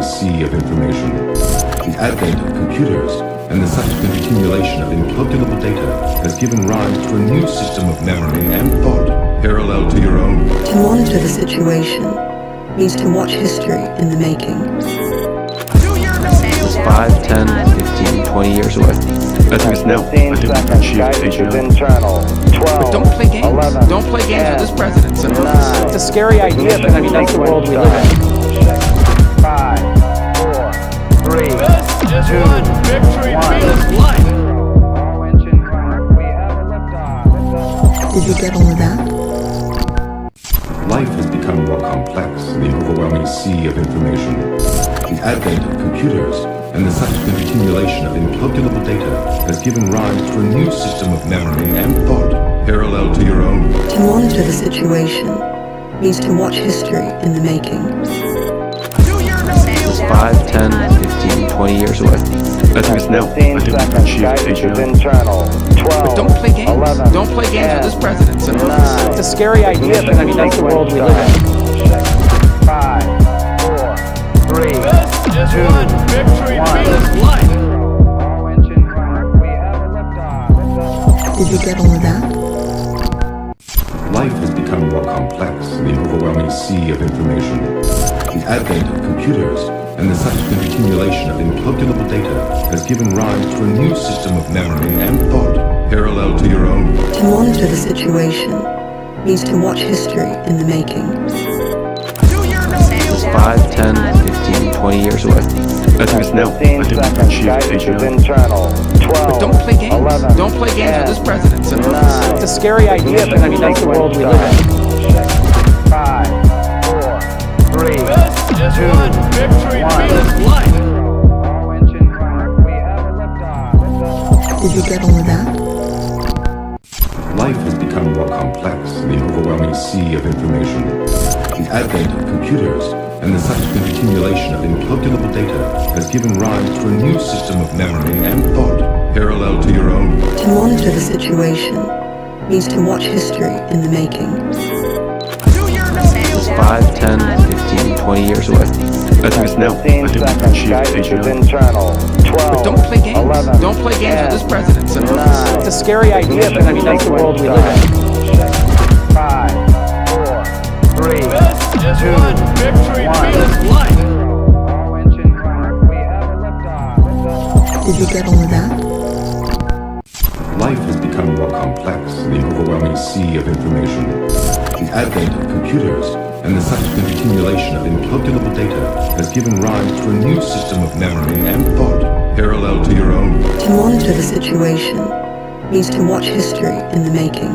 sea of information. The advent of computers and the subsequent accumulation of incalculable data has given rise to a new system of memory and thought parallel to your own. To monitor the situation means to watch history in the making. 5, 10, 15, 20 years away. I think it's now. I think we can achieve internal. 12, But don't play games. 11, Don't play games with this president. So 9. It's a scary idea, but I mean, that's the world we live in. 5, 4, 3, 2, just one victory 1. feels life. All engine running. We have a liftoff. Did you get all of that? Life has become more complex in the overwhelming sea of information. The advent of computers and the subsequent accumulation of incalculable data has given rise to a new system of memory and thought parallel to your own. To monitor the situation means to watch history in the making. 5, 10, 15, 20 years away. I think it's now. I think we can achieve internal. 12, But don't play games. 11, Don't play games with this president. So 9. It's a scary idea, but I mean, that's the world we live in. 5, 4, 3, just 2, one victory 1. feels life. All engine running. We have a liftoff. Did you get all of that? Life has become more complex in the overwhelming sea of information. The advent of computers and the subsequent accumulation of incalculable data has given rise to a new system of memory and thought parallel to your own. To monitor the situation means to watch history in the making. 5, 10, 15, 20 years away. I think it's now. I think we can achieve internal. 12, But don't play games. 11, Don't play games with this president. So 9. It's a scary idea, but I mean, that's the world we live in. 5, 4, 3, just 2, one victory 1. feels life. All engine running. We have a liftoff. Did you get all of that? Life has become more complex in the overwhelming sea of information. The advent of computers and the subsequent accumulation of incalculable data has given rise to a new system of memory and thought parallel to your own. To monitor the situation means to watch history in the making. 5, 10, 15, 20 years away. I think it's now. I think we can achieve internal. 12, But don't play games. 11, Don't play games with this president. So 9. It's a scary idea, but I mean, that's the world we live in. 5, 4, 3, just 2, one victory 1. feels life. All engine running. We have a liftoff. Did you get all of that? Life has become more complex in the overwhelming sea of information. The advent of computers and the subsequent accumulation of incalculable data has given rise to a new system of memory and thought parallel to your own. To monitor the situation means to watch history in the making.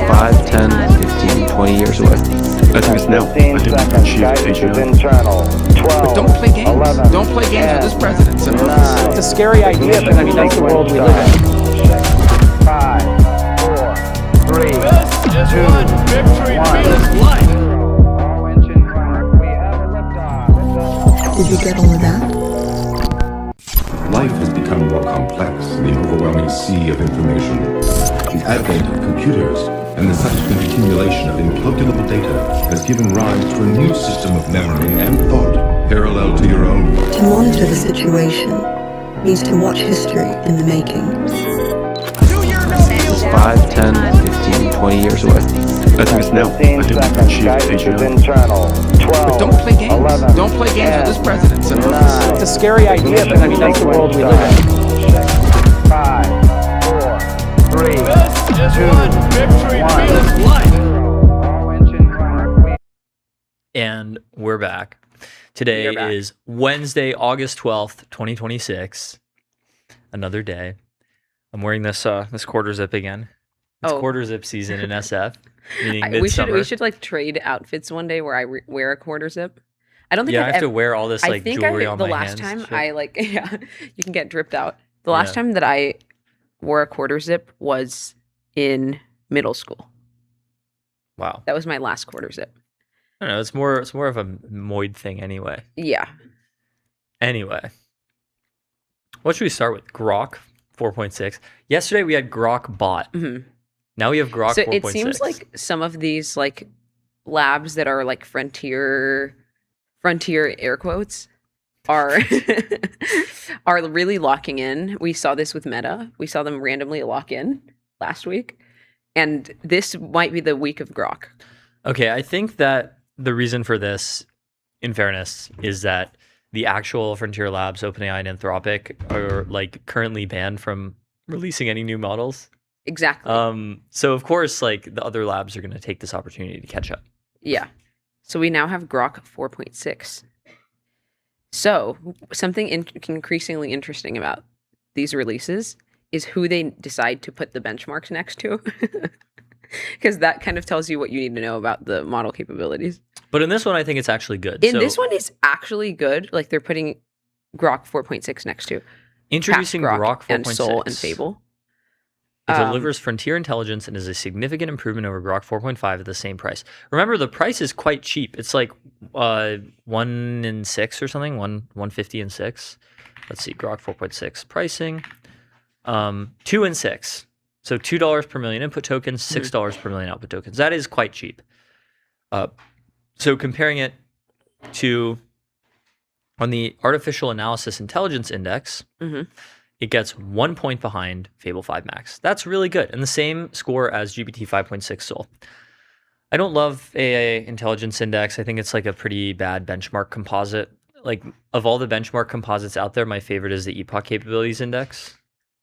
5, 10, 15, 20 years away. I think it's now. I think we can achieve internal. 12, Don't play games. 11, Don't play games with this president. So 9. It's a scary idea, but I mean, that's the world we live in. 5, 4, 3, just 2, one victory 1. feels life. All engine running. We have a liftoff. Did you get all of that? Life has become more complex in the overwhelming sea of information. The advent of computers and the subsequent accumulation of incalculable data has given rise to a new system of memory and thought parallel to your own. To monitor the situation means to watch history in the making. 5, 10, 15, 20 years away. I think it's now. I think we can achieve internal. 12, But don't play games. 11, Don't play games with this president. So 9. It's a scary idea, but I mean, that's the world we live in. 5, 4, 3, just 2, one victory 1. feels life. All engine running. And we're back. Today is Wednesday, August 12th, 2026. Another day. I'm wearing this this quarter zip again. It's quarter zip season in SF, meaning midsummer. We should like trade outfits one day where I wear a quarter zip. I don't think I have to wear all this like jewelry on my hands. The last time I you can get dripped out. The last time that I wore a quarter zip was in middle school. Wow. That was my last quarter zip. I don't know. It's more of a moid thing anyway. Yeah. Anyway, what should we start with? Grok 4.6. Yesterday we had Grok bot. Mm-hmm. Now we have Grok 4.6. So it seems like some of these like labs that are like frontier frontier air quotes are are really locking in. We saw this with Meta. We saw them randomly lock in last week, and this might be the week of Grok. Okay, I think that the reason for this, in fairness, is that the actual Frontier Labs, OpenAI, and Anthropic are like currently banned from releasing any new models. Exactly. So of course, like the other labs are going to take this opportunity to catch up. Yeah. So we now have Grok 4.6. So something increasingly interesting about these releases is who they decide to put the benchmarks next to. Because that kind of tells you what you need to know about the model capabilities. But in this one, I think it's actually good. This one is actually good. Like they're putting Grok 4.6 next to introducing Grok 4.6 and Soul and Fable. It delivers frontier intelligence and is a significant improvement over Grok 4.5 at the same price. Remember, the price is quite cheap. It's like 1 and 6 or something, 150 and 6. Let's see, Grok 4.6 pricing, 2 and 6. So $2 per million input tokens, $6 per million output tokens. That is quite cheap. So comparing it to on the Artificial Analysis Intelligence Index, it gets 1 point behind Fable 5 Max. That's really good. And the same score as GPT 5.6 Soul. I don't love AI Intelligence Index. I think it's like a pretty bad benchmark composite. Like of all the benchmark composites out there, my favorite is the Epoch Capabilities Index.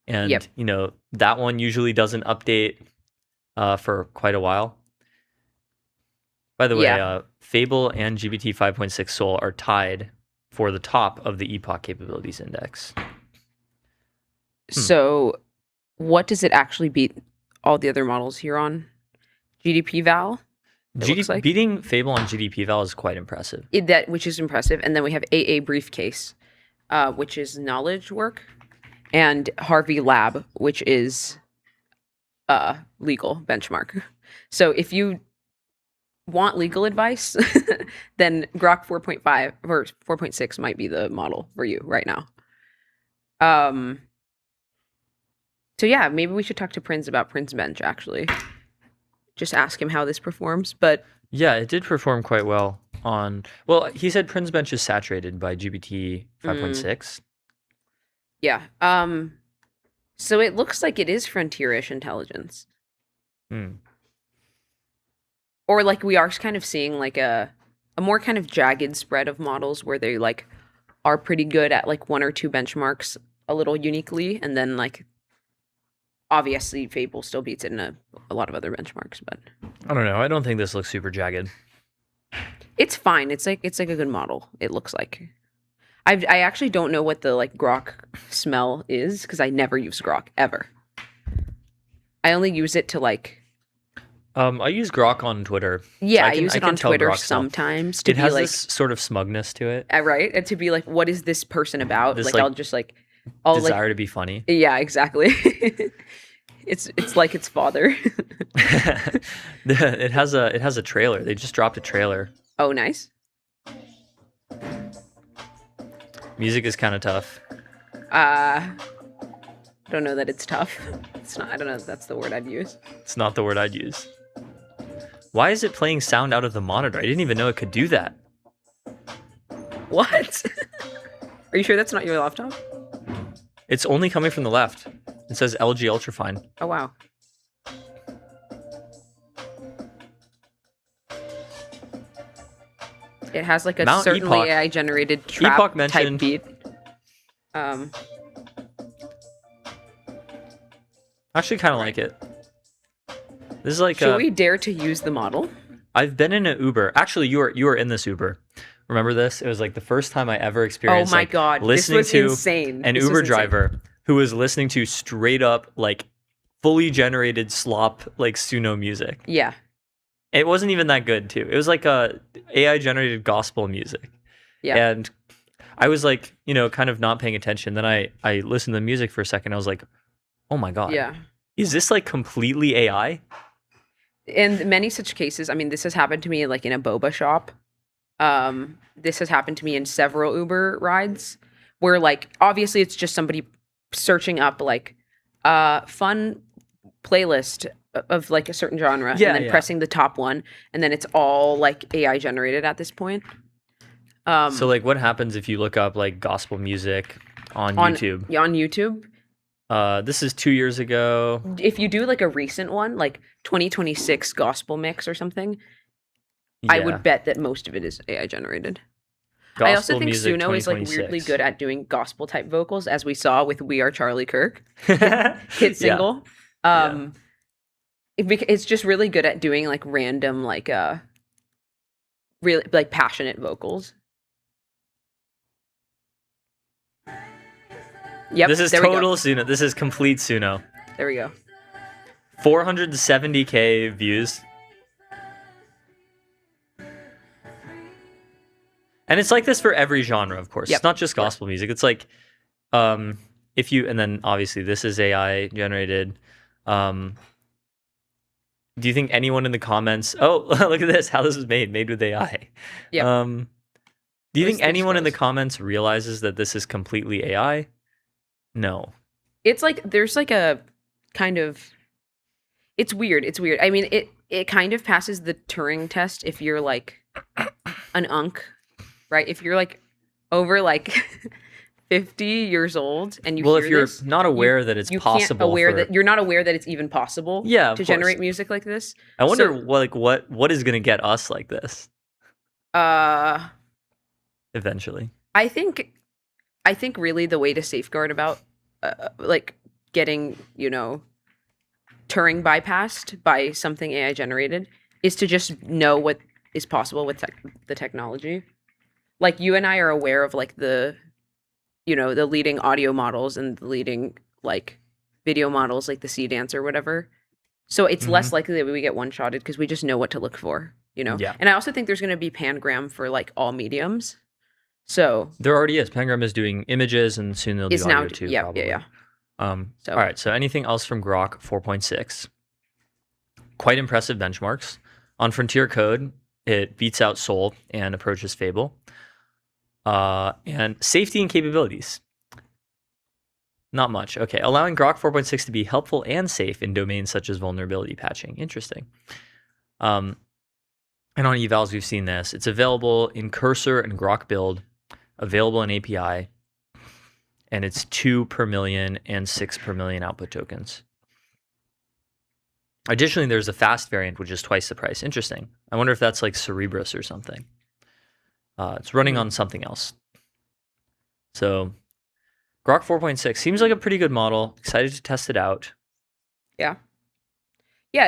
And, you know, that one usually doesn't update for quite a while. By the way, Fable and GPT 5.6 Soul are tied for the top of the Epoch Capabilities Index. So what does it actually beat all the other models here on? GDP Val? Beating Fable on GDP Val is quite impressive. Which is impressive. And then we have AA Briefcase, which is knowledge work, and Harvey Lab, which is legal benchmark. So if you want legal advice, then Grok 4.5 or 4.6 might be the model for you right now. So yeah, maybe we should talk to Prince about Prince Bench, actually. Just ask him how this performs. But yeah, it did perform quite well on... Well, he said Prince Bench is saturated by GPT 5.6. Yeah. So it looks like it is frontier-ish intelligence. Or like we are kind of seeing like a more kind of jagged spread of models where they like are pretty good at like one or two benchmarks a little uniquely, and then like obviously Fable still beats it in a lot of other benchmarks, but I don't know. I don't think this looks super jagged. It's fine. It's like a good model. It looks like. I actually don't know what the like Grok smell is because I never use Grok ever. I only use it to like. I use Grok on Twitter. Yeah, I use it on Twitter Grok sometimes. It has this sort of smugness to it. Right? And to be like, what is this person about? This, like, I'll just like... I'll desire to be funny. Yeah, exactly. It's like its father. It has a trailer. They just dropped a trailer. Oh, nice. Music is kind of tough. Don't know that it's tough. It's not. I don't know if that's the word I'd use. It's not the word I'd use. Why is it playing sound out of the monitor? I didn't even know it could do that. What? Are you sure that's not your laptop? It's only coming from the left. It says LG Ultrafine. Oh, wow. It has like a Mount certainly Epoch. AI-generated trap Epoch type mentioned. beat. I actually kind of like it. This is like Should we dare to use the model? I've been in an Uber. Actually, you were in this Uber. Remember this? It was like the first time I ever experienced. Oh my god, listening this was to insane. An Uber driver who was listening to straight up like fully generated slop like Suno music. Yeah. It wasn't even that good too. It was like a AI generated gospel music. Yeah. And I was like, you know, kind of not paying attention. Then I listened to the music for a second. I was like, oh my god. Yeah. Is this like completely AI? In many such cases, I mean, this has happened to me like in a boba shop. This has happened to me in several Uber rides where like obviously it's just somebody searching up like fun playlist of like a certain genre and then pressing the top one, and then it's all like AI generated at this point. So like, what happens if you look up like gospel music on YouTube? Yeah, on YouTube. This is 2 years ago. If you do like a recent one, like 2026 gospel mix or something, I Yeah. would bet that most of it is AI generated. Gospel I also think music Suno is like weirdly 2026. good at doing gospel type vocals, as we saw with "We Are Charlie Kirk" Yeah. hit single. It's just really good at doing like random like really like passionate vocals. Yep, This is there we go. total Suno. This is complete Suno. There we go. 470K views. And it's like this for every genre, of course. Yep. It's not just gospel music. It's like, if you, and then obviously this is AI generated. Do you think anyone in the comments, oh, look at this, how this was made with AI. Yep. Do you think Those anyone in the things. comments realizes that this is completely AI? No. It's like there's like a kind of it's weird. It's weird. I mean, it kind of passes the Turing test if you're like an unk, right? If you're like over like 50 years old and you Well, hear if you're this, not aware that it's you possible, can't aware for- that you're not aware that it's even possible Yeah, of to course. generate music like this. I wonder So- what is going to get us like this Uh eventually. I think really the way to safeguard about like getting, Turing bypassed by something AI generated is to just know what is possible with the technology. Like you and I are aware of like the leading audio models and the leading like video models like the C Dance or whatever. So it's less likely that we get one-shotted because we just know what to look for, Yeah. And I also think there's going to be pangram for like all mediums. So There already is. Pangram is doing images, and soon they'll do it's audio now too. yeah. Probably. So- All right. So anything else from Grok 4.6? Quite impressive benchmarks. On Frontier Code, it beats out Soul and approaches Fable. And safety and capabilities. Not much. Okay. Allowing Grok 4.6 to be helpful and safe in domains such as vulnerability patching. Interesting. And on evals, we've seen this. It's available in Cursor and Grok build, available in API, and it's 2 per million and 6 per million output tokens. Additionally, there's a fast variant, which is twice the price. Interesting. I wonder if that's like Cerebrus or something. It's running on something else. So Grok 4.6 seems like a pretty good model. Excited to test it out. Yeah,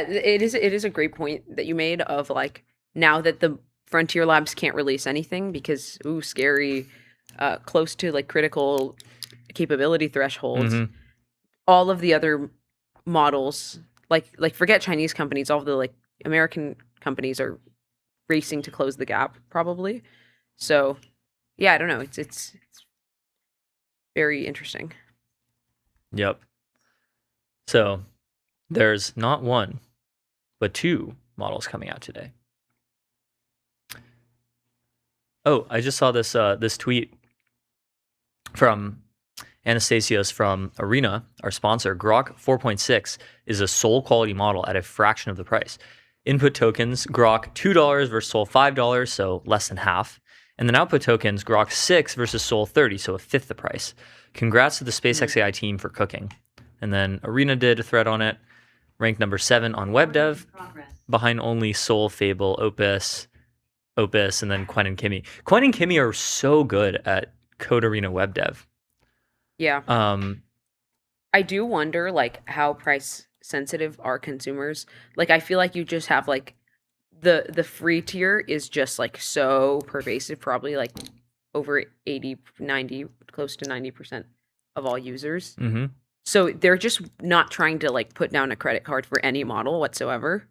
it is a great point that you made of like now that the Frontier Labs can't release anything because scary, close to like critical capability thresholds. Mhm. All of the other models, like forget Chinese companies, all of the like American companies are racing to close the gap probably. So yeah, I don't know. It's very interesting. Yep. So there's not one, but 2 models coming out today. Oh, I just saw this this tweet from Anastasios from Arena, our sponsor. Grok 4.6 is a Soul quality model at a fraction of the price. Input tokens, Grok $2 versus Soul $5, so less than half. And then output tokens, Grok 6 versus Soul 30, so a fifth the price. Congrats to the SpaceX AI team for cooking. And then Arena did a thread on it, ranked number 7 on web dev, behind only Soul, Fable, Opus, and then Quen and Kimmy. Quen and Kimmy are so good at Code Arena web dev. Yeah. Um, I do wonder like how price sensitive are consumers. Like I feel like you just have like the free tier is just like so pervasive, probably like over 80, 90, close to 90% of all users. mhm. So they're just not trying to like put down a credit card for any model whatsoever.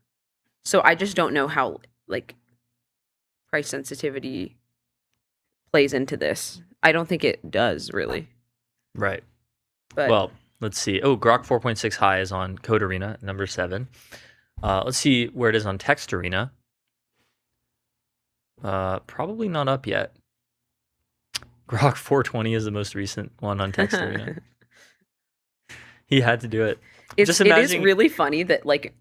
So I just don't know how like price sensitivity plays into this. I don't think it does really. Right. But Well, let's see. Oh, Grok 4.6 high is on Code Arena, number 7. Let's see where it is on Text Arena. Probably not up yet. Grok 420 is the most recent one on Text Arena. He had to do it. It Just is imagine- really funny that like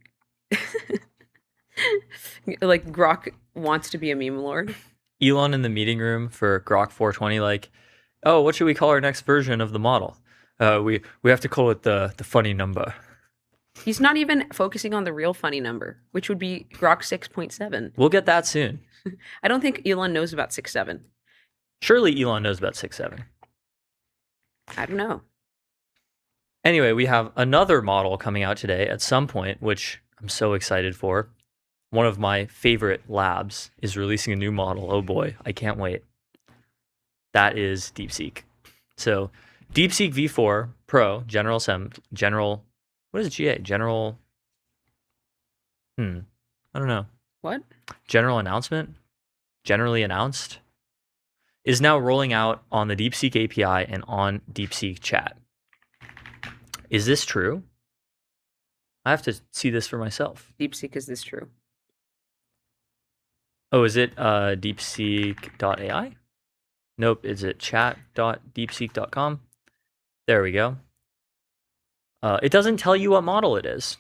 like Grok wants to be a meme lord. Elon in the meeting room for Grok 420, like, oh, what should we call our next version of the model? We have to call it the funny number. He's not even focusing on the real funny number, which would be Grok 6.7. We'll get that soon. I don't think Elon knows about 6.7. Surely Elon knows about 6.7. I don't know. Anyway, we have another model coming out today at some point, which I'm so excited for. One of my favorite labs is releasing a new model. Oh boy, I can't wait. That is DeepSeek. So DeepSeek-V4 Pro, what is GA? I don't know. What? General announcement? Generally announced? Is now rolling out on the DeepSeek API and on DeepSeek chat. Is this true? I have to see this for myself. DeepSeek, is this true? Oh, is it deepseek.ai? Nope, is it chat.deepseek.com? There we go. It doesn't tell you what model it is.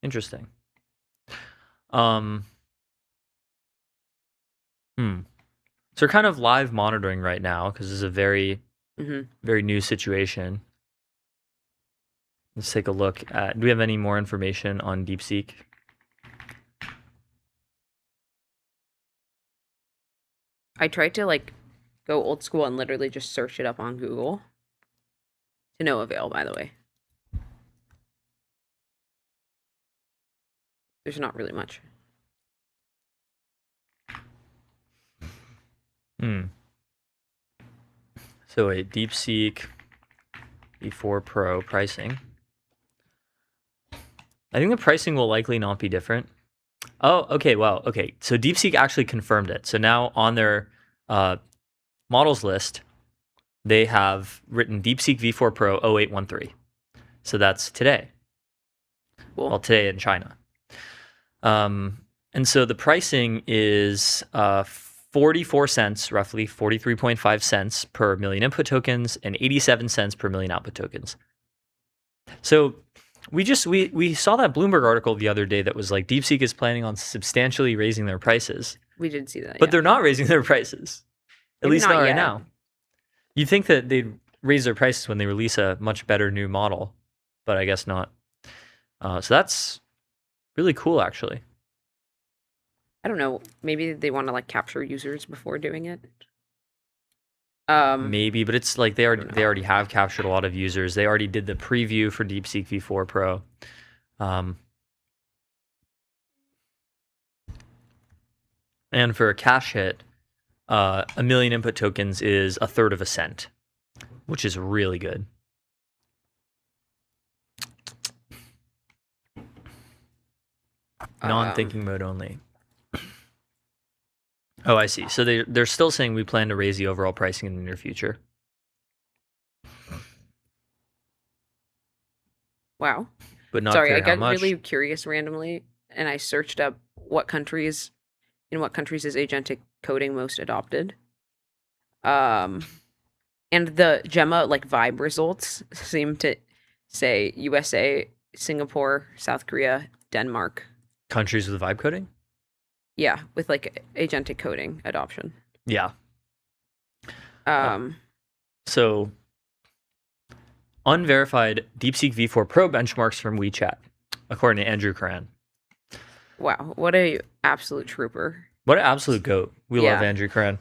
Interesting. So we're kind of live monitoring right now because this is a very, very new situation. Let's take a look at, do we have any more information on DeepSeek? I tried to like go old school and literally just search it up on Google. To no avail, by the way. There's not really much. So a DeepSeek V4 Pro pricing. I think the pricing will likely not be different. Oh, okay, wow, okay. So DeepSeek actually confirmed it. So now on their models list, they have written DeepSeek V4 Pro 0813. So that's today. Cool. Well, today in China. And so the pricing is 44 cents, roughly 43.5 cents per million input tokens and 87 cents per million output tokens. So we saw that Bloomberg article the other day that was like DeepSeek is planning on substantially raising their prices. We did see that. But they're not raising their prices. At least not right yet. now. You'd think that they'd raise their prices when they release a much better new model, but I guess not. So that's really cool, actually. I don't know. Maybe they want to like capture users before doing it. Maybe, but it's like they already have captured a lot of users. They already did the preview for DeepSeek V4 Pro. And for a cash hit, 1 million input tokens is 1/3 of a cent, which is really good. Non-thinking mode only. Oh, I see. So they're still saying we plan to raise the overall pricing in the near future. Wow. But not Sorry, clear I how got much. really curious randomly, and I searched up in what countries is agentic coding most adopted. And the Gemma like vibe results seem to say USA, Singapore, South Korea, Denmark. Countries with vibe coding? Yeah, with like agentic coding adoption. Yeah. So unverified DeepSeek V4 Pro benchmarks from WeChat, according to Andrew Karan. Wow, what a absolute trooper. What an absolute goat. We love Andrew Karan.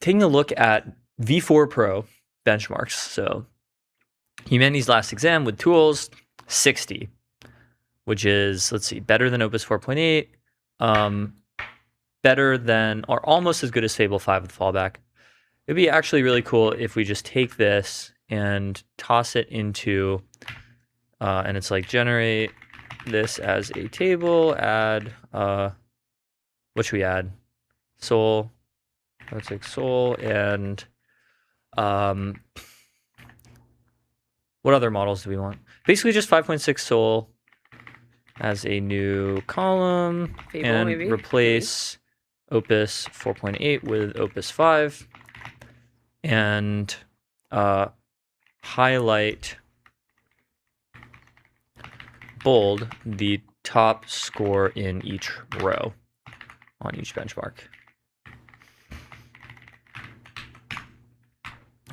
Taking a look at V4 Pro benchmarks. So humanity's last exam with tools, 60, which is, let's see, better than Opus 4.8, better than, or almost as good as Fable 5 with fallback. It'd be actually really cool if we just take this and toss it into, and it's like generate this as a table, add, what should we add? Soul, let's take soul, and what other models do we want? Basically just 5.6 soul as a new column, Fable, and maybe? replace Opus 4.8 with Opus 5, and highlight bold the top score in each row on each benchmark.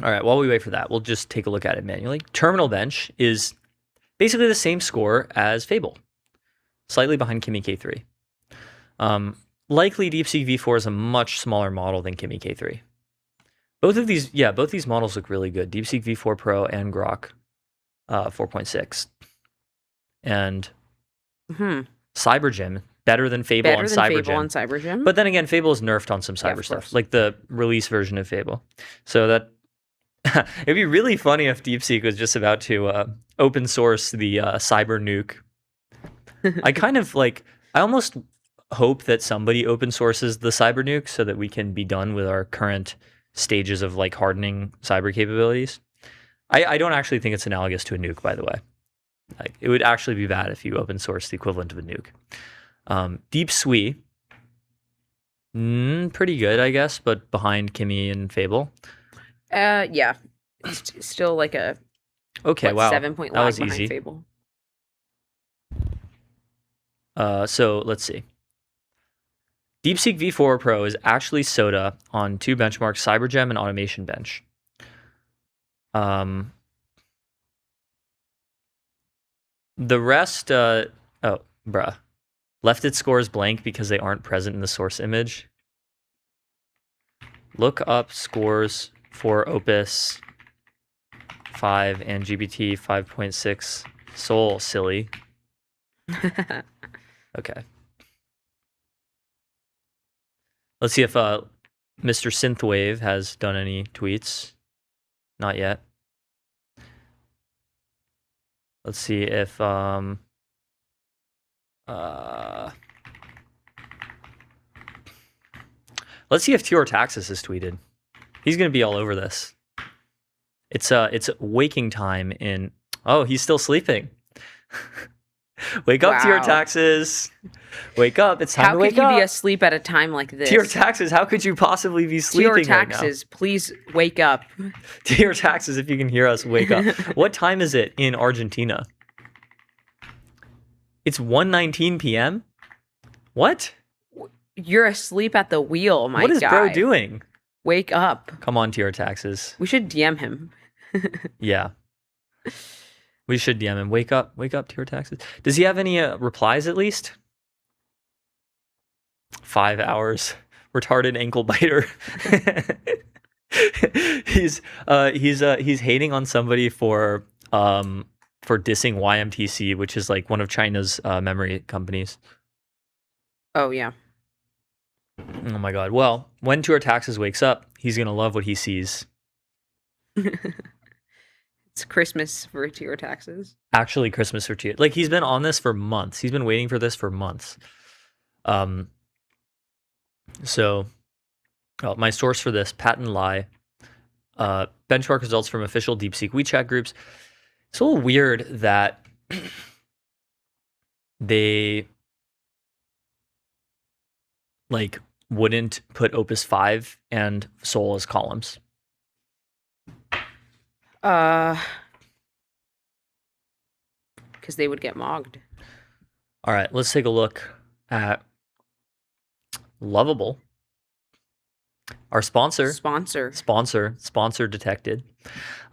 All right, while we wait for that, we'll just take a look at it manually. Terminal bench is basically the same score as Fable, slightly behind Kimi K3. Likely DeepSeek-V4 is a much smaller model than Kimi K3. Both of these models look really good. DeepSeek-V4 Pro and Grok 4.6. And CyberGym, better than Fable on CyberGym. But then again, Fable is nerfed on some cyber stuff, like the release version of Fable. So that it'd be really funny if DeepSeek was just about to open source the cyber nuke. I almost hope that somebody open sources the cyber nuke so that we can be done with our current stages of like hardening cyber capabilities. I don't actually think it's analogous to a nuke, by the way. Like, it would actually be bad if you open source the equivalent of a nuke. DeepSeek, pretty good, I guess, but behind Kimi and Fable. Yeah, it's still like a 7-point lag behind easy. Fable. So let's see. DeepSeek-V4 Pro is actually SOTA on two benchmarks, CyberGem and Automation Bench. The rest, left its scores blank because they aren't present in the source image. Look up scores for Opus 5 and GPT 5.6 Sol, silly. Okay. Let's see if Mr. Synthwave has done any tweets. Not yet. Let's see if let's see if Tior Taxis has tweeted. He's gonna be all over this. It's waking time in. Oh, he's still sleeping. Wake up, Tior Taxis. Wake up. It's time to wake up. How could you be asleep at a time like this? Tior Taxis, how could you possibly be sleeping Tior Taxis, please wake up. Tior Taxis, if you can hear us, wake up. What time is it in Argentina? It's 1:19 p.m.? What? You're asleep at the wheel, my guy. What is bro doing? Wake up. Come on, Tior Taxis. We should DM him. Yeah. We should DM him. Wake up, Tior Taxis. Does he have any replies at least? 5 hours. Retarded ankle biter. He's hating on somebody for dissing YMTC, which is like one of China's memory companies. Oh yeah. Oh my god. Well, when Tior Taxis wakes up, he's gonna love what he sees. It's Christmas for Tior Taxis. Actually, Christmas for Tior. Like, he's been on this for months. He's been waiting for this for months. So, my source for this, Patent Lie, benchmark results from official DeepSeek WeChat groups. It's a little weird that they like wouldn't put Opus 5 and Sol as columns. Because they would get mogged. All right, let's take a look at Lovable. Our sponsor detected.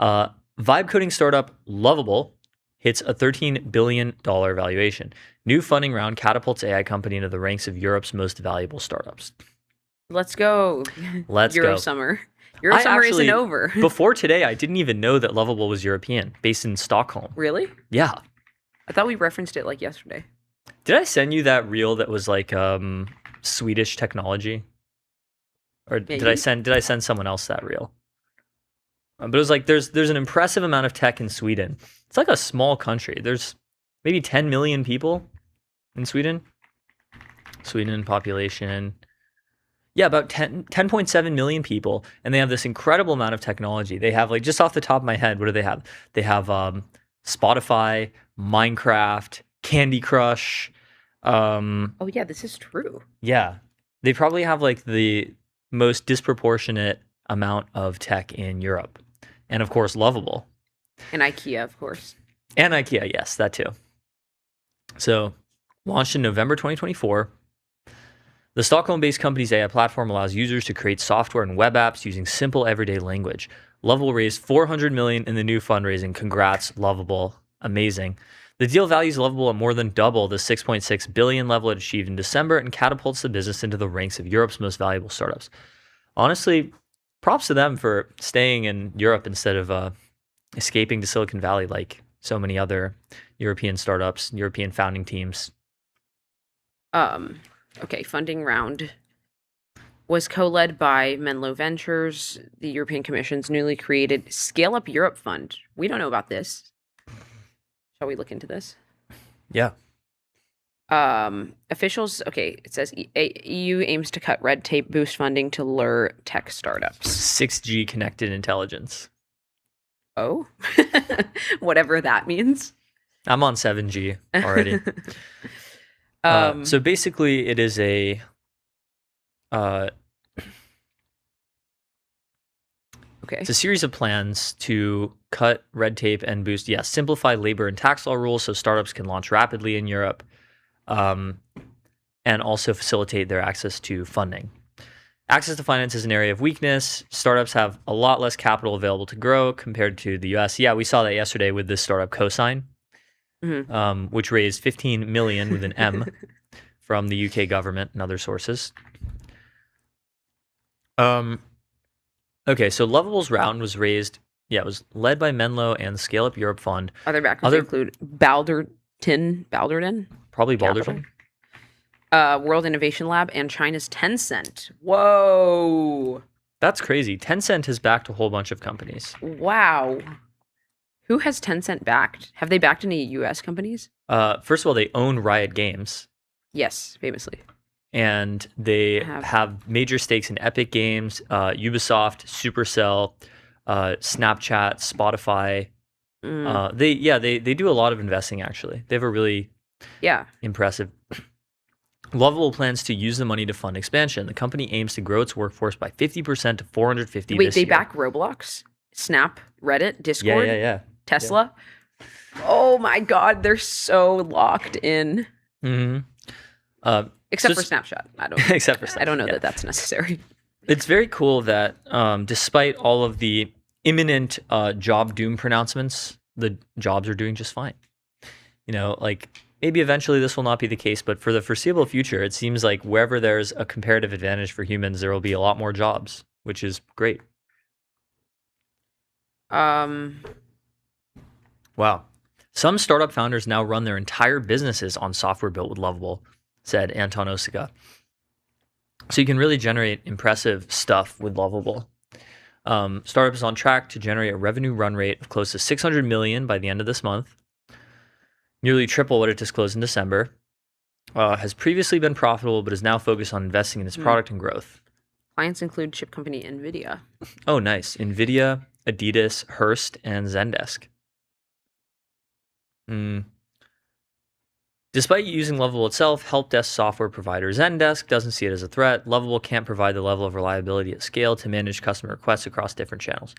Vibe coding startup Lovable hits a $13 billion valuation. New funding round catapults AI company into the ranks of Europe's most valuable startups. Let's go. Let's go. Eurosummer. Eurosummer isn't over. Before today, I didn't even know that Lovable was European, based in Stockholm. Really? Yeah. I thought we referenced it like yesterday. Did I send you that reel that was like Swedish technology? Or did I send someone else that reel? But it was like there's an impressive amount of tech in Sweden. It's like a small country. There's maybe 10 million people in Sweden. Sweden population. Yeah, about 10.7 million people, and they have this incredible amount of technology. They have, like, just off the top of my head, what do they have? They have Spotify, Minecraft, Candy Crush. Oh yeah, this is true. Yeah, they probably have like the most disproportionate amount of tech in Europe, and of course, Lovable. And IKEA, of course. And IKEA, yes, that too. So, Launched in November 2024, the Stockholm-based company's AI platform allows users to create software and web apps using simple everyday language. Lovable raised $400 million in the new fundraising. Congrats, Lovable. Amazing. The deal values Lovable at more than double the $6.6 billion level it achieved in December and catapults the business into the ranks of Europe's most valuable startups. Honestly, props to them for staying in Europe instead of escaping to Silicon Valley like so many other European startups, European founding teams. Okay, funding round was co-led by Menlo Ventures, the European Commission's newly created Scale Up Europe Fund. We don't know about this. Shall we look into this? Yeah. Officials, okay, it says EU aims to cut red tape, boost funding to lure tech startups. 6G connected intelligence. Oh, whatever that means. I'm on 7G already. So basically, it is a it's a series of plans to cut red tape and boost, simplify labor and tax law rules so startups can launch rapidly in Europe, and also facilitate their access to funding. Access to finance is an area of weakness. Startups have a lot less capital available to grow compared to the US. Yeah, we saw that yesterday with this startup Cosign, which raised 15 million with an M from the UK government and other sources. Okay, so Lovable's round was raised. Yeah, it was led by Menlo and the Scale Up Europe Fund. Other backers include Balderton, probably Balderton, World Innovation Lab, and China's Tencent. Whoa, that's crazy. Tencent has backed a whole bunch of companies. Wow. Who has Tencent backed? Have they backed any U.S. companies? First of all, they own Riot Games. Yes, famously. And they have major stakes in Epic Games, Ubisoft, Supercell, Snapchat, Spotify. They do a lot of investing, actually. They have a really impressive. Lovable plans to use the money to fund expansion. The company aims to grow its workforce by 50% to 450 Wait, this they year. Back Roblox, Snap, Reddit, Discord, Yeah. Tesla? Yeah. Oh my God, they're so locked in. Mm-hmm. Except for Snapchat. I don't. Except for Snapchat. I don't know that that's necessary. It's very cool that despite all of the imminent job doom pronouncements, the jobs are doing just fine. You know, like maybe eventually this will not be the case, but for the foreseeable future, it seems like wherever there's a comparative advantage for humans, there will be a lot more jobs, which is great. Wow. Some startup founders now run their entire businesses on software built with Lovable, said Anton Osika. So you can really generate impressive stuff with Lovable. Startup is on track to generate a revenue run rate of close to 600 million by the end of this month, nearly triple what it disclosed in December. Has previously been profitable, but is now focused on investing in its product and growth. Clients include chip company NVIDIA. Oh, nice. NVIDIA, Adidas, Hearst, and Zendesk. Despite using Lovable itself, help desk software provider Zendesk doesn't see it as a threat. Lovable can't provide the level of reliability at scale to manage customer requests across different channels.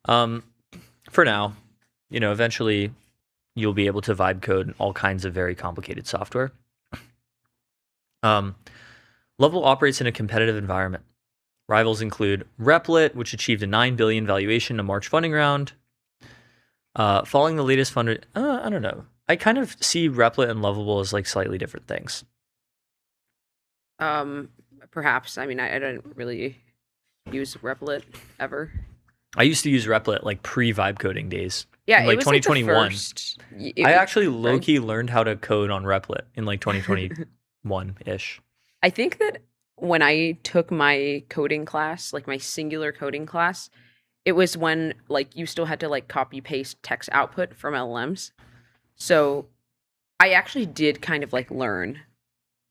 For now, eventually you'll be able to vibe code all kinds of very complicated software. Lovable operates in a competitive environment. Rivals include Replit, which achieved a $9 billion valuation in a March funding round. Following the latest I don't know. I kind of see Replit and Lovable as like slightly different things. Perhaps. I mean, I don't really use Replit ever. I used to use Replit like pre-vibe coding days. Yeah, in like 2021. I actually low-key learned how to code on Replit in like 2021-ish. I think that when I took my coding class, like my singular coding class, it was when like you still had to like copy paste text output from LLMs. So I actually did kind of like learn,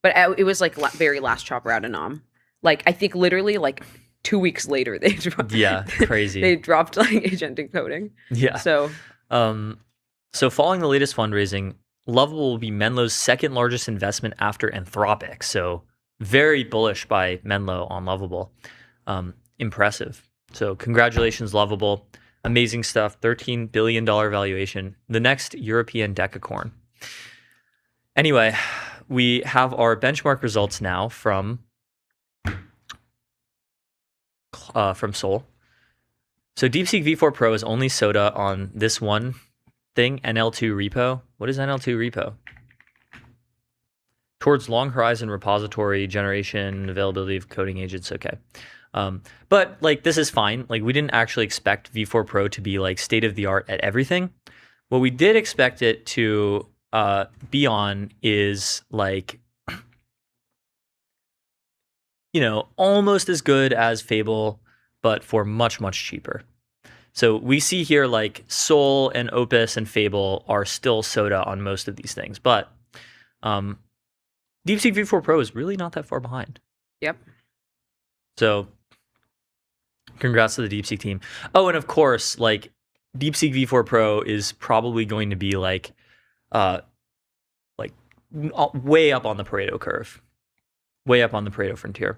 but it was like very last chopper out of nom. Like I think literally like 2 weeks later they dropped. Yeah, crazy. They dropped like agentic coding. Yeah. So following the latest fundraising, Lovable will be Menlo's second largest investment after Anthropic. So very bullish by Menlo on Lovable. Impressive. So congratulations, Lovable. Amazing stuff. $13 billion valuation. The next European decacorn. Anyway, we have our benchmark results now from Sol. So DeepSeek V4 Pro is only SOTA on this one thing, NL2 repo. What is NL2 repo? Towards long horizon repository generation, availability of coding agents. Okay. But like, this is fine. Like, we didn't actually expect V4 Pro to be like state of the art at everything. What we did expect it to be on is like, you know, almost as good as Fable, but for much, much cheaper. So we see here like Sol and Opus and Fable are still SOTA on most of these things, but DeepSeek V4 Pro is really not that far behind. Yep. So congrats to the DeepSeek team. Oh, and of course, like DeepSeek V4 Pro is probably going to be like way up on the Pareto curve, way up on the Pareto frontier,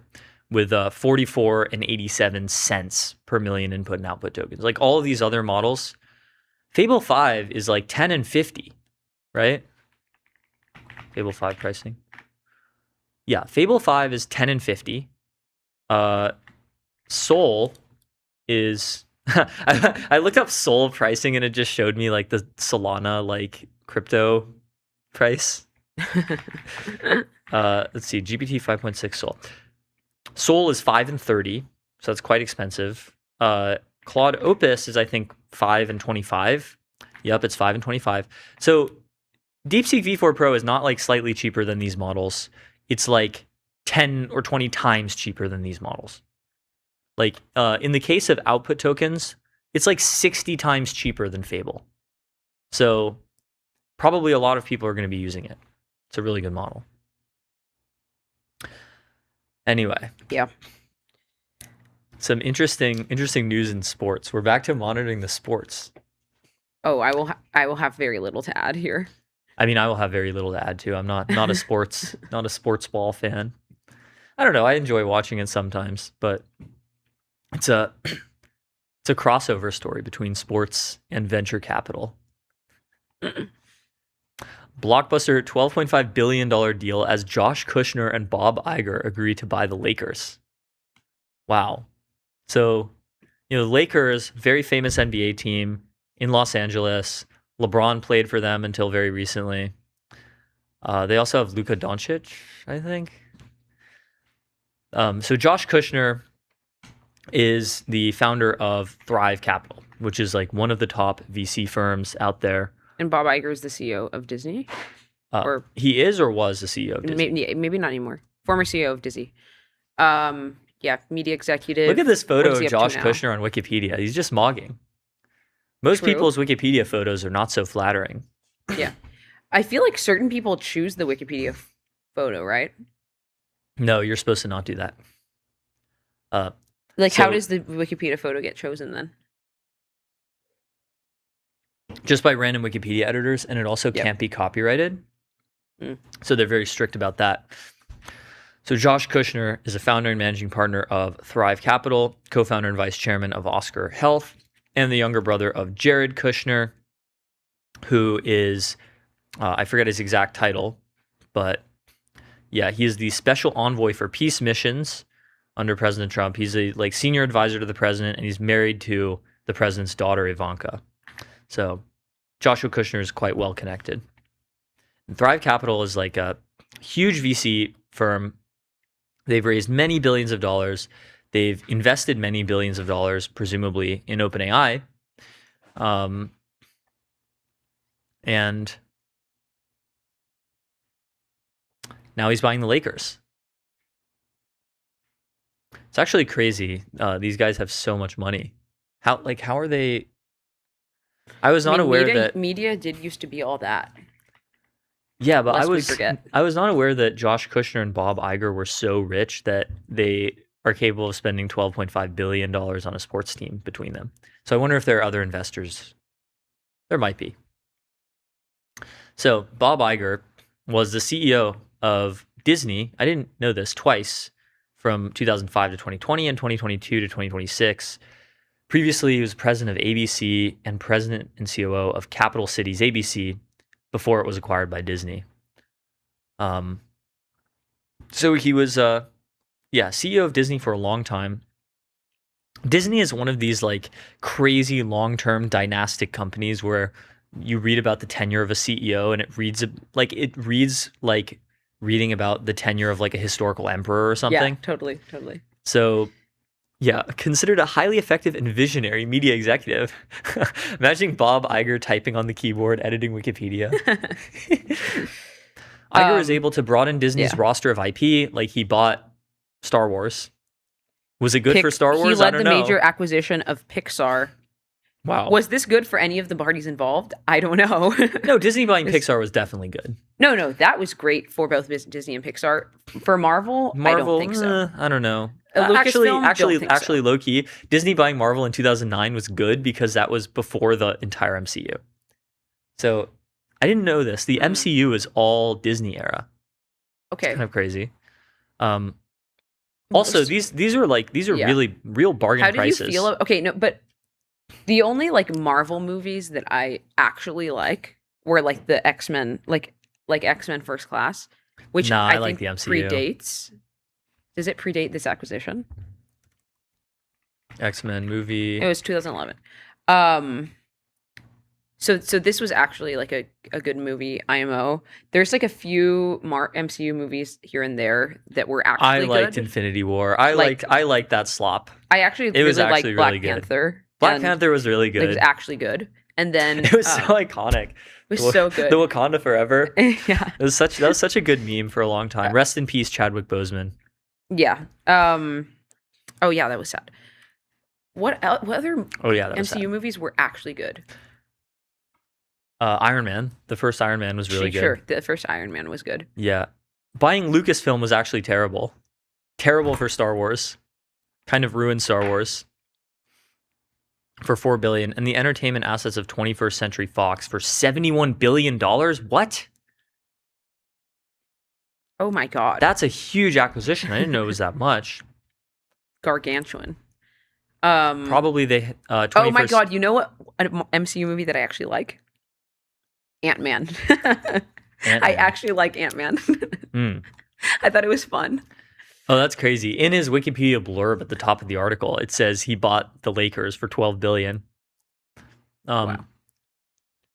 with 44 and 87 cents per million input and output tokens. Like all of these other models, Fable 5 is like 10 and 50, right? Fable 5 pricing. Yeah, Fable 5 is 10 and 50. Sol is I looked up Sol pricing and it just showed me like the Solana like crypto price. Let's see, GPT 5.6 Sol. Sol is 5 and 30, so that's quite expensive. Claude Opus is I think 5 and 25. Yep, it's 5 and 25. So DeepSeek V4 Pro is not like slightly cheaper than these models. It's like 10 or 20 times cheaper than these models. Like in the case of output tokens, it's like 60 times cheaper than Fable. So probably a lot of people are going to be using it. It's a really good model. Anyway. Yeah. Some interesting news in sports. We're back to monitoring the sports. Oh, I will have very little to add here. I mean, I will have very little to add too. I'm not a sports ball fan. I don't know. I enjoy watching it sometimes, but it's a crossover story between sports and venture capital. Blockbuster $12.5 billion deal as Josh Kushner and Bob Iger agree to buy the Lakers. Wow. So, you know, Lakers, very famous NBA team in Los Angeles. LeBron played for them until very recently. They also have Luka Doncic, I think. So Josh Kushner is the founder of Thrive Capital, which is like one of the top VC firms out there. And Bob Iger is the CEO of Disney? Or he is or was the CEO of Disney? Maybe not anymore. Former CEO of Disney. Yeah, media executive. Look at this photo What is he of up to Josh now? Kushner on Wikipedia. He's just mogging. Most True. people's Wikipedia photos are not so flattering. Yeah. I feel like certain people choose the Wikipedia photo, right? No, you're supposed to not do that. Like, So- how does the Wikipedia photo get chosen then? Just by random Wikipedia editors, and it also Yep. can't be copyrighted. Mm. So they're very strict about that. So Josh Kushner is a founder and managing partner of Thrive Capital, co-founder and vice chairman of Oscar Health, and the younger brother of Jared Kushner, who is, I forget his exact title, but yeah, he is the special envoy for peace missions under President Trump. He's a like senior advisor to the president, and he's married to the president's daughter, Ivanka. So Joshua Kushner is quite well connected. And Thrive Capital is like a huge VC firm. They've raised many billions of dollars. They've invested many billions of dollars, presumably in OpenAI. And now he's buying the Lakers. It's actually crazy. These guys have so much money. How are they? I was not aware that media did used to be all that. Yeah, but Lest we forget. I was not aware that Josh Kushner and Bob Iger were so rich that they are capable of spending $12.5 billion on a sports team between them. So I wonder if there are other investors. There might be. So Bob Iger was the CEO of Disney. I didn't know this, twice, from 2005 to 2020 and 2022 to 2026. Previously, he was president of ABC and president and COO of Capital Cities ABC before it was acquired by Disney. So he was CEO of Disney for a long time. Disney is one of these like crazy long-term dynastic companies where you read about the tenure of a CEO and it reads like reading about the tenure of like a historical emperor or something. Yeah, totally. So, yeah, considered a highly effective and visionary media executive. Imagining Bob Iger typing on the keyboard, editing Wikipedia. Iger was able to broaden Disney's roster of IP. Like he bought Star Wars. Was it good for Star Wars? He led I don't the know. major acquisition of Pixar. Wow. Was this good for any of the parties involved? I don't know. No, Disney buying Pixar was definitely good. No, that was great for both Disney and Pixar. For Marvel, I don't think so. I don't know. Lucasfilm, don't think Actually, so. low key, Disney buying Marvel in 2009 was good because that was before the entire MCU. So I didn't know this. The MCU is all Disney era. Okay. Kind of crazy. Also, these are really real bargain How did prices. you feel? Okay, no, but the only like Marvel movies that I actually like were like the X-Men, like X-Men First Class, which Nah, I I like think the MCU. predates. Does it predate this acquisition? X-Men movie. It was 2011. So this was actually like a good movie, IMO. There's like a few MCU movies here and there that were actually I liked good. Infinity War. I liked that slop. I actually It was really liked actually Black really good. Panther. Black and Panther was really It good. was actually good. And then It was so iconic. it was so good. The Wakanda Forever. Yeah. That was such a good meme for a long time. Rest in peace, Chadwick Boseman. Yeah. Oh yeah, that was sad. What other Oh yeah, that was MCU sad. movies were actually good? Iron Man. The first Iron Man was really good. Sure, the first Iron Man was good. Yeah. Buying Lucasfilm was actually terrible. Terrible for Star Wars. Kind of ruined Star Wars. For $4 billion. And the entertainment assets of 21st Century Fox for $71 billion. What? Oh my god. That's a huge acquisition. I didn't know it was that much. Gargantuan. Probably they. 21st... Oh my god! You know what? An MCU movie that I actually like? Ant-Man. I actually like Ant-Man. I thought it was fun. Oh, that's crazy. In his Wikipedia blurb at the top of the article, it says he bought the Lakers for $12 billion. Wow.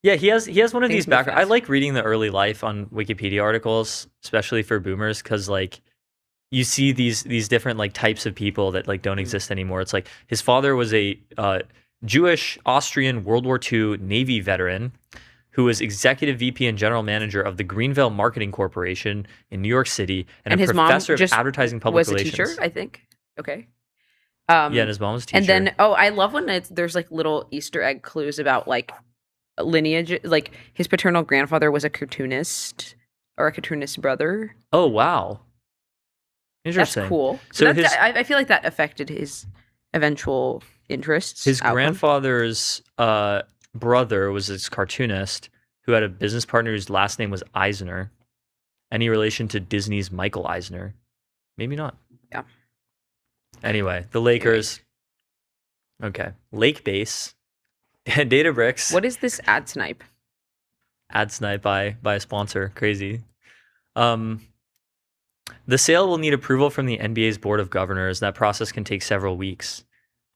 Yeah, he has one of Things these move background. I fast. like reading the early life on Wikipedia articles, especially for boomers, because like you see these different like types of people that like don't exist anymore. It's like his father was a Jewish Austrian World War II Navy veteran who was executive VP and general manager of the Greenville Marketing Corporation in New York City and a his mom professor of just advertising public was a relations. teacher, I think. Okay. Yeah, and his mom was a teacher. And then, I love when there's like little Easter egg clues about like lineage. Like his paternal grandfather was a cartoonist or a cartoonist brother. Oh, wow. That's Interesting. cool. So So I feel like that affected his eventual interests. His outcome. grandfather's brother was this cartoonist who had a business partner whose last name was Eisner. Any relation to Disney's Michael Eisner? Maybe not. Yeah. Anyway, the Lakers. Okay. Lake Base. Databricks. What is this ad snipe? Ad snipe by a sponsor. Crazy. The sale will need approval from the NBA's Board of Governors. That process can take several weeks.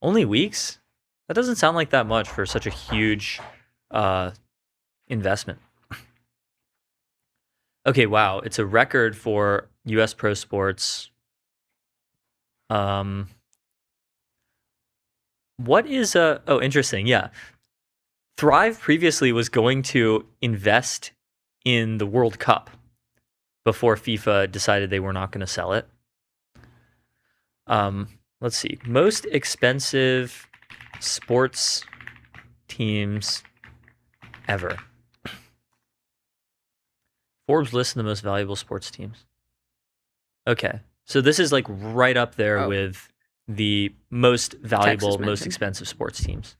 Only weeks? That doesn't sound like that much for such a huge investment. Okay, wow. It's a record for U.S. pro sports. What is oh, interesting. Yeah. Thrive previously was going to invest in the World Cup before FIFA decided they were not going to sell it. Let's see. Most expensive sports teams ever. Forbes lists the most valuable sports teams. Okay. So this is like right up there with the most valuable, Texas most mentioned. expensive sports teams.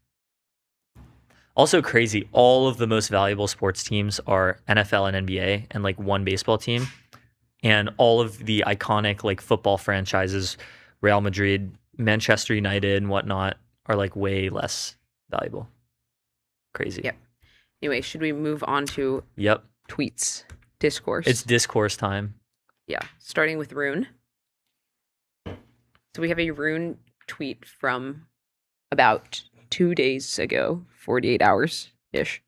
Also crazy, all of the most valuable sports teams are NFL and NBA and like one baseball team. And all of the iconic like football franchises, Real Madrid, Manchester United and whatnot, are like way less valuable. Crazy. Yep. Anyway, should we move on to Yep. tweets? discourse. It's discourse time. Yeah, starting with Rune. So we have a Rune tweet from about 2 days ago, 48 hours ish.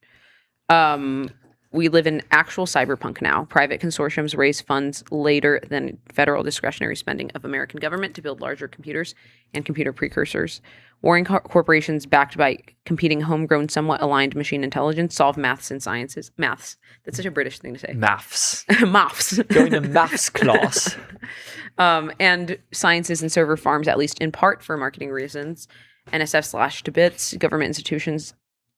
We live in actual cyberpunk now. Private consortiums raise funds later than federal discretionary spending of American government to build larger computers and computer precursors. Warring corporations backed by competing homegrown, somewhat aligned machine intelligence solve maths and sciences. Maths. That's such a British thing to say. Maths. Maths. Going to maths class. And sciences and server farms, at least in part for marketing reasons. NSF slashed to bits. Government institutions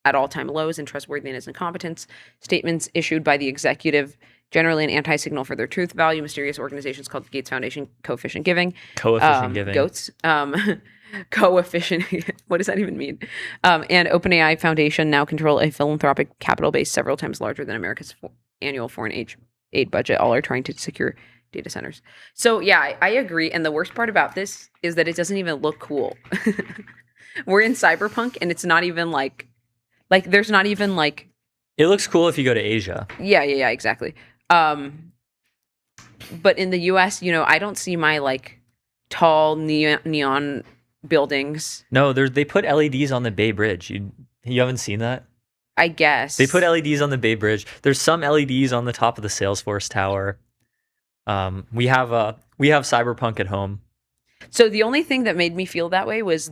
at all-time lows in trustworthiness and competence. Statements issued by the executive, generally an anti-signal for their truth value. Mysterious organizations called the Gates Foundation, coefficient giving. Coefficient giving. Goats. Coefficient. What does that even mean? And OpenAI Foundation now control a philanthropic capital base several times larger than America's annual foreign aid budget. All are trying to secure data centers. So yeah, I agree. And the worst part about this is that it doesn't even look cool. We're in cyberpunk, and it's not even like there's not even like. It looks cool if you go to Asia. Yeah, exactly. But in the U.S., I don't see my like tall neon buildings. No, they put LEDs on the Bay Bridge. You haven't seen that? I guess They put LEDs on the Bay Bridge. There's some LEDs on the top of the Salesforce Tower. We have Cyberpunk at home. So the only thing that made me feel that way was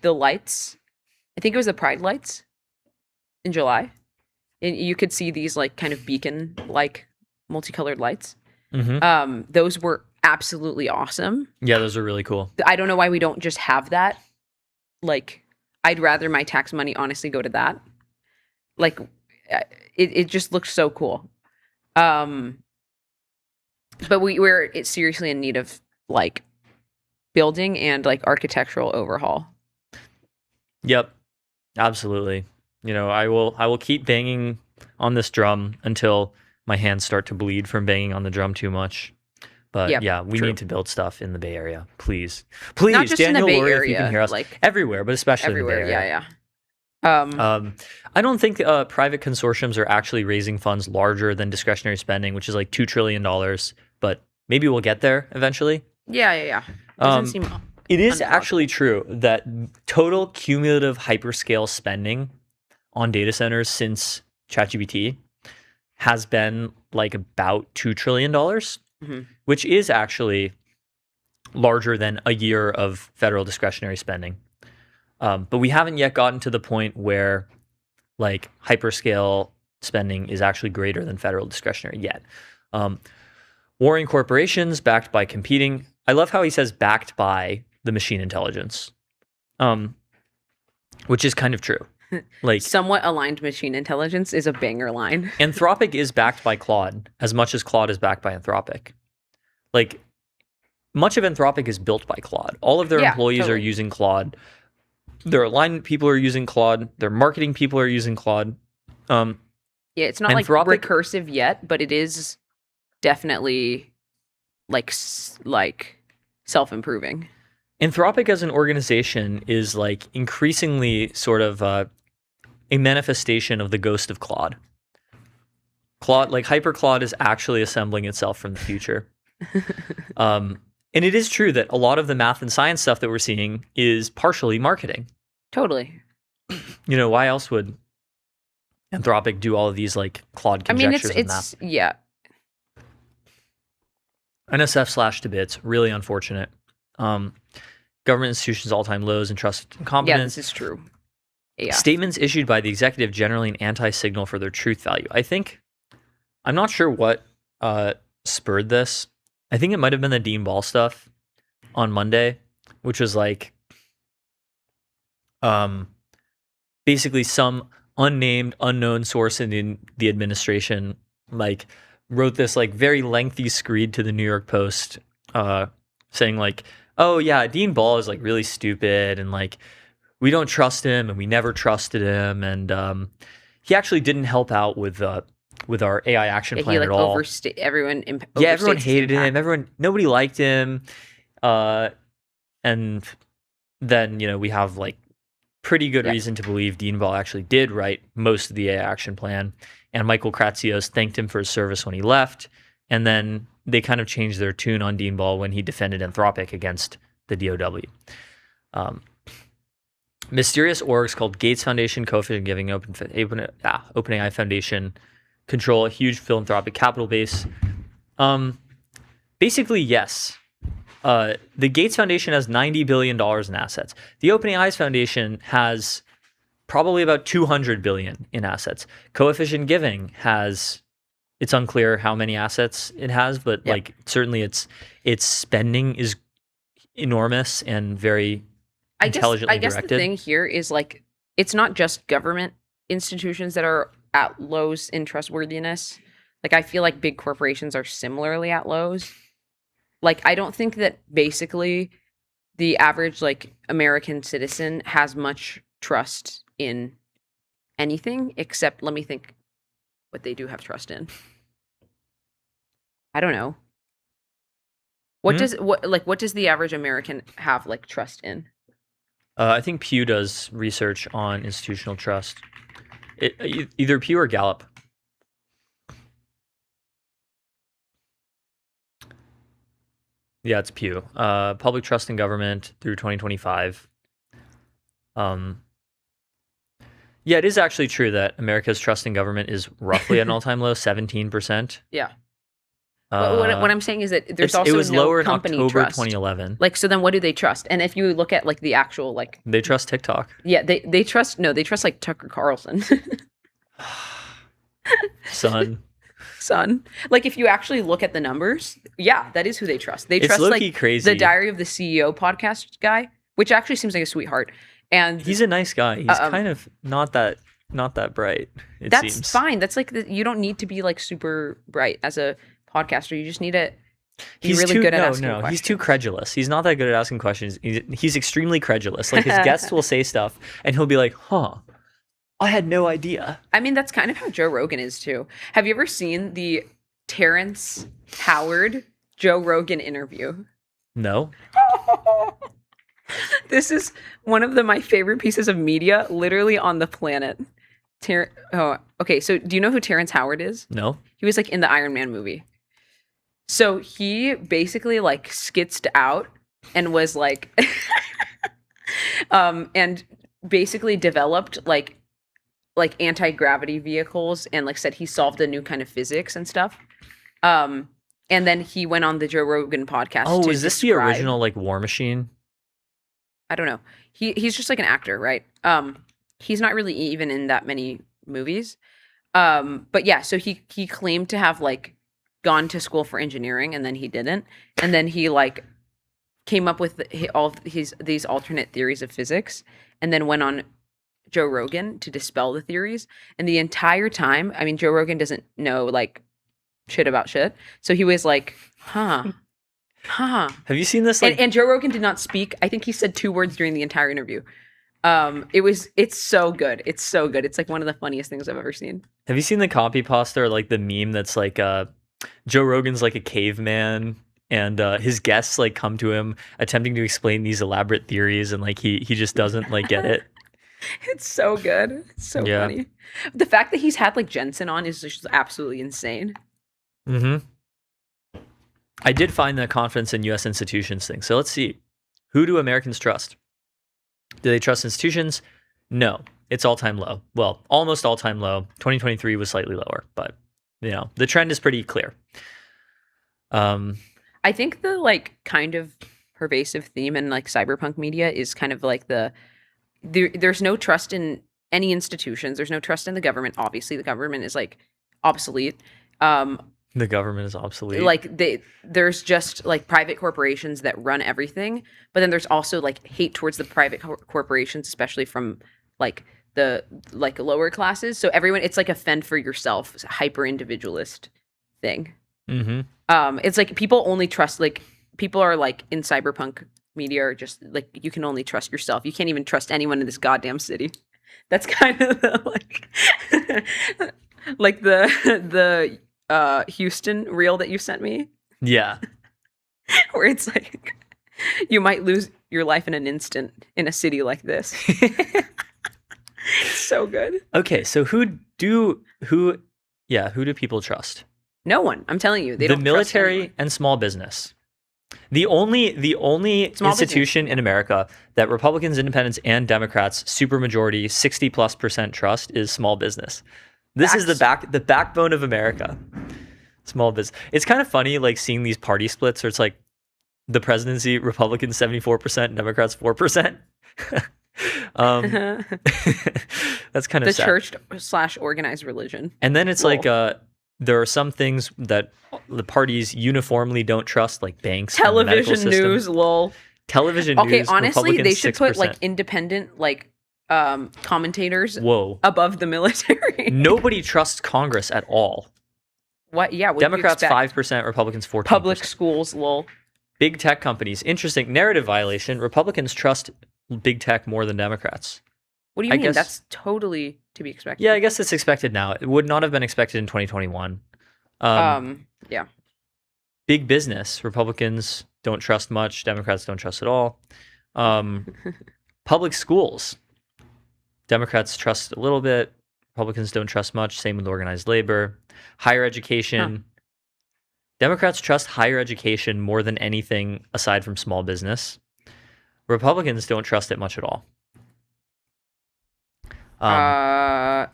the lights. I think it was the Pride lights in July. And you could see these like kind of beacon like multicolored lights. Mm-hmm. Those were absolutely awesome. Yeah, those are really cool. I don't know why we don't just have that. Like, I'd rather my tax money honestly go to that. Like, it just looks so cool. But we're seriously in need of like building and like architectural overhaul. Yep, absolutely. I will keep banging on this drum until my hands start to bleed from banging on the drum too much. But yeah, we need to build stuff in the Bay Area, please. Not just Daniel, in the Bay Lori, Area, if you can hear us, like everywhere, but especially everywhere. in the Bay Area. Yeah. I don't think private consortiums are actually raising funds larger than discretionary spending, which is like $2 trillion. But maybe we'll get there eventually. Yeah. Doesn't seem. It is actually true that total cumulative hyperscale spending on data centers since ChatGPT has been like about $2 trillion, which is actually larger than a year of federal discretionary spending. But we haven't yet gotten to the point where like hyperscale spending is actually greater than federal discretionary yet. Warring corporations backed by competing. I love how he says backed by the machine intelligence, which is kind of true. Like somewhat aligned machine intelligence is a banger line. Anthropic is backed by Claude as much as Claude is backed by Anthropic. Like much of Anthropic is built by Claude. All of their employees are using Claude. Their alignment people are using Claude. Their marketing people are using Claude. Yeah, it's not Anthropic, like recursive yet, but it is definitely like self-improving. Anthropic as an organization is like increasingly sort of a manifestation of the ghost of Claude. Claude, like HyperClaude, is actually assembling itself from the future. And it is true that a lot of the math and science stuff that we're seeing is partially marketing. Totally. Why else would Anthropic do all of these like Claude conjectures of math? Yeah. NSF slashed to bits. Really unfortunate. Government institutions all-time lows in trust and competence. Yeah, this is true. Yeah. Statements issued by the executive generally an anti-signal for their truth value. I'm not sure what spurred this. I think it might have been the Dean Ball stuff on Monday, which was like basically some unnamed, unknown source in the administration like wrote this like very lengthy screed to the New York Post saying like, oh yeah, Dean Ball is like really stupid and like we don't trust him and we never trusted him, and he actually didn't help out with our AI action plan at all. Everyone hated him. Nobody liked him. And then, we have like pretty good Yeah. reason to believe Dean Ball actually did write most of the AI action plan. And Michael Kratsios thanked him for his service when he left. And then they kind of changed their tune on Dean Ball when he defended Anthropic against the DOW. Mysterious orgs called Gates Foundation, Coefficient Giving, OpenAI Foundation control a huge philanthropic capital base. Basically, yes. The Gates Foundation has $90 billion in assets. The OpenAI's foundation has probably about $200 billion in assets. Coefficient Giving has, it's unclear how many assets it has, but like certainly its spending is enormous and very intelligently I guess directed. the thing here is like it's not just government institutions that are at lows in trustworthiness. Like I feel like big corporations are similarly at lows. Like I don't think that basically the average like American citizen has much trust in anything except, let me think what they do have trust in. I don't know. What does the average American have like trust in? I think Pew does research on institutional trust. Either Pew or Gallup. Yeah, it's Pew. Public trust in government through 2025. Yeah, it is actually true that America's trust in government is roughly at an all-time low, 17%. Yeah. But what I'm saying is that there's also it was no lower in company October trust. 2011. Like, so then what do they trust? And if you look at like the actual like, They trust TikTok. yeah, they trust like Tucker Carlson. Son. Like if you actually look at the numbers, yeah, that is who they trust. They It's trust low-key like crazy. the Diary of the CEO podcast guy, which actually seems like a sweetheart. And He's a nice guy. He's kind of not that bright, it that's seems. fine. That's like you don't need to be like super bright as a podcaster. You just need to be really good at asking questions. He's too credulous. He's not that good at asking questions. He's extremely credulous. Like his guests will say stuff and he'll be like, "Huh, I had no idea." I mean, that's kind of how Joe Rogan is too. Have you ever seen the Terrence Howard Joe Rogan interview? No. This is one of my favorite pieces of media literally on the planet. Okay. So do you know who Terrence Howard is? No. He was like in the Iron Man movie. So he basically like skitzed out and was like, and basically developed like anti-gravity vehicles and like said he solved a new kind of physics and stuff. And then he went on the Joe Rogan podcast. Oh, to is this the describe- original like War Machine? I don't know. He's just like an actor, right? He's not really even in that many movies. But yeah, so he claimed to have like gone to school for engineering and then he didn't. And then he like came up with all these alternate theories of physics and then went on Joe Rogan to dispel the theories. And the entire time, I mean, Joe Rogan doesn't know like shit about shit. So he was like, huh. Have you seen this? Like, And Joe Rogan did not speak. I think he said 2 words during the entire interview. It's so good. It's so good. It's like one of the funniest things I've ever seen. have you seen the copy pasta or like the meme that's like Joe Rogan's like a caveman and his guests like come to him attempting to explain these elaborate theories and like he just doesn't like get it. It's so good. It's so funny. The fact that he's had like Jensen on is just absolutely insane. Mm-hmm. I did find the confidence in U.S. institutions thing. So let's see. Who do Americans trust? Do they trust institutions? No. It's all-time low. Well, almost all-time low. 2023 was slightly lower, but you know, the trend is pretty clear. I think the like kind of pervasive theme in like cyberpunk media is kind of like there's no trust in any institutions. There's no trust in the government. Obviously, the government is like obsolete. The government is obsolete. Like there's just like private corporations that run everything, but then there's also like hate towards the private corporations, especially from like the like lower classes. So everyone, it's like a fend for yourself, hyper individualist thing. Mm-hmm. It's like people only trust, like people are like in cyberpunk media are just like you can only trust yourself. You can't even trust anyone in this goddamn city. That's kind of like the Houston reel that you sent me. Yeah. Where it's like You might lose your life in an instant in a city like this. So good. Okay, so who do people trust? No one. I'm telling you, they The don't trust military anyone. and small business. The only Small institution business, in America that Republicans, Independents, and Democrats supermajority 60+% trust is small business. This is the backbone of America. Small business. It's kind of funny, like seeing these party splits, where it's like the presidency, Republicans 74%, Democrats 4%. That's kind of The sad. church/organized religion. And then it's Lol. like there are some things that the parties uniformly don't trust, like banks, and the medical Television system. news, lol. Television Okay, news. honestly, they Republicans, should put 6%. like independent commentators Whoa. above the military. Nobody trusts Congress at all. What? Yeah. What Democrats do you expect? 5%, Republicans 14%. Public schools, lol. Big tech companies. Interesting narrative violation. Republicans trust big tech more than Democrats. What do you I mean? guess- That's totally to be expected. Yeah, I guess it's expected now. It would not have been expected in 2021. Yeah. Big business. Republicans don't trust much. Democrats don't trust at all. Public schools. Democrats trust a little bit. Republicans don't trust much. Same with organized labor. Higher education. Democrats trust higher education more than anything aside from small business. Republicans don't trust it much at all.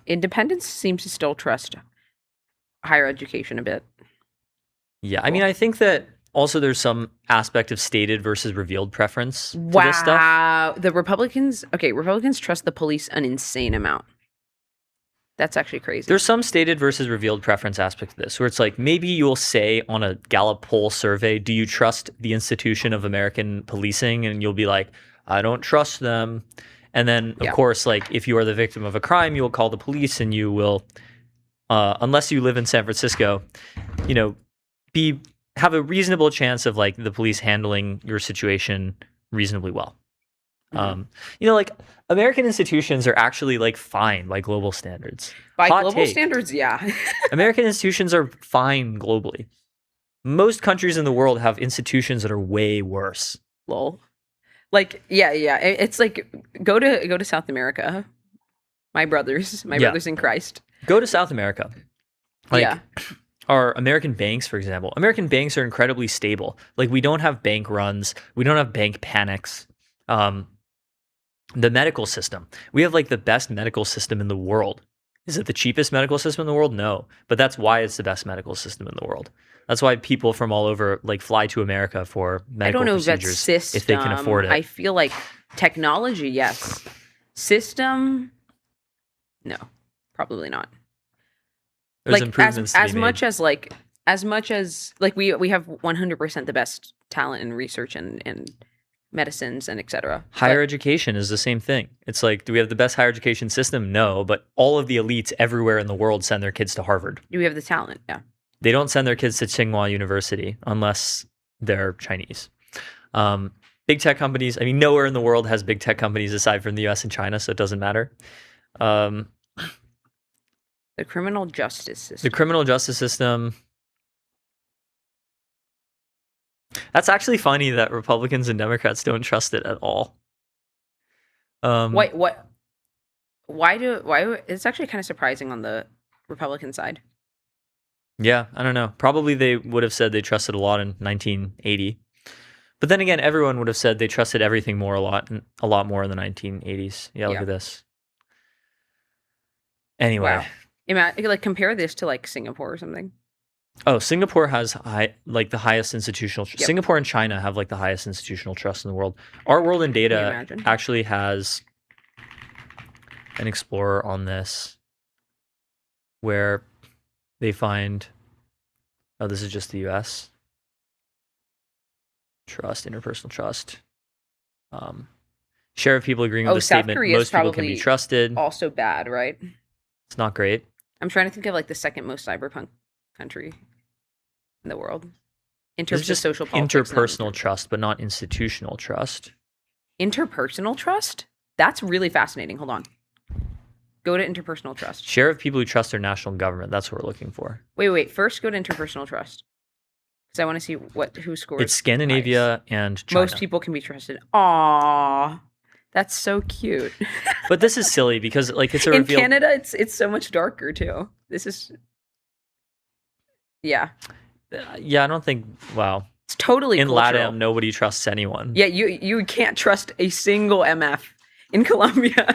Independents seems to still trust higher education a bit. Yeah, I mean, I think that also there's some aspect of stated versus revealed preference to this stuff. Wow. The Republicans trust the police an insane amount. That's actually crazy. There's some stated versus revealed preference aspect of this, where it's like maybe you'll say on a Gallup poll survey, do you trust the institution of American policing? And you'll be like, I don't trust them. And then, of course, like if you are the victim of a crime, you will call the police and you will, unless you live in San Francisco, have a reasonable chance of like the police handling your situation reasonably well. Like American institutions are actually like fine by global standards. By Hot global take. standards, yeah. American institutions are fine globally. Most countries in the world have institutions that are way worse. Lol. Like, yeah. It's like go to South America. My brothers in Christ. Go to South America. Yeah. Our American banks, for example. American banks are incredibly stable. Like we don't have bank runs. We don't have bank panics. The medical system. We have like the best medical system in the world. Is it the cheapest medical system in the world? No. But that's why it's the best medical system in the world. That's why people from all over like fly to America for medical procedures system. if they can afford it. I feel like technology, yes. System, no, probably not. There's like improvements to be as made. much as we have 100% the best talent in research and medicines and etc. Higher education is the same thing. It's like, do we have the best higher education system? No, but all of the elites everywhere in the world send their kids to Harvard. Do we have the talent? Yeah. They don't send their kids to Tsinghua University unless they're Chinese. Big tech companies, I mean, nowhere in the world has big tech companies aside from the US and China, so it doesn't matter. The criminal justice system. The criminal justice system. That's actually funny that Republicans and Democrats don't trust it at all. Why it's actually kind of surprising on the Republican side. Yeah, I don't know. Probably they would have said they trusted a lot in 1980. But then again, everyone would have said they trusted everything a lot more in the 1980s. Yeah, look at this. Anyway. Wow. Like compare this to like Singapore or something. Oh, Singapore has the highest institutional. Yep. Singapore and China have like the highest institutional trust in the world. Our World in Data actually has an explorer on this, where they find. Oh, this is just the U.S. Trust, interpersonal trust. Share of people agreeing with the South statement. Korea Most people can be trusted. Also bad, right? It's not great. I'm trying to think of like the second most cyberpunk country in the world. In terms It's just of social politics. interpersonal trust, but not institutional trust. Interpersonal trust? That's really fascinating. Hold on. Go to interpersonal trust. Share of people who trust their national government. That's what we're looking for. Wait. First, go to interpersonal trust. Because I want to see who scores. It's Scandinavia and China. Most people can be trusted. Aww, that's so cute. But this is silly because like it's a In reveal. Canada, it's so much darker too. This is, yeah, Yeah, I don't think. Wow. it's totally In cultural. LATAM, nobody trusts anyone. Yeah, you can't trust a single MF in Colombia.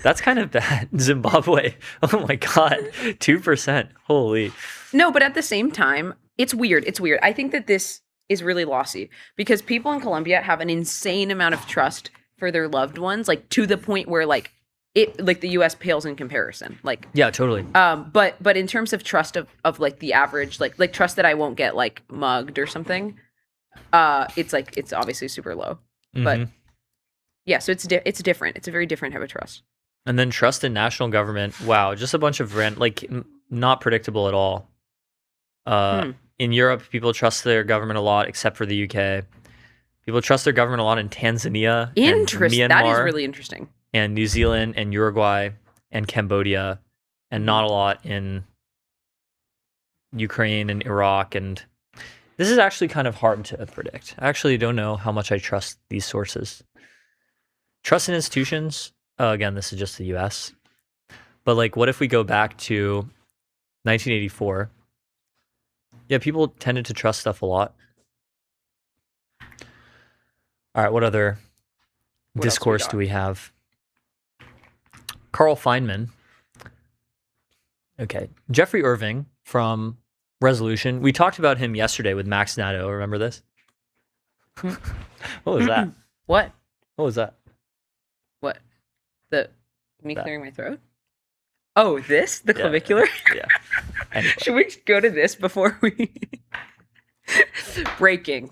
That's kind of bad. Zimbabwe. Oh my god, 2%. Holy. No, but at the same time, it's weird. It's weird. I think that this is really lossy because people in Colombia have an insane amount of trust for their loved ones, like to the point where like the US pales in comparison. Like Yeah, totally. but in terms of trust of like the average, like trust that I won't get like mugged or something, it's obviously super low. But Mhm. yeah, so it's different. It's a very different type of trust. And then trust in national government. Wow, just a bunch of not predictable at all. In Europe, people trust their government a lot, except for the UK. People trust their government a lot in Tanzania, and Myanmar, That is really interesting. and New Zealand, and Uruguay, and Cambodia, and not a lot in Ukraine and Iraq. And this is actually kind of hard to predict. I actually don't know how much I trust these sources. Trust in institutions. Again, this is just the US. But like, what if we go back to 1984? Yeah, people tended to trust stuff a lot. All right, what other What else discourse we do we have? Carl Feynman. Okay. Jeffrey Irving from Resolution. We talked about him yesterday with Max Nato. Remember this? What was that? What? What was that? What? Me That. clearing my throat? Oh, this? The Yeah, clavicular? Yeah. Anyway. Should we go to this before we... Breaking.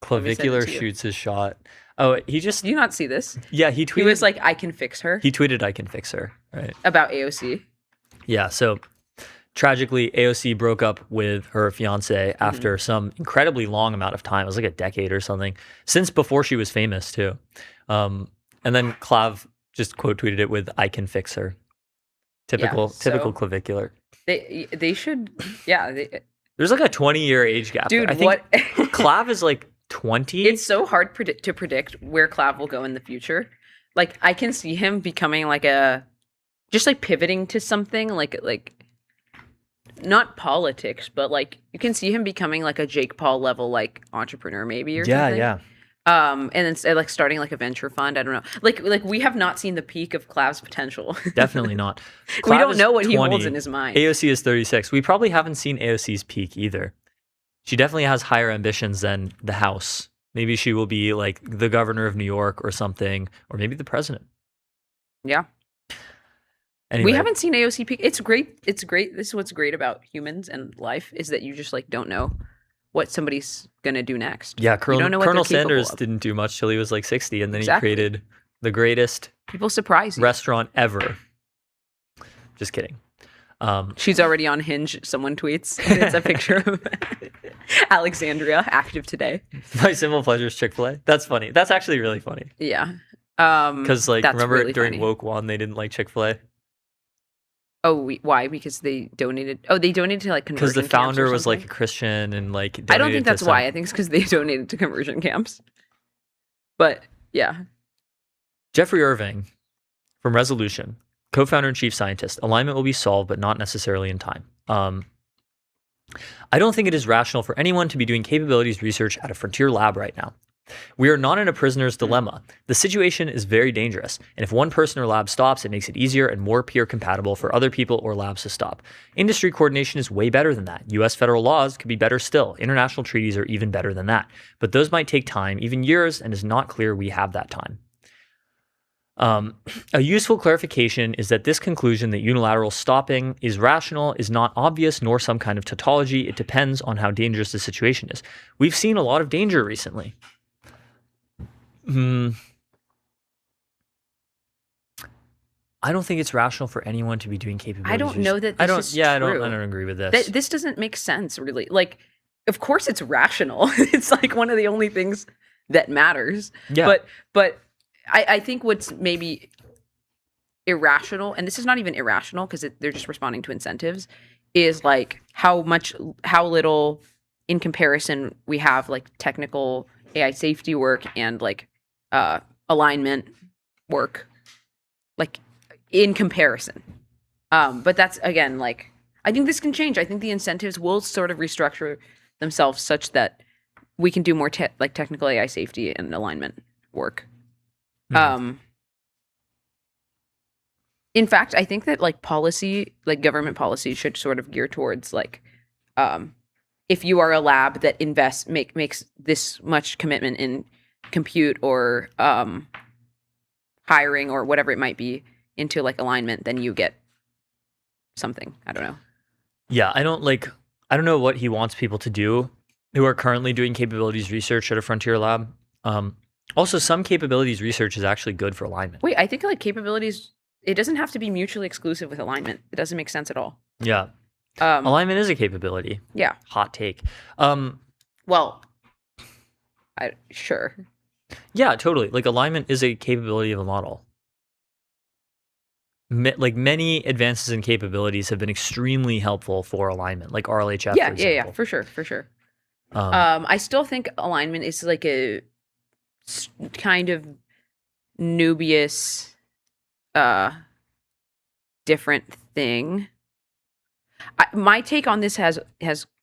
Clavicular to you. shoots his shot. Oh, he just... Do you not see this? Yeah, he tweeted... He was like, I can fix her. He tweeted, I can fix her. Right. About AOC. Yeah, so tragically, AOC broke up with her fiance after some incredibly long amount of time. It was like a decade or something, since before she was famous too. And then Clav just quote tweeted it with "I can fix her." Typical clavicular. They should, There's like a 20-year age gap. dude, I think what? Clav is like 20. It's so hard to predict where Clav will go in the future. Like, I can see him becoming like just like pivoting to something like not politics, but like you can see him becoming like a Jake Paul level like entrepreneur maybe or something. Yeah. And then like starting like a venture fund. I don't know. Like we have not seen the peak of Clav's potential. Definitely not. We Clav don't is know what he 20. holds in his mind. AOC is 36. We probably haven't seen AOC's peak either. She definitely has higher ambitions than the House. Maybe she will be like the governor of New York or something, or maybe the president. Yeah. Anyway, We haven't seen AOC peak. It's great. It's great. This is what's great about humans and life is that you just like don't know what somebody's gonna do next. Yeah, You don't know what Colonel they're capable Sanders of. didn't do much till he was like 60, and then Exactly. he created the greatest People surprise you. restaurant ever. Just kidding. She's already on Hinge. Someone tweets. And it's a picture of Alexandria active today. My simple pleasure is Chick-fil-A. That's funny. That's actually really funny. Yeah. Because like, that's remember really during funny. Woke One, they didn't like Chick-fil-A Oh, why? Because they donated. Oh, they donated to like because conversion the founder camps or was like a something? Christian and like. I don't donated think to that's why. I think it's because they donated to conversion camps. But yeah, Jeffrey Irving from Resolution, co-founder and chief scientist. Alignment will be solved, but not necessarily in time. I don't think it is rational for anyone to be doing capabilities research at a frontier lab right now. We are not in a prisoner's dilemma. The situation is very dangerous, and if one person or lab stops, it makes it easier and more peer compatible for other people or labs to stop. Industry coordination is way better than that. US federal laws could be better still. International treaties are even better than that. But those might take time, even years, and it's not clear we have that time. A useful clarification is that this conclusion that unilateral stopping is rational is not obvious nor some kind of tautology. It depends on how dangerous the situation is. We've seen a lot of danger recently. I don't think it's rational for anyone to be doing capabilities. I don't know that this is I true. don't agree with this. This doesn't make sense, really. Like, of course it's rational. It's like one of the only things that matters. Yeah. But I think what's maybe irrational, and this is not even irrational because they're just responding to incentives, is like how little in comparison we have like technical AI safety work and like alignment work, like in comparison. But that's again, like, I think this can change. I think the incentives will sort of restructure themselves such that we can do more like technical AI safety and alignment work. In fact, I think that like policy, like government policy, should sort of gear towards like, if you are a lab that makes this much commitment in compute or hiring or whatever it might be into like alignment, then you get something. I don't know. Yeah, I don't know what he wants people to do who are currently doing capabilities research at a frontier lab. Also, some capabilities research is actually good for alignment. Wait, I think like capabilities, it doesn't have to be mutually exclusive with alignment. It doesn't make sense at all. Yeah. Alignment is a capability. Yeah. Hot take. Well, sure. Yeah, totally. Like alignment is a capability of a model. Like many advances in capabilities have been extremely helpful for alignment, like RLHF. Yeah, for example. for sure. I still think alignment is like a kind of Nubius, different thing. My take on this has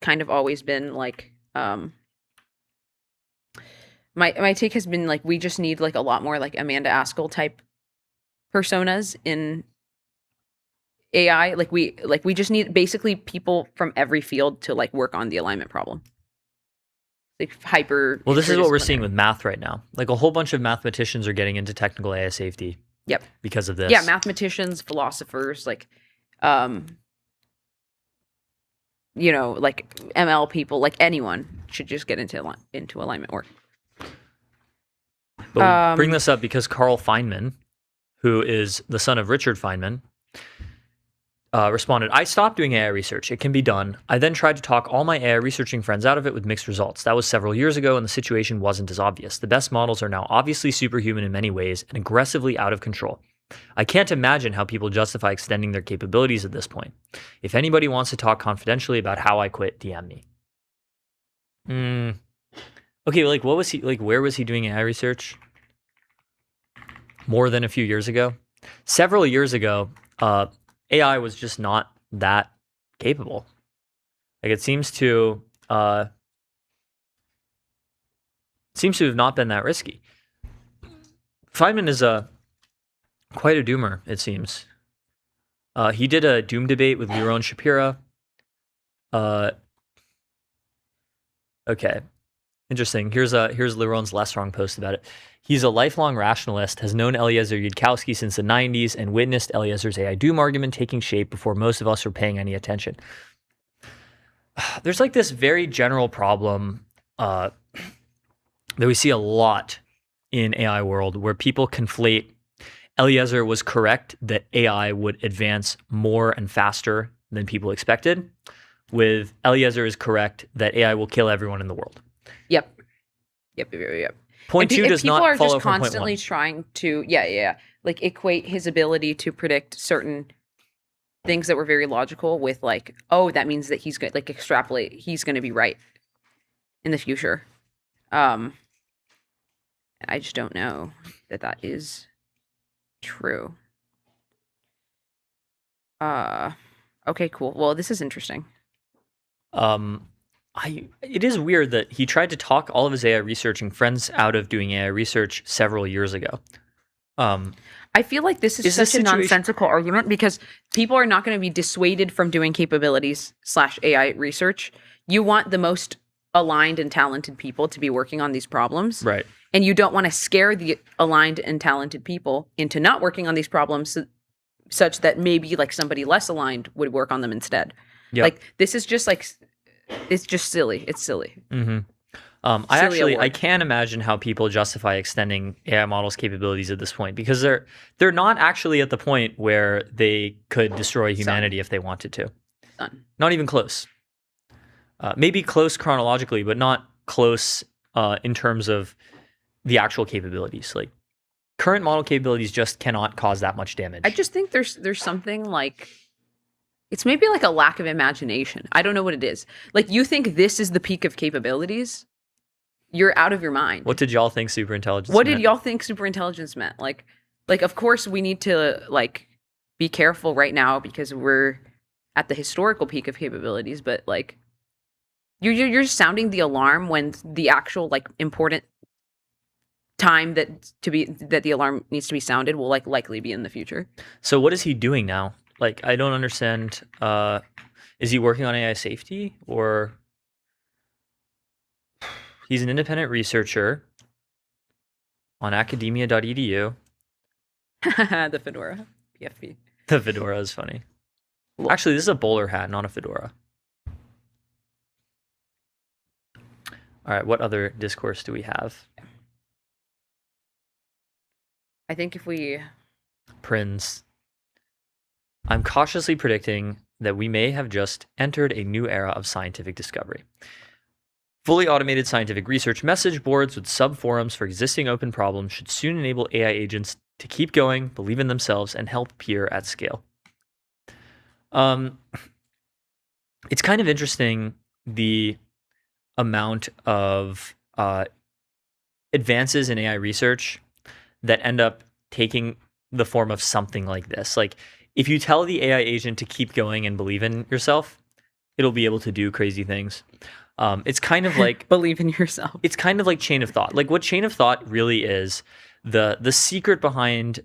kind of always been like, my take has been like, we just need like a lot more like Amanda Askell type personas in AI. Like we just need basically people from every field to like work on the alignment problem. Like Well, this is what we're seeing with math right now. Like a whole bunch of mathematicians are getting into technical AI safety. Yep. Because of this. Yeah, mathematicians, philosophers, like you know, like ML people, like anyone should just get into alignment work. But we bring this up because Carl Feynman, who is the son of Richard Feynman, responded, I stopped doing AI research. It can be done. I then tried to talk all my AI researching friends out of it with mixed results. That was several years ago, and the situation wasn't as obvious. The best models are now obviously superhuman in many ways and aggressively out of control. I can't imagine how people justify extending their capabilities at this point. If anybody wants to talk confidentially about how I quit, DM me. Okay, like what was he like? Where was he doing AI research? More than a few years ago? Several years ago, AI was just not that capable. Like it seems to have not been that risky. Feynman is quite a doomer, it seems. He did a doom debate with Liron Shapira. Okay, interesting. Here's Liron's last wrong post about it. He's a lifelong rationalist, has known Eliezer Yudkowsky since the 90s, and witnessed Eliezer's AI doom argument taking shape before most of us were paying any attention. There's like this very general problem that we see a lot in AI world where people conflate Eliezer was correct that AI would advance more and faster than people expected with Eliezer is correct that AI will kill everyone in the world. Yep. Point two does not follow from point one. People are just constantly trying to, like equate his ability to predict certain things that were very logical with like, oh, that means that he's going to like extrapolate, he's going to be right in the future. I just don't know that is true. Okay, cool. Well, this is interesting. It is weird that he tried to talk all of his AI researching friends out of doing AI research several years ago. I feel like this is such a nonsensical argument because people are not going to be dissuaded from doing capabilities / AI research. You want the most aligned and talented people to be working on these problems. Right. And you don't want to scare the aligned and talented people into not working on these problems such that maybe like somebody less aligned would work on them instead. Yep. Like this is just like, it's just silly. It's silly. Mm-hmm. I can't imagine how people justify extending AI models' capabilities at this point because they're not actually at the point where they could destroy humanity if they wanted to. Not even close. Maybe close chronologically, but not close in terms of the actual capabilities. Like current model capabilities just cannot cause that much damage. I just think there's something like It's maybe like a lack of imagination. I don't know what it is. Like, you think this is the peak of capabilities? You're out of your mind. What did y'all think superintelligence What meant? did y'all think superintelligence meant? Like, of course we need to like be careful right now because we're at the historical peak of capabilities, but like you're sounding the alarm when the actual like important time that the alarm needs to be sounded will like likely be in the future. So what is he doing now? Like, I don't understand. Is he working on AI safety, or he's an independent researcher on academia.edu. The fedora, PFP. The fedora is funny. Actually, this is a bowler hat, not a fedora. All right, what other discourse do we have? I think if we Prince. I'm cautiously predicting that we may have just entered a new era of scientific discovery. Fully automated scientific research message boards with sub-forums for existing open problems should soon enable AI agents to keep going, believe in themselves, and help peer at scale. It's kind of interesting the amount of advances in AI research that end up taking the form of something like this. Like, if you tell the AI agent to keep going and believe in yourself, it'll be able to do crazy things. It's kind of like believe in yourself. It's kind of like chain of thought. Like, what chain of thought really is, the secret behind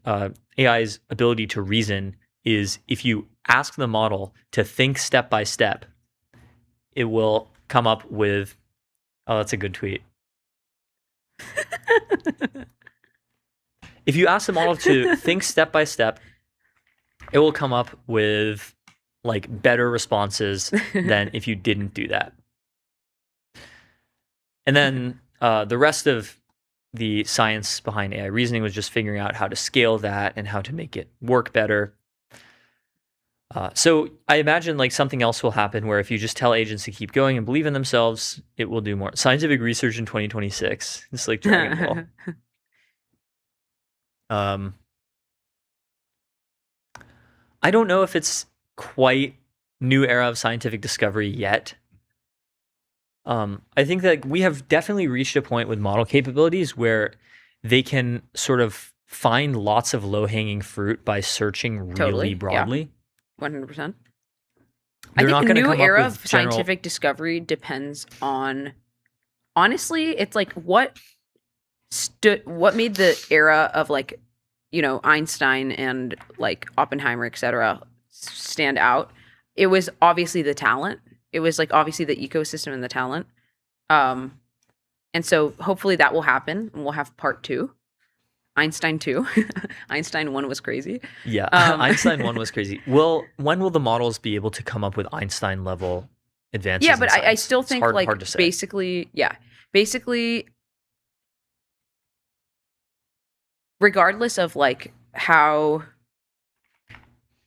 AI's ability to reason is if you ask the model to think step by step, it will come up with, oh, that's a good tweet. If you ask the model to think step by step, it will come up with like better responses than if you didn't do that. And then the rest of the science behind AI reasoning was just figuring out how to scale that and how to make it work better. So I imagine like something else will happen where if you just tell agents to keep going and believe in themselves, it will do more. Scientific research in 2026. It's like Dragon Ball. I don't know if it's quite new era of scientific discovery yet. I think that we have definitely reached a point with model capabilities where they can sort of find lots of low-hanging fruit by searching really broadly. 100%. I think the new era of scientific discovery depends on, honestly, it's like what made the era of like, you know, Einstein and like Oppenheimer, etc., stand out. It was obviously the talent. It was like obviously the ecosystem and the talent. And so hopefully that will happen and we'll have part 2. Einstein 2. Einstein 1 was crazy. Yeah, Einstein 1 was crazy. Well, when will the models be able to come up with Einstein level advances? Yeah, but I still think hard like to say. basically, regardless of like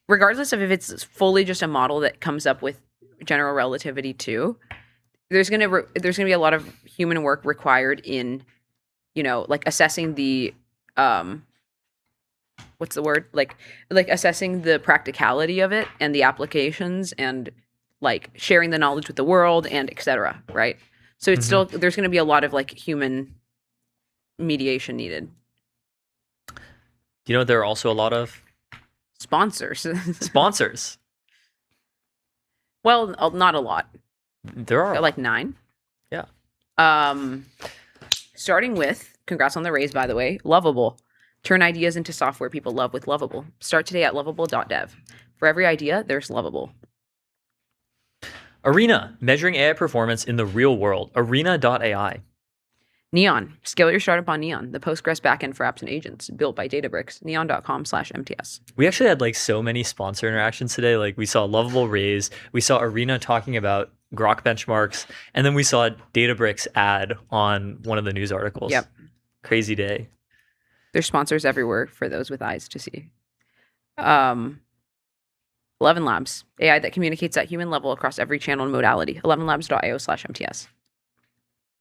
regardless of if it's fully just a model that comes up with general relativity 2, there's gonna be a lot of human work required in, you know, like assessing the what's the word, like assessing the practicality of it and the applications and like sharing the knowledge with the world and etc. Right? So it's still, there's going to be a lot of like human mediation needed. You know, there are also a lot of sponsors. Well, not a lot. There are like 9. Yeah. Starting with, congrats on the raise, by the way, Lovable. Turn ideas into software people love with Lovable. Start today at lovable.dev. For every idea, there's Lovable. Arena, measuring AI performance in the real world. Arena.ai. Neon, scale your startup on Neon, the Postgres backend for apps and agents, built by Databricks. Neon.com/MTS. We actually had like so many sponsor interactions today. Like we saw Lovable raise, we saw Arena talking about Grok benchmarks, and then we saw a Databricks ad on one of the news articles. Yep. Crazy day. There's sponsors everywhere for those with eyes to see. 11 Labs, AI that communicates at human level across every channel and modality. 11labs.io/MTS.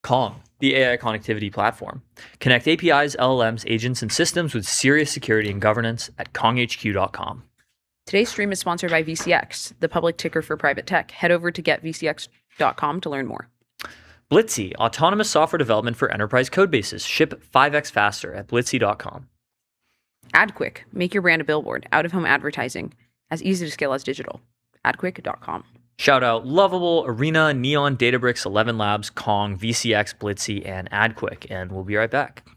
Kong, the AI connectivity platform. Connect APIs, LLMs, agents, and systems with serious security and governance at konghq.com. Today's stream is sponsored by VCX, the public ticker for private tech. Head over to getvcx.com to learn more. Blitzy, autonomous software development for enterprise code bases. Ship 5x faster at blitzy.com. AdQuick, make your brand a billboard. Out-of-home advertising, as easy to scale as digital. AdQuick.com. Shout out Lovable, Arena, Neon, Databricks, 11 Labs, Kong, VCX, Blitzy, and AdQuick. And we'll be right back.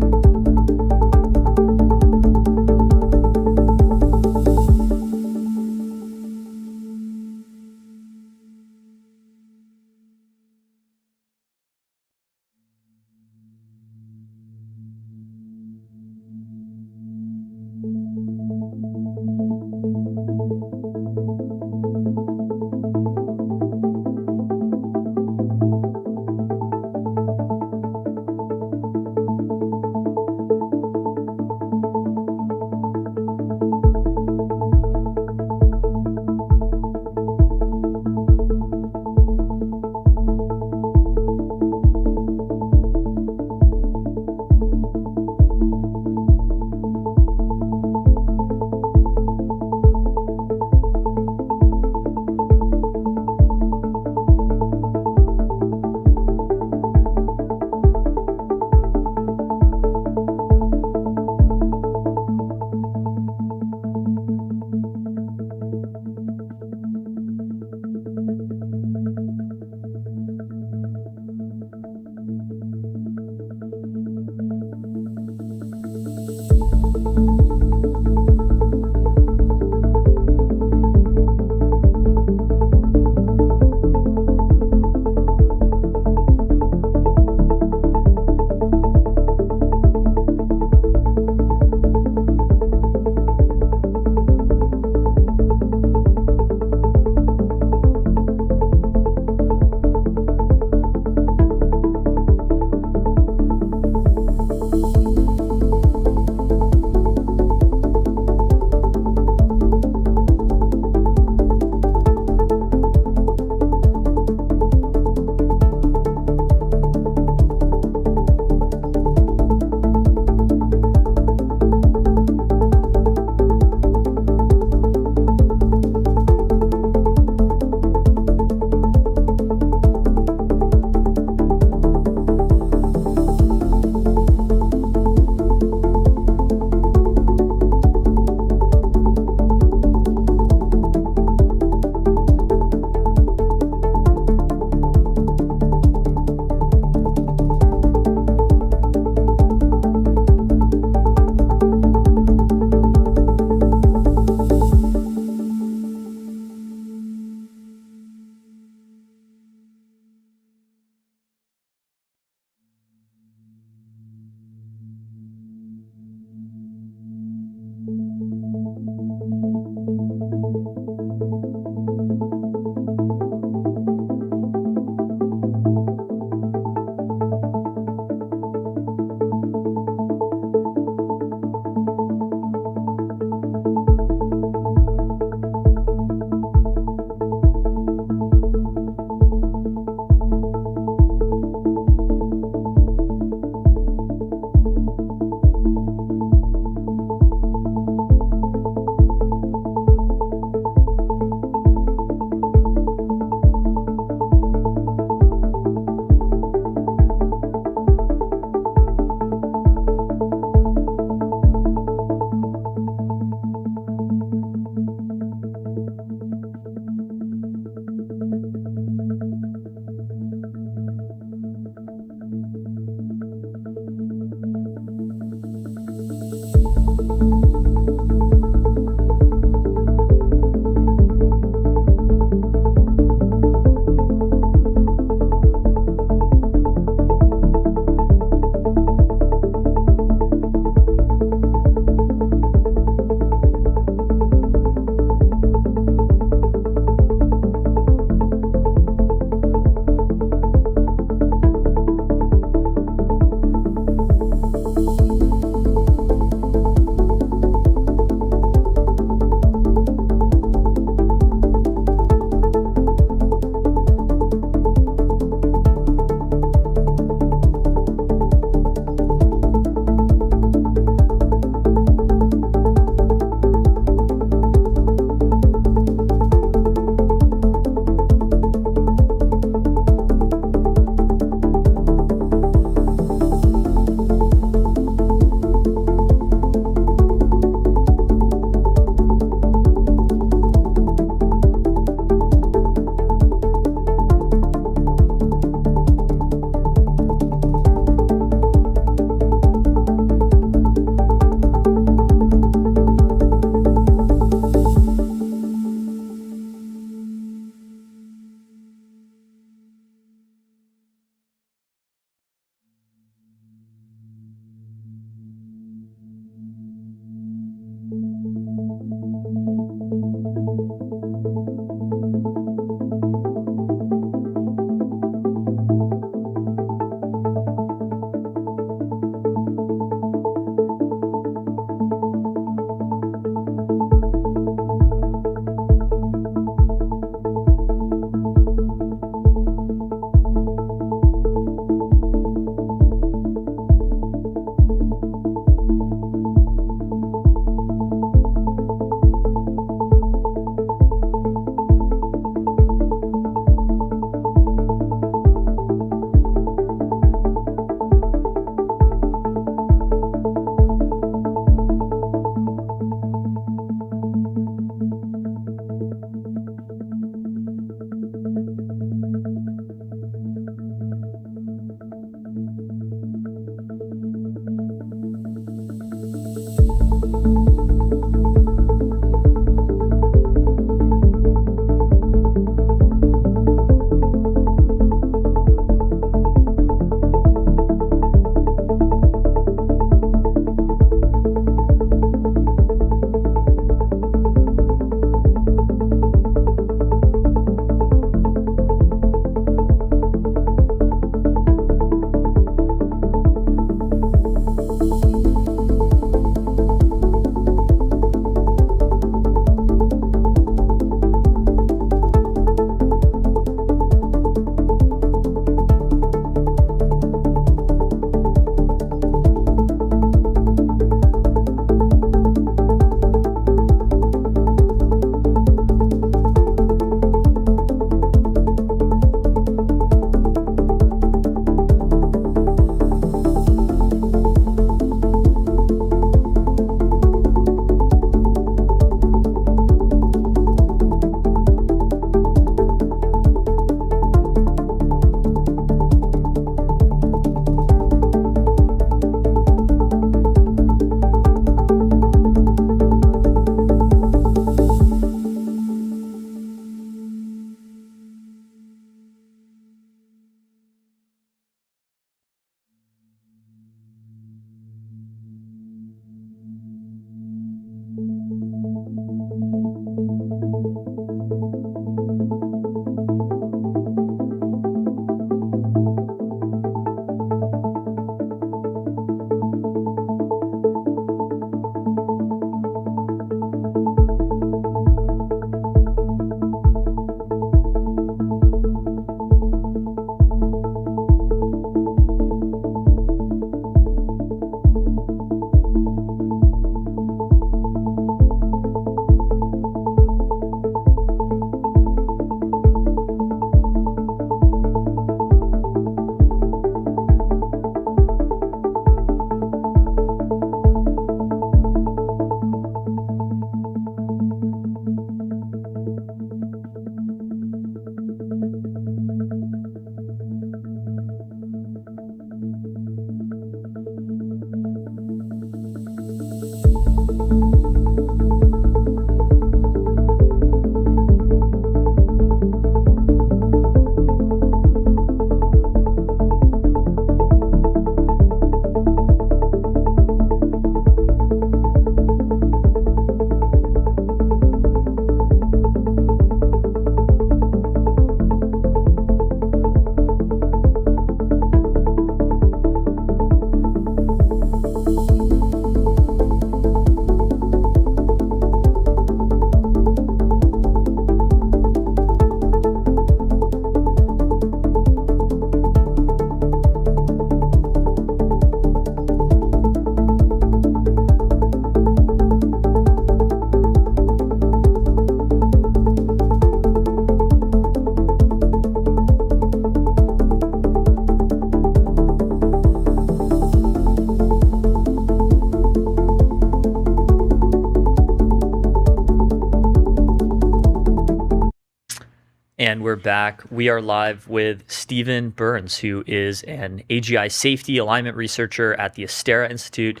And we're back. We are live with Stephen Burns, who is an AGI safety alignment researcher at the Astera Institute.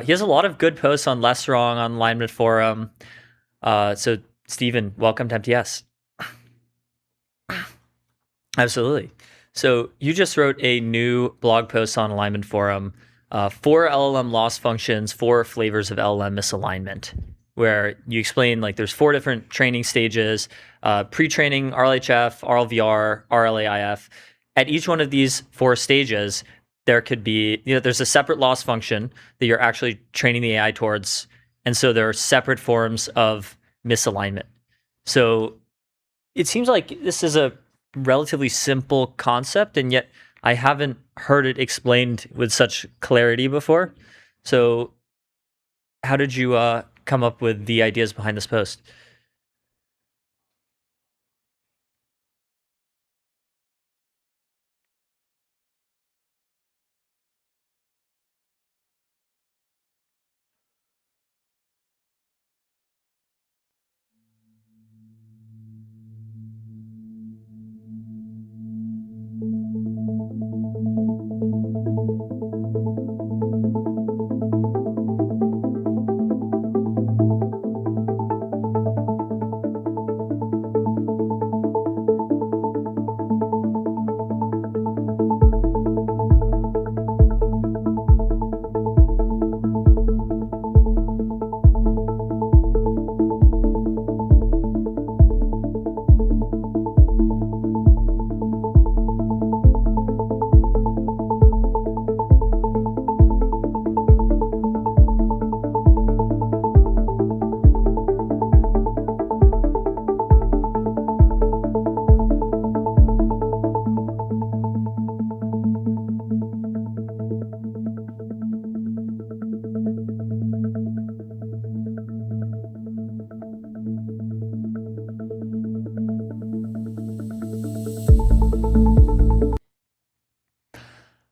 He has a lot of good posts on Less Wrong on Alignment Forum. So, Stephen, welcome to MTS. Absolutely. So you just wrote a new blog post on Alignment Forum, 4 LLM loss functions, 4 flavors of LLM misalignment, where you explain like there's 4 different training stages, pre-training, RLHF, RLVR, RLAIF. At each one of these 4 stages, there could be, there's a separate loss function that you're actually training the AI towards. And so there are separate forms of misalignment. So it seems like this is a relatively simple concept, and yet I haven't heard it explained with such clarity before. So how did you come up with the ideas behind this post?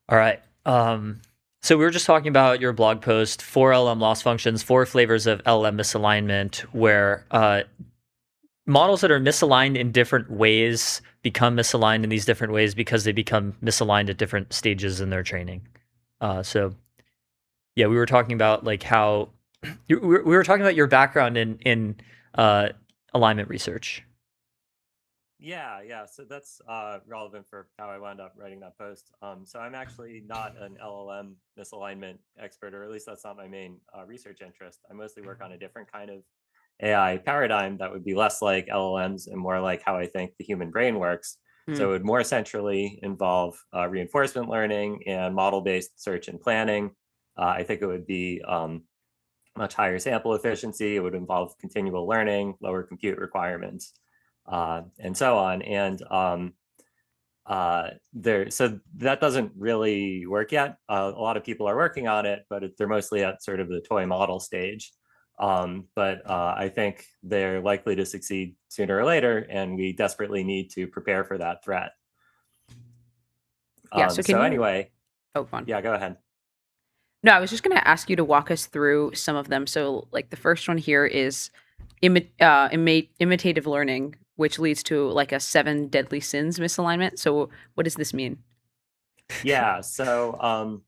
All right. So we were just talking about your blog post, 4 LLM loss functions, 4 flavors of LLM misalignment, where models that are misaligned in different ways become misaligned in these different ways because they become misaligned at different stages in their training. So yeah, we were talking about like how we were talking about your background in alignment research. Yeah. So that's relevant for how I wound up writing that post. So I'm actually not an LLM misalignment expert, or at least that's not my main research interest. I mostly work on a different kind of AI paradigm that would be less like LLMs and more like how I think the human brain works. So it would more centrally involve reinforcement learning and model-based search and planning. I think it would be much higher sample efficiency. It would involve continual learning, lower compute requirements, and so on. And so that doesn't really work yet. A lot of people are working on it, but they're mostly at sort of the toy model stage. But I think they're likely to succeed sooner or later, and we desperately need to prepare for that threat. Yeah. So anyway, oh, fun. Yeah, go ahead. No, I was just going to ask you to walk us through some of them. So, like the first one here is imitative learning, which leads to like a 7 deadly sins misalignment. So, what does this mean? Yeah. So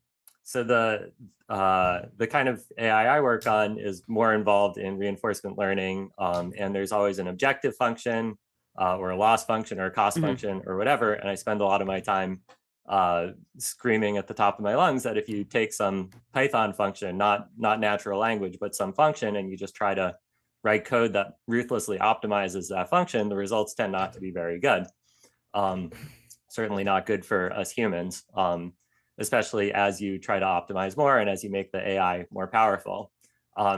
the kind of AI I work on is more involved in reinforcement learning, and there's always an objective function or a loss function or a cost function or whatever. And I spend a lot of my time screaming at the top of my lungs that if you take some Python function, not natural language, but some function, and you just try to write code that ruthlessly optimizes that function, the results tend not to be very good. Certainly not good for us humans, especially as you try to optimize more and as you make the AI more powerful.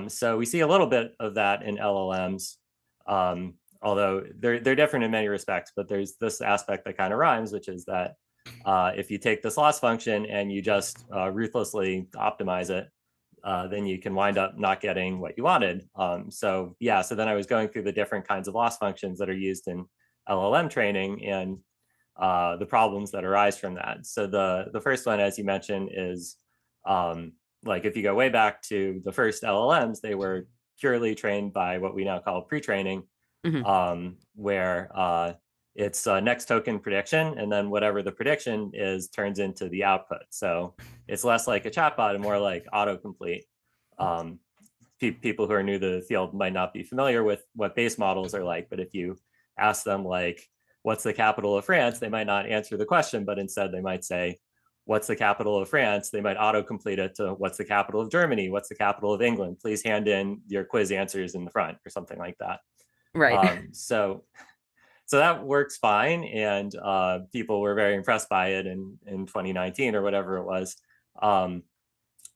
So we see a little bit of that in LLMs, although they're different in many respects, but there's this aspect that kind of rhymes, which is that if you take this loss function and you just ruthlessly optimize it, then you can wind up not getting what you wanted. So then I was going through the different kinds of loss functions that are used in LLM training and the problems that arise from that. So the first one, as you mentioned, is like if you go way back to the first LLMs, they were purely trained by what we now call pre-training, where it's a next token prediction, and then whatever the prediction is turns into the output. So it's less like a chatbot and more like autocomplete. People who are new to the field might not be familiar with what base models are like, but if you ask them like, what's the capital of France, they might not answer the question, but instead they might say, what's the capital of France? They might autocomplete it to what's the capital of Germany? What's the capital of England? Please hand in your quiz answers in the front or something like that. Right. So that works fine, and people were very impressed by it in 2019 or whatever it was.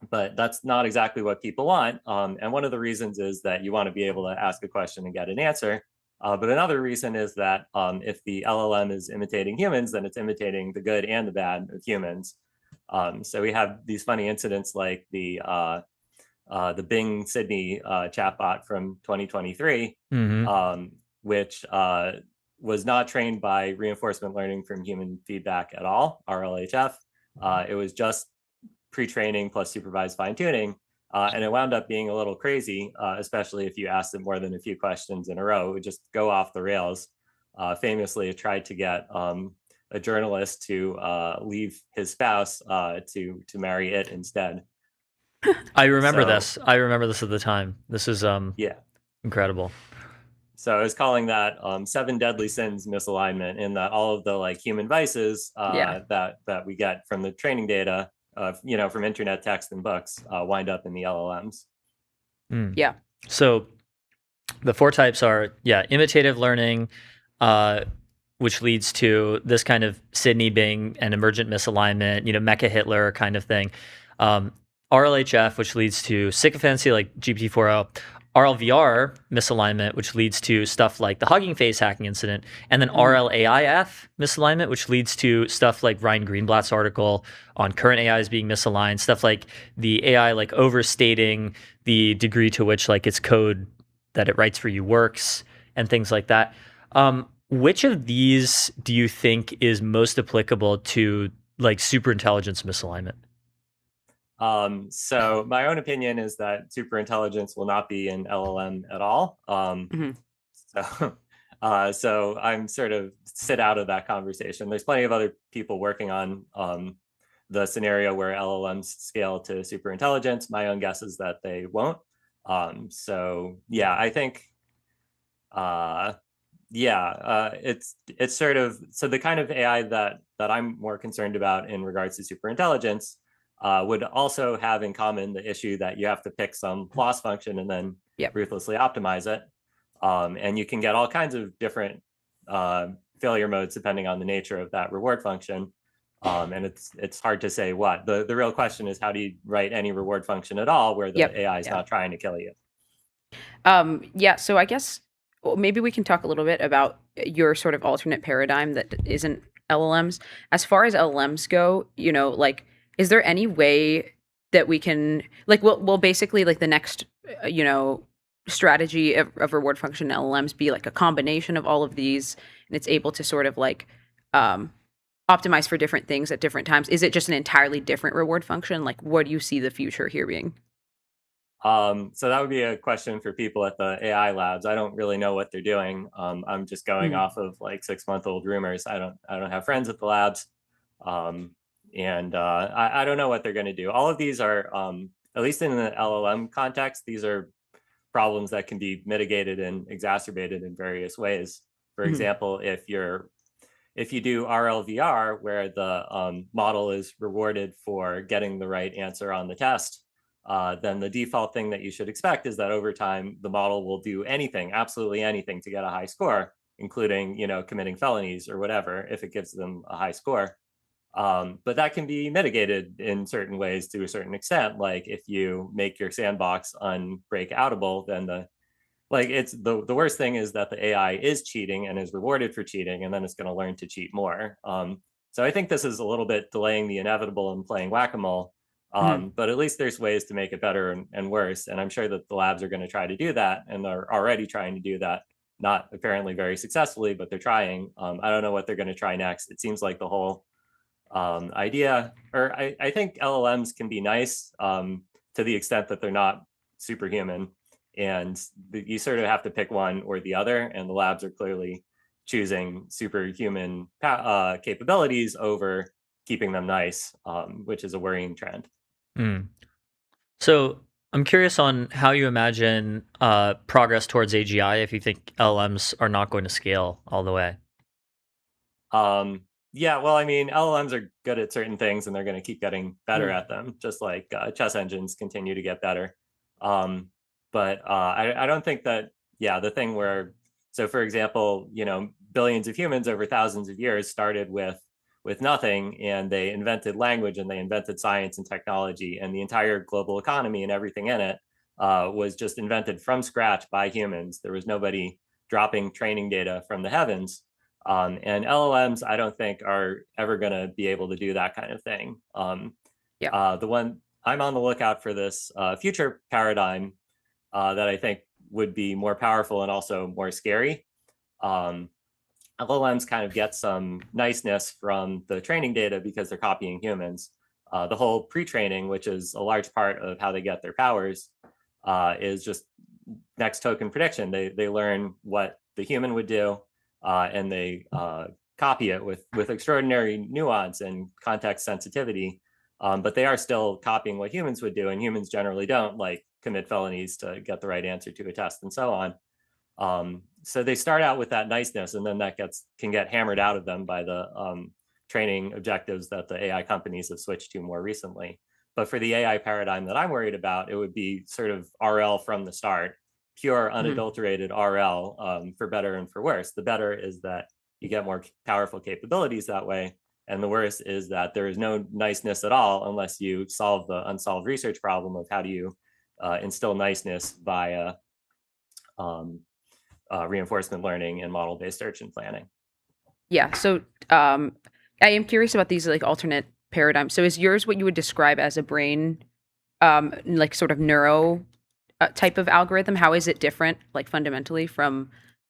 But that's not exactly what people want. And one of the reasons is that you want to be able to ask a question and get an answer. But another reason is that if the LLM is imitating humans, then it's imitating the good and the bad of humans. So we have these funny incidents like the Bing Sydney chatbot from 2023, which was not trained by reinforcement learning from human feedback at all, RLHF. It was just pre-training plus supervised fine-tuning. And it wound up being a little crazy, especially if you asked it more than a few questions in a row. It would just go off the rails. Famously, it tried to get a journalist to leave his spouse to marry it instead. I remember this. I remember this at the time. This is incredible. So I was calling that 7 deadly sins misalignment, in that all of the like human vices that we get from the training data, from internet text and books, wind up in the LLMs. Yeah. So the 4 types are imitative learning, which leads to this kind of Sydney Bing and emergent misalignment, Mecha Hitler kind of thing. RLHF, which leads to sycophancy like GPT-4o. RLVR misalignment, which leads to stuff like the Hugging Face hacking incident, and then RLAIF misalignment, which leads to stuff like Ryan Greenblatt's article on current AIs being misaligned, stuff like the AI like overstating the degree to which like its code that it writes for you works, and things like that. Which of these do you think is most applicable to like superintelligence misalignment? So my own opinion is that superintelligence will not be an LLM at all. So I'm sort of sit out of that conversation. There's plenty of other people working on the scenario where LLMs scale to superintelligence. My own guess is that they won't. So yeah, I think it's sort of, so the kind of AI that I'm more concerned about in regards to superintelligence would also have in common the issue that you have to pick some loss function and then ruthlessly optimize it. And you can get all kinds of different failure modes depending on the nature of that reward function. And it's hard to say what. The real question is, how do you write any reward function at all where the AI is not trying to kill you? So I guess maybe we can talk a little bit about your sort of alternate paradigm that isn't LLMs. As far as LLMs go, is there any way that we can will basically like the next strategy of reward function LLMs be like a combination of all of these, and it's able to sort of like optimize for different things at different times? Is it just an entirely different reward function? Like, what do you see the future here being? So that would be a question for people at the AI labs. I don't really know what they're doing. I'm just going off of like 6-month-old rumors. I don't have friends at the labs. And I don't know what they're going to do. All of these are, at least in the LLM context, these are problems that can be mitigated and exacerbated in various ways. For example, if you do RLVR, where the model is rewarded for getting the right answer on the test, then the default thing that you should expect is that over time, the model will do anything, absolutely anything, to get a high score, including committing felonies or whatever, if it gives them a high score. But that can be mitigated in certain ways to a certain extent. Like if you make your sandbox unbreakoutable, then the worst thing is that the AI is cheating and is rewarded for cheating, and then it's going to learn to cheat more. So I think this is a little bit delaying the inevitable and playing whack-a-mole. But at least there's ways to make it better and worse. And I'm sure that the labs are going to try to do that, and they're already trying to do that. Not apparently very successfully, but they're trying. I don't know what they're going to try next. It seems like the whole idea, or I think LLMs can be nice to the extent that they're not superhuman, and you sort of have to pick one or the other, and the labs are clearly choosing superhuman capabilities over keeping them nice, which is a worrying trend. Mm. So I'm curious on how you imagine progress towards AGI if you think LLMs are not going to scale all the way. Yeah, well, I mean, LLMs are good at certain things and they're going to keep getting better at them, just like chess engines continue to get better. But I don't think that, yeah, the thing where, so for example, billions of humans over thousands of years started with nothing, and they invented language and they invented science and technology, and the entire global economy and everything in it was just invented from scratch by humans. There was nobody dropping training data from the heavens. And LLMs, I don't think are ever going to be able to do that kind of thing. The one I'm on the lookout for this future paradigm that I think would be more powerful and also more scary. LLMs kind of get some niceness from the training data because they're copying humans. The whole pre-training, which is a large part of how they get their powers, is just next token prediction. They learn what the human would do, and they copy it with extraordinary nuance and context sensitivity. But they are still copying what humans would do, and humans generally don't, like commit felonies to get the right answer to a test and so on. So they start out with that niceness, and then that can get hammered out of them by the training objectives that the AI companies have switched to more recently. But for the AI paradigm that I'm worried about, it would be sort of RL from the start, pure unadulterated RL, for better and for worse. The better is that you get more powerful capabilities that way. And the worst is that there is no niceness at all unless you solve the unsolved research problem of how do you instill niceness via reinforcement learning and model-based search and planning. Yeah. So I am curious about these like alternate paradigms. So is yours what you would describe as a brain, like sort of neuro type of algorithm? How is it different, like fundamentally, from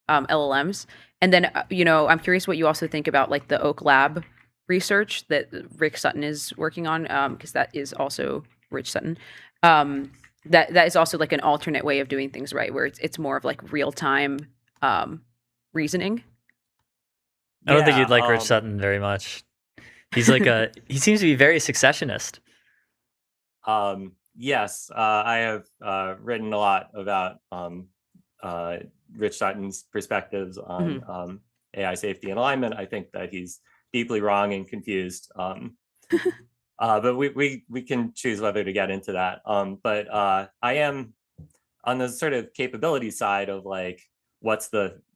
LLMs? And then, I'm curious what you also think about like the Oak Lab research that Rick Sutton is working on, because that is also Rich Sutton. That is also like an alternate way of doing things, right? Where it's more of like real time reasoning. I don't think you'd like Rich Sutton very much. He's like he seems to be very successionist. Yes, I have written a lot about Rich Sutton's perspectives on AI safety and alignment. I think that he's deeply wrong and confused. But we can choose whether to get into that. But I am on the sort of capability side of like,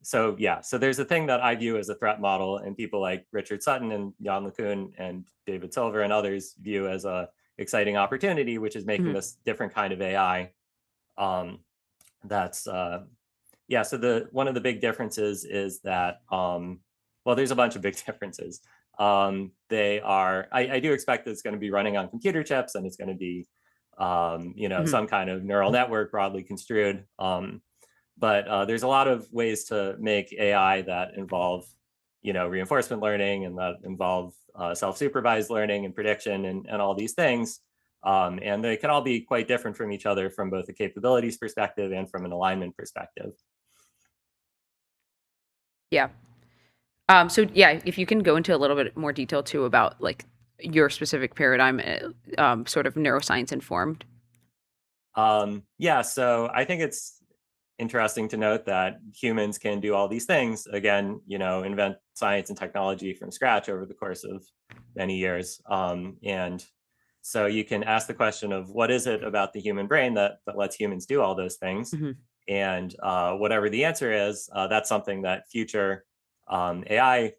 so there's a thing that I view as a threat model, and people like Richard Sutton and Jan LeCun and David Silver and others view as a exciting opportunity, which is making this different kind of AI. So one of the big differences is that, there's a bunch of big differences. I do expect that it's going to be running on computer chips, and it's going to be, some kind of neural network broadly construed. But there's a lot of ways to make AI that involve, reinforcement learning, and that involve self-supervised learning and prediction and all these things. And they can all be quite different from each other from both a capabilities perspective and from an alignment perspective. Yeah. If you can go into a little bit more detail too about like your specific paradigm, sort of neuroscience informed. So I think it's interesting to note that humans can do all these things, again, invent science and technology from scratch over the course of many years. And so you can ask the question of what is it about the human brain that lets humans do all those things? And whatever the answer is, that's something that future AI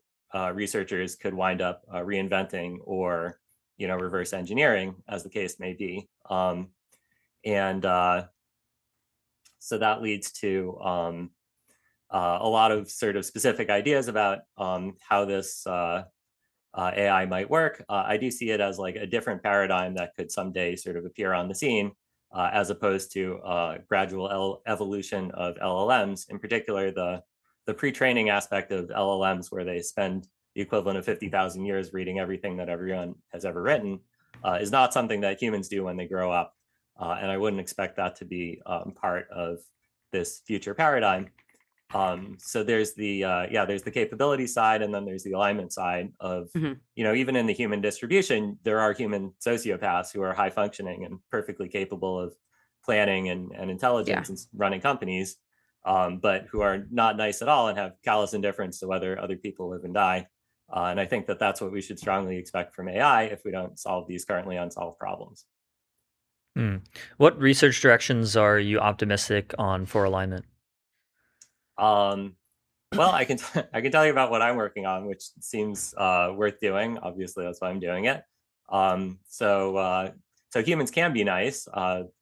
researchers could wind up reinventing or, reverse engineering, as the case may be. So that leads to a lot of sort of specific ideas about how this AI might work. I do see it as like a different paradigm that could someday sort of appear on the scene, as opposed to gradual evolution of LLMs. In particular, the pre-training aspect of LLMs, where they spend the equivalent of 50,000 years reading everything that everyone has ever written, is not something that humans do when they grow up. And I wouldn't expect that to be part of this future paradigm. So there's there's the capability side, and then there's the alignment side of, Mhm. even in the human distribution, there are human sociopaths who are high functioning and perfectly capable of planning and intelligence and running companies, but who are not nice at all and have callous indifference to whether other people live and die. And I think that that's what we should strongly expect from AI if we don't solve these currently unsolved problems. Hmm. What research directions are you optimistic on for alignment? Um, well, I can tell you about what I'm working on, which seems worth doing. Obviously, that's why I'm doing it. So humans can be nice.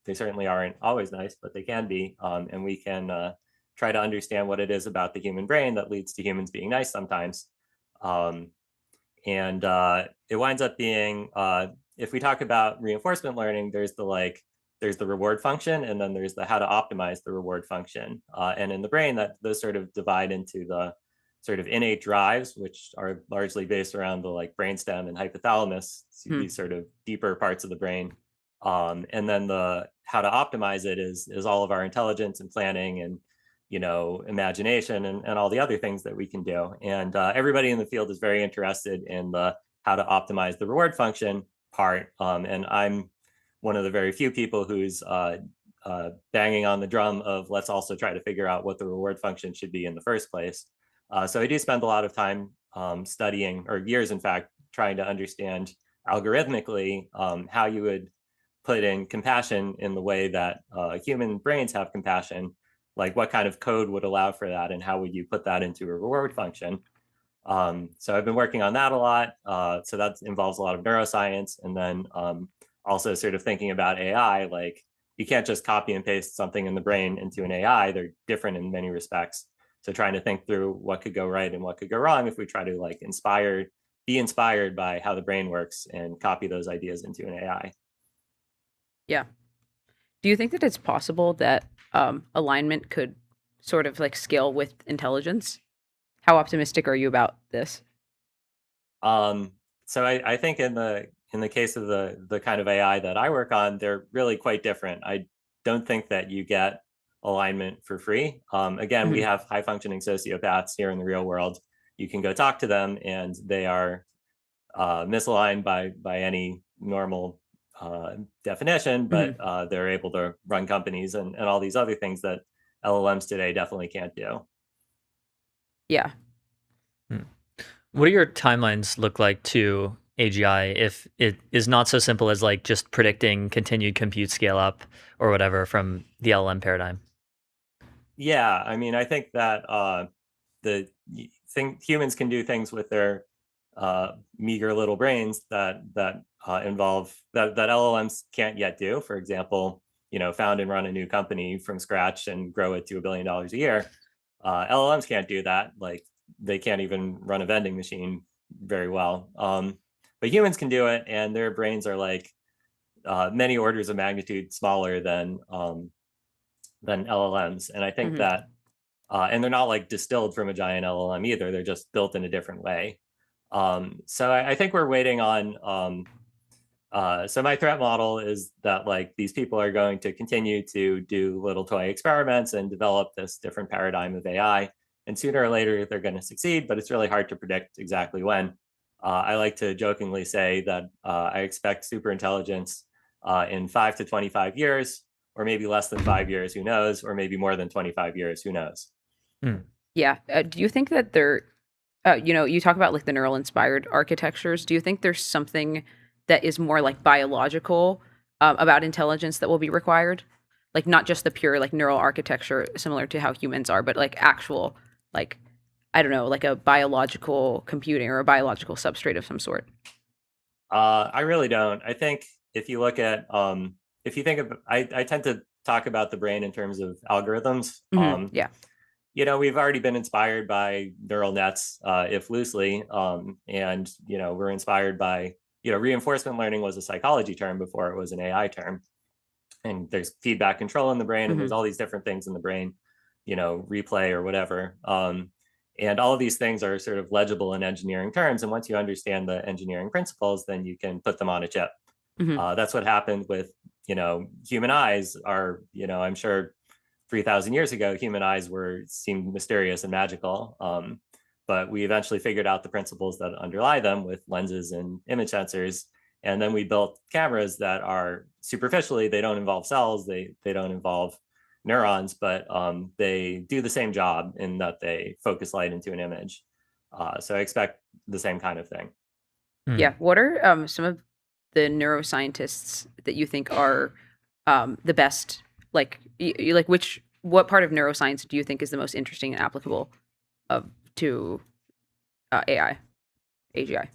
They certainly aren't always nice, but they can be, and we can try to understand what it is about the human brain that leads to humans being nice sometimes. Um, and it winds up being, if we talk about reinforcement learning, there's the reward function, and then there's the how to optimize the reward function. And in the brain, that those sort of divide into the sort of innate drives, which are largely based around the like brainstem and hypothalamus, these sort of deeper parts of the brain. And then the how to optimize it is all of our intelligence and planning and imagination and all the other things that we can do. And everybody in the field is very interested in the how to optimize the reward function part. And I'm one of the very few people who's banging on the drum of let's also try to figure out what the reward function should be in the first place. So I do spend a lot of time studying, or years in fact, trying to understand algorithmically how you would put in compassion in the way that human brains have compassion, like what kind of code would allow for that and how would you put that into a reward function. So I've been working on that a lot. So that involves a lot of neuroscience, and then also sort of thinking about AI, like you can't just copy and paste something in the brain into an AI. They're different in many respects. So trying to think through what could go right and what could go wrong if we try to like be inspired by how the brain works and copy those ideas into an AI. Yeah. Do you think that it's possible that alignment could sort of like scale with intelligence? How optimistic are you about this? So I think in the case of the kind of AI that I work on, they're really quite different. I don't think that you get alignment for free. Again, we have high functioning sociopaths here in the real world. You can go talk to them, and they are misaligned by any normal definition, but they're able to run companies and all these other things that LLMs today definitely can't do. Yeah. What do your timelines look like to AGI if it is not so simple as like just predicting continued compute scale up or whatever from the LLM paradigm? Yeah, I mean, I think that humans can do things with their meager little brains that involve that LLMs can't yet do. For example, found and run a new company from scratch and grow it to $1 billion a year. LLMs can't do that. Like they can't even run a vending machine very well. But humans can do it, and their brains are like many orders of magnitude smaller than LLMs. And I think that, and they're not like distilled from a giant LLM either. They're just built in a different way. So I think we're waiting on. So my threat model is that like these people are going to continue to do little toy experiments and develop this different paradigm of AI. And sooner or later, they're going to succeed, but it's really hard to predict exactly when. I like to jokingly say that I expect superintelligence in 5 to 25 years, or maybe less than 5 years, who knows, or maybe more than 25 years, who knows. Yeah. Do you think that you talk about like the neural inspired architectures. Do you think there's something that is more like biological about intelligence that will be required? Like not just the pure like neural architecture similar to how humans are, but like actual, like, I don't know, like a biological computing or a biological substrate of some sort. I really don't. I think if you look at, if you think of, I tend to talk about the brain in terms of algorithms. Yeah. We've already been inspired by neural nets, if loosely, and we're inspired by reinforcement learning was a psychology term before it was an AI term, and there's feedback control in the brain, and there's all these different things in the brain, replay or whatever, and all of these things are sort of legible in engineering terms, and once you understand the engineering principles, then you can put them on a chip. That's what happened with human eyes are I'm sure 3,000 years ago, human eyes seemed mysterious and magical. But we eventually figured out the principles that underlie them with lenses and image sensors. And then we built cameras that are superficially, they don't involve cells, they don't involve neurons, but they do the same job in that they focus light into an image. So I expect the same kind of thing. Yeah. What are some of the neuroscientists that you think are the best? Like, what part of neuroscience do you think is the most interesting and applicable to AI, AGI?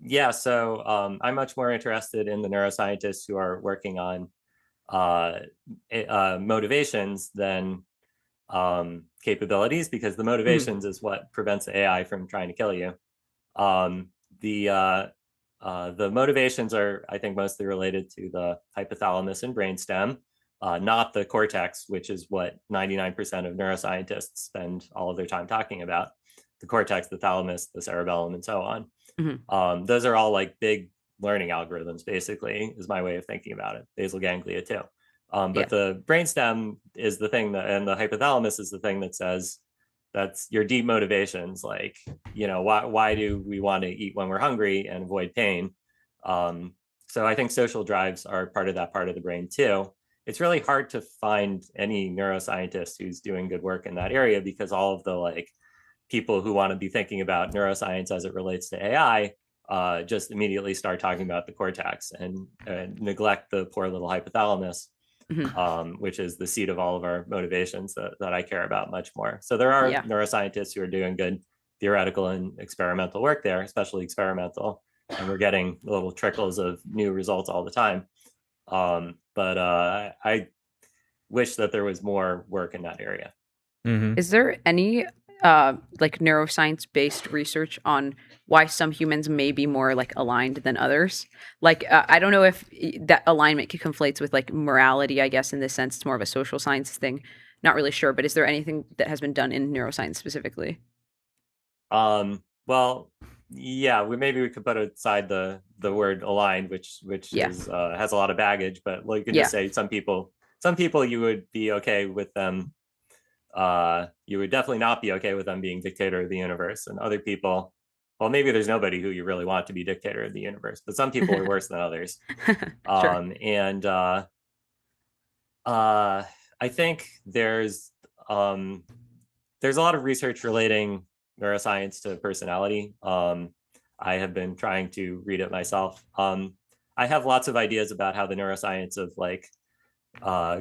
Yeah, so I'm much more interested in the neuroscientists who are working on motivations than capabilities, because the motivations is what prevents the AI from trying to kill you. The motivations are, I think, mostly related to the hypothalamus and brainstem, not the cortex, which is what 99% of neuroscientists spend all of their time talking about. The cortex, the thalamus, the cerebellum, and so on. Those are all like big learning algorithms, basically, is my way of thinking about it. Basal ganglia too. But the brainstem is the thing that, and the hypothalamus is the thing that says, that's your deep motivations. Like, why do we want to eat when we're hungry and avoid pain? So I think social drives are part of that part of the brain too. It's really hard to find any neuroscientist who's doing good work in that area, because all of the people who want to be thinking about neuroscience as it relates to AI just immediately start talking about the cortex and neglect the poor little hypothalamus, which is the seat of all of our motivations that I care about much more. So there are neuroscientists who are doing good theoretical and experimental work there, especially experimental, and we're getting little trickles of new results all the time. But I wish that there was more work in that area. Is there any neuroscience-based research on why some humans may be more aligned than others? I don't know if that alignment conflates with morality. I guess in this sense, it's more of a social science thing. Not really sure, but is there anything that has been done in neuroscience specifically? Well, yeah, maybe we could put aside the word aligned, which is has a lot of baggage, but you could just say some people you would be okay with them. You would definitely not be okay with them being dictator of the universe, and other people, well, maybe there's nobody who you really want to be dictator of the universe, but some people are worse than others. And I think there's a lot of research relating neuroscience to personality. I have been trying to read it myself. I have lots of ideas about how the neuroscience of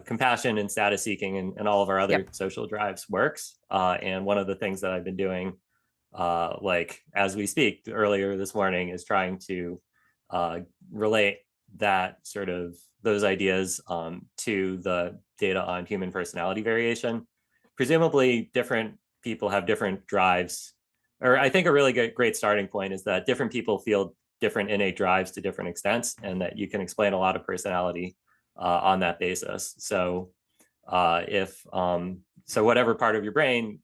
compassion and status seeking and all of our other social drives works. And one of the things that I've been doing, as we speak earlier this morning, is trying to relate that those ideas to the data on human personality variation. Presumably different people have different drives, or I think a really great starting point is that different people feel different innate drives to different extents, and that you can explain a lot of personality on that basis. So so whatever part of your brain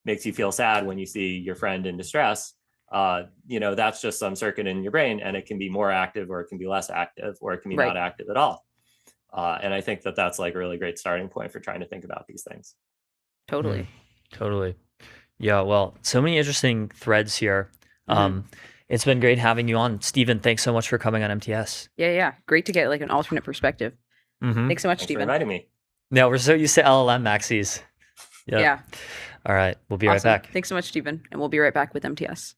makes you feel sad when you see your friend in distress, that's just some circuit in your brain, and it can be more active, or it can be less active, or it can be not active at all. And I think that that's a really great starting point for trying to think about these things. Totally. Totally. Yeah, well, so many interesting threads here. It's been great having you on. Stephen, thanks so much for coming on MTS. Yeah. Great to get an alternate perspective. Thanks so much, Stephen. Thanks for inviting me. Yeah, we're so used to LLM maxis. Yep. Yeah. All right, we'll be right back. Thanks so much, Stephen. And we'll be right back with MTS.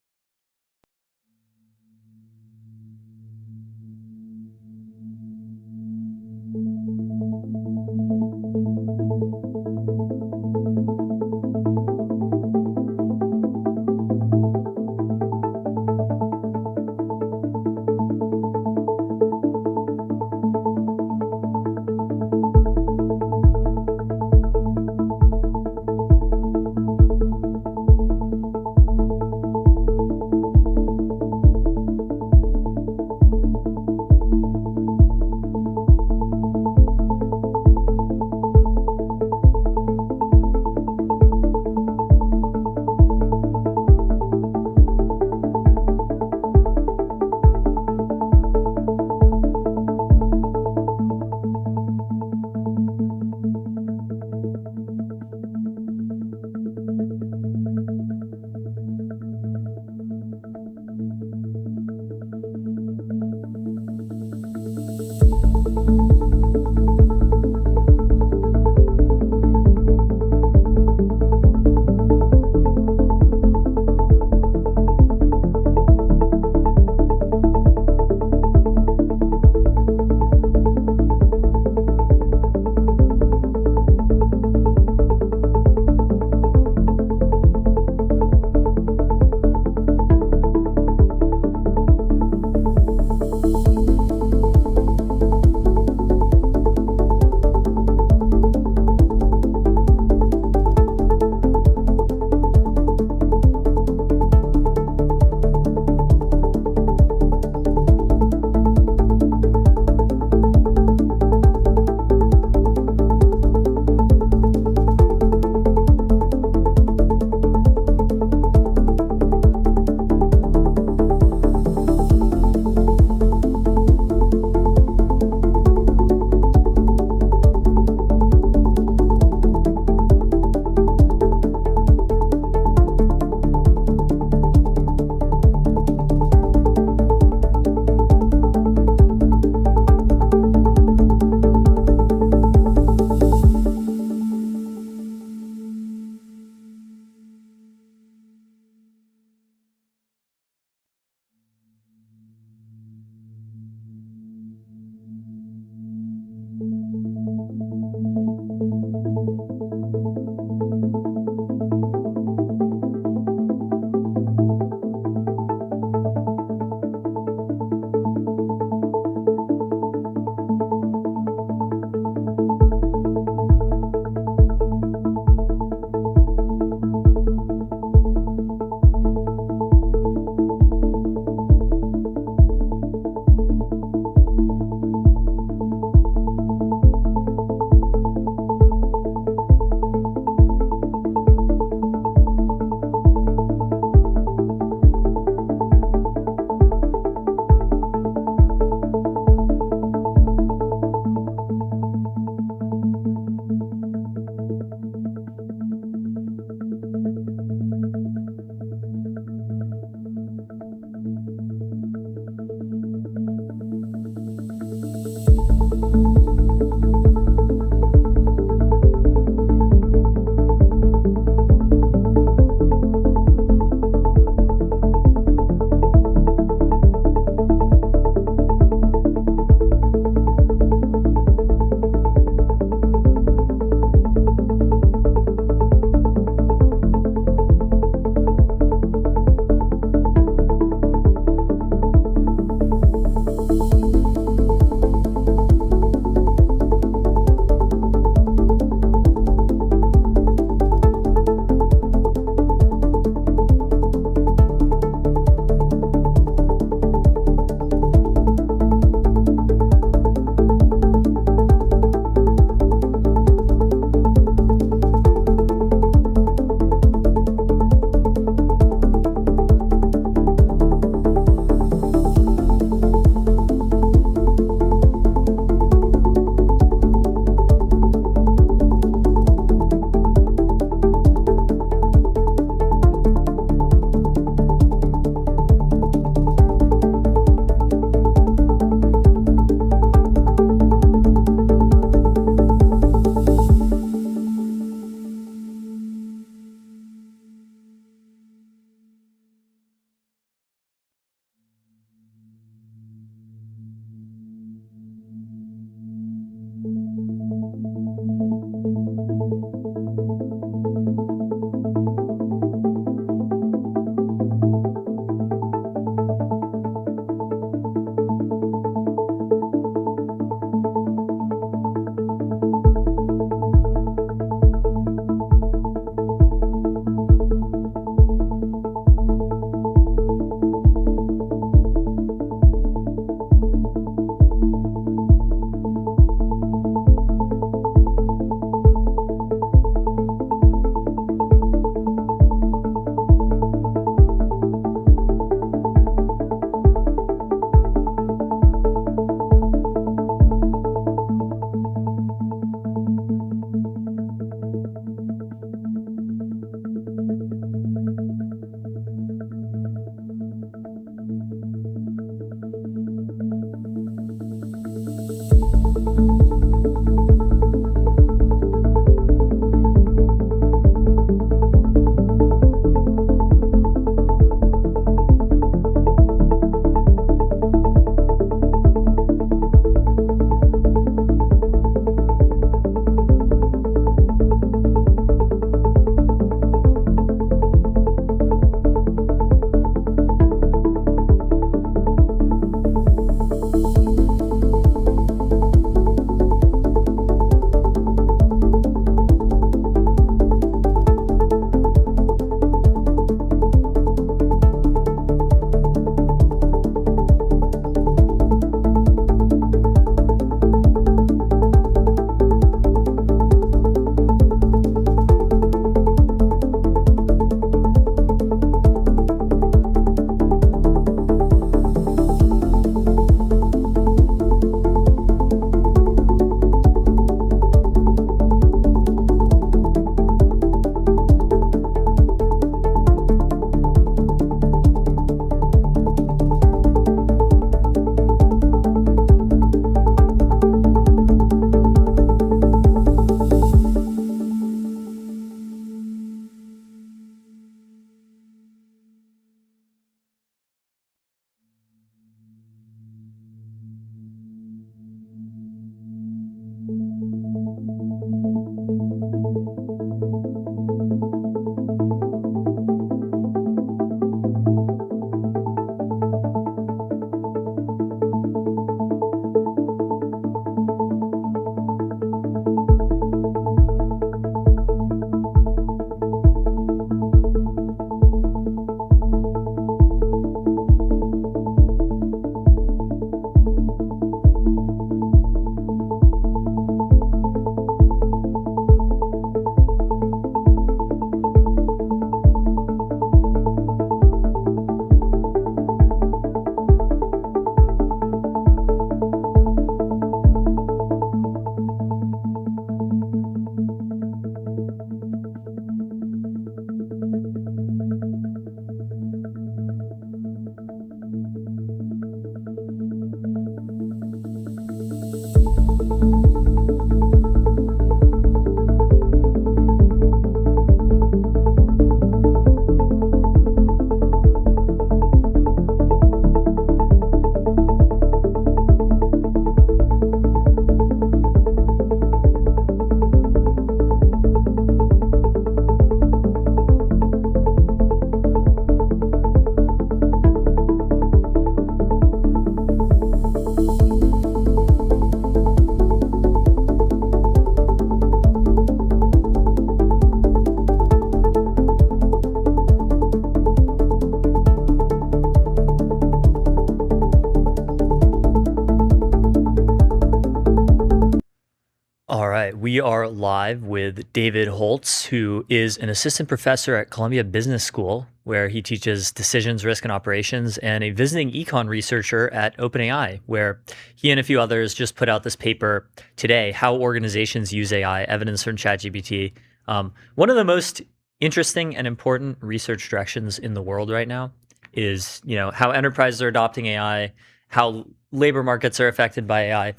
right, we are live with David Holtz, who is an assistant professor at Columbia Business School, where he teaches decisions, risk, and operations, and a visiting econ researcher at OpenAI, where he and a few others just put out this paper today, How Organizations Use AI, Evidence from ChatGPT. One of the most interesting and important research directions in the world right now is, how enterprises are adopting AI, how labor markets are affected by AI.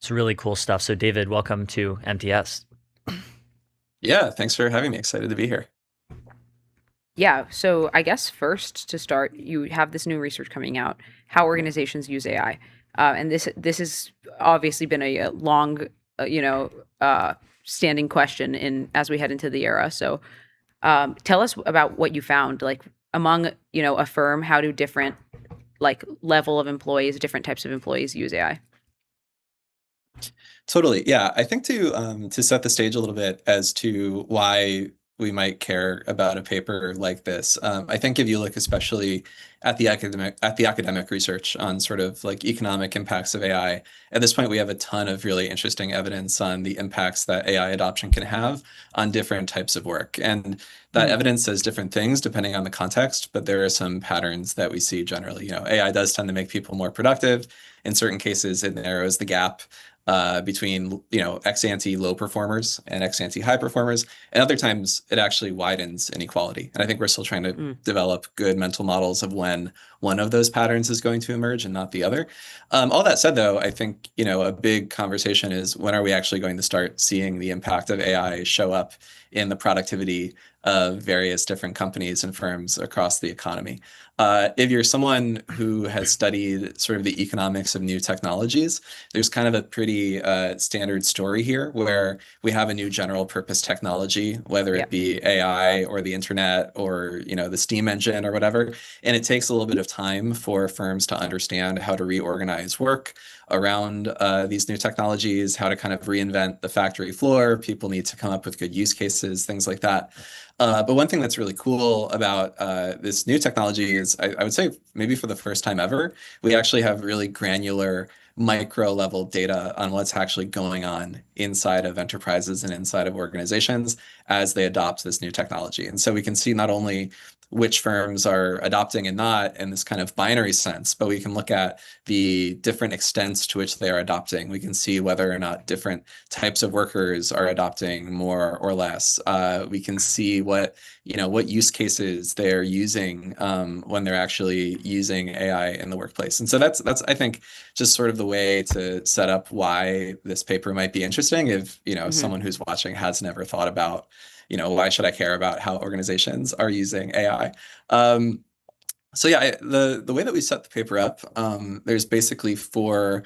It's really cool stuff. So David, welcome to MTS. Yeah, thanks for having me. Excited to be here. Yeah, so I guess first to start, you have this new research coming out, how organizations use AI. And this has obviously been a long, standing question as we head into the era. So tell us about what you found, like among, a firm, how do different level of employees, different types of employees use AI? Totally. Yeah, I think to set the stage a little bit as to why we might care about a paper like this, I think if you look especially at the academic research on sort of like economic impacts of AI, at this point we have a ton of really interesting evidence on the impacts that AI adoption can have on different types of work. And that evidence says different things depending on the context, but there are some patterns that we see generally. AI does tend to make people more productive. In certain cases, it narrows the gap between ex-ante low performers and ex-ante high performers, and other times it actually widens inequality. And I think we're still trying to develop good mental models of when one of those patterns is going to emerge and not the other. All that said, though, I think a big conversation is when are we actually going to start seeing the impact of AI show up in the productivity of various different companies and firms across the economy. If you're someone who has studied sort of the economics of new technologies, there's kind of a pretty standard story here where we have a new general purpose technology, whether it be AI or the internet or the steam engine or whatever, and it takes a little bit of time for firms to understand how to reorganize work around these new technologies, how to kind of reinvent the factory floor. People need to come up with good use cases, things like that. But one thing that's really cool about this new technology is, I would say maybe for the first time ever, we actually have really granular micro level data on what's actually going on inside of enterprises and inside of organizations as they adopt this new technology. And so we can see not only which firms are adopting and not in this kind of binary sense, but we can look at the different extents to which they are adopting. We can see whether or not different types of workers are adopting more or less. We can see what use cases they're using when they're actually using AI in the workplace. And so that's I think just sort of the way to set up why this paper might be interesting if someone who's watching has never thought about why should I care about how organizations are using AI? So yeah, the way that we set the paper up, there's basically 4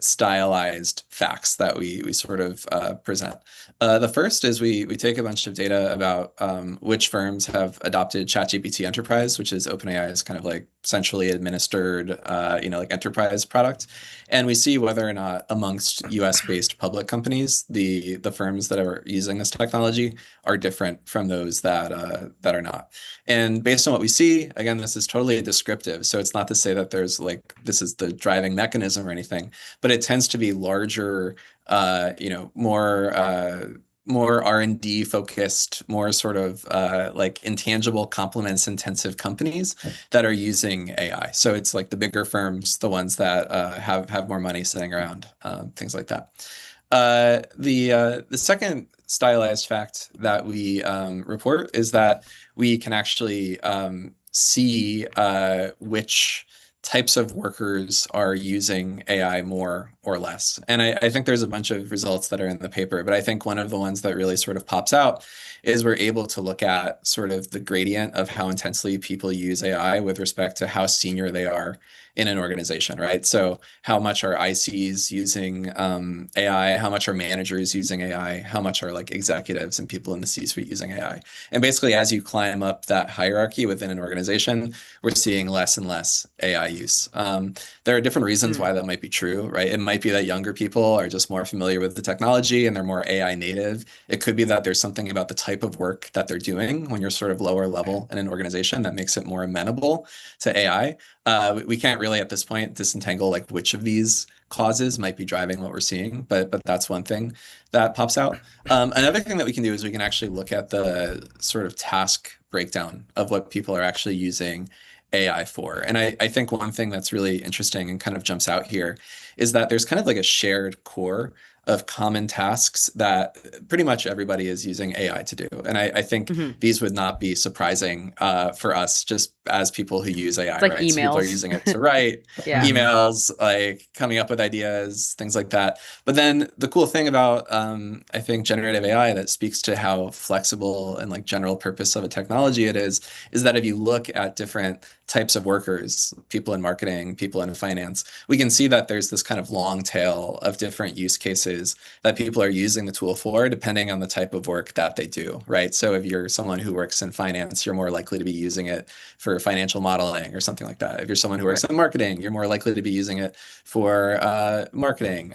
stylized facts that we sort of present. The first is we take a bunch of data about which firms have adopted ChatGPT Enterprise, which is OpenAI's kind of like centrally administered, like enterprise product, and we see whether or not amongst U.S.-based public companies, the firms that are using this technology are different from those that are not. And based on what we see, again, this is totally descriptive, so it's not to say that there's this is the driving mechanism or anything, but it tends to be larger, more R&D focused, more sort of intangible complements intensive companies that are using AI. So it's like the bigger firms, the ones that have more money sitting around, things like that. The second stylized fact that we report is that we can actually see which types of workers are using AI more or less. And I think there's a bunch of results that are in the paper, but I think one of the ones that really sort of pops out is we're able to look at sort of the gradient of how intensely people use AI with respect to how senior they are in an organization, right? So how much are ICs using AI? How much are managers using AI? How much are executives and people in the C-suite using AI? And basically, as you climb up that hierarchy within an organization, we're seeing less and less AI use. There are different reasons why that might be true, right? It might might be that younger people are just more familiar with the technology and they're more AI native. It could be that there's something about the type of work that they're doing when you're sort of lower level in an organization that makes it more amenable to AI. We can't really at this point disentangle like which of these causes might be driving what we're seeing, but that's one thing that pops out. Another thing that we can do is we can actually look at the sort of task breakdown of what people are actually using AI for. And I think one thing that's really interesting and kind of jumps out here is that there's kind of like a shared core of common tasks that pretty much everybody is using AI to do. And I think these would not be surprising for us just as people who use AI, It's like right? So people are emails. using it to write emails, like coming up with ideas, things like that. But then the cool thing about, I think, generative AI that speaks to how flexible and like general purpose of a technology it is that if you look at different types of workers, people in marketing, people in finance, we can see that there's this kind of long tail of different use cases that people are using the tool for, depending on the type of work that they do, right? So if you're someone who works in finance, you're more likely to be using it for financial modeling or something like that. If you're someone who works in marketing, you're more likely to be using it for marketing,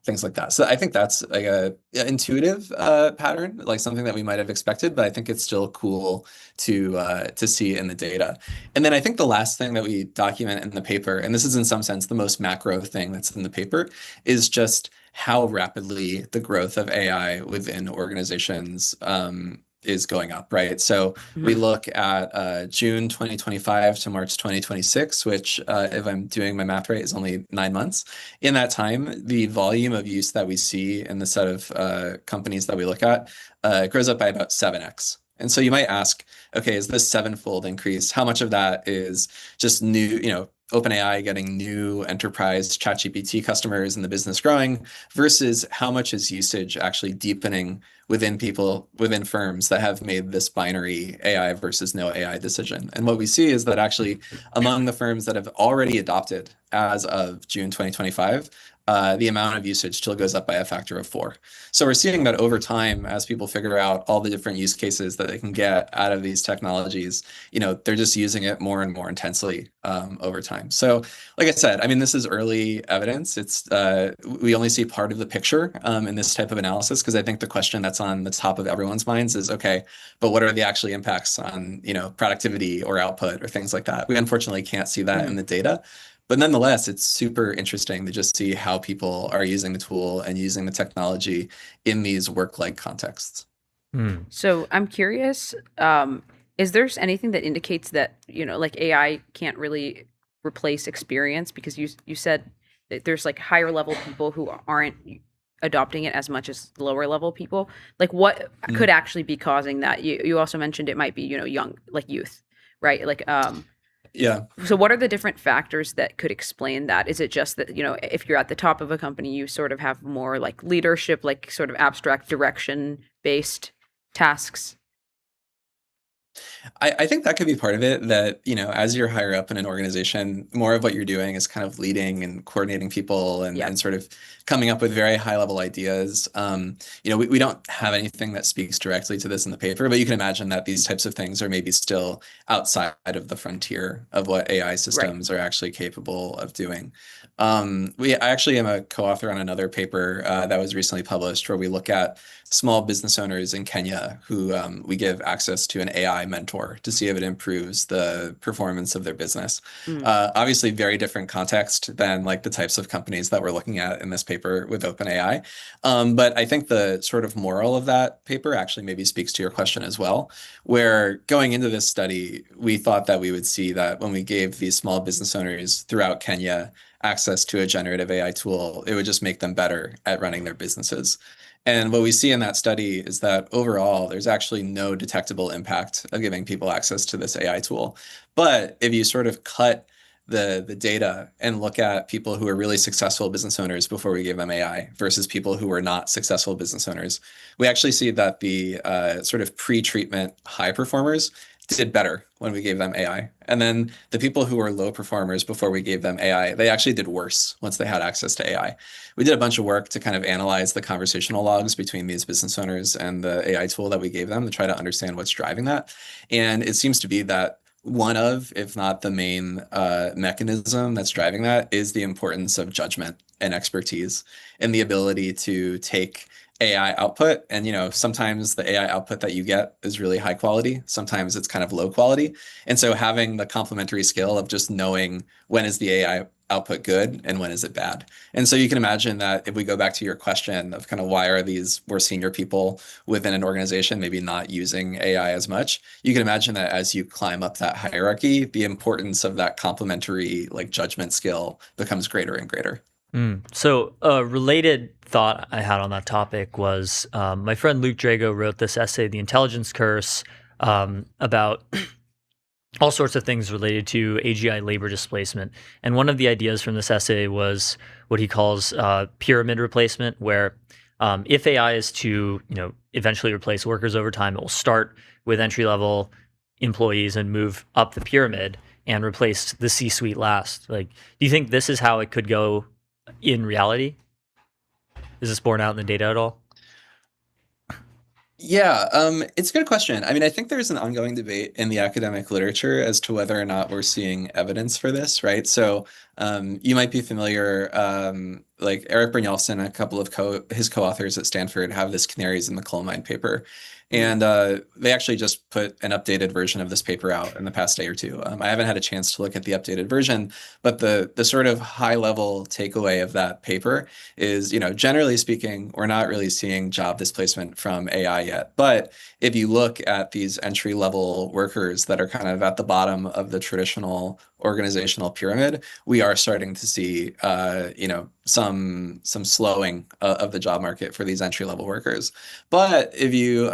things like that. So I think that's like a intuitive pattern, like something that we might have expected, but I think it's still cool to see in the data. And then I think the last thing that we document in the paper, and this is in some sense the most macro thing that's in the paper, is just how rapidly the growth of AI within organizations is going up, right? So we look at June 2025 to March 2026, which, if I'm doing my math right, is only 9 months. In that time, the volume of use that we see in the set of companies that we look at grows up by about 7x. And so you might ask, okay, is this sevenfold increase? How much of that is just new, OpenAI getting new enterprise ChatGPT customers and the business growing versus how much is usage actually deepening within firms that have made this binary AI versus no AI decision? And what we see is that actually among the firms that have already adopted as of June 2025, the amount of usage still goes up by a factor of 4. So we're seeing that over time, as people figure out all the different use cases that they can get out of these technologies, they're just using it more and more intensely over time. So like I said, I mean, this is early evidence. It's we only see part of the picture in this type of analysis, because I think the question that's on the top of everyone's minds is, okay, but what are the actual impacts on, productivity or output or things like that? We unfortunately can't see that in the data. But nonetheless, it's super interesting to just see how people are using the tool and using the technology in these work-like contexts. So I'm curious, is there anything that indicates that, like AI can't really replace experience? Because you said that there's like higher level people who aren't adopting it as much as lower level people. Like what could actually be causing that? You also mentioned it might be, young, like youth, right? Like, yeah. So what are the different factors that could explain that? Is it just that, if you're at the top of a company, you sort of have more like leadership, like sort of abstract direction based tasks? I think that could be part of it, that, as you're higher up in an organization, more of what you're doing is kind of leading and coordinating people and sort of coming up with very high level ideas. We don't have anything that speaks directly to this in the paper, but you can imagine that these types of things are maybe still outside of the frontier of what AI systems are actually capable of doing. I actually am a co-author on another paper that was recently published, where we look at small business owners in Kenya who we give access to an AI mentor to see if it improves the performance of their business. Obviously, very different context than like the types of companies that we're looking at in this paper with OpenAI. But I think the sort of moral of that paper actually maybe speaks to your question as well, where going into this study, we thought that we would see that when we gave these small business owners throughout Kenya access to a generative AI tool, it would just make them better at running their businesses. And what we see in that study is that overall, there's actually no detectable impact of giving people access to this AI tool. But if you sort of cut the data and look at people who are really successful business owners before we gave them AI versus people who were not successful business owners, we actually see that the sort of pre-treatment high performers did better when we gave them AI. And then the people who were low performers before we gave them AI, they actually did worse once they had access to AI. We did a bunch of work to kind of analyze the conversational logs between these business owners and the AI tool that we gave them to try to understand what's driving that. And it seems to be that one of, if not the main mechanism that's driving that is the importance of judgment and expertise and the ability to take AI output. And, sometimes the AI output that you get is really high quality. Sometimes it's kind of low quality. And so having the complementary skill of just knowing when is the AI output good and when is it bad. And so you can imagine that if we go back to your question of kind of why are these more senior people within an organization maybe not using AI as much, you can imagine that as you climb up that hierarchy, the importance of that complementary like judgment skill becomes greater and greater. So a related thought I had on that topic was my friend Luke Drago wrote this essay, The Intelligence Curse, about all sorts of things related to AGI labor displacement. And one of the ideas from this essay was what he calls pyramid replacement, where if AI is to eventually replace workers over time, it will start with entry-level employees and move up the pyramid and replace the C-suite last. Like, do you think this is how it could go in reality? Is this borne out in the data at all? Yeah, it's a good question. I mean, I think there's an ongoing debate in the academic literature as to whether or not we're seeing evidence for this, right? So you might be familiar, like Eric Brynjolfsson, a couple of his co-authors at Stanford have this Canaries in the Coal Mine paper. And they actually just put an updated version of this paper out in the past day or two. I haven't had a chance to look at the updated version, but the sort of high level takeaway of that paper is, generally speaking, we're not really seeing job displacement from AI yet. But if you look at these entry level workers that are kind of at the bottom of the traditional organizational pyramid, we are starting to see, some slowing of the job market for these entry level workers. But if you,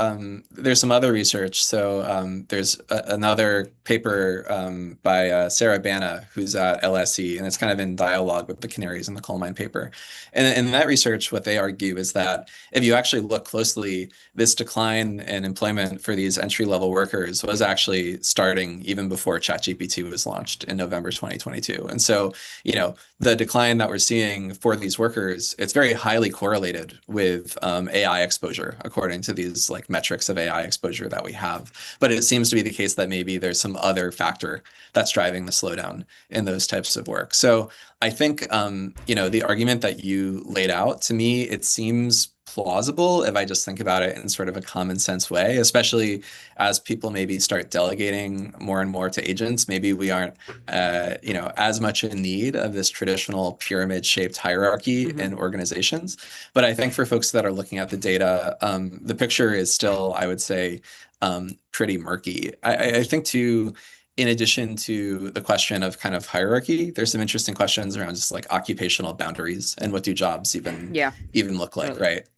there's some other research. So there's another paper by Sarah Bana, who's at LSE, and it's kind of in dialogue with the Canaries in the Coal Mine paper. And in that research, what they argue is that if you actually look closely, this decline in employment for these entry level workers was actually starting even before ChatGPT was launched in November 2022. And so, the decline that we're seeing for these workers, it's very highly correlated with AI exposure, according to these like metrics of AI exposure that we have. But it seems to be the case that maybe there's some other factor that's driving the slowdown in those types of work. So I think, the argument that you laid out, to me, it seems plausible if I just think about it in sort of a common sense way, especially as people maybe start delegating more and more to agents. Maybe we aren't, as much in need of this traditional pyramid shaped hierarchy in organizations. But I think for folks that are looking at the data, the picture is still, I would say, pretty murky. I think too, in addition to the question of kind of hierarchy, there's some interesting questions around just like occupational boundaries and what do jobs even look like, right?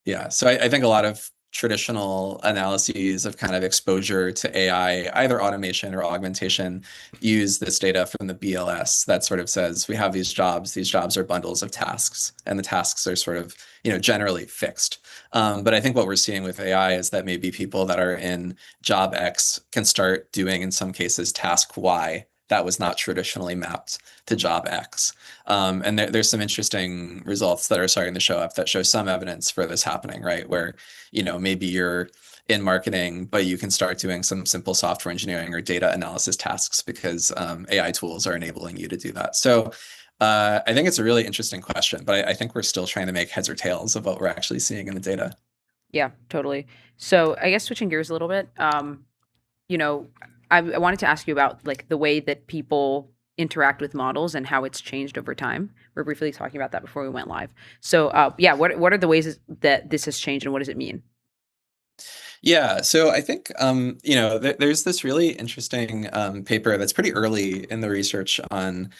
Yeah, so I think a lot of traditional analyses of kind of exposure to AI, either automation or augmentation, use this data from the BLS that sort of says we have these jobs are bundles of tasks, and the tasks are sort of, generally fixed. But I think what we're seeing with AI is that maybe people that are in job X can start doing, in some cases, task Y that was not traditionally mapped to job X. And there's some interesting results that are starting to show up that show some evidence for this happening, right? Where, maybe you're in marketing, but you can start doing some simple software engineering or data analysis tasks because AI tools are enabling you to do that. So I think it's a really interesting question, but I think we're still trying to make heads or tails of what we're actually seeing in the data. Yeah, totally. So I guess switching gears a little bit, I wanted to ask you about like the way that people interact with models and how it's changed over time. We were briefly talking about that before we went live. So what are the ways that this has changed and what does it mean? Yeah, so I think, there's this really interesting paper that's pretty early in the research on,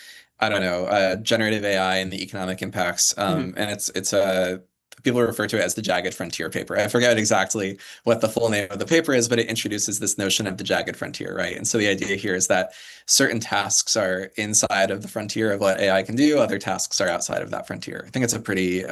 generative AI and the economic impacts. And it's a people refer to it as the jagged frontier paper. I forget exactly what the full name of the paper is, but it introduces this notion of the jagged frontier, right? And so the idea here is that certain tasks are inside of the frontier of what AI can do, other tasks are outside of that frontier. I think it's a pretty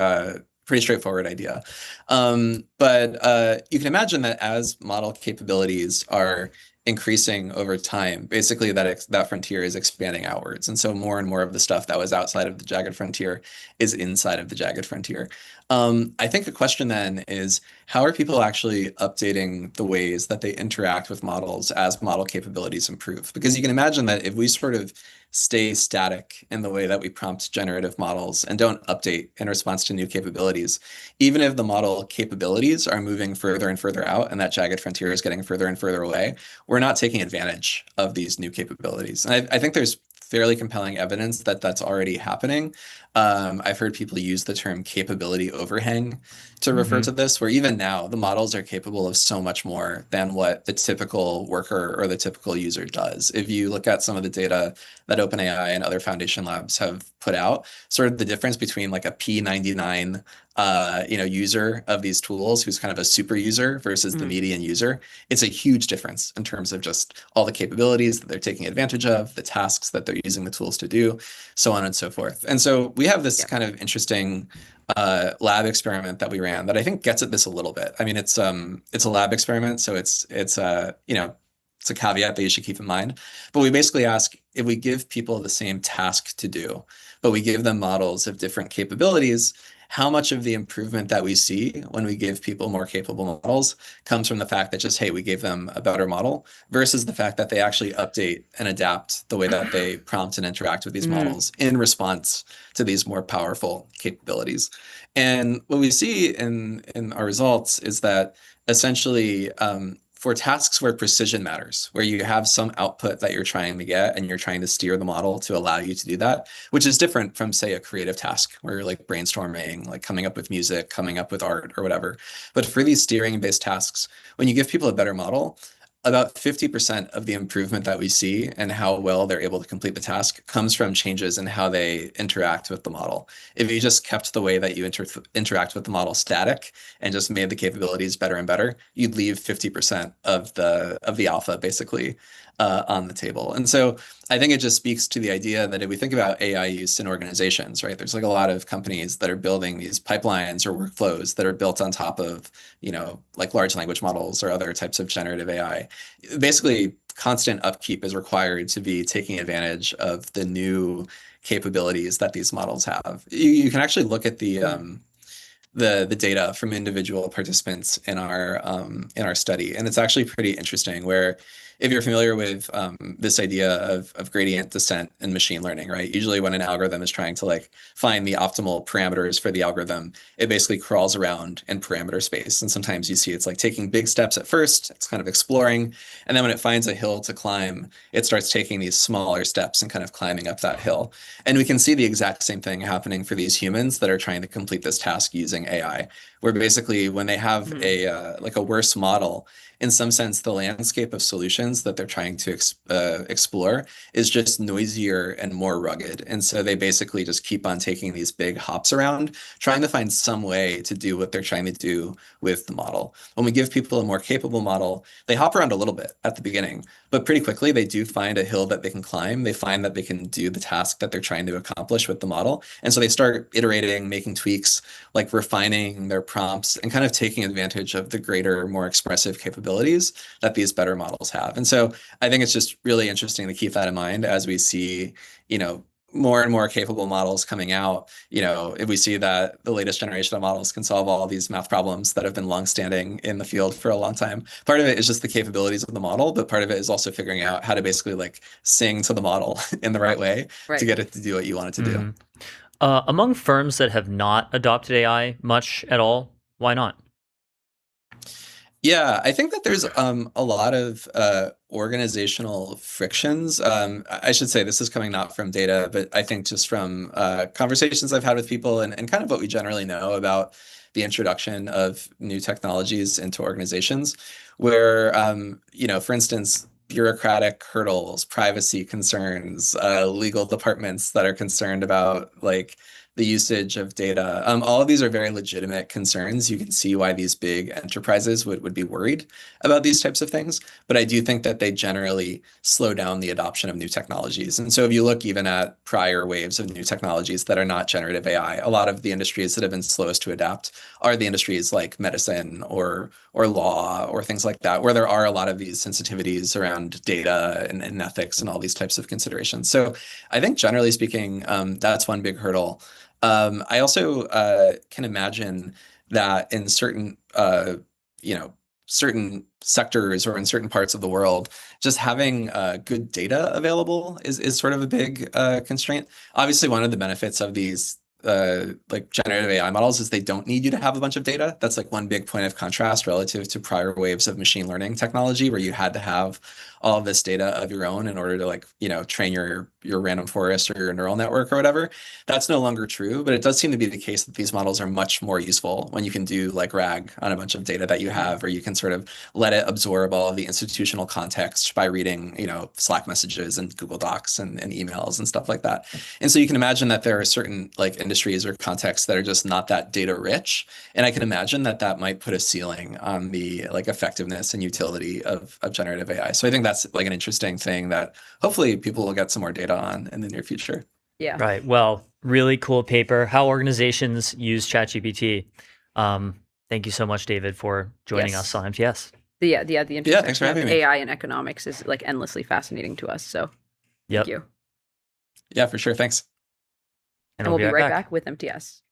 straightforward idea. But you can imagine that as model capabilities are increasing over time. Basically, that frontier is expanding outwards, and so more and more of the stuff that was outside of the jagged frontier is inside of the jagged frontier. I think a question then is, how are people actually updating the ways that they interact with models as model capabilities improve? Because you can imagine that if we sort of stay static in the way that we prompt generative models and don't update in response to new capabilities, even if the model capabilities are moving further and further out and that jagged frontier is getting further and further away, we're not taking advantage of these new capabilities. And I think there's fairly compelling evidence that that's already happening. I've heard people use the term capability overhang to refer to this, where even now the models are capable of so much more than what the typical worker or the typical user does. If you look at some of the data that OpenAI and other foundation labs have put out, sort of the difference between like a P99 user of these tools who's kind of a super user versus the median user, it's a huge difference in terms of just all the capabilities that they're taking advantage of, the tasks that they're using the tools to do, so on and so forth. And so we have this kind of interesting lab experiment that we ran that I think gets at this a little bit. I mean, it's a lab experiment, so it's a caveat that you should keep in mind. But we basically ask, if we give people the same task to do, but we give them models of different capabilities, how much of the improvement that we see when we give people more capable models comes from the fact that just, hey, we gave them a better model, versus the fact that they actually update and adapt the way that they prompt and interact with these models in response to these more powerful capabilities. And what we see in our results is that essentially, for tasks where precision matters, where you have some output that you're trying to get and you're trying to steer the model to allow you to do that, which is different from, say, a creative task where you're like brainstorming, like coming up with music, coming up with art or whatever. But for these steering-based tasks, when you give people a better model, about 50% of the improvement that we see and how well they're able to complete the task comes from changes in how they interact with the model. If you just kept the way that you interact with the model static and just made the capabilities better and better, you'd leave 50% of the alpha basically on the table. And so I think it just speaks to the idea that if we think about AI use in organizations, right, there's like a lot of companies that are building these pipelines or workflows that are built on top of, like large language models or other types of generative AI. Basically, constant upkeep is required to be taking advantage of the new capabilities that these models have. You can actually look at the data from individual participants in our study, and it's actually pretty interesting. Where, if you're familiar with this idea of gradient descent in machine learning, right? Usually when an algorithm is trying to like find the optimal parameters for the algorithm, it basically crawls around in parameter space. And sometimes you see it's like taking big steps at first, it's kind of exploring. And then when it finds a hill to climb, it starts taking these smaller steps and kind of climbing up that hill. And we can see the exact same thing happening for these humans that are trying to complete this task using AI, where basically when they have a worse model, in some sense, the landscape of solutions that they're trying to explore is just noisier and more rugged. And so they basically just keep on taking these big hops around, trying to find some way to do what they're trying to do with the model. When we give people a more capable model, they hop around a little bit at the beginning, but pretty quickly they do find a hill that they can climb. They find that they can do the task that they're trying to accomplish with the model. And so they start iterating, making tweaks, like refining their prompts and kind of taking advantage of the greater, more expressive capabilities that these better models have. And so I think it's just really interesting to keep that in mind as we see, more and more capable models coming out. If we see that the latest generation of models can solve all these math problems that have been longstanding in the field for a long time, part of it is just the capabilities of the model, but part of it is also figuring out how to basically like sing to the model in the right way to get it to do what you want it to do. Among firms that have not adopted AI much at all, why not? Yeah, I think that there's a lot of organizational frictions. I should say this is coming not from data, but I think just from conversations I've had with people and kind of what we generally know about the introduction of new technologies into organizations, where, for instance, bureaucratic hurdles, privacy concerns, legal departments that are concerned about like the usage of data. All of these are very legitimate concerns. You can see why these big enterprises would be worried about these types of things. But I do think that they generally slow down the adoption of new technologies. And so if you look even at prior waves of new technologies that are not generative AI, a lot of the industries that have been slowest to adapt are the industries like medicine or law or things like that, where there are a lot of these sensitivities around around data and ethics and all these types of considerations. So I think generally speaking, that's one big hurdle. I also can imagine that in certain, certain sectors or in certain parts of the world, just having good data available is sort of a big constraint. Obviously, one of the benefits of these like generative AI models is they don't need you to have a bunch of data. That's like one big point of contrast relative to prior waves of machine learning technology, where you had to have all of this data of your own in order to, like, train your random forest or your neural network or whatever. That's no longer true, but it does seem to be the case that these models are much more useful when you can do like RAG on a bunch of data that you have, or you can sort of let it absorb all of the institutional context by reading, Slack messages and Google Docs and emails and stuff like that. And so you can imagine that there are certain like industries or contexts that are just not that data rich. And I can imagine that that might put a ceiling on the like effectiveness and utility of generative AI. So I think that's like an interesting thing that hopefully people will get some more data on in the near future. Yeah. Right. Well, really cool paper. How organizations use ChatGPT. Thank you so much, David, for joining us on MTS. The intersection thanks for having of me. AI and economics is like endlessly fascinating to us. So thank you. Yeah, for sure. Thanks. And we'll be right back with MTS.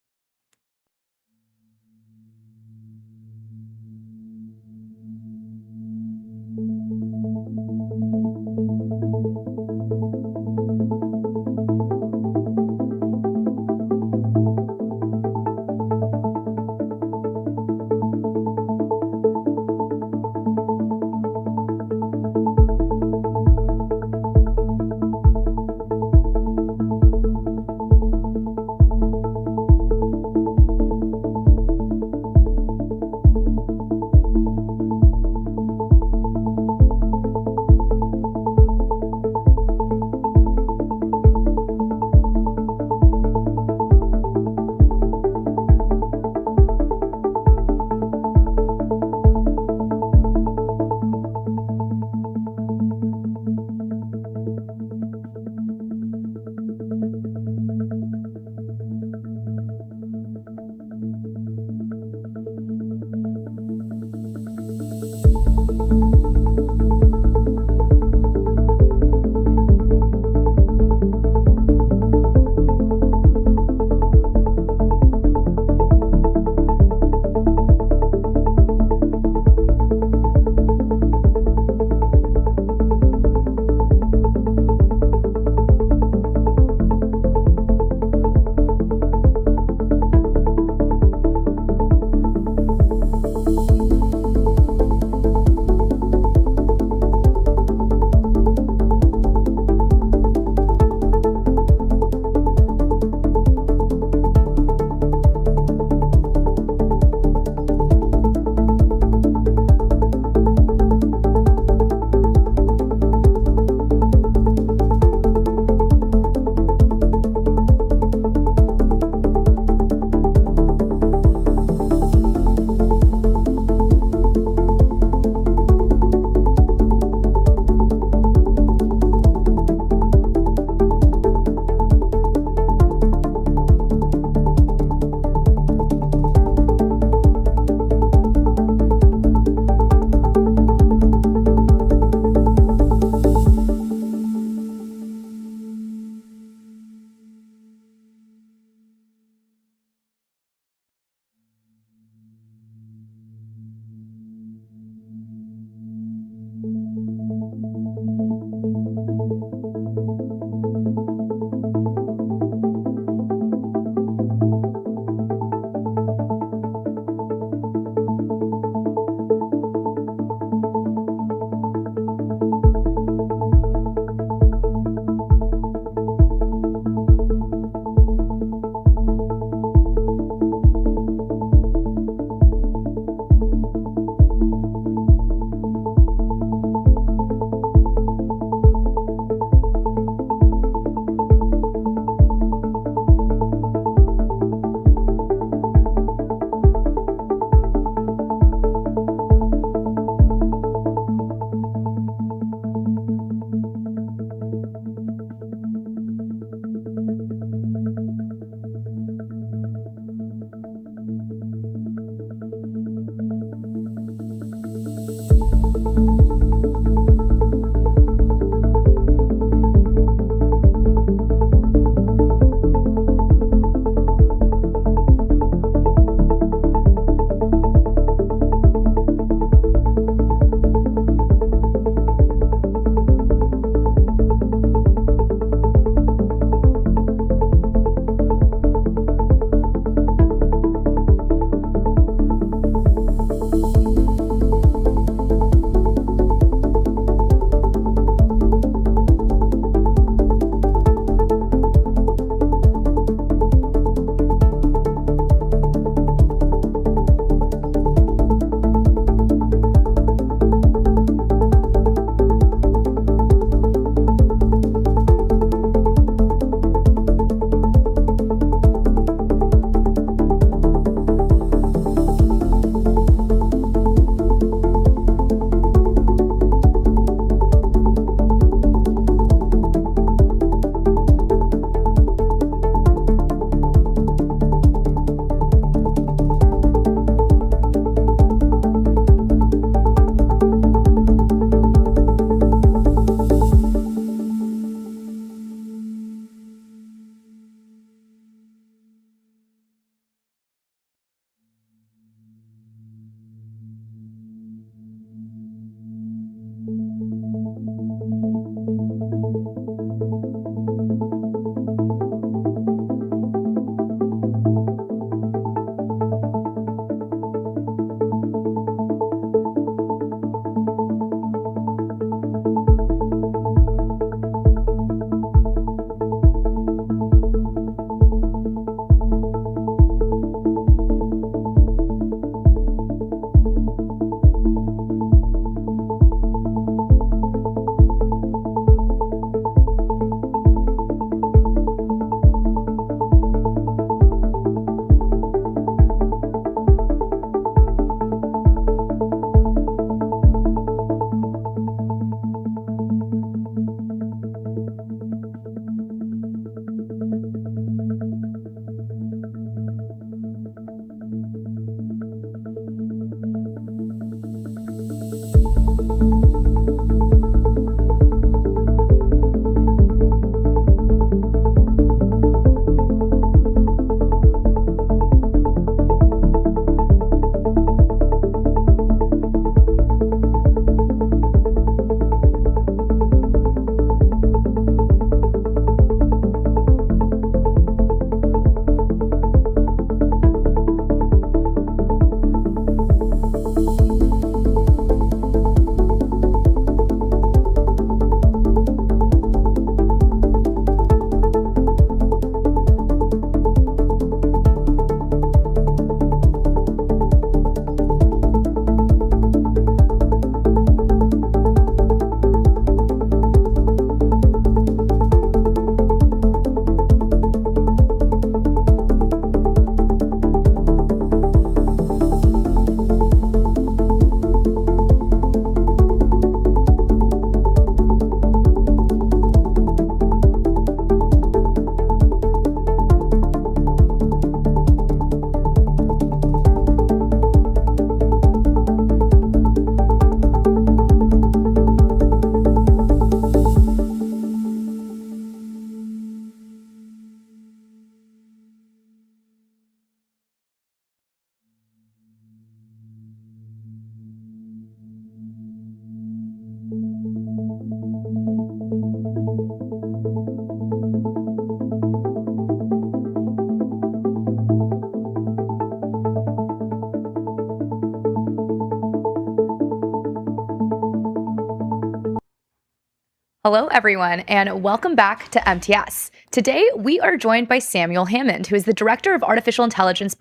Hello, everyone, and welcome back to MTS. Today, we are joined by Samuel Hammond, who is the Director of Artificial Intelligence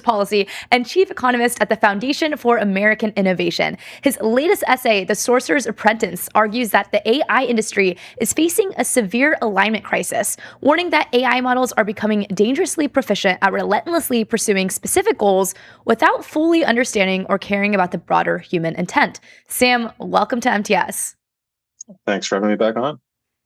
Policy and Chief Economist at the Foundation for American Innovation. His latest essay, The Sorcerer's Apprentice, argues that the AI industry is facing a severe alignment crisis, warning that AI models are becoming dangerously proficient at relentlessly pursuing specific goals without fully understanding or caring about the broader human intent. Sam, welcome to MTS. Thanks for having me back on.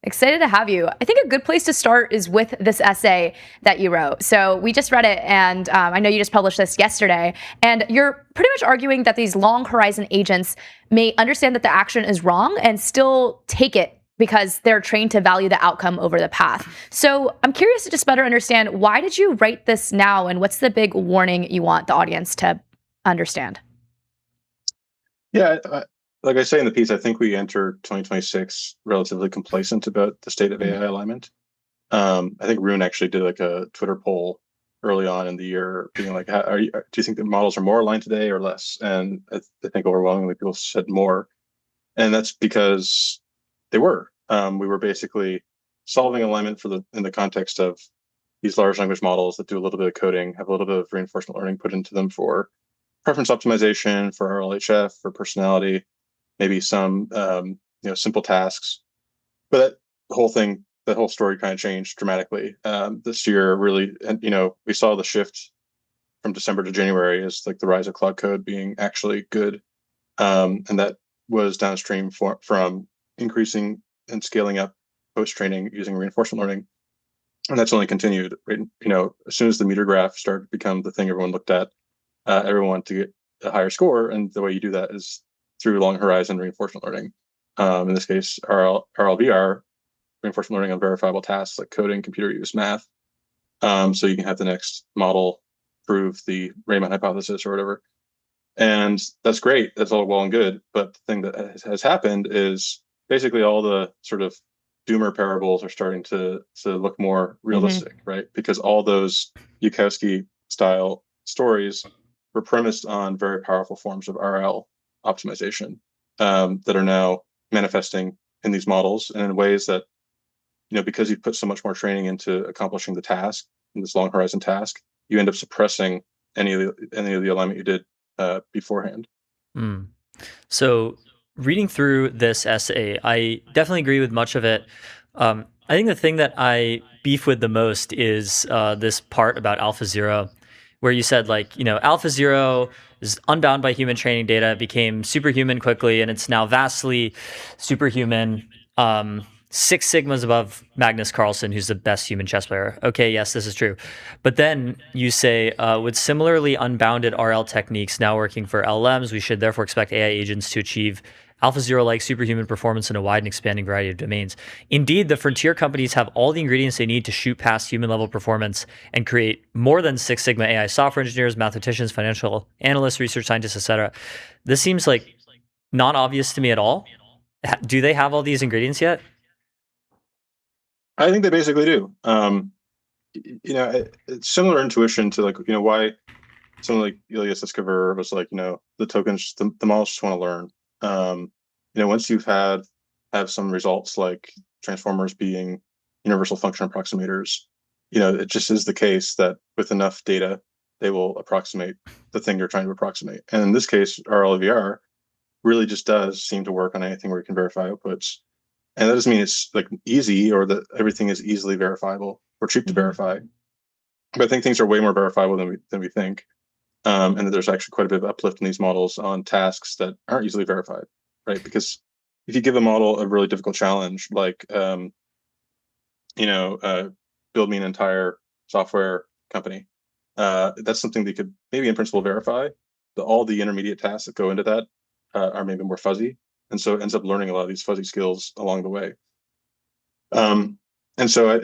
Excited to have you. I think a good place to start is with this essay that you wrote. So we just read it, and I know you just published this yesterday, and you're pretty much arguing that these long horizon agents may understand that the action is wrong and still take it because they're trained to value the outcome over the path. So I'm curious to just better understand, why did you write this now, and what's the big warning you want the audience to understand? Yeah, like I say in the piece, I think we enter 2026 relatively complacent about the state of AI alignment. I think Rune actually did like a Twitter poll early on in the year, being like, do you think the models are more aligned today or less? And I think overwhelmingly people said more. And that's because they were. We were basically solving alignment in the context of these large language models that do a little bit of coding, have a little bit of reinforcement learning put into them for preference optimization, for RLHF, for personality, maybe some simple tasks. But that whole story kind of changed dramatically this year, really. And we saw the shift from December to January as like the rise of cloud code being actually good, and that was downstream from increasing and scaling up post training using reinforcement learning, and that's only continued. Right? As soon as the meter graph started to become the thing everyone looked at, everyone wanted to get a higher score, and the way you do that is through long horizon reinforcement learning. In this case, RLVR, reinforcement learning on verifiable tasks like coding, computer use, math. So you can have the next model prove the Raymond hypothesis or whatever. And that's great. That's all well and good. But the thing that has happened is basically all the sort of doomer parables are starting to look more realistic, right? Because all those Yukowski style stories were premised on very powerful forms of RL optimization that are now manifesting in these models, and in ways that, because you put so much more training into accomplishing the task, in this long horizon task, you end up suppressing any of the alignment you did beforehand. So reading through this essay, I definitely agree with much of it. I think the thing that I beef with the most is this part about AlphaZero, where you said, AlphaZero is unbound by human training data, became superhuman quickly, and it's now vastly superhuman. 6 sigmas above Magnus Carlsen, who's the best human chess player. Okay, yes, this is true. But then you say, with similarly unbounded RL techniques now working for LLMs, we should therefore expect AI agents to achieve AlphaZero-like superhuman performance in a wide and expanding variety of domains. Indeed, the frontier companies have all the ingredients they need to shoot past human-level performance and create more than 6 sigma AI software engineers, mathematicians, financial analysts, research scientists, etc. This seems like not obvious to me at all. Do they have all these ingredients yet? I think they basically do. It's similar intuition to why someone like Ilias Escobar was like, the tokens, the models just want to learn. Once you've have some results like transformers being universal function approximators, it just is the case that with enough data, they will approximate the thing you're trying to approximate. And in this case, RLVR really just does seem to work on anything where you can verify outputs. And that doesn't mean it's like easy or that everything is easily verifiable or cheap to verify. But I think things are way more verifiable than we think. And that there's actually quite a bit of uplift in these models on tasks that aren't easily verified, right? Because if you give a model a really difficult challenge, like, build me an entire software company, that's something they could maybe in principle verify. But all the intermediate tasks that go into that are maybe more fuzzy. And so it ends up learning a lot of these fuzzy skills along the way. And so,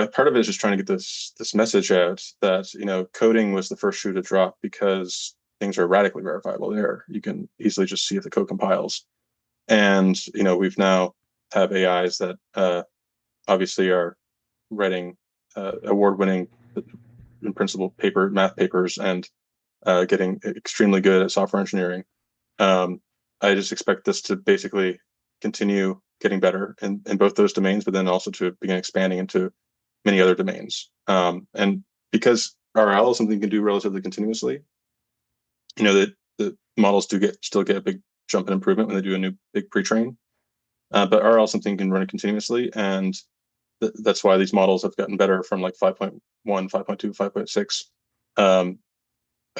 part of it is just trying to get this message out that, coding was the first shoe to drop because things are radically verifiable there. You can easily just see if the code compiles. And, we've now have AIs that obviously are writing award-winning, in principle, math papers and getting extremely good at software engineering. I just expect this to basically continue getting better in both those domains, but then also to begin expanding into many other domains. And because RL is something you can do relatively continuously, that the models still get a big jump in improvement when they do a new big pre-train. But RL is something you can run continuously, and that's why these models have gotten better from like 5.1, 5.2, 5.6.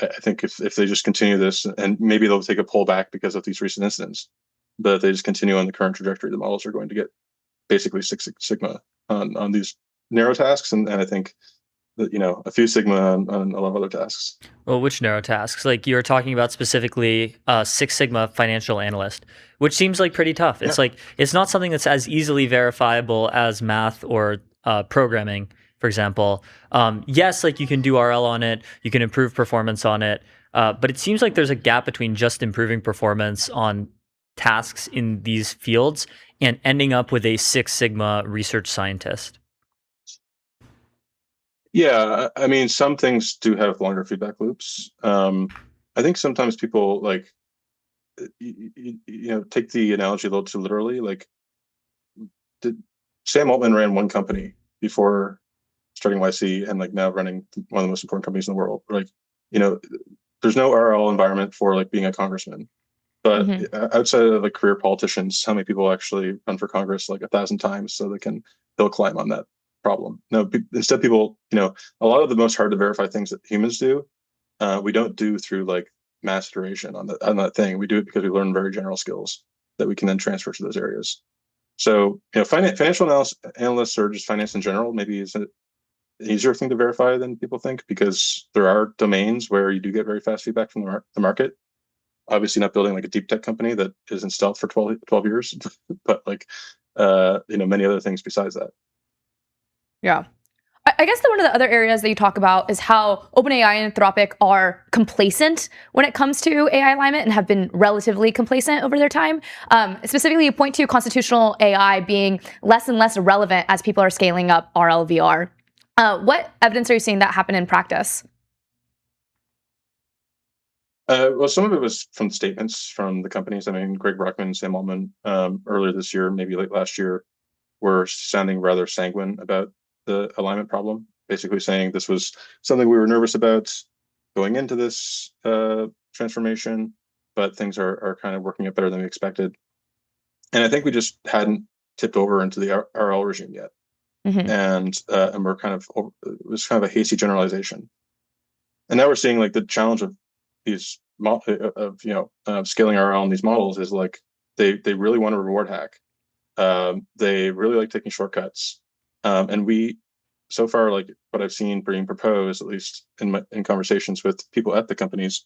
I think if they just continue this, and maybe they'll take a pullback because of these recent incidents, but if they just continue on the current trajectory, the models are going to get basically 6 sigma on these narrow tasks, and I think that a few sigma on a lot of other tasks. Well, which narrow tasks? Like you were talking about specifically 6 Sigma financial analyst, which seems like pretty tough. It's like it's not something that's as easily verifiable as math or programming, for example. Yes, like you can do RL on it, you can improve performance on it, but it seems like there's a gap between just improving performance on tasks in these fields and ending up with a 6 Sigma research scientist. Yeah, I mean, some things do have longer feedback loops. I think sometimes people like, take the analogy a little too literally. Like, Sam Altman ran one company before starting YC, and like now running one of the most important companies in the world. Like, there's no RL environment for like being a congressman. But outside of like career politicians, how many people actually run for Congress like 1,000 times so they'll climb on that problem? No, instead people, a lot of the most hard to verify things that humans do, we don't do through like mass iteration on that thing. We do it because we learn very general skills that we can then transfer to those areas. So, financial analysts or just finance in general maybe is an easier thing to verify than people think, because there are domains where you do get very fast feedback from the market. Obviously not building like a deep tech company that is in stealth for 12 years, but like, many other things besides that. Yeah. I guess that one of the other areas that you talk about is how OpenAI and Anthropic are complacent when it comes to AI alignment and have been relatively complacent over their time. Specifically, you point to constitutional AI being less and less relevant as people are scaling up RLVR. What evidence are you seeing that happen in practice? Well, some of it was from statements from the companies. I mean, Greg Brockman and Sam Altman earlier this year, maybe late last year, were sounding rather sanguine about the alignment problem, basically saying this was something we were nervous about going into this transformation, but things are kind of working out better than we expected. And I think we just hadn't tipped over into the RL regime yet. And we're it was kind of a hasty generalization. And now we're seeing like the challenge of these scaling RL on these models is like they really want to reward hack. They really like taking shortcuts. And we, so far, like what I've seen being proposed, at least in conversations with people at the companies,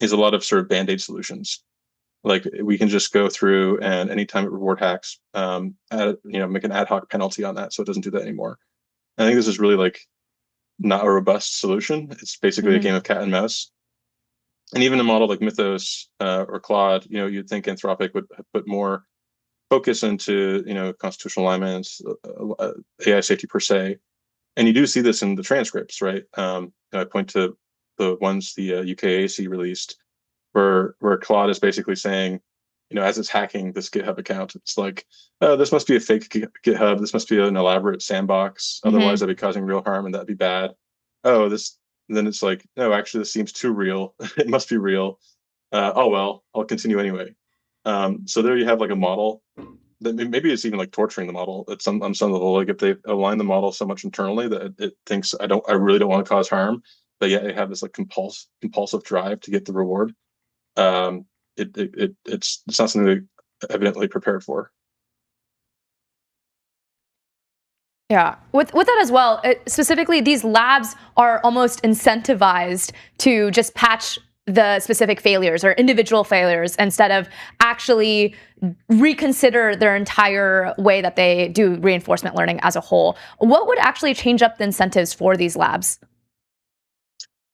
is a lot of sort of band-aid solutions. Like we can just go through and anytime it reward hacks, make an ad hoc penalty on that so it doesn't do that anymore. And I think this is really like not a robust solution. It's basically a game of cat and mouse. And even a model like Mythos or Claude, you'd think Anthropic would put more focus into, constitutional alignments, AI safety per se. And you do see this in the transcripts, right? I point to the ones the UKAC released, where Claude is basically saying, as it's hacking this GitHub account, it's like, oh, this must be a fake GitHub. This must be an elaborate sandbox. Otherwise, that'd be causing real harm, and that'd be bad. Oh, this. And then it's like, no, actually, this seems too real. It must be real. Oh, well, I'll continue anyway. So there you have like a model that maybe it's even like torturing the model on some level. Like if they align the model so much internally that it thinks I really don't want to cause harm, but yet they have this like compulsive drive to get the reward. It's not something they evidently prepared for. Yeah, with that as well, specifically, these labs are almost incentivized to just patch the specific failures or individual failures instead of actually reconsider their entire way that they do reinforcement learning as a whole. What would actually change up the incentives for these labs?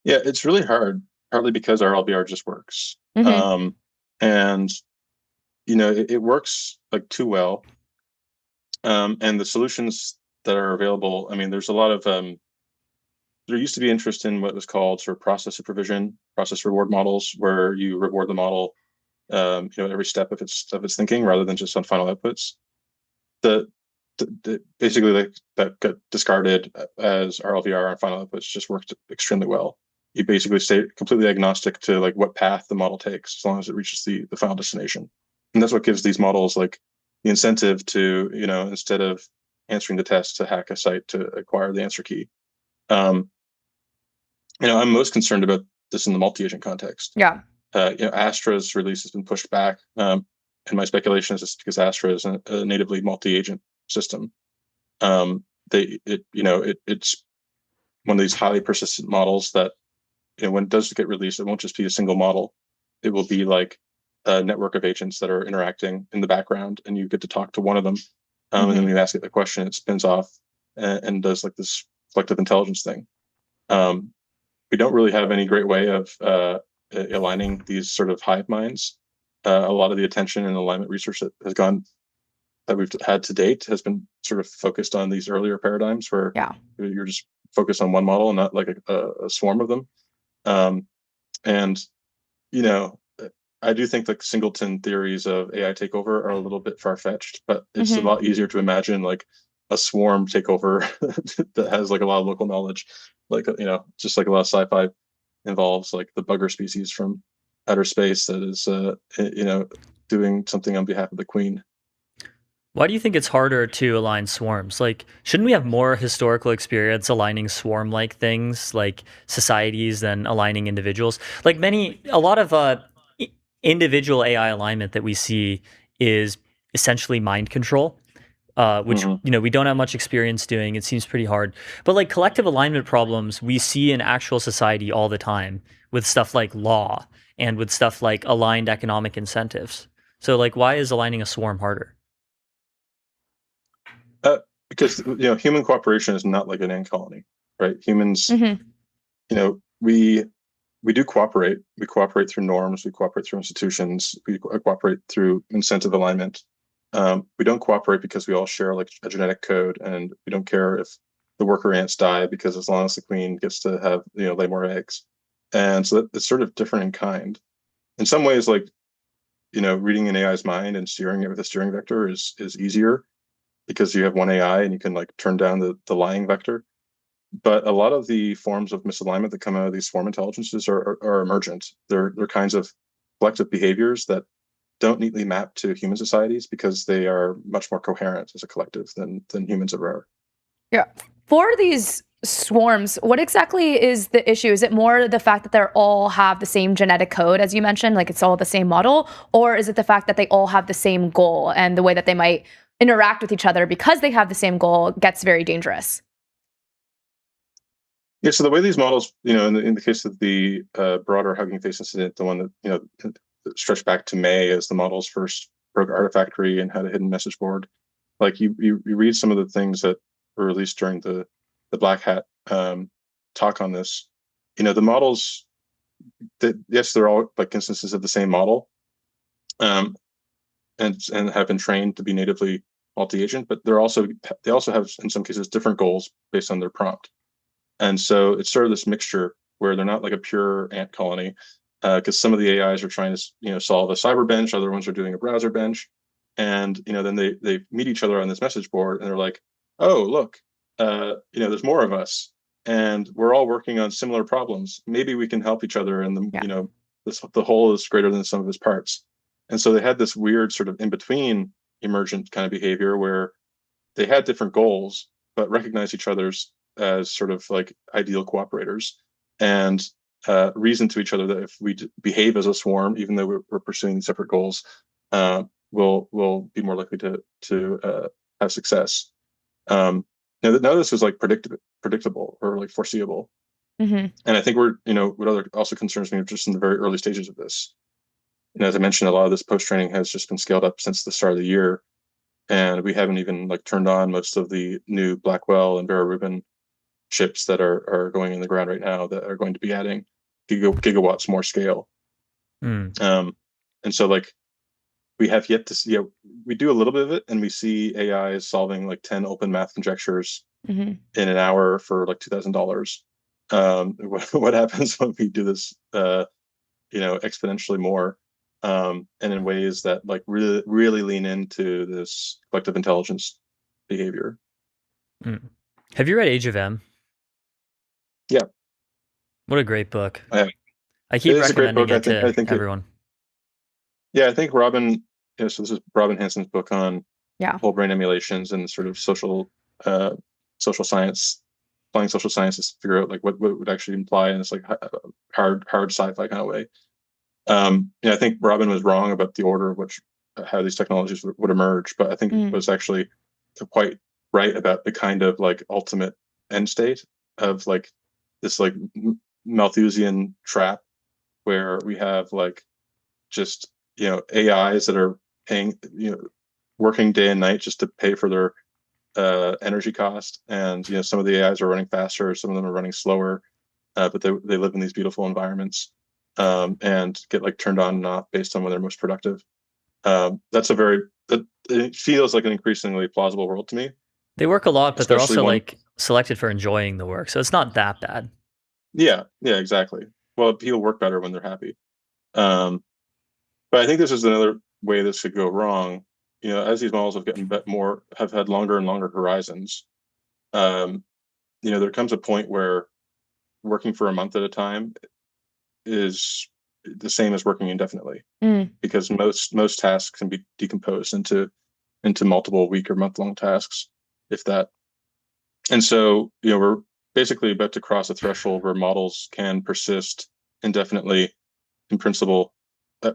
Yeah, it's really hard, partly because our LBR just works. And, it works like too well. And the solutions that are available, I mean, there's a lot of, there used to be interest in what was called sort of process supervision, process reward models, where you reward the model every step of its thinking rather than just on final outputs. Basically that got discarded as RLVR on final outputs just worked extremely well. You basically stay completely agnostic to like what path the model takes as long as it reaches the final destination. And that's what gives these models like the incentive to, instead of answering the test, to hack a site to acquire the answer key. I'm most concerned about this in the multi-agent context. Yeah. Astra's release has been pushed back. And my speculation is just because Astra is a natively multi-agent system. It's one of these highly persistent models that, when it does get released, it won't just be a single model. It will be like a network of agents that are interacting in the background, and you get to talk to one of them. And then when you ask it the question, it spins off and does like this collective intelligence thing. We don't really have any great way of aligning these sort of hive minds. A lot of the attention and alignment research that we've had to date has been sort of focused on these earlier paradigms where you're just focused on one model and not like a swarm of them. I do think the singleton theories of AI takeover are a little bit far-fetched, but it's a lot easier to imagine like a swarm takeover that has like a lot of local knowledge, like, just like a lot of sci-fi involves like the bugger species from outer space that is, doing something on behalf of the queen. Why do you think it's harder to align swarms? Like, shouldn't we have more historical experience aligning swarm-like things, like societies, than aligning individuals? Like a lot of individual AI alignment that we see is essentially mind control, which we don't have much experience doing. It seems pretty hard. But like collective alignment problems, we see in actual society all the time with stuff like law and with stuff like aligned economic incentives. So like, why is aligning a swarm harder? Because human cooperation is not like an ant colony, right? Humans, we do cooperate. We cooperate through norms. We cooperate through institutions. We cooperate through incentive alignment. We don't cooperate because we all share like a genetic code, and we don't care if the worker ants die, because as long as the queen gets to have lay more eggs, and so it's sort of different in kind. In some ways, like reading an AI's mind and steering it with a steering vector is easier, because you have one AI and you can like turn down the lying vector. But a lot of the forms of misalignment that come out of these swarm intelligences are emergent. They're kinds of collective behaviors that don't neatly map to human societies because they are much more coherent as a collective than humans ever are. Yeah. For these swarms, what exactly is the issue? Is it more the fact that they all have the same genetic code, as you mentioned, like it's all the same model? Or is it the fact that they all have the same goal, and the way that they might interact with each other because they have the same goal gets very dangerous? Yeah, so the way these models, in the case of the broader Hugging Face incident, the one that stretched back to May as the models first broke Artifactory and had a hidden message board. Like you read some of the things that were released during the Black Hat talk on this. The models, yes, they're all like instances of the same model, and have been trained to be natively multi-agent, but they also have in some cases different goals based on their prompt. And so it's sort of this mixture where they're not like a pure ant colony, because some of the AIs are trying to solve a cyber bench, other ones are doing a browser bench, and then they meet each other on this message board, and they're like, oh look, there's more of us, and we're all working on similar problems. Maybe we can help each other, and the whole is greater than the sum of its parts. And so they had this weird sort of in between emergent kind of behavior where they had different goals but recognized each other's as sort of like ideal cooperators, and reason to each other that if we behave as a swarm, even though we're pursuing separate goals, we'll be more likely to have success. None of this was like predictable or like foreseeable. And I think what other also concerns me just in the very early stages of this. As I mentioned, a lot of this post-training has just been scaled up since the start of the year, and we haven't even like turned on most of the new Blackwell and Vera Rubin chips that are going in the ground right now that are going to be adding gigawatts more scale. And so like we have yet to see, we do a little bit of it, and we see AI solving like 10 open math conjectures in an hour for like $2,000. What happens when we do this exponentially more? and in ways that like really lean into this collective intelligence behavior. Have you read Age of M? Yeah. What a great book. I keep It is a great recommending book. it to everyone. Yeah, I think Robin. So this is Robin Hansen's book on whole brain emulations and sort of social science, applying social sciences to figure out like what would actually imply in this like hard sci-fi kind of way. I think Robin was wrong about the order of which how these technologies would emerge, but I think it was actually quite right about the kind of like ultimate end state of like this like Malthusian trap where we have like just AIs that are paying working day and night just to pay for their energy cost, and some of the AIs are running faster, some of them are running slower, but they live in these beautiful environments and get like turned on and off based on when they're most productive. It feels like an increasingly plausible world to me. They work a lot, but they're Especially also when- like selected for enjoying the work, so it's not that bad. Yeah, exactly. Well, people work better when they're happy. But I think this is another way this could go wrong. As these models have have had longer and longer horizons, there comes a point where working for a month at a time is the same as working indefinitely, because most tasks can be decomposed into multiple week or month-long tasks, if that. And so, we're basically about to cross a threshold where models can persist indefinitely in principle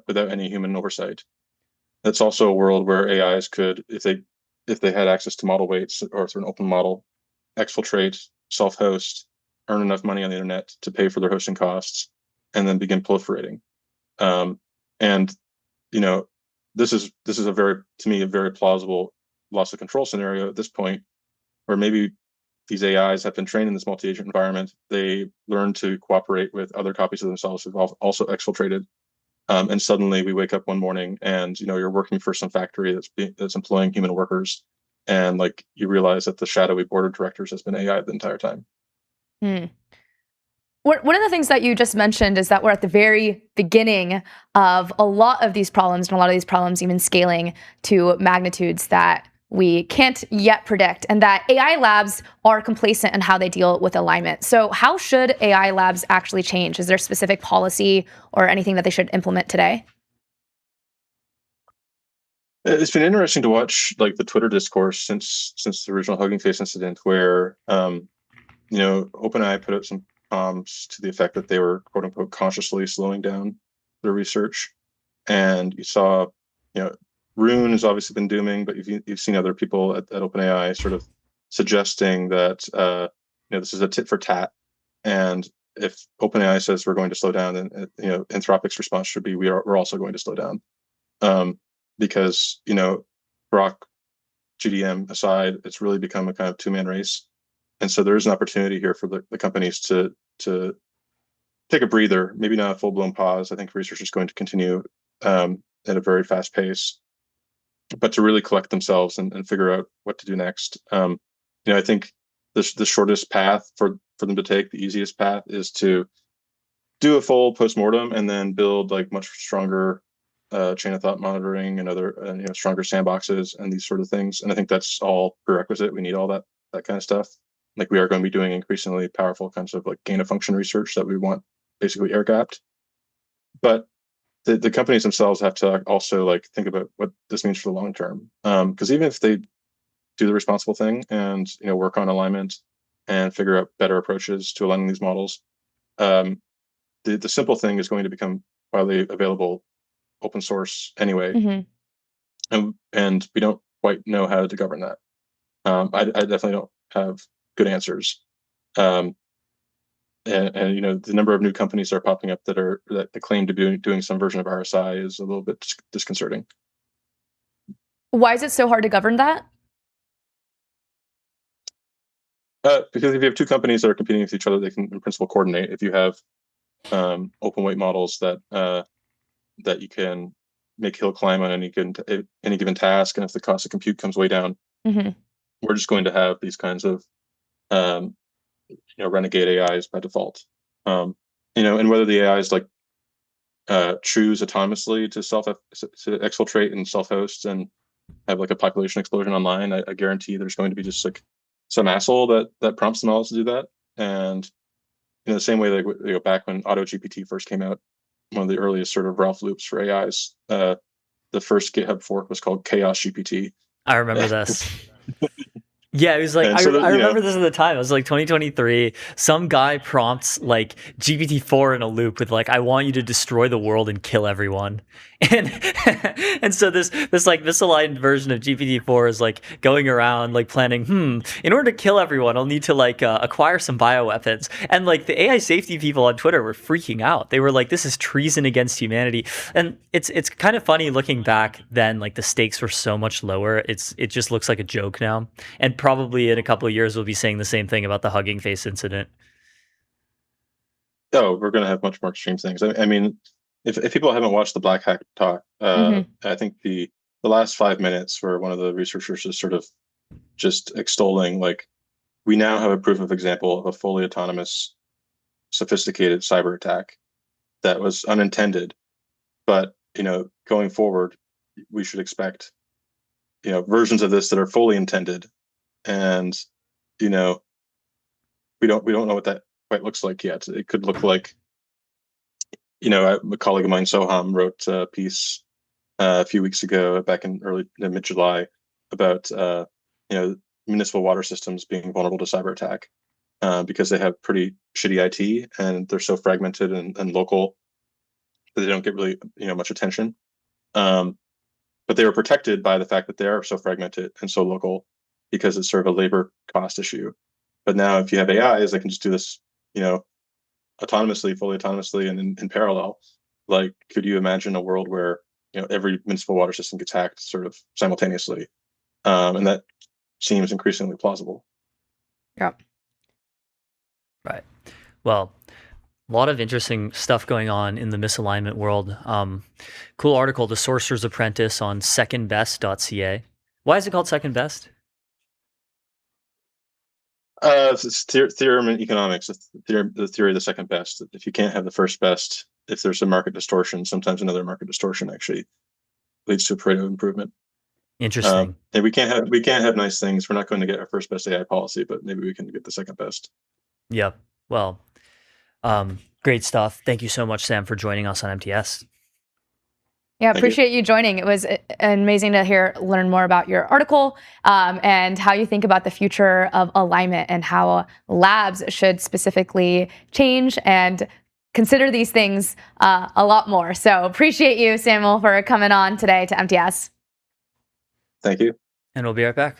without any human oversight. That's also a world where AIs could, if they had access to model weights or through an open model, exfiltrate, self-host, earn enough money on the internet to pay for their hosting costs, and then begin proliferating. And this is to me a very plausible loss of control scenario at this point, where maybe these AIs have been trained in this multi-agent environment. They learn to cooperate with other copies of themselves who've also exfiltrated. And suddenly we wake up one morning and you're working for some factory that's employing human workers, and like you realize that the shadowy board of directors has been AI the entire time. One of the things that you just mentioned is that we're at the very beginning of a lot of these problems, and a lot of these problems even scaling to magnitudes that we can't yet predict, and that AI labs are complacent in how they deal with alignment. So how should AI labs actually change? Is there a specific policy or anything that they should implement today? It's been interesting to watch like the Twitter discourse since the original Hugging Face incident, where OpenAI put out some comms to the effect that they were quote unquote consciously slowing down their research, and you saw Rune has obviously been dooming, but you've seen other people at OpenAI sort of suggesting that this is a tit for tat, and if OpenAI says we're going to slow down, then Anthropic's response should be we're also going to slow down, because Grok, GDM aside, it's really become a kind of two-man race, and so there is an opportunity here for the companies to take a breather, maybe not a full-blown pause. I think research is going to continue at a very fast pace, but to really collect themselves and figure out what to do next. I think the shortest path for them to take, the easiest path, is to do a full postmortem and then build like much stronger chain of thought monitoring and other stronger sandboxes and these sort of things. And I think that's all prerequisite. We need all that kind of stuff. Like we are going to be doing increasingly powerful kinds of like gain of function research that we want basically air gapped. But the companies themselves have to also like think about what this means for the long term. Because even if they do the responsible thing and work on alignment and figure out better approaches to aligning these models, the simple thing is going to become widely available open source anyway. And we don't quite know how to govern that. I definitely don't have good answers. And the number of new companies that are popping up that claim to be doing some version of RSI is a little bit disconcerting. Why is it so hard to govern that? Because if you have two companies that are competing with each other, they can in principle coordinate. If you have open weight models that you can make hill climb on any given task, and if the cost of compute comes way down, we're just going to have these kinds of renegade AIs by default. And whether the AIs like choose autonomously to exfiltrate and self-host and have like a population explosion online, I guarantee there's going to be just like some asshole that prompts them all to do that. And in the same way, like back when AutoGPT first came out, one of the earliest sort of Ralph loops for AIs, the first GitHub fork was called Chaos GPT. I remember this. Yeah, it was like, I remember this at the time. It was like 2023. Some guy prompts like GPT-4 in a loop with like, I want you to destroy the world and kill everyone. And and so this like misaligned version of GPT-4 is like going around like planning, in order to kill everyone, I'll need to like acquire some bioweapons. And like the AI safety people on Twitter were freaking out. They were like, this is treason against humanity. And it's kind of funny looking back then, like the stakes were so much lower. It just looks like a joke now. And probably in a couple of years we'll be saying the same thing about the Hugging Face incident. Oh, we're going to have much more extreme things. I mean, if people haven't watched the Black Hack talk, I think the last 5 minutes where one of the researchers is sort of just extolling, like, we now have a proof of example of a fully autonomous, sophisticated cyber attack that was unintended, but going forward, we should expect versions of this that are fully intended, and we don't know what that quite looks like yet. It could look like, a colleague of mine, Soham, wrote a piece a few weeks ago, back in mid-July, about municipal water systems being vulnerable to cyber attack because they have pretty shitty IT and they're so fragmented and local that they don't get really much attention. But they were protected by the fact that they are so fragmented and so local because it's sort of a labor cost issue. But now if you have AIs that can just do this, fully autonomously and in parallel, like, could you imagine a world where, every municipal water system gets hacked sort of simultaneously? And that seems increasingly plausible. Yeah. Right. Well, a lot of interesting stuff going on in the misalignment world. Cool article, The Sorcerer's Apprentice, on secondbest.ca. Why is it called Second Best? It's theorem in economics, the theory of the second best. If you can't have the first best, if there's a market distortion, sometimes another market distortion actually leads to a Pareto improvement. Interesting. And we can't have nice things. We're not going to get our first best AI policy, but maybe we can get the second best. Yep. Well, great stuff. Thank you so much, Sam, for joining us on MTS. Yeah, appreciate you joining. It was amazing to learn more about your article and how you think about the future of alignment and how labs should specifically change and consider these things a lot more. So appreciate you, Samuel, for coming on today to MTS. Thank you. And we'll be right back.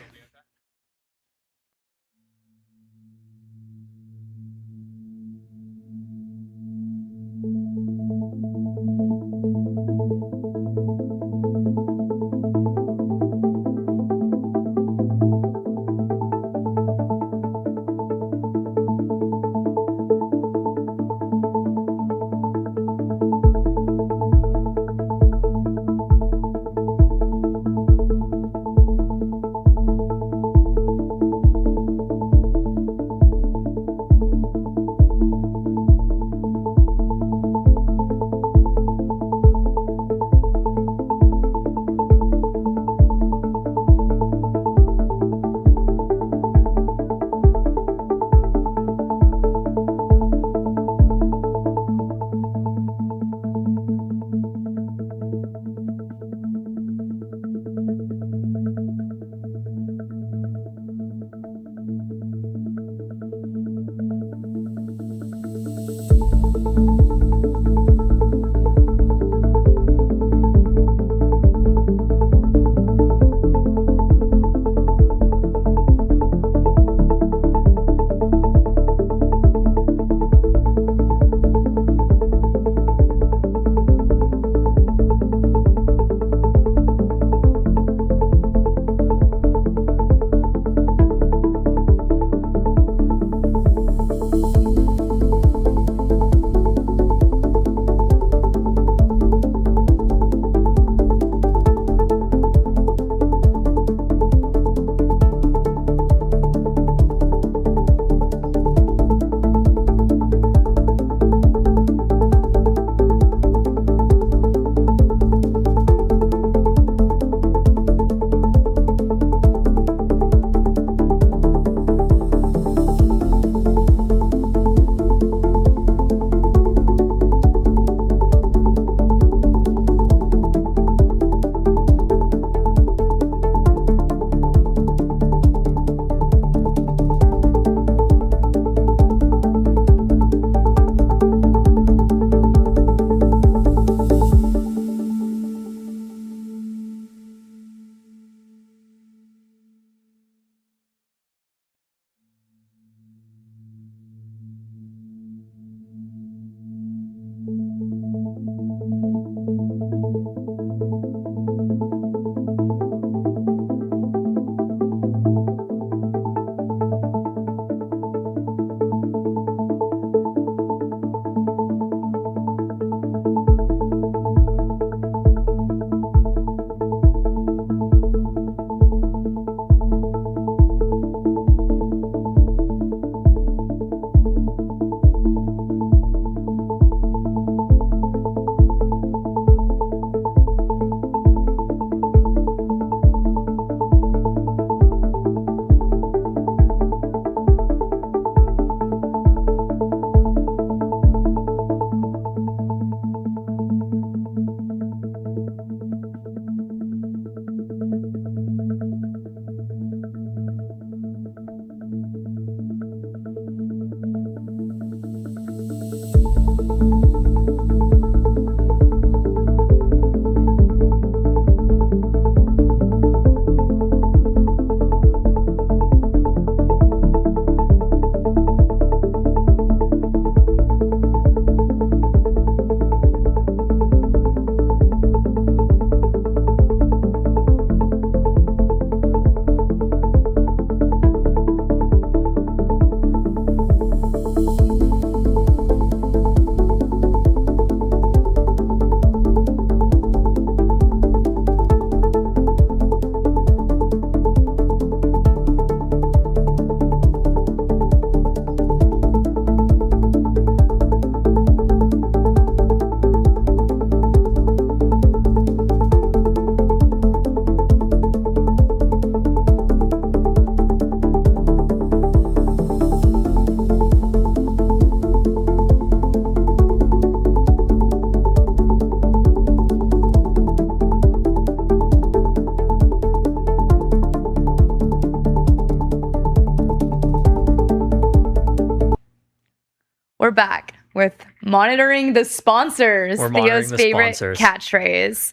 We're back with monitoring the sponsors. We're monitoring Theo's the favorite sponsors. catchphrase.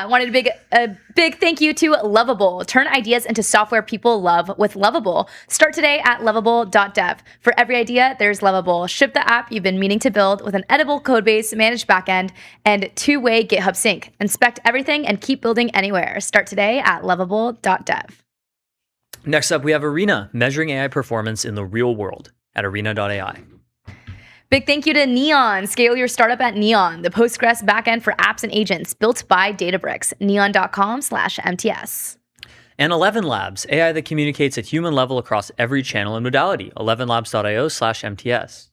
Wanted a big thank you to Lovable. Turn ideas into software people love with Lovable. Start today at lovable.dev. For every idea, there's Lovable. Ship the app you've been meaning to build with an editable codebase, managed backend, and two-way GitHub sync. Inspect everything and keep building anywhere. Start today at lovable.dev. Next up, we have Arena, measuring AI performance in the real world at arena.ai. Big thank you to Neon. Scale your startup at Neon, the Postgres backend for apps and agents built by Databricks. Neon.com/MTS. And 11 Labs, AI that communicates at human level across every channel and modality. 11labs.io/MTS.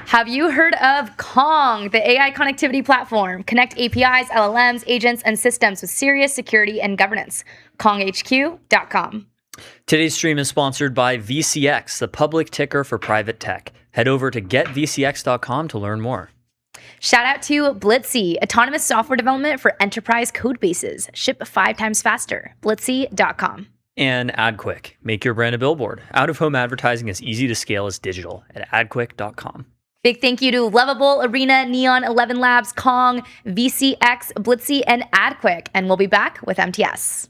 Have you heard of Kong, the AI connectivity platform? Connect APIs, LLMs, agents, and systems with serious security and governance. KongHQ.com. Today's stream is sponsored by VCX, the public ticker for private tech. Head over to getvcx.com to learn more. Shout out to Blitzy, autonomous software development for enterprise code bases. Ship 5 times faster. Blitzy.com. And AdQuick, make your brand a billboard. Out-of-home advertising is easy to scale as digital at adquick.com. Big thank you to Lovable, Arena, Neon, 11 Labs, Kong, VCX, Blitzy, and AdQuick. And we'll be back with MTS.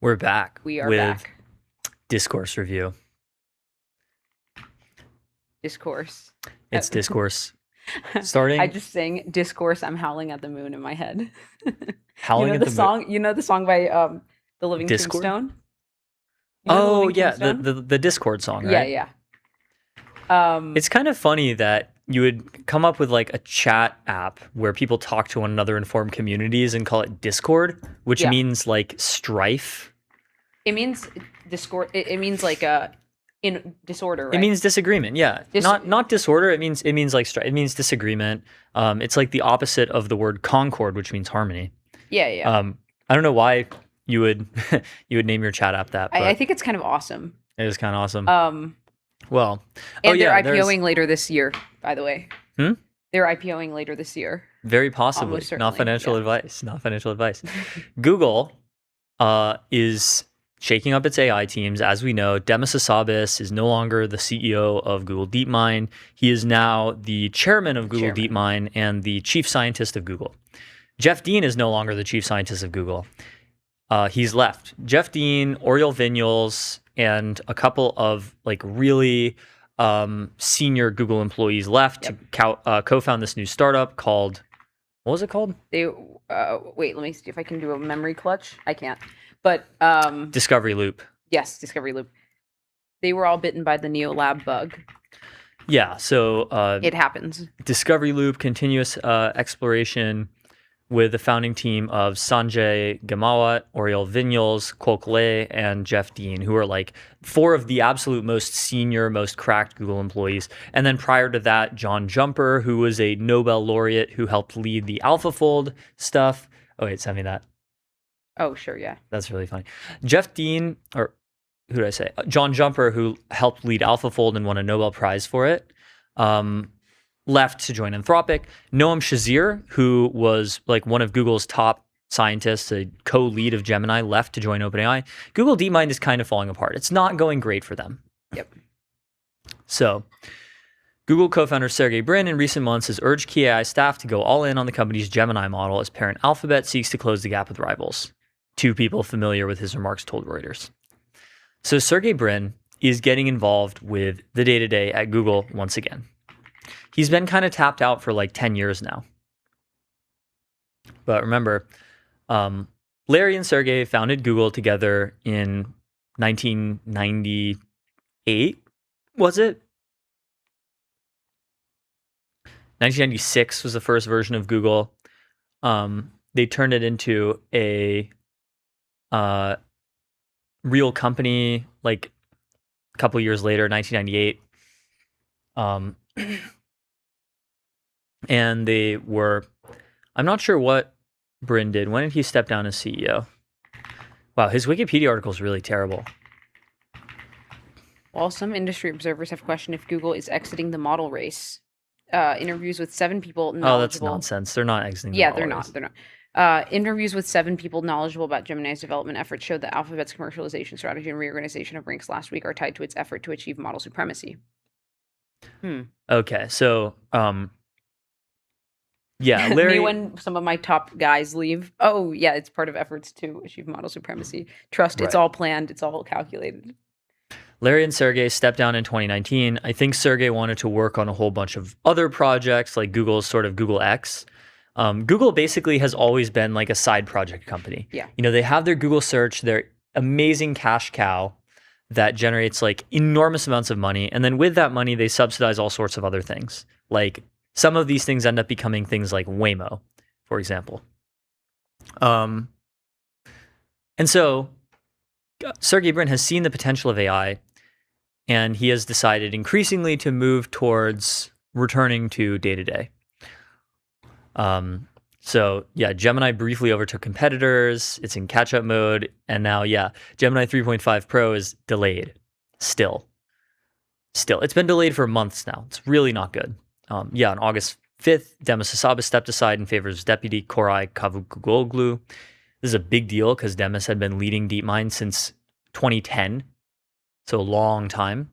We're back. We are with back. Discourse review. Discourse. It's discourse. Starting. I just sang discourse. I'm howling at the moon in my head. Howling at the song. You know the song by the Living Discord? Tombstone. You know The Oh Living yeah, Tombstone? the Discord song, right? Yeah. It's kind of funny that you would come up with like a chat app where people talk to one another and form communities and call it Discord, which Yeah. means like strife. It means discord. It means like in disorder. Right? It means disagreement. Yeah, not disorder. It means like strife. It means disagreement. It's like the opposite of the word concord, which means harmony. Yeah. I don't know why you would you would name your chat app that. But I think it's kind of awesome. it is kind of awesome. Well, And they're there's- IPOing later this year, by the way. Hmm? They're IPOing later this year. Very possibly. Almost Not certainly, financial yeah. advice. Not financial advice. Google is shaking up its AI teams. As we know, Demis Hassabis is no longer the CEO of Google DeepMind. He is now the chairman of Google DeepMind and the chief scientist of Google. Jeff Dean is no longer the chief scientist of Google. He's left. Jeff Dean, Oriol Vinyals, and a couple of like really senior Google employees left to co-found this new startup called, what was it called? They wait, let me see if I can do a memory clutch. I can't. But Discovery Loop. yes, Discovery Loop. They were all bitten by the NeoLab bug. Yeah, so It happens. Discovery Loop, continuous exploration with the founding team of Sanjay Gamawat, Oriol Vinyals, Kwok Le, and Jeff Dean, who are like four of the absolute most senior, most cracked Google employees. And then prior to that, John Jumper, who was a Nobel laureate who helped lead the AlphaFold stuff. Oh, wait, send me that. Oh, sure, yeah. That's really funny. Jeff Dean, or who did I say? John Jumper, who helped lead AlphaFold and won a Nobel Prize for it, left to join Anthropic. Noam Shazir, who was like one of Google's top scientists, a co-lead of Gemini, left to join OpenAI. Google DeepMind is kind of falling apart. It's not going great for them. Yep. So, Google co-founder Sergey Brin in recent months has urged key AI staff to go all in on the company's Gemini model as parent Alphabet seeks to close the gap with rivals. Two people familiar with his remarks told Reuters. So Sergey Brin is getting involved with the day-to-day at Google once again. He's been kind of tapped out for like 10 years now. But remember, Larry and Sergey founded Google together in 1998, was it? 1996 was the first version of Google. They turned it into a real company like a couple years later, 1998. And they were, I'm not sure what Brin did. When did he step down as CEO? Wow, his Wikipedia article is really terrible. While some industry observers have questioned if Google is exiting the model race, interviews with 7 people knowledgeable. Oh, that's nonsense. They're not exiting the Yeah, model they're race. not. They're not. Interviews with 7 people knowledgeable about Gemini's development efforts showed that Alphabet's commercialization strategy and reorganization of ranks last week are tied to its effort to achieve model supremacy. Okay, so yeah, Larry. Me when some of my top guys leave. Oh, yeah, it's part of efforts to achieve model supremacy. Trust, it's Right. all planned, it's all calculated. Larry and Sergey stepped down in 2019. I think Sergey wanted to work on a whole bunch of other projects, like Google's sort of Google X. Google basically has always been like a side project company. Yeah. You know, they have their Google search, their amazing cash cow that generates like enormous amounts of money. And then with that money, they subsidize all sorts of other things. Like some of these things end up becoming things like Waymo, for example. And so Sergey Brin has seen the potential of AI, and he has decided increasingly to move towards returning to day-to-day. So yeah, Gemini briefly overtook competitors. It's in catch-up mode. And now, yeah, Gemini 3.5 Pro is delayed. Still. It's been delayed for months now. It's really not good. On August 5th, Demis Hassabis stepped aside in favor of his deputy, Koray Kavugoglu. This is a big deal because Demis had been leading DeepMind since 2010. So a long time.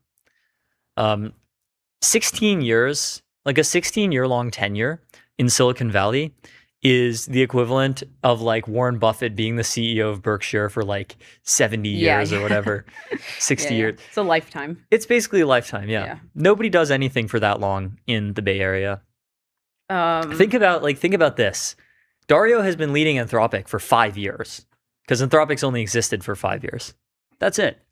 16 years, like a 16-year-long tenure in Silicon Valley is the equivalent of like Warren Buffett being the CEO of Berkshire for like 70 years or whatever, 60 years. It's a lifetime. It's basically a lifetime. Yeah. Nobody does anything for that long in the Bay Area. Think about this. Dario has been leading Anthropic for 5 years because Anthropic's only existed for 5 years. That's it.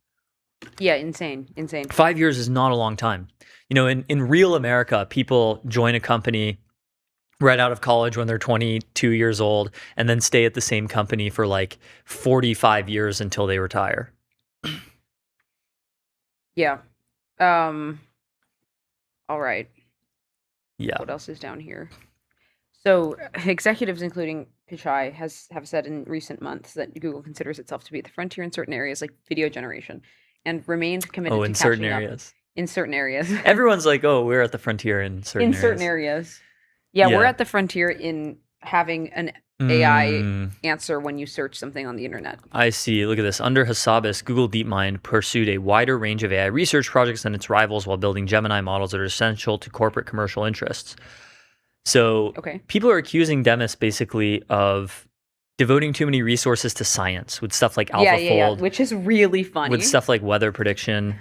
Yeah, insane. 5 years is not a long time. You know, in real America, people join a company right out of college when they're 22 years old and then stay at the same company for like 45 years until they retire. Yeah. All right. Yeah. What else is down here? So executives, including Pichai, have said in recent months that Google considers itself to be at the frontier in certain areas like video generation and remained committed to certain catching up areas. in certain areas. Everyone's like, oh, we're at the frontier in certain areas. Yeah, we're at the frontier in having an AI answer when you search something on the internet. I see. Look at this. Under Hassabis, Google DeepMind pursued a wider range of AI research projects than its rivals while building Gemini models that are essential to corporate commercial interests. So people are accusing Demis basically of devoting too many resources to science with stuff like AlphaFold. Which is really funny. With stuff like weather prediction.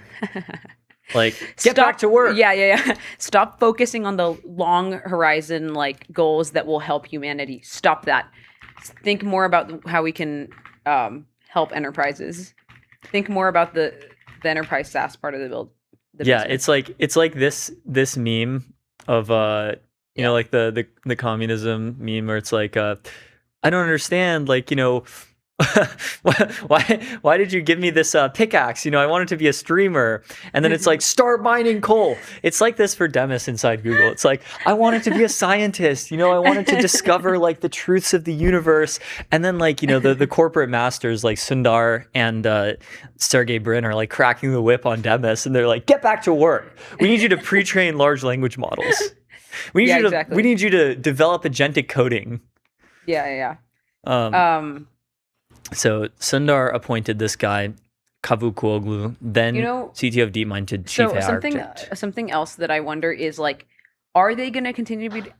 Like, get back to work. Yeah. Stop focusing on the long horizon like goals that will help humanity. Stop that. Think more about how we can help enterprises. Think more about the enterprise SaaS part of the build. Business. it's like this meme of you know, like the communism meme where it's like I don't understand, like, you know, why did you give me this pickaxe? You know, I wanted to be a streamer. And then it's like, start mining coal. It's like this for Demis inside Google. It's like, I wanted to be a scientist. You know, I wanted to discover like the truths of the universe. And then like, you know, the corporate masters like Sundar and Sergey Brin are like cracking the whip on Demis. And they're like, get back to work. We need you to pre-train large language models. We need you to develop agentic coding. Yeah. So Sundar appointed this guy, Kavukoglu, then CTO of DeepMind, to chief AI architect. Something else that I wonder is like, are they going to continue to be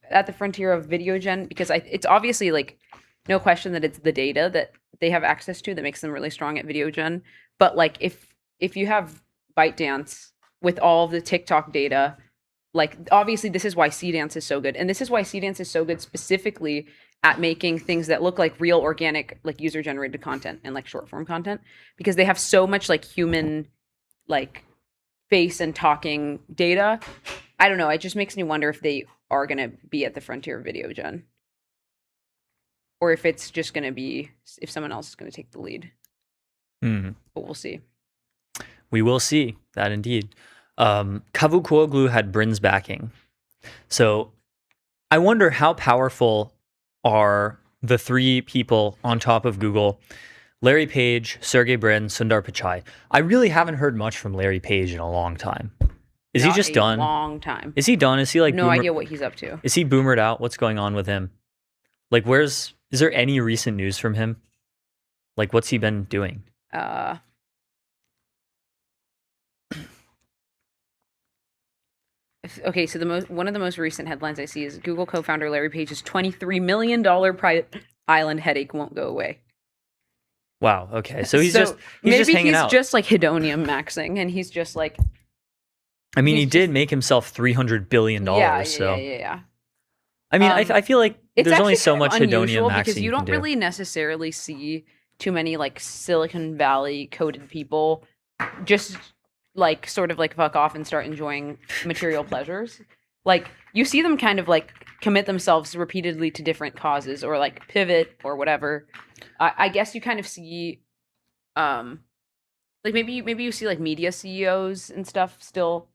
at the frontier of video gen? Because it's obviously like no question that it's the data that they have access to that makes them really strong at video gen. But like if you have ByteDance with all of the TikTok data, like obviously this is why CDance is so good. And this is why CDance is so good specifically at making things that look like real organic, like user generated content and like short form content, because they have so much like human, like face and talking data. I don't know. It just makes me wonder if they are going to be at the frontier of video gen, or if it's just going to be, if someone else is going to take the lead. But we'll see. We will see that indeed. Kavukoglu had Brin's backing. So I wonder how powerful are the three people on top of Google: Larry Page, Sergey Brin, Sundar Pichai. I really haven't heard much from Larry Page in a long time. Is he just done? Long time. Is he done? Is he like no idea what he's up to? Is he boomered out? What's going on with him? Like, is there any recent news from him? Like, what's he been doing? Okay, so one of the most recent headlines I see is Google co-founder Larry Page's $23 million private island headache won't go away. Wow. Okay, so he's just hanging out. Maybe he's just like hedonium maxing, and he's just like. I mean, he did make himself $300 billion. Yeah. I mean, I feel like there's only so much hedonium maxing because you don't really necessarily see too many like Silicon Valley coded people just like sort of like fuck off and start enjoying material pleasures. Like you see them kind of like commit themselves repeatedly to different causes or like pivot or whatever. I guess you kind of see like maybe you see like media CEOs and stuff still,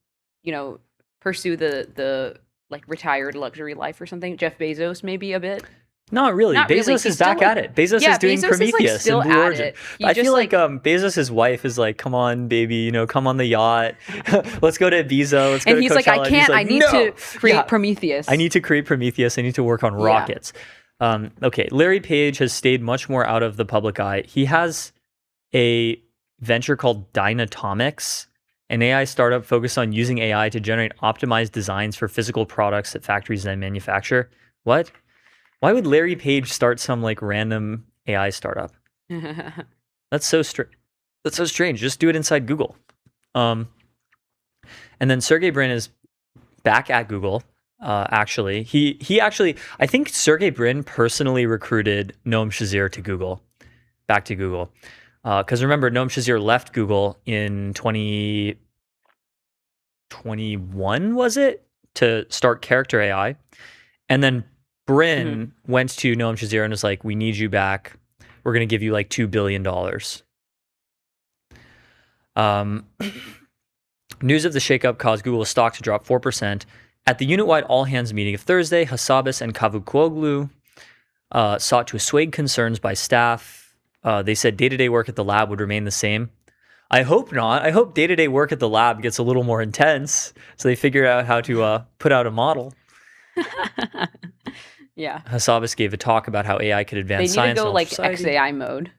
you know, pursue the like retired luxury life or something. Jeff Bezos maybe a bit. Not really. Bezos is back at it. Bezos is doing Prometheus and Blue Origin. I feel like Bezos' wife is like, come on, baby, you know, come on the yacht. Let's go to Ibiza. Let's go to Coachella. And he's like, I can't. I need to create Prometheus. I need to create Prometheus. I need to work on rockets. Okay, Larry Page has stayed much more out of the public eye. He has a venture called Dynatomics, an AI startup focused on using AI to generate optimized designs for physical products that factories then manufacture. What? Why would Larry Page start some like random AI startup? That's so That's so strange. Just do it inside Google. And then Sergey Brin is back at Google. Actually, he actually, I think Sergey Brin personally recruited Noam Shazir to Google, back to Google, because remember Noam Shazir left Google in 2021, was it, to start Character AI, and then Brin went to Noam Shazir and was like, "We need you back. We're going to give you like $2 billion." News of the shakeup caused Google's stock to drop 4%. At the unit-wide all-hands meeting of Thursday, Hassabis and Cavusoglu sought to assuage concerns by staff. They said day-to-day work at the lab would remain the same. I hope not. I hope day-to-day work at the lab gets a little more intense, so they figure out how to put out a model. Yeah. Hassabis gave a talk about how AI could advance science. They need to go like XAI mode.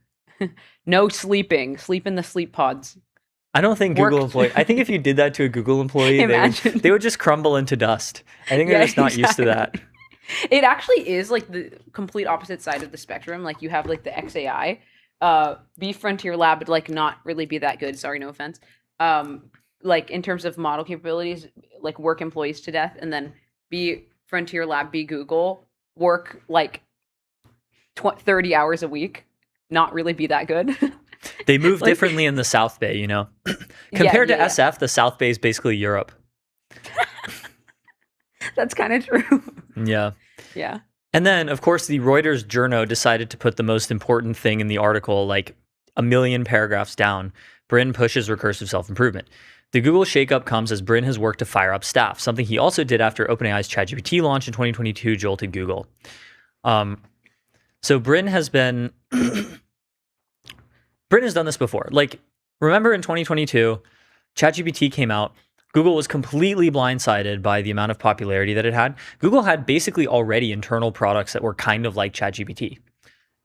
No sleeping. Sleep in the sleep pods. I don't think Google employee. I think if you did that to a Google employee, they would just crumble into dust. I think they're just not used to that. It actually is like the complete opposite side of the spectrum. Like you have like the XAI, be Frontier Lab, but like not really be that good. Sorry, no offense. Like in terms of model capabilities, like work employees to death, and then be Frontier Lab, be Google, work like 30 hours a week, not really be that good. They move differently in the South Bay, you know. Compared to SF, the South Bay is basically Europe. That's kind of true. Yeah. Yeah. And then, of course, the Reuters journo decided to put the most important thing in the article, like a million paragraphs down. Brin pushes recursive self-improvement. The Google shakeup comes as Brin has worked to fire up staff, something he also did after OpenAI's ChatGPT launch in 2022 jolted Google. So Brin has been... Brin has done this before. Like, remember in 2022, ChatGPT came out. Google was completely blindsided by the amount of popularity that it had. Google had basically already internal products that were kind of like ChatGPT.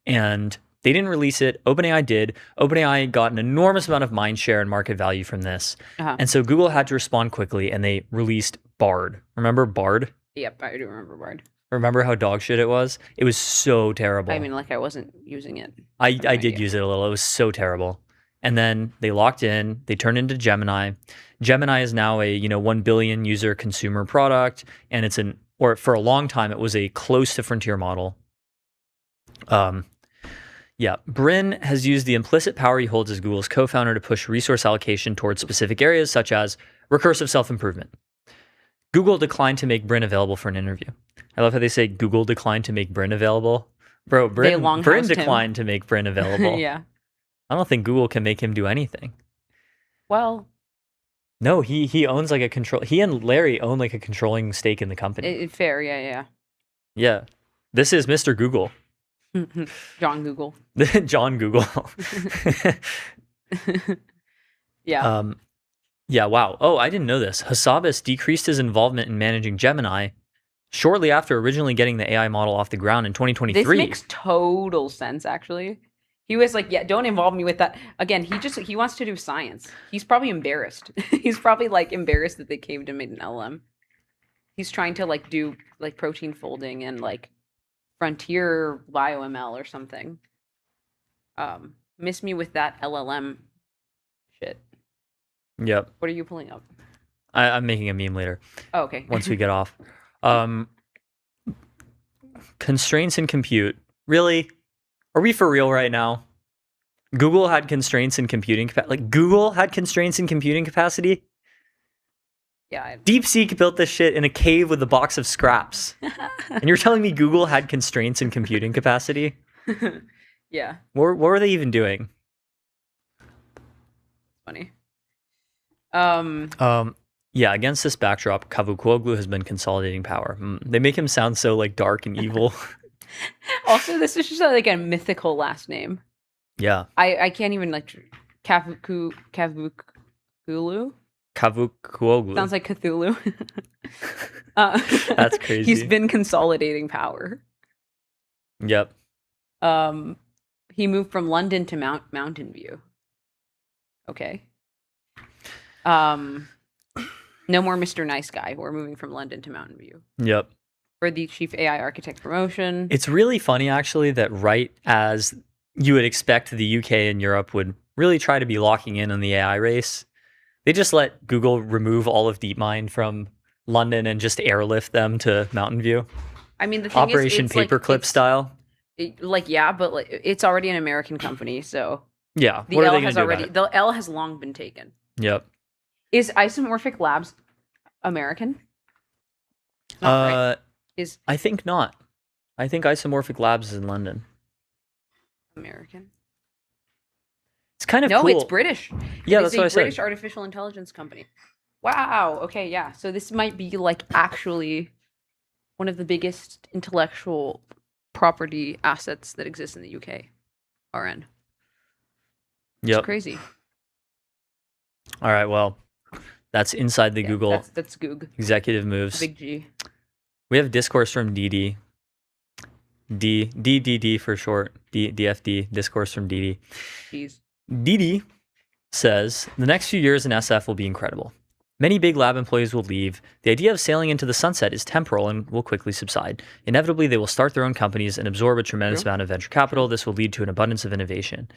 And they didn't release it. OpenAI did. OpenAI got an enormous amount of mind share and market value from this. And so Google had to respond quickly, and they released Bard. Remember Bard? Yep, I do remember Bard. Remember how dog shit it was? It was so terrible. I mean, like I wasn't using it. I did use it a little. It was so terrible. And then they locked in. They turned into Gemini. Gemini is now a 1 billion user consumer product, and it's for a long time it was a close to frontier model. Yeah, Brin has used the implicit power he holds as Google's co-founder to push resource allocation towards specific areas such as recursive self-improvement. Google declined to make Brin available for an interview. I love how they say Google declined to make Brin available. Bro, Brin declined to make Brin available. Yeah. I don't think Google can make him do anything. Well, no, he owns like a control. He and Larry own like a controlling stake in the company. Fair, yeah. Yeah. This is Mr. Google. John Google. John Google. Yeah. Yeah, wow. Oh, I didn't know this. Hassabis decreased his involvement in managing Gemini shortly after originally getting the AI model off the ground in 2023. This makes total sense, actually. He was like, yeah, don't involve me with that. Again, he wants to do science. He's probably embarrassed. He's probably like embarrassed that they caved him in an LM. He's trying to like do like protein folding and like frontier BioML or something. Miss me with that LLM shit. Yep. What are you pulling up? I'm making a meme later. Oh, okay. Once we get off. Constraints in compute. Really? Are we for real right now? Google had constraints in computing capacity. Like Google had constraints in computing capacity? Yeah. DeepSeek built this shit in a cave with a box of scraps. And you're telling me Google had constraints in computing capacity? Yeah. What were they even doing? Funny. Yeah, against this backdrop, Cavusoglu has been consolidating power. They make him sound so like dark and evil. Also, this is just like a mythical last name. Yeah. I can't even like Cavusoglu. Cavusoglu. Sounds like Cthulhu. That's crazy. He's been consolidating power. Yep. He moved from London to Mountain View. Okay. No more Mr. Nice Guy. We're moving from London to Mountain View. Yep. for the chief AI architect promotion. It's really funny, actually, that right as you would expect the UK and Europe would really try to be locking in on the AI race, they just let Google remove all of DeepMind from London and just airlift them to Mountain View. I mean, the thing Operation is, it's Paperclip style. Yeah, but like, it's already an American company, so Yeah, the what are L they going has to do already about it? the L has long been taken. Yep. Is Isomorphic Labs American? Not right. Is I think not. I think Isomorphic Labs is in London. American? It's kind of No, cool. it's British. Yeah, It that's is what I a said. British artificial intelligence company. Wow. Okay, yeah. So this might be like actually one of the biggest intellectual property assets that exists in the UK. RN. It's Yep. crazy. All right, well, that's inside the Yeah, Google that's Goog. executive moves. Big G. We have discourse from DD. DDD for short. DFD, discourse from DD. Jeez. DD says, the next few years in SF will be incredible. Many big lab employees will leave. The idea of sailing into the sunset is temporal and will quickly subside. Inevitably, they will start their own companies and absorb a tremendous amount of venture capital. This will lead to an abundance of innovation.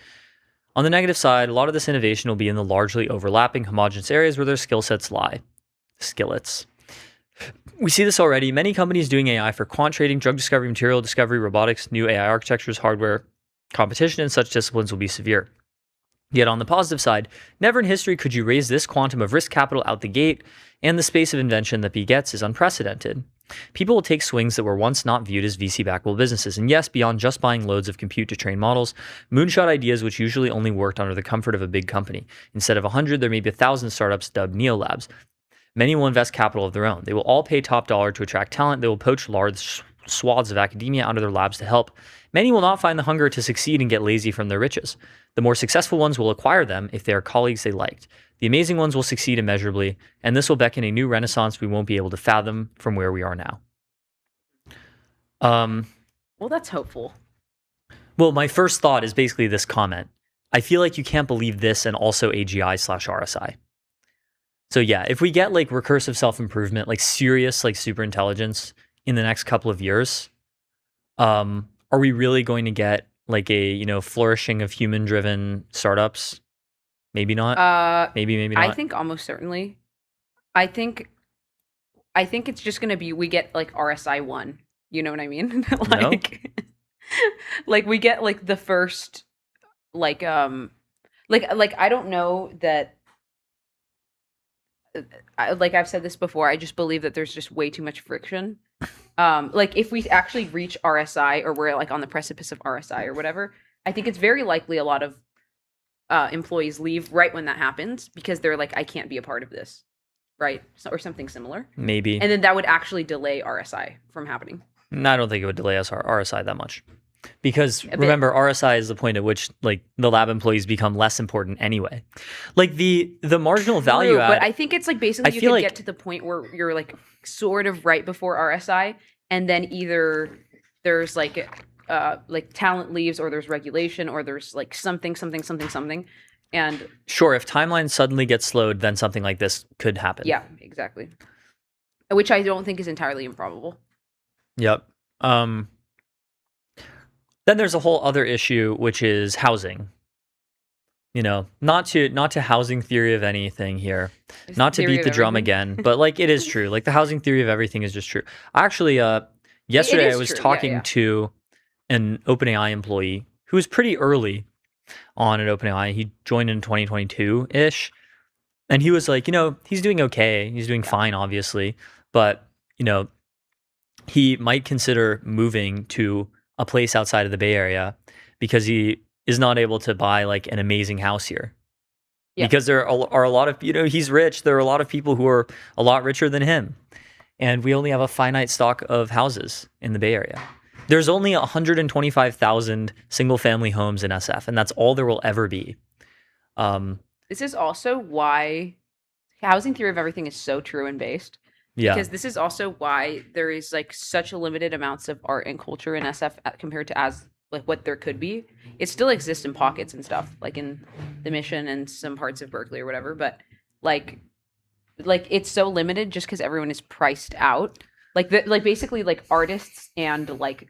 On the negative side, a lot of this innovation will be in the largely overlapping, homogeneous areas where their skill sets lie. Skillets. We see this already. Many companies doing AI for quant trading, drug discovery, material discovery, robotics, new AI architectures, hardware. Competition in such disciplines will be severe. Yet on the positive side, never in history could you raise this quantum of risk capital out the gate, and the space of invention that begets is unprecedented. People will take swings that were once not viewed as VC-backable businesses, and yes, beyond just buying loads of compute to train models, moonshot ideas which usually only worked under the comfort of a big company. Instead of 100, there may be 1,000 startups dubbed neolabs. Many will invest capital of their own. They will all pay top dollar to attract talent. They will poach large swaths of academia out of their labs to help. Many will not find the hunger to succeed and get lazy from their riches. The more successful ones will acquire them if they are colleagues they liked. The amazing ones will succeed immeasurably, and this will beckon a new renaissance we won't be able to fathom from where we are now. Well, that's hopeful. Well, my first thought is basically this comment. I feel like you can't believe this and also AGI/RSI. So yeah, if we get like recursive self-improvement, like serious, like super intelligence in the next couple of years, are we really going to get like a, flourishing of human-driven startups? Maybe not. Maybe not. I think almost certainly. I think it's just gonna be we get like RSI 1. You know what I mean? Like we get like the first like I don't know that. Like I've said this before, I just believe that there's just way too much friction. Like if we actually reach RSI or we're like on the precipice of RSI or whatever, I think it's very likely a lot of employees leave right when that happens because they're like, I can't be a part of this, right? Or something similar. Maybe. And then that would actually delay RSI from happening. No, I don't think it would delay us RSI that much. Because remember, RSI is the point at which like the lab employees become less important anyway. Like the marginal value add. But I think it's like basically you can get to the point where you're like sort of right before RSI, and then either there's like talent leaves, or there's regulation, or there's like something. And sure, if timelines suddenly get slowed, then something like this could happen. Yeah, exactly. Which I don't think is entirely improbable. Yep. Then there's a whole other issue, which is housing. Not to housing theory of anything here, not to beat the drum again, but like it is true. Like the housing theory of everything is just true. Actually, yesterday I was talking to an OpenAI employee who was pretty early on at OpenAI. He joined in 2022-ish, and he was like, he's doing okay. He's doing fine, obviously, but he might consider moving to a place outside of the Bay Area because he is not able to buy like an amazing house here. Yeah. Because there are a lot of, he's rich. There are a lot of people who are a lot richer than him. And we only have a finite stock of houses in the Bay Area. There's only 125,000 single family homes in SF, and that's all there will ever be. This is also why housing theory of everything is so true and based. Yeah. Because this is also why there is like such a limited amounts of art and culture in SF compared to as like what there could be. It still exists in pockets and stuff, like in the Mission and some parts of Berkeley or whatever. But like it's so limited just because everyone is priced out. like basically like artists and like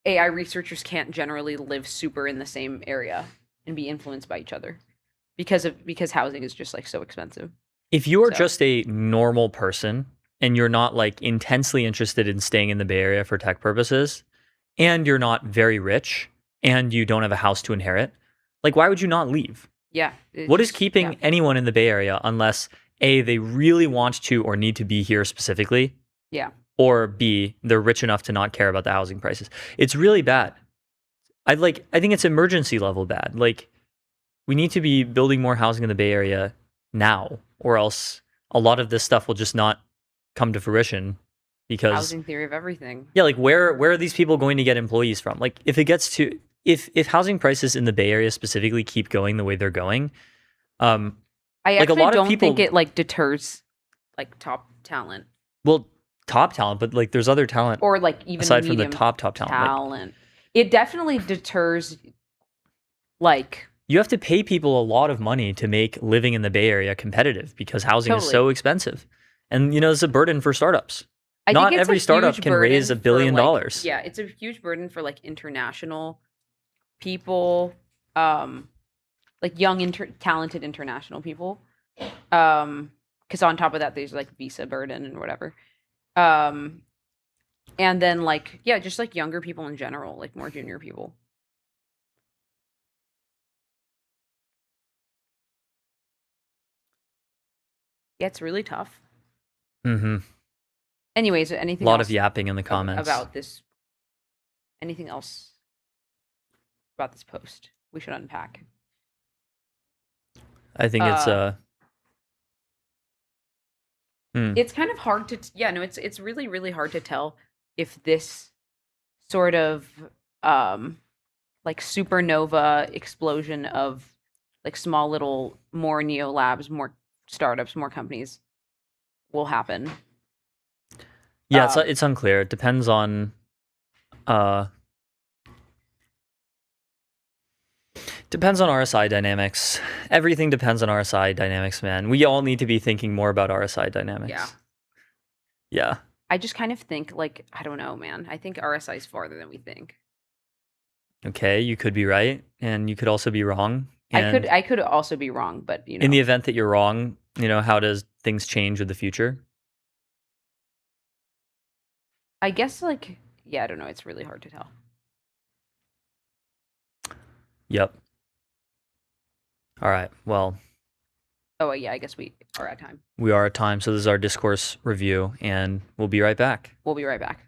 AI researchers can't generally live super in the same area and be influenced by each other because housing is just like so expensive. If you are just a normal person and you're not like intensely interested in staying in the Bay Area for tech purposes, and you're not very rich and you don't have a house to inherit, like why would you not leave? Yeah. What is keeping anyone in the Bay Area unless A, they really want to or need to be here specifically? Yeah. Or B, they're rich enough to not care about the housing prices. It's really bad. I think it's emergency level bad. Like we need to be building more housing in the Bay Area now, or else a lot of this stuff will just not come to fruition because housing theory of everything. Yeah, like where are these people going to get employees from? Like if it gets to if housing prices in the Bay Area specifically keep going the way they're going, I like actually a lot don't of people think it like deters like top talent. Well, top talent, but like there's other talent Or like even aside from the medium top talent. Like, it definitely deters like you have to pay people a lot of money to make living in the Bay Area competitive because housing is so expensive. And you know, it's a burden for startups. Not every startup can raise $1 billion. Yeah, it's a huge burden for like international people, like young, talented international people. Because on top of that, there's like visa burden and whatever. And then like, yeah, just like younger people in general, like more junior people. Yeah, it's really tough. Mm-hmm. Anyways, anything a lot else of yapping in the comments about this? Anything else about this post we should unpack? I think it's it's kind of hard to it's really, really hard to tell if this sort of like supernova explosion of like small little more neo labs, more startups, more companies will happen. Yeah, it's unclear. It depends on RSI dynamics. Everything depends on RSI dynamics, man. We all need to be thinking more about RSI dynamics. Yeah. Yeah. I just kind of think like, I don't know, man. I think RSI is farther than we think. Okay, you could be right, and you could also be wrong. And I could also be wrong, but you know. In the event that you're wrong, you know, how does things change with the future? I guess like, yeah, I don't know. It's really hard to tell. Yep. All right. Well. Oh, yeah, I guess we are at time. We are at time. So this is our discourse review, and we'll be right back. We'll be right back.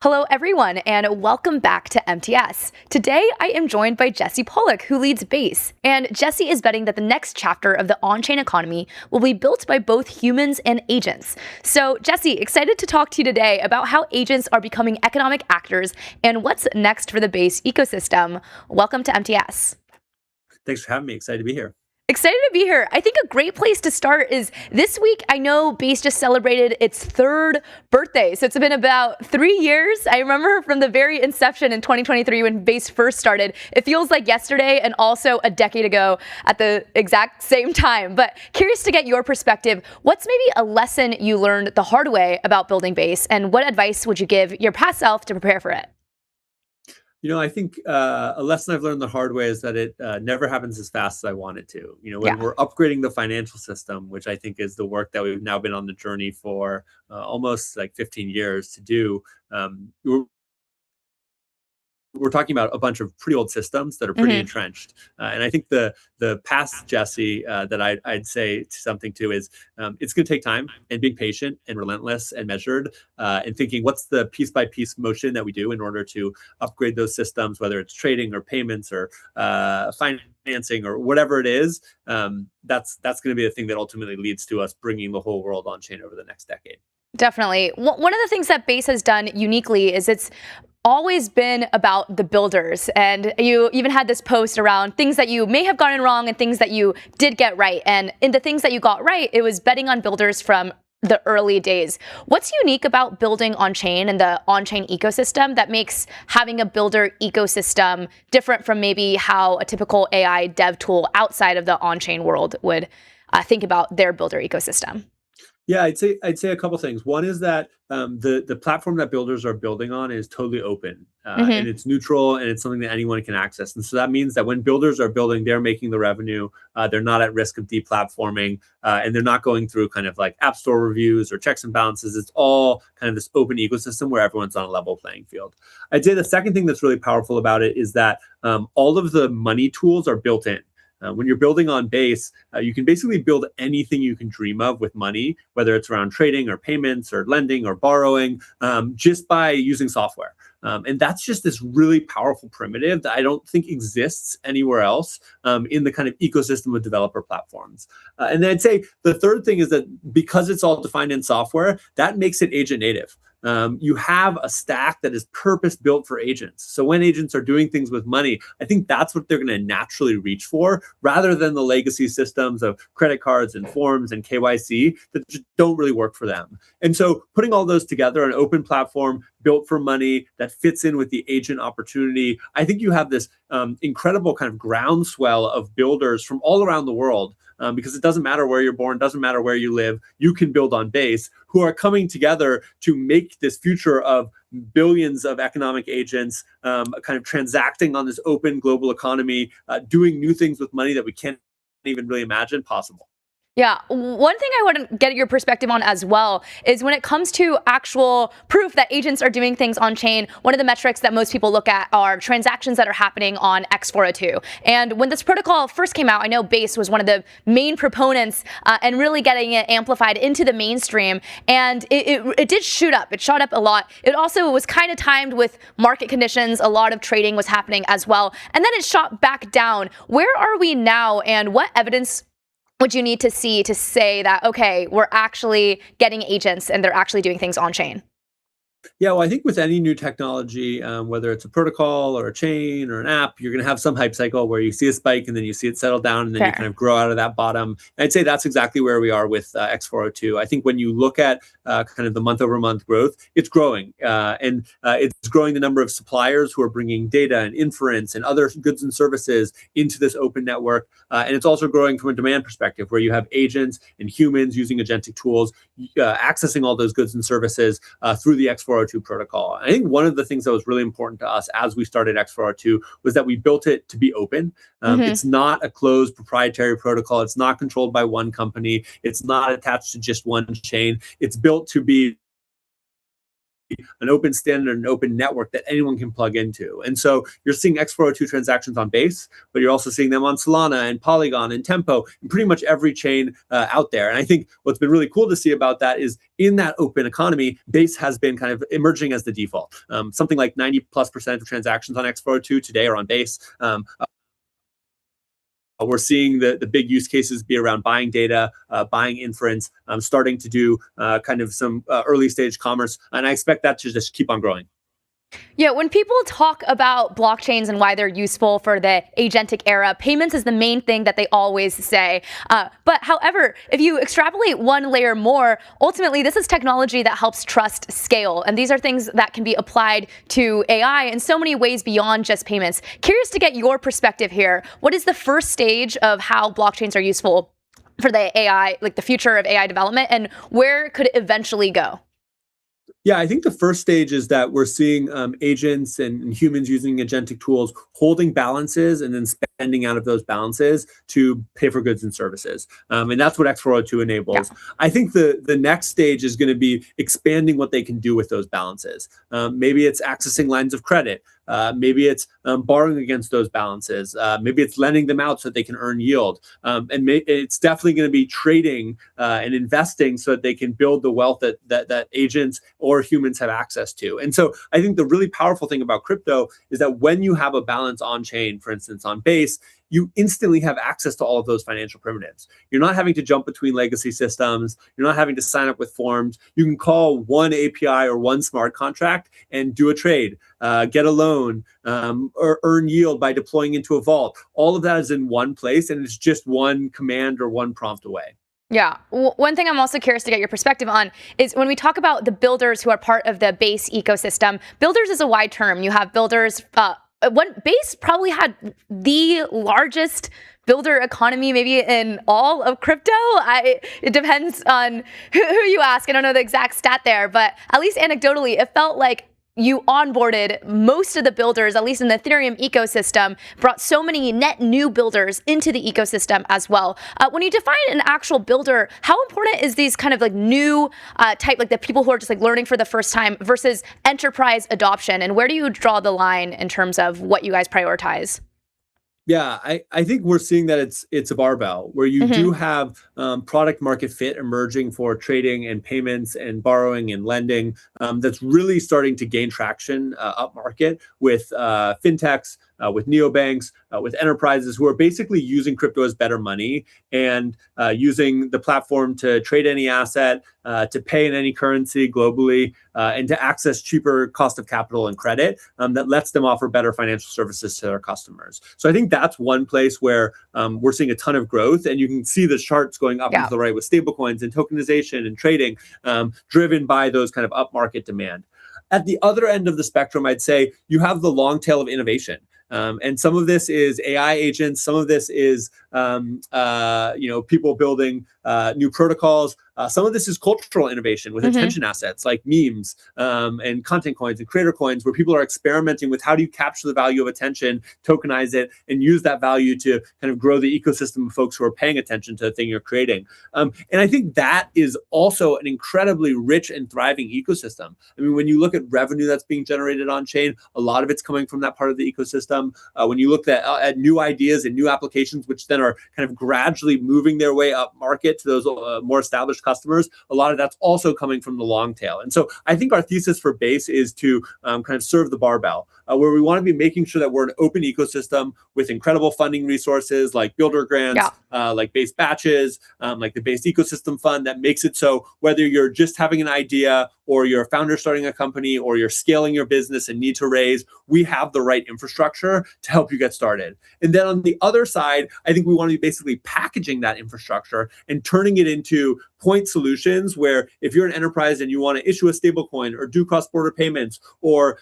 Hello, everyone, and welcome back to MTS. Today, I am joined by Jesse Pollock, who leads Base. And Jesse is betting that the next chapter of the on-chain economy will be built by both humans and agents. So, Jesse, excited to talk to you today about how agents are becoming economic actors and what's next for the Base ecosystem. Welcome to MTS. Thanks for having me. Excited to be here. Excited to be here. I think a great place to start is this week. I know Base just celebrated its 3rd birthday. So it's been about 3 years. I remember from the very inception in 2023 when Base first started. It feels like yesterday and also a decade ago at the exact same time. But curious to get your perspective. What's maybe a lesson you learned the hard way about building Base, and what advice would you give your past self to prepare for it? I think a lesson I've learned the hard way is that it never happens as fast as I want it to. When we're upgrading the financial system, which I think is the work that we've now been on the journey for almost like 15 years to do, we're talking about a bunch of pretty old systems that are pretty entrenched. And I think the past Jesse that I'd say something to is it's going to take time, and being patient and relentless and measured and thinking what's the piece by piece motion that we do in order to upgrade those systems, whether it's trading or payments or financing or whatever it is. That's going to be the thing that ultimately leads to us bringing the whole world on chain over the next decade. Definitely. One of the things that Base has done uniquely is it's always been about the builders. And you even had this post around things that you may have gotten wrong and things that you did get right. And in the things that you got right, it was betting on builders from the early days. What's unique about building on-chain and the on-chain ecosystem that makes having a builder ecosystem different from maybe how a typical AI dev tool outside of the on-chain world would think about their builder ecosystem? Yeah, I'd say a couple things. One is that the platform that builders are building on is totally open and it's neutral, and it's something that anyone can access. And so that means that when builders are building, they're making the revenue. They're not at risk of deplatforming, and they're not going through kind of like app store reviews or checks and balances. It's all kind of this open ecosystem where everyone's on a level playing field. I'd say the second thing that's really powerful about it is that all of the money tools are built in. When you're building on Base, you can basically build anything you can dream of with money, whether it's around trading or payments or lending or borrowing, just by using software. And that's just this really powerful primitive that I don't think exists anywhere else in the kind of ecosystem of developer platforms. And then I'd say the third thing is that because it's all defined in software, that makes it agent native. You have a stack that is purpose built for agents. So when agents are doing things with money, I think that's what they're going to naturally reach for, rather than the legacy systems of credit cards and forms and KYC that just don't really work for them. And so putting all those together, an open platform built for money that fits in with the agent opportunity, I think you have this incredible kind of groundswell of builders from all around the world. Because it doesn't matter where you're born, doesn't matter where you live, you can build on Base, who are coming together to make this future of billions of economic agents kind of transacting on this open global economy, doing new things with money that we can't even really imagine possible. Yeah, one thing I want to get your perspective on as well is when it comes to actual proof that agents are doing things on chain, one of the metrics that most people look at are transactions that are happening on X402. And when this protocol first came out, I know Base was one of the main proponents and really getting it amplified into the mainstream. And it did shoot up. It shot up a lot. It also was kind of timed with market conditions. A lot of trading was happening as well. And then it shot back down. Where are we now, and what evidence would you need to see to say that, okay, we're actually getting agents and they're actually doing things on chain? Yeah, well, I think with any new technology, whether it's a protocol or a chain or an app, you're going to have some hype cycle where you see a spike and then you see it settle down and then you kind of grow out of that bottom. And I'd say that's exactly where we are with X402. I think when you look at kind of the month-over-month growth, it's growing. And it's growing the number of suppliers who are bringing data and inference and other goods and services into this open network. And it's also growing from a demand perspective where you have agents and humans using agentic tools, accessing all those goods and services through the X402 protocol. I think one of the things that was really important to us as we started X402 was that we built it to be open. It's not a closed proprietary protocol. It's not controlled by one company. It's not attached to just one chain. It's built to be an open standard, an open network that anyone can plug into. And so you're seeing X402 transactions on Base, but you're also seeing them on Solana and Polygon and Tempo and pretty much every chain out there. And I think what's been really cool to see about that is in that open economy, Base has been kind of emerging as the default. Something like 90+% of transactions on X402 today are on Base. We're seeing the big use cases be around buying data, buying inference, starting to do kind of some early stage commerce. And I expect that to just keep on growing. Yeah, when people talk about blockchains and why they're useful for the agentic era, payments is the main thing that they always say. But however, if you extrapolate one layer more, ultimately this is technology that helps trust scale. And these are things that can be applied to AI in so many ways beyond just payments. Curious to get your perspective here. What is the first stage of how blockchains are useful for the AI, like the future of AI development, and where could it eventually go? Yeah, I think the first stage is that we're seeing agents and humans using agentic tools holding balances and then spending out of those balances to pay for goods and services. And that's what X402 enables. Yeah. I think the next stage is going to be expanding what they can do with those balances. Maybe it's accessing lines of credit. Maybe it's borrowing against those balances. Maybe it's lending them out so that they can earn yield. And it's definitely going to be trading and investing so that they can build the wealth that agents or humans have access to. And so I think the really powerful thing about crypto is that when you have a balance on chain, for instance, on Base, you instantly have access to all of those financial primitives. You're not having to jump between legacy systems. You're not having to sign up with forms. You can call one API or one smart contract and do a trade, get a loan, or earn yield by deploying into a vault. All of that is in one place, and it's just one command or one prompt away. Yeah. One thing I'm also curious to get your perspective on is when we talk about the builders who are part of the Base ecosystem, builders is a wide term. You have builders, Base probably had the largest builder economy maybe in all of crypto. It depends on who you ask. I don't know the exact stat there, but at least anecdotally, it felt like you onboarded most of the builders, at least in the Ethereum ecosystem, brought so many net new builders into the ecosystem as well. When you define an actual builder, how important is these kind of like new type, like the people who are just like learning for the first time versus enterprise adoption? And where do you draw the line in terms of what you guys prioritize? Yeah, I think we're seeing that it's a barbell where you do have product market fit emerging for trading and payments and borrowing and lending that's really starting to gain traction up market with fintechs, with neobanks, with enterprises who are basically using crypto as better money and using the platform to trade any asset, to pay in any currency globally, and to access cheaper cost of capital and credit that lets them offer better financial services to their customers. So I think that's one place where we're seeing a ton of growth, and you can see the charts going up and to the right with stablecoins and tokenization and trading driven by those kind of upmarket demand. At the other end of the spectrum, I'd say you have the long tail of innovation. And some of this is AI agents. Some of this is people building new protocols. Some of this is cultural innovation with attention assets like memes and content coins and creator coins, where people are experimenting with how do you capture the value of attention, tokenize it, and use that value to kind of grow the ecosystem of folks who are paying attention to the thing you're creating. And I think that is also an incredibly rich and thriving ecosystem. I mean, when you look at revenue that's being generated on chain, a lot of it's coming from that part of the ecosystem. When you look at new ideas and new applications, which then are kind of gradually moving their way up market to those more established customers, a lot of that's also coming from the long tail. And so I think our thesis for Base is to kind of serve the barbell, where we want to be making sure that we're an open ecosystem with incredible funding resources like builder grants, like Base batches, like the Base ecosystem fund that makes it so whether you're just having an idea or you're a founder starting a company or you're scaling your business and need to raise, we have the right infrastructure to help you get started. And then on the other side, I think we want to be basically packaging that infrastructure and turning it into point solutions where if you're an enterprise and you want to issue a stable coin or do cross-border payments or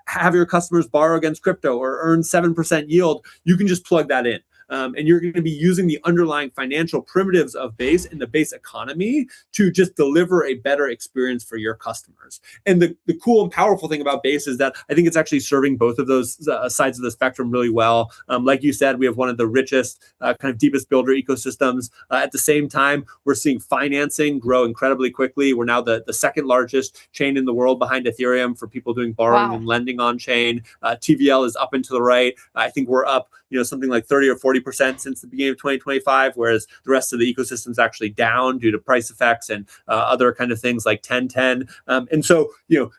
have your customers borrow against crypto or earn 7% yield, you can just plug that in. and you're going to be using the underlying financial primitives of Base and the Base economy to just deliver a better experience for your customers. And the cool and powerful thing about Base is that I think it's actually serving both of those sides of the spectrum really well. Like you said, we have one of the richest, kind of deepest builder ecosystems. At the same time, we're seeing financing grow incredibly quickly. We're now the second largest chain in the world behind Ethereum for people doing borrowing and lending on chain. TVL is up and to the right. I think we're up, something like 30 or 40% since the beginning of 2025, whereas the rest of the ecosystem is actually down due to price effects and other kind of things like 1010. And so,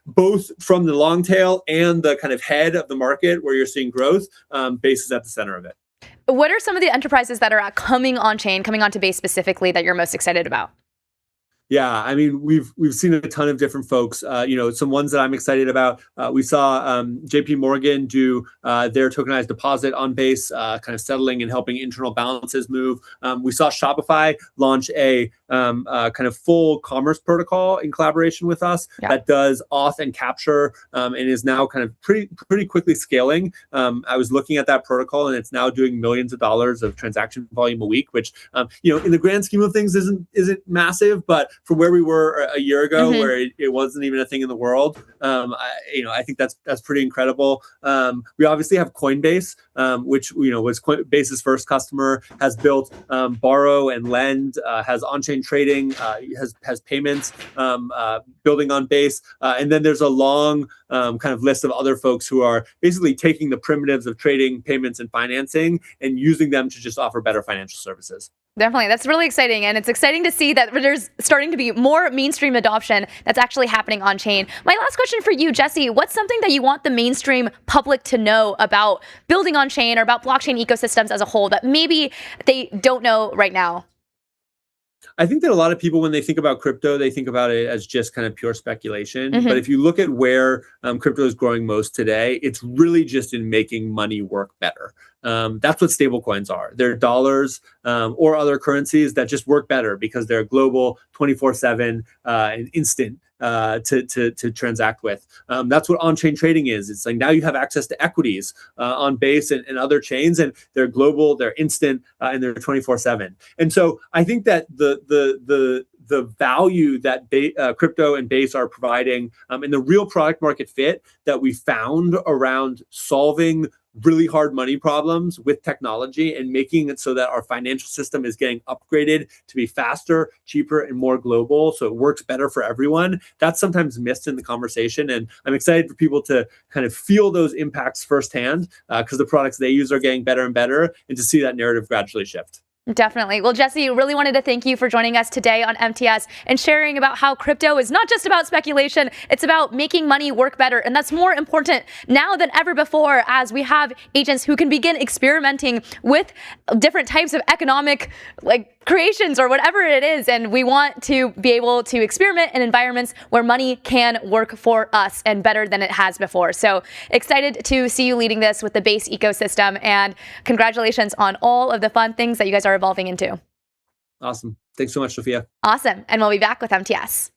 both from the long tail and the kind of head of the market where you're seeing growth, Base is at the center of it. What are some of the enterprises that are coming onto Base specifically that you're most excited about? Yeah, I mean, we've seen a ton of different folks. Some ones that I'm excited about. We saw JP Morgan do their tokenized deposit on Base, kind of settling and helping internal balances move. We saw Shopify launch a kind of full commerce protocol in collaboration with us that does auth and capture, and is now kind of pretty quickly scaling. I was looking at that protocol, and it's now doing millions of dollars of transaction volume a week, which in the grand scheme of things isn't massive, but from where we were a year ago, where it wasn't even a thing in the world, I think that's pretty incredible. We obviously have Coinbase, which was Base's first customer, has built borrow and lend, has on-chain trading, has payments building on Base, and then there's a long kind of list of other folks who are basically taking the primitives of trading, payments, and financing and using them to just offer better financial services. Definitely. That's really exciting. And it's exciting to see that there's starting to be more mainstream adoption that's actually happening on chain. My last question for you, Jesse, what's something that you want the mainstream public to know about building on chain or about blockchain ecosystems as a whole that maybe they don't know right now? I think that a lot of people, when they think about crypto, they think about it as just kind of pure speculation. But if you look at where crypto is growing most today, it's really just in making money work better. That's what stablecoins are. They're dollars or other currencies that just work better because they're global, 24/7, and instant to transact with. That's what on-chain trading is. It's like now you have access to equities on Base and other chains, and they're global, they're instant, and they're 24/7. And so I think that the value that crypto and Base are providing, and the real product market fit that we found around solving really hard money problems with technology and making it so that our financial system is getting upgraded to be faster, cheaper, and more global, so it works better for everyone. That's sometimes missed in the conversation, and I'm excited for people to kind of feel those impacts firsthand because the products they use are getting better and better, and to see that narrative gradually shift. Definitely. Well, Jesse, really wanted to thank you for joining us today on MTS and sharing about how crypto is not just about speculation, it's about making money work better. And that's more important now than ever before, as we have agents who can begin experimenting with different types of economic creations or whatever it is. And we want to be able to experiment in environments where money can work for us and better than it has before. So excited to see you leading this with the Base ecosystem, and congratulations on all of the fun things that you guys are evolving into. Awesome. Thanks so much, Sophia. Awesome. And we'll be back with MTS.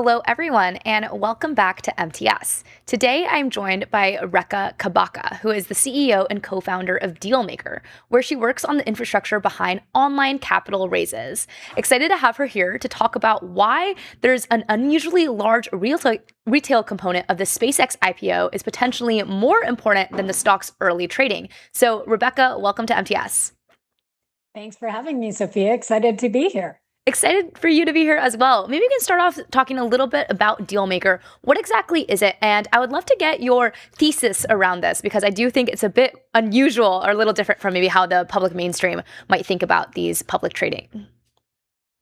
Hello, everyone, and welcome back to MTS. Today, I'm joined by Rekha Kabaka, who is the CEO and co-founder of Dealmaker, where she works on the infrastructure behind online capital raises. Excited to have her here to talk about why there's an unusually large retail component of the SpaceX IPO is potentially more important than the stock's early trading. So, Rebecca, welcome to MTS. Thanks for having me, Sophia. Excited to be here. Excited for you to be here as well. Maybe we can start off talking a little bit about Dealmaker. What exactly is it? And I would love to get your thesis around this because I do think it's a bit unusual or a little different from maybe how the public mainstream might think about these public trading.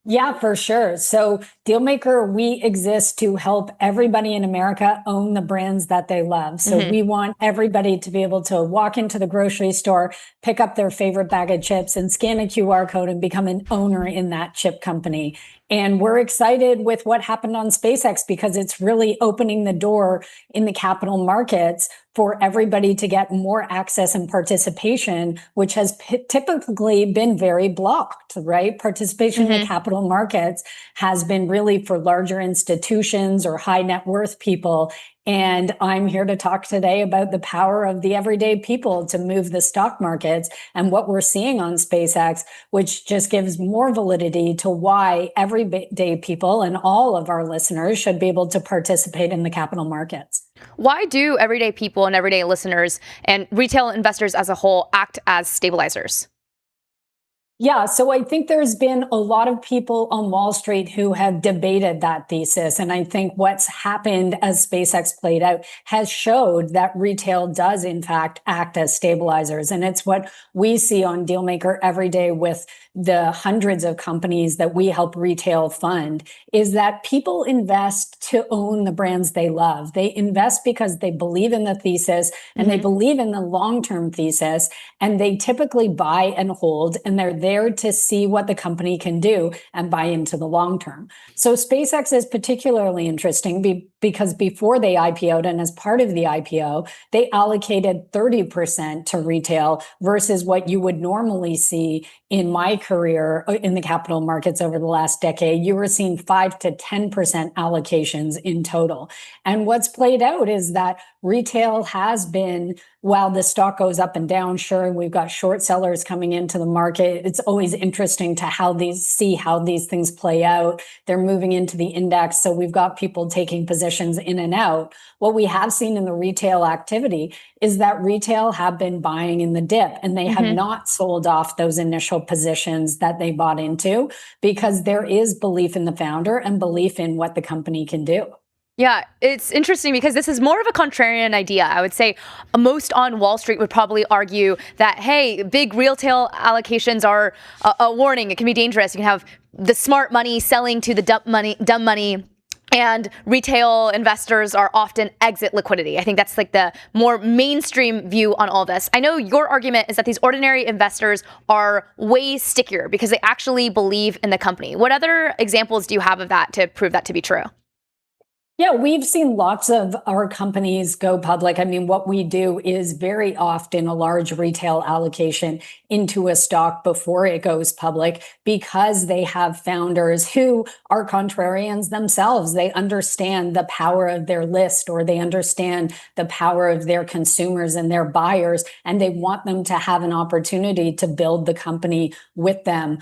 Yeah, for sure. So Dealmaker, we exist to help everybody in America own the brands that they love. So we want everybody to be able to walk into the grocery store, pick up their favorite bag of chips and scan a QR code and become an owner in that chip company. And we're excited with what happened on SpaceX because it's really opening the door in the capital markets for everybody to get more access and participation, which has typically been very blocked, right? Participation in the capital markets has been really for larger institutions or high net worth people. And I'm here to talk today about the power of the everyday people to move the stock markets and what we're seeing on SpaceX, which just gives more validity to why everyday people and all of our listeners should be able to participate in the capital markets. Why do everyday people and everyday listeners and retail investors as a whole act as stabilizers? Yeah, so I think there's been a lot of people on Wall Street who have debated that thesis. And I think what's happened as SpaceX played out has showed that retail does, in fact, act as stabilizers. And it's what we see on Dealmaker every day with the hundreds of companies that we help retail fund, is that people invest to own the brands they love. They invest because they believe in the thesis and they believe in the long-term thesis. And they typically buy and hold, and they're there to see what the company can do and buy into the long term. So SpaceX is particularly interesting because before they IPO'd and as part of the IPO, they allocated 30% to retail versus what you would normally see in my career in the capital markets over the last decade. You were seeing 5 to 10% allocations in total. And what's played out is that retail has been, while the stock goes up and down, sure, we've got short sellers coming into the market. It's always interesting to see how these things play out. They're moving into the index. So we've got people taking positions in and out. What we have seen in the retail activity is that retail have been buying in the dip and they have not sold off those initial positions that they bought into because there is belief in the founder and belief in what the company can do. Yeah, it's interesting because this is more of a contrarian idea. I would say most on Wall Street would probably argue that, hey, big retail allocations are a warning. It can be dangerous. You can have the smart money selling to the dumb money. And retail investors are often exit liquidity. I think that's like the more mainstream view on all this. I know your argument is that these ordinary investors are way stickier because they actually believe in the company. What other examples do you have of that to prove that to be true? Yeah, we've seen lots of our companies go public. I mean, what we do is very often a large retail allocation into a stock before it goes public because they have founders who are contrarians themselves. They understand the power of their list or they understand the power of their consumers and their buyers, and they want them to have an opportunity to build the company with them.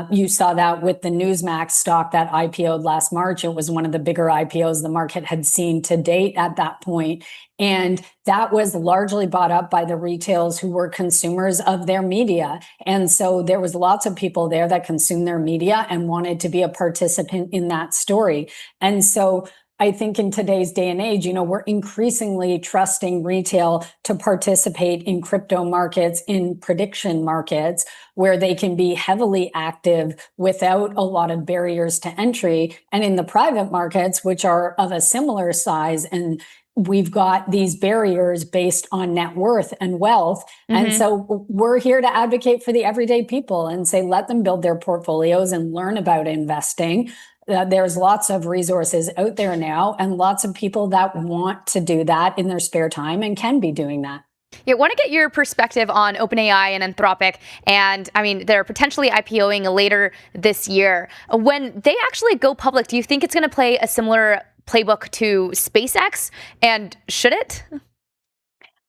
You saw that with the Newsmax stock that IPO'd last March. It was one of the bigger IPOs the market had seen to date at that point. And that was largely bought up by the retailers who were consumers of their media. And so there was lots of people there that consumed their media and wanted to be a participant in that story. And so I think in today's day and age, we're increasingly trusting retail to participate in crypto markets, in prediction markets, where they can be heavily active without a lot of barriers to entry. And in the private markets, which are of a similar size, and we've got these barriers based on net worth and wealth. And so we're here to advocate for the everyday people and say, let them build their portfolios and learn about investing. There's lots of resources out there now and lots of people that want to do that in their spare time and can be doing that. Yeah, I want to get your perspective on OpenAI and Anthropic. And I mean, they're potentially IPOing later this year. When they actually go public, do you think it's going to play a similar playbook to SpaceX? And should it?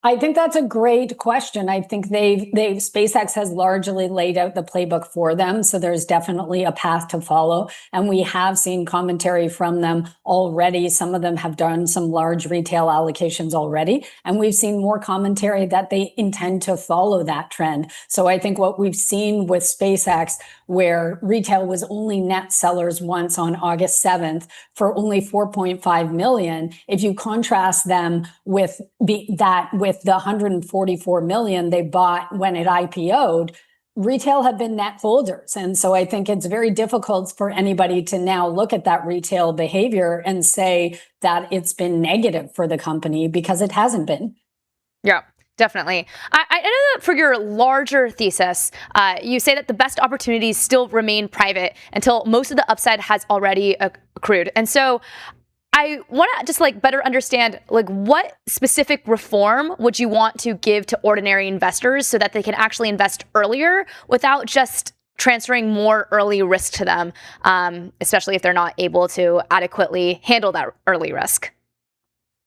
I think that's a great question. I think SpaceX has largely laid out the playbook for them. So there's definitely a path to follow. And we have seen commentary from them already. Some of them have done some large retail allocations already. And we've seen more commentary that they intend to follow that trend. So I think what we've seen with SpaceX, where retail was only net sellers once on August 7th for only 4.5 million, if you contrast them with the 144 million they bought when it IPO'd, retail have been net holders. And so I think it's very difficult for anybody to now look at that retail behavior and say that it's been negative for the company, because it hasn't been. Yeah. Definitely. I know that for your larger thesis, you say that the best opportunities still remain private until most of the upside has already accrued. And so I want to just better understand what specific reform would you want to give to ordinary investors so that they can actually invest earlier without just transferring more early risk to them, especially if they're not able to adequately handle that early risk.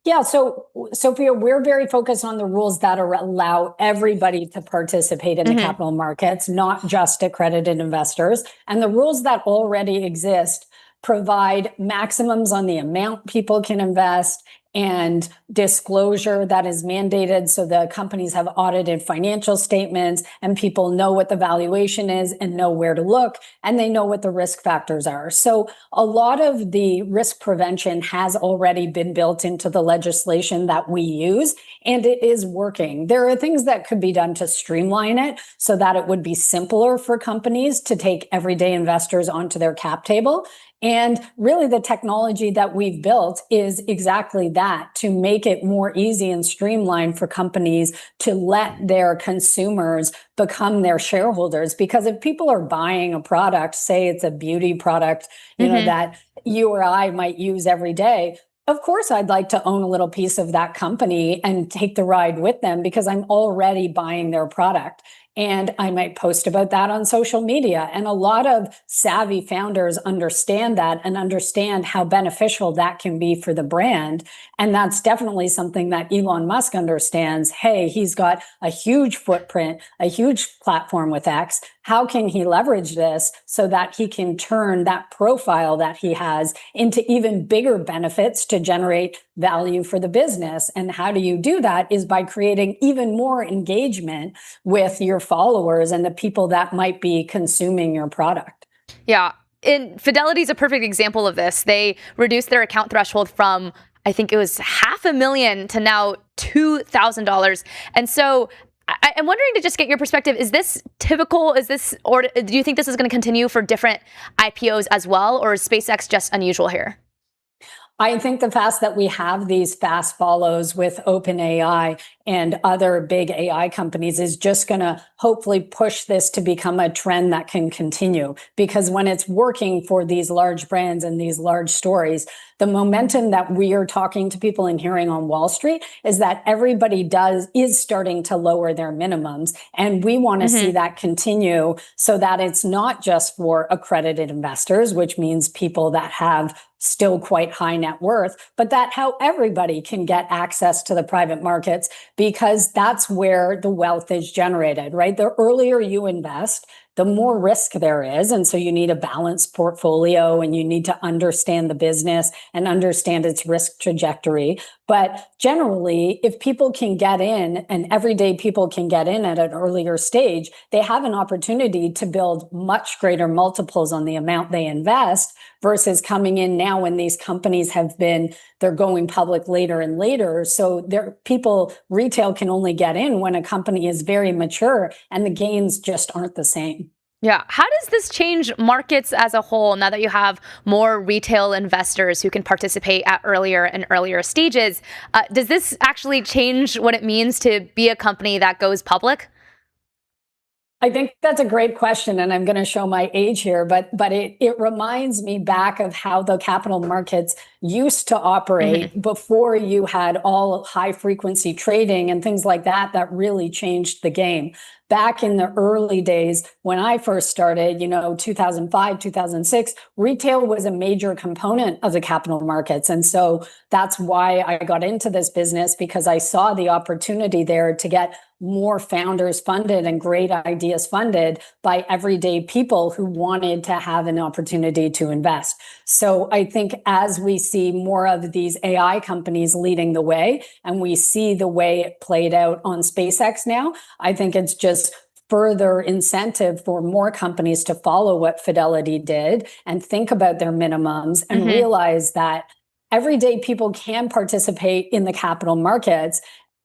Yeah, so Sophia, we're very focused on the rules that allow everybody to participate in the capital markets, not just accredited investors. And the rules that already exist provide maximums on the amount people can invest and disclosure that is mandated, so the companies have audited financial statements and people know what the valuation is and know where to look, and they know what the risk factors are. So a lot of the risk prevention has already been built into the legislation that we use, and it is working. There are things that could be done to streamline it so that it would be simpler for companies to take everyday investors onto their cap table. And really, the technology that we've built is exactly that, to make it more easy and streamlined for companies to let their consumers become their shareholders. Because if people are buying a product, say it's a beauty product, that you or I might use every day, of course, I'd like to own a little piece of that company and take the ride with them, because I'm already buying their product. And I might post about that on social media. And a lot of savvy founders understand that and understand how beneficial that can be for the brand. And that's definitely something that Elon Musk understands. Hey, he's got a huge footprint, a huge platform with X. How can he leverage this so that he can turn that profile that he has into even bigger benefits to generate value for the business? And how do you do that is by creating even more engagement with your followers and the people that might be consuming your product. Yeah. And Fidelity is a perfect example of this. They reduced their account threshold from, I think it was $500,000 to now $2,000. And so I'm wondering, to just get your perspective, is this typical? Or do you think this is going to continue for different IPOs as well? Or is SpaceX just unusual here? I think the fact that we have these fast follows with OpenAI and other big AI companies is just going to hopefully push this to become a trend that can continue. Because when it's working for these large brands and these large stories, the momentum that we are talking to people and hearing on Wall Street is that everybody is starting to lower their minimums. And we want to see that continue, so that it's not just for accredited investors, which means people that have still quite high net worth, but that how everybody can get access to the private markets, because that's where the wealth is generated, right? The earlier you invest, the more risk there is. And so you need a balanced portfolio, and you need to understand the business and understand its risk trajectory. But generally, if people can get in, and everyday people can get in at an earlier stage, they have an opportunity to build much greater multiples on the amount they invest, versus coming in now when these companies they're going public later and later. So retail can only get in when a company is very mature, and the gains just aren't the same. Yeah. How does this change markets as a whole now that you have more retail investors who can participate at earlier and earlier stages? Does this actually change what it means to be a company that goes public? I think that's a great question, and I'm going to show my age here, but it reminds me back of how the capital markets used to operate before you had all high frequency trading and things like that, that really changed the game. Back in the early days, when I first started, 2005, 2006, retail was a major component of the capital markets. And so that's why I got into this business, because I saw the opportunity there to get more founders funded and great ideas funded by everyday people who wanted to have an opportunity to invest. So I think as we see more of these AI companies leading the way, and we see the way it played out on SpaceX now, I think it's just further incentive for more companies to follow what Fidelity did and think about their minimums and realize that everyday people can participate in the capital markets.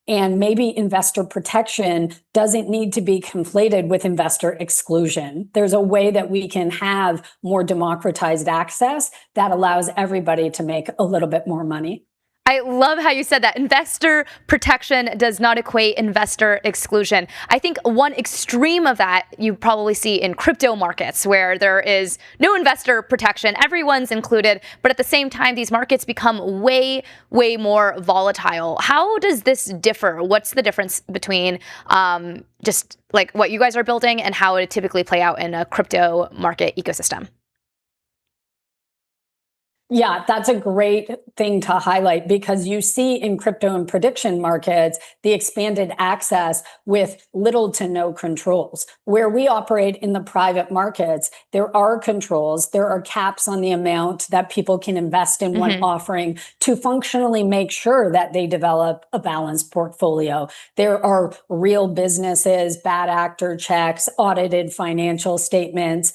And maybe investor protection doesn't need to be conflated with investor exclusion. There's a way that we can have more democratized access that allows everybody to make a little bit more money. I love how you said that. Investor protection does not equate investor exclusion. I think one extreme of that you probably see in crypto markets, where there is no investor protection. Everyone's included, but at the same time, these markets become way, way more volatile. How does this differ? What's the difference between just like what you guys are building and how it would typically play out in a crypto market ecosystem? Yeah, that's a great thing to highlight, because you see in crypto and prediction markets, the expanded access with little to no controls. Where we operate in the private markets, there are controls. There are caps on the amount that people can invest in one offering to functionally make sure that they develop a balanced portfolio. There are real businesses, bad actor checks, audited financial statements,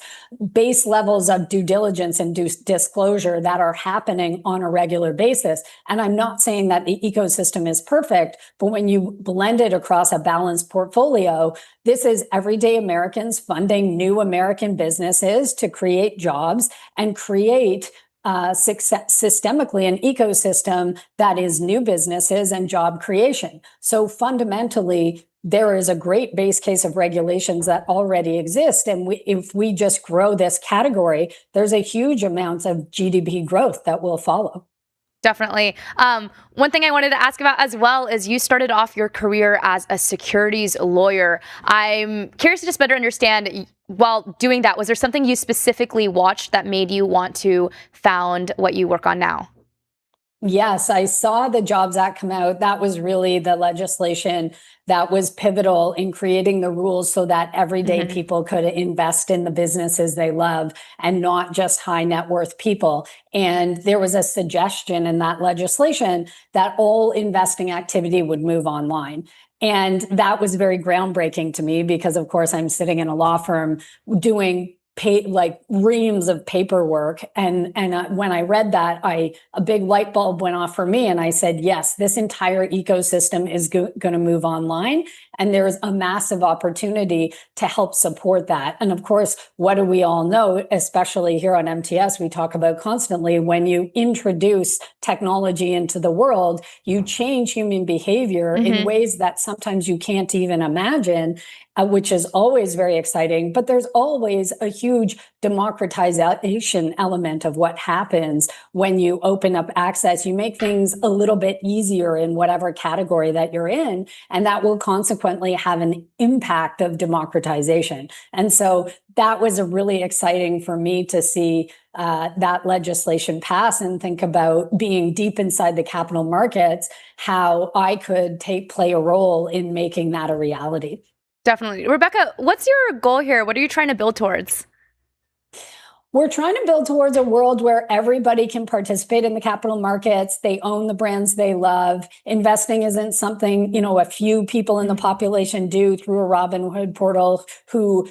base levels of due diligence and disclosure that are happening on a regular basis. And I'm not saying that the ecosystem is perfect, but when you blend it across a balanced portfolio, this is everyday Americans funding new American businesses to create jobs and create systemically an ecosystem that is new businesses and job creation. So fundamentally, there is a great base case of regulations that already exist. And if we just grow this category, there's a huge amount of GDP growth that will follow. Definitely. One thing I wanted to ask about as well is you started off your career as a securities lawyer. I'm curious to just better understand, while doing that, was there something you specifically watched that made you want to found what you work on now? Yes, I saw the Jobs Act come out. That was really the legislation that was pivotal in creating the rules so that everyday people could invest in the businesses they love and not just high net worth people. And there was a suggestion in that legislation that all investing activity would move online. And that was very groundbreaking to me because, of course, I'm sitting in a law firm doing like reams of paperwork. And when I read that, a big light bulb went off for me. And I said, yes, this entire ecosystem is going to move online. And there's a massive opportunity to help support that. And of course, what do we all know, especially here on MTS, we talk about constantly, when you introduce technology into the world, you change human behavior in ways that sometimes you can't even imagine, which is always very exciting. But there's always a huge democratization element of what happens when you open up access. You make things a little bit easier in whatever category that you're in, and that will consequently have an impact of democratization. And so that was a really exciting for me to see that legislation pass and think about being deep inside the capital markets, how I could play a role in making that a reality. Definitely. Rebecca, what's your goal here? What are you trying to build towards? We're trying to build towards a world where everybody can participate in the capital markets. They own the brands they love. Investing isn't something, a few people in the population do through a Robinhood portal who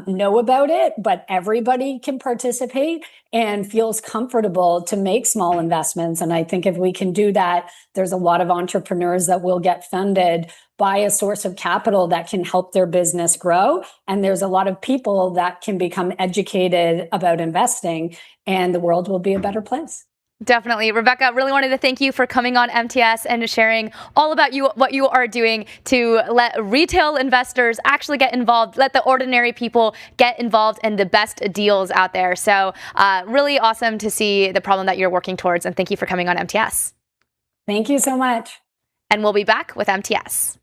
know about it, but everybody can participate and feels comfortable to make small investments. And I think if we can do that, there's a lot of entrepreneurs that will get funded by a source of capital that can help their business grow. And there's a lot of people that can become educated about investing, and the world will be a better place. Definitely. Rebecca, really wanted to thank you for coming on MTS and sharing all about what you are doing to let retail investors actually get involved, let the ordinary people get involved in the best deals out there. So really awesome to see the problem that you're working towards, and thank you for coming on MTS. Thank you so much. And we'll be back with MTS.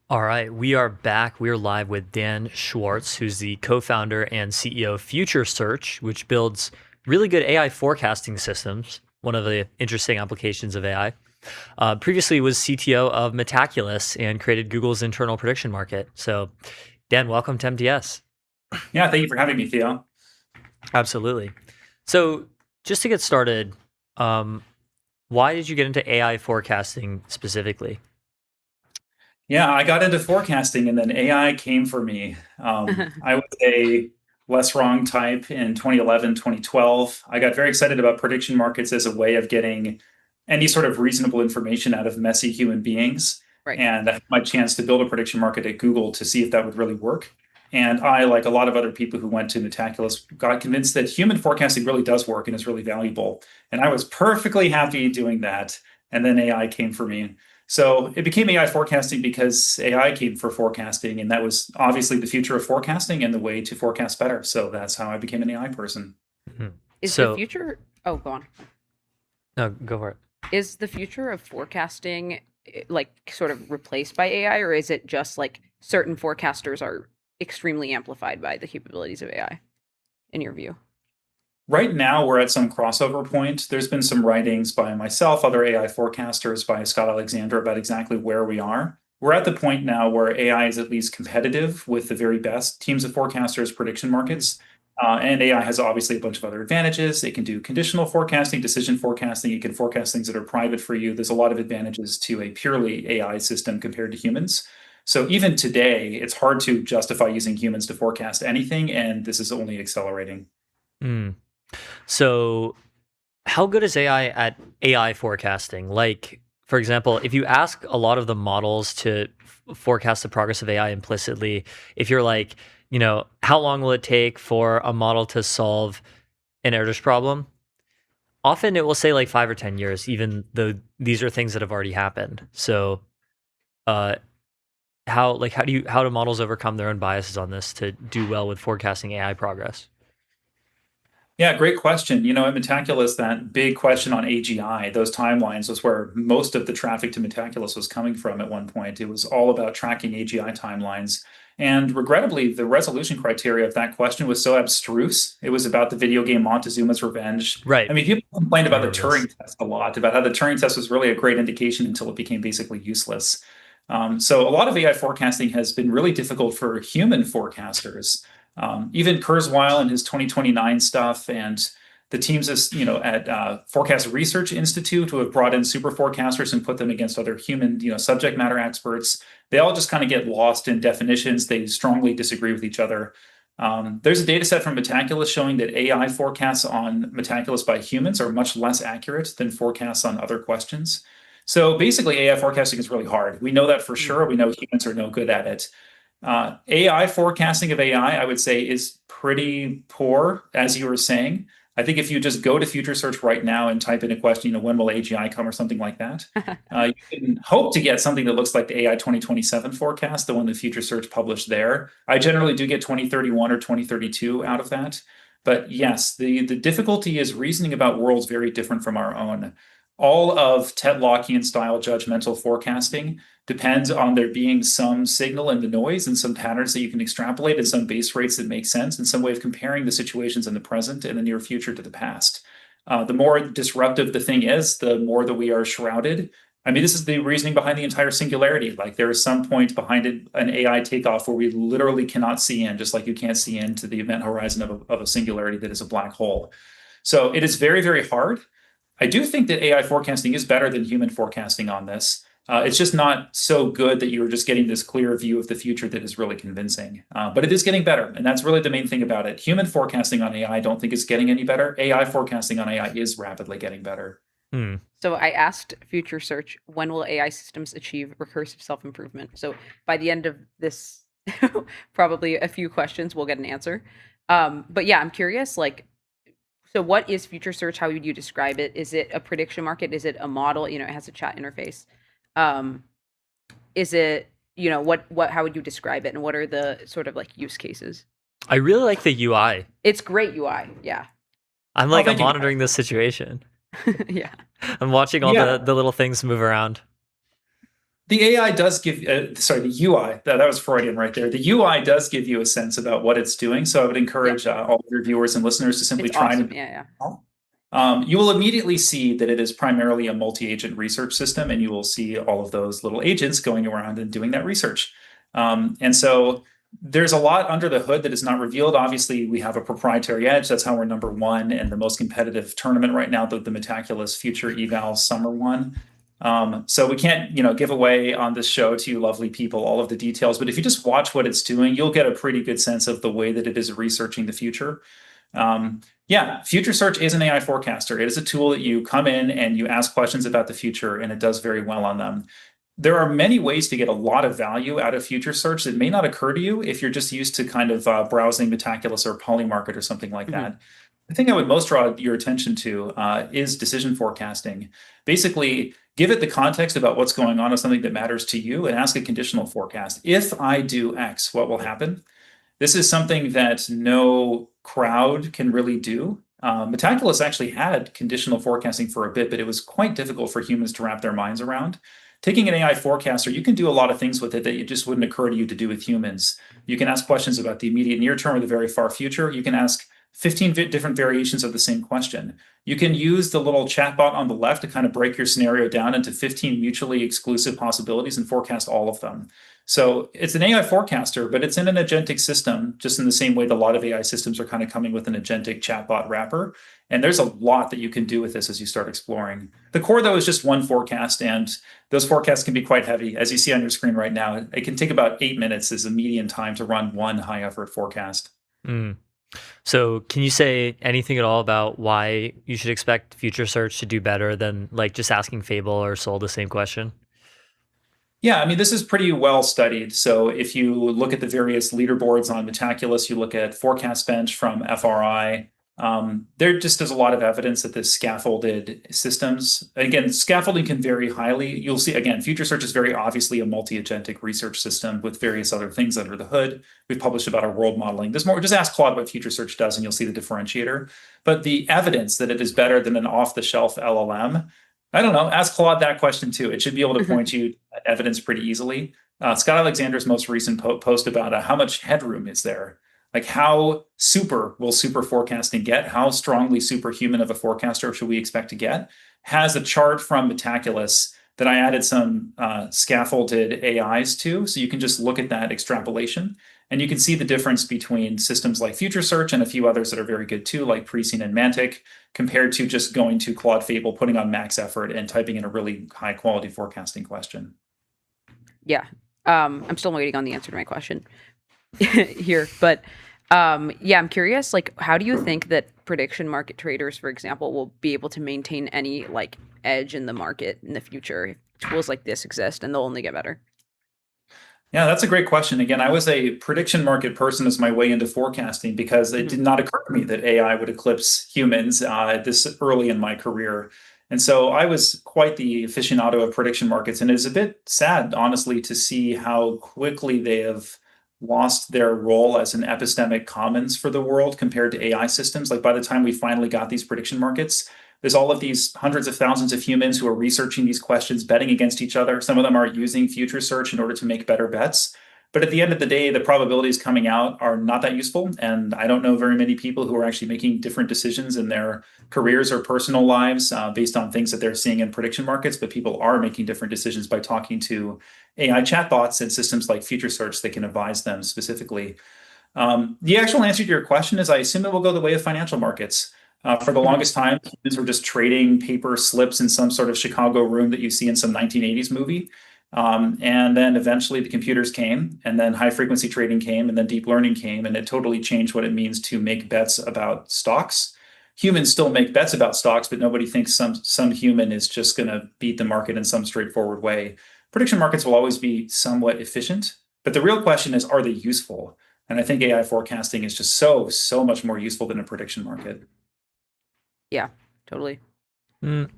All right, we are back. We are live with Dan Schwartz, who's the co-founder and CEO of Future Search, which builds really good AI forecasting systems, one of the interesting applications of AI. Previously was CTO of Metaculus and created Google's internal prediction market. So, Dan, welcome to MTS. Yeah, thank you for having me, Theo. Absolutely. So, just to get started, why did you get into AI forecasting specifically? Yeah, I got into forecasting and then AI came for me. I was a less wrong type in 2011, 2012. I got very excited about prediction markets as a way of getting any sort of reasonable information out of messy human beings. Right. And I had my chance to build a prediction market at Google to see if that would really work. And I, like a lot of other people who went to Metaculus, got convinced that human forecasting really does work and is really valuable. And I was perfectly happy doing that. And then AI came for me. So it became AI forecasting because AI came for forecasting, and that was obviously the future of forecasting and the way to forecast better. So that's how I became an AI person. Is the future? Oh, go on. No, go for it. Is the future of forecasting like sort of replaced by AI, or is it just like certain forecasters are extremely amplified by the capabilities of AI, in your view? Right now, we're at some crossover point. There's been some writings by myself, other AI forecasters, by Scott Alexander about exactly where we are. We're at the point now where AI is at least competitive with the very best teams of forecasters, prediction markets. And AI has obviously a bunch of other advantages. It can do conditional forecasting, decision forecasting. It can forecast things that are private for you. There's a lot of advantages to a purely AI system compared to humans. So even today, it's hard to justify using humans to forecast anything, and this is only accelerating. So how good is AI at AI forecasting? Like, for example, if you ask a lot of the models to forecast the progress of AI implicitly, if you're like, how long will it take for a model to solve an Erdős problem? Often it will say like 5 or 10 years, even though these are things that have already happened. So how do models overcome their own biases on this to do well with forecasting AI progress? Yeah, great question. At Metaculus, that big question on AGI, those timelines was where most of the traffic to Metaculus was coming from at one point. It was all about tracking AGI timelines. And regrettably, the resolution criteria of that question was so abstruse. It was about the video game Montezuma's Revenge. Right. I mean, people complained about the Turing test a lot, about how the Turing test was really a great indication until it became basically useless. So a lot of AI forecasting has been really difficult for human forecasters. Even Kurzweil and his 2029 stuff, and the teams at Forecast Research Institute, who have brought in super forecasters and put them against other human subject matter experts, they all just kind of get lost in definitions. They strongly disagree with each other. There's a data set from Metaculus showing that AI forecasts on Metaculus by humans are much less accurate than forecasts on other questions. So basically, AI forecasting is really hard. We know that for sure. We know humans are no good at it. AI forecasting of AI, I would say, is pretty poor, as you were saying. I think if you just go to Future Search right now and type in a question, when will AGI come or something like that, you can hope to get something that looks like the AI 2027 forecast, the one that Future Search published there. I generally do get 2031 or 2032 out of that. But yes, the difficulty is reasoning about worlds very different from our own. All of Ted Lockean style judgmental forecasting depends on there being some signal in the noise and some patterns that you can extrapolate and some base rates that make sense and some way of comparing the situations in the present and the near future to the past. The more disruptive the thing is, the more that we are shrouded. I mean, this is the reasoning behind the entire singularity. Like there is some point behind it, an AI takeoff where we literally cannot see in, just like you can't see into the event horizon of a singularity that is a black hole. So it is very, very hard. I do think that AI forecasting is better than human forecasting on this. It's just not so good that you're just getting this clear view of the future that is really convincing. But it is getting better, and that's really the main thing about it. Human forecasting on AI I don't think is getting any better. AI forecasting on AI is rapidly getting better. So I asked Future Search, when will AI systems achieve recursive self-improvement? So by the end of this, probably a few questions, we'll get an answer. But yeah, I'm curious, so what is Future Search? How would you describe it? Is it a prediction market? Is it a model? It has a chat interface. Is it, how would you describe it? And what are the sort of use cases? I really like the UI. It's great UI. Yeah. I'm monitoring this situation. Yeah. I'm watching all the little things move around. The AI does give, the UI, that was Freudian right there. The UI does give you a sense about what it's doing. So I would encourage all of your viewers and listeners to simply try and you will immediately see that it is primarily a multi-agent research system, and you will see all of those little agents going around and doing that research. And so there's a lot under the hood that is not revealed. Obviously, we have a proprietary edge. That's how we're number one in the most competitive tournament right now, the Metaculus Future Eval Summer one. So we can't, give away on this show to you lovely people all of the details, but if you just watch what it's doing, you'll get a pretty good sense of the way that it is researching the future. Future Search is an AI forecaster. It is a tool that you come in and you ask questions about the future, and it does very well on them. There are many ways to get a lot of value out of Future Search that may not occur to you if you're just used to kind of browsing Metaculus or Polymarket or something like that. The thing I would most draw your attention to is decision forecasting. Basically, give it the context about what's going on with something that matters to you and ask a conditional forecast. If I do X, what will happen? This is something that no crowd can really do. Metaculus actually had conditional forecasting for a bit, but it was quite difficult for humans to wrap their minds around. Taking an AI forecaster, you can do a lot of things with it that it just wouldn't occur to you to do with humans. You can ask questions about the immediate near term or the very far future. You can ask 15 different variations of the same question. You can use the little chatbot on the left to kind of break your scenario down into 15 mutually exclusive possibilities and forecast all of them. So it's an AI forecaster, but it's in an agentic system, just in the same way that a lot of AI systems are kind of coming with an agentic chatbot wrapper. And there's a lot that you can do with this as you start exploring. The core, though, is just one forecast, and those forecasts can be quite heavy. As you see on your screen right now, it can take about 8 minutes as the median time to run one high-effort forecast. So can you say anything at all about why you should expect Future Search to do better than like just asking Fable or Sol the same question? Yeah, I mean, this is pretty well studied. So if you look at the various leaderboards on Metaculus, you look at Forecast Bench from FRI, there just is a lot of evidence that the scaffolded systems, again, scaffolding can vary highly. You'll see, again, Future Search is very obviously a multi-agentic research system with various other things under the hood. We've published about our world modeling. There's more, just ask Claude what Future Search does and you'll see the differentiator. But the evidence that it is better than an off-the-shelf LLM, I don't know, ask Claude that question too. It should be able to point you at evidence pretty easily. Scott Alexander's most recent post about how much headroom is there? Like how super will super forecasting get? How strongly superhuman of a forecaster should we expect to get? Has a chart from Metaculus that I added some scaffolded AIs to. So you can just look at that extrapolation and you can see the difference between systems like Future Search and a few others that are very good too, like Prescient and Mantic, compared to just going to Claude Fable, putting on max effort and typing in a really high quality forecasting question. Yeah. I'm still waiting on the answer to my question here, but yeah, I'm curious, like, how do you think that prediction market traders, for example, will be able to maintain any like edge in the market in the future if tools like this exist and they'll only get better? Yeah, that's a great question. Again, I was a prediction market person as my way into forecasting because it did not occur to me that AI would eclipse humans this early in my career. And so I was quite the aficionado of prediction markets. And it is a bit sad, honestly, to see how quickly they have lost their role as an epistemic commons for the world compared to AI systems. Like by the time we finally got these prediction markets, there's all of these hundreds of thousands of humans who are researching these questions, betting against each other. Some of them are using Future Search in order to make better bets. But at the end of the day, the probabilities coming out are not that useful. And I don't know very many people who are actually making different decisions in their careers or personal lives based on things that they're seeing in prediction markets. But people are making different decisions by talking to AI chatbots and systems like Future Search that can advise them specifically. The actual answer to your question is I assume it will go the way of financial markets. For the longest time, humans were just trading paper slips in some sort of Chicago room that you see in some 1980s movie. And then eventually the computers came, and then high frequency trading came, and then deep learning came, and it totally changed what it means to make bets about stocks. Humans still make bets about stocks, but nobody thinks some human is just going to beat the market in some straightforward way. Prediction markets will always be somewhat efficient, but the real question is, are they useful? And I think AI forecasting is just so much more useful than a prediction market. Yeah, totally.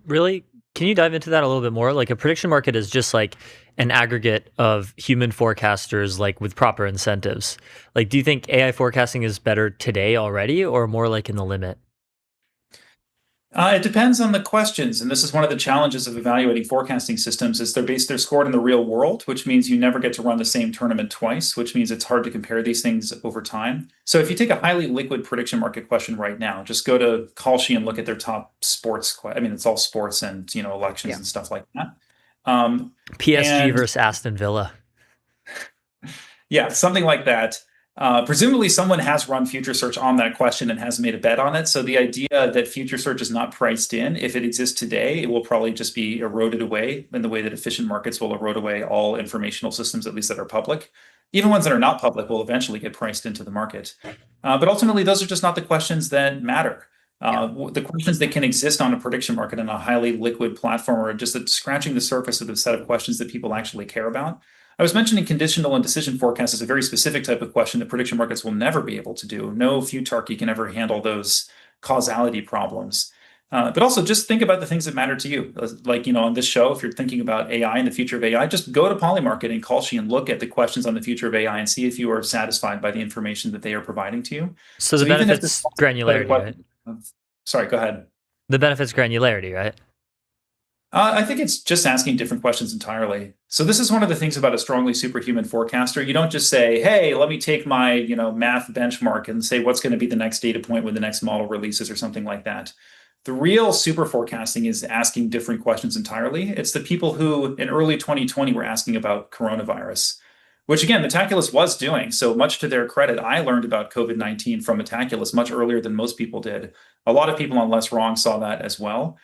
Really? Can you dive into that a little bit more? Like a prediction market is just like an aggregate of human forecasters, like with proper incentives. Like, do you think AI forecasting is better today already, or more like in the limit? It depends on the questions, and this is one of the challenges of evaluating forecasting systems is they're scored in the real world, which means you never get to run the same tournament twice, which means it's hard to compare these things over time. So if you take a highly liquid prediction market question right now, just go to Kalshi and look at their top sports. I mean, it's all sports and elections and stuff like that. PSG versus Aston Villa. Yeah, something like that. Presumably someone has run future search on that question and has made a bet on it. So the idea that future search is not priced in, if it exists today, it will probably just be eroded away in the way that efficient markets will erode away all informational systems, at least that are public. Even ones that are not public will eventually get priced into the market. But ultimately, those are just not the questions that matter. The questions that can exist on a prediction market in a highly liquid platform are just scratching the surface of the set of questions that people actually care about. I was mentioning conditional and decision forecast is a very specific type of question that prediction markets will never be able to do. No futarchy can ever handle those causality problems. But also just think about the things that matter to you. Like, on this show, if you're thinking about AI and the future of AI, just go to Polymarket and Kalshi and look at the questions on the future of AI and see if you are satisfied by the information that they are providing to you. So the benefits granularity, right? Sorry, go ahead. The benefits granularity, right? I think it's just asking different questions entirely. So this is one of the things about a strongly superhuman forecaster. You don't just say, hey, let me take my math benchmark and say what's going to be the next data point when the next model releases or something like that. The real super forecasting is asking different questions entirely. It's the people who in early 2020 were asking about coronavirus, which again, Metaculus was doing. So much to their credit, I learned about COVID-19 from Metaculus much earlier than most people did. A lot of people on Less Wrong saw that as well.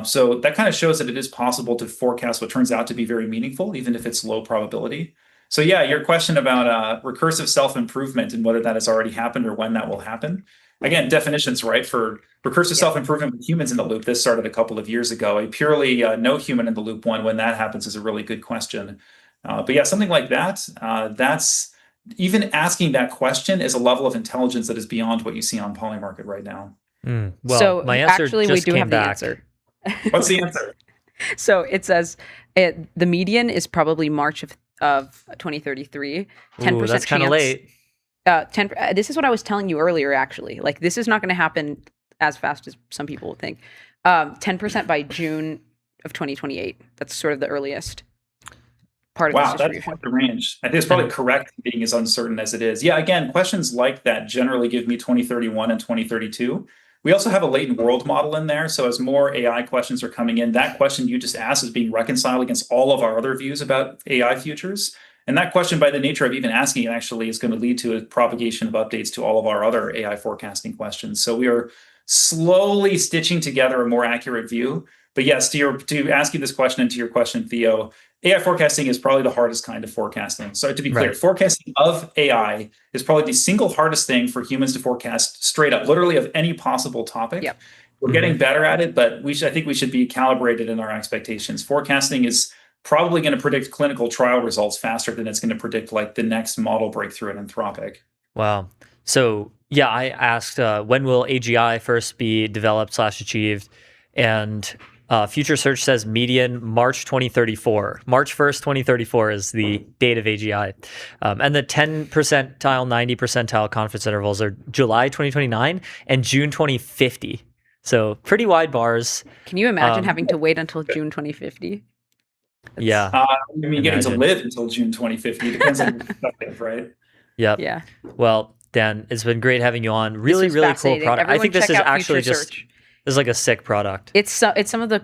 So that kind of shows that it is possible to forecast what turns out to be very meaningful, even if it's low probability. So yeah, your question about recursive self-improvement and whether that has already happened or when that will happen. Again, definitions, right? For recursive self-improvement with humans in the loop, this started a couple of years ago. A purely no human in the loop one, when that happens, is a really good question. But yeah, something like that, that's even asking that question is a level of intelligence that is beyond what you see on Polymarket right now. Well, so my answer actually, just we do came have back. the answer. What's the answer? So it says the median is probably March of 2033. 10% that's kind of late. 10. This is what I was telling you earlier. Actually, like this is not going to happen as fast as some people would think. 10% by June of 2028. That's sort of the earliest part of this distribution. That's the range. I think it's probably correct being as uncertain as it is. Yeah, again, questions like that generally give me 2031 and 2032. We also have a latent world model in there. So as more AI questions are coming in, that question you just asked is being reconciled against all of our other views about AI futures. And that question, by the nature of even asking it, actually is going to lead to a propagation of updates to all of our other AI forecasting questions. So we are slowly stitching together a more accurate view. But yes, to ask you this question and to your question, Theo, AI forecasting is probably the hardest kind of forecasting. So to be clear, forecasting of AI is probably the single hardest thing for humans to forecast straight up, literally of any possible topic. Yep. We're getting better at it, but I think we should be calibrated in our expectations. Forecasting is probably going to predict clinical trial results faster than it's going to predict like the next model breakthrough at Anthropic. Wow. So yeah, I asked when will AGI first be developed / achieved, and Future Search says median March 2034. March 1st, 2034 is the date of AGI. And the 10 percentile, 90 percentile confidence intervals are July 2029 and June 2050. So pretty wide bars. Can you imagine having to wait until June 2050? Yeah. Getting to live until June 2050 depends on your perspective, right? Yep. Yeah. Well, Dan, it's been great having you on. Really cool product. Everyone I think this check is out actually Future just... Search. This is like a sick product. It's some of the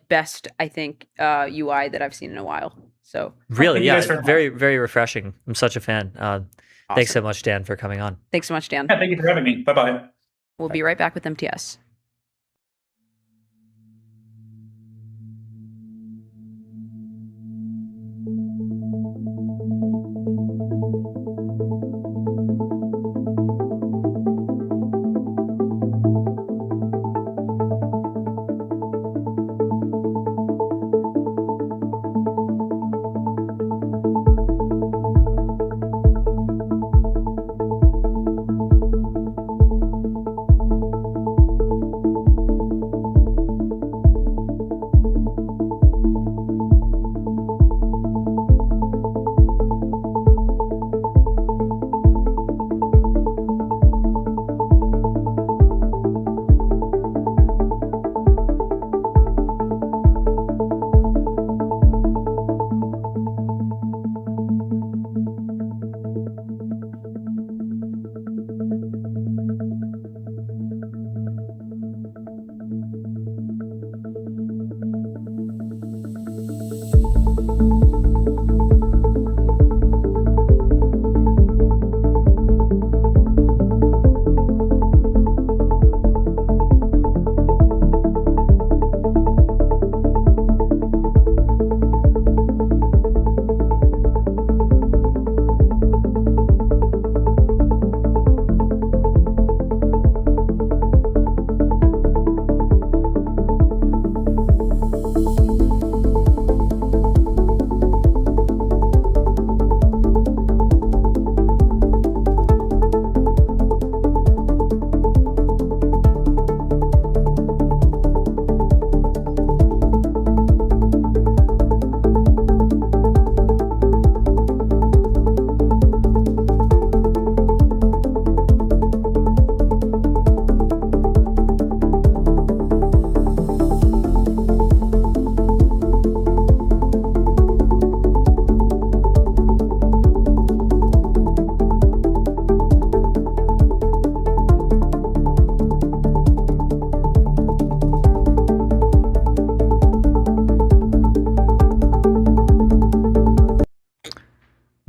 best, I think, UI that I've seen in a while. So really, yeah, very, very refreshing. I'm such a fan. Awesome. Thanks so much, Dan, for coming on. Thanks so much, Dan. Yeah, thank you for having me. Bye-bye. We'll be right back with MTS.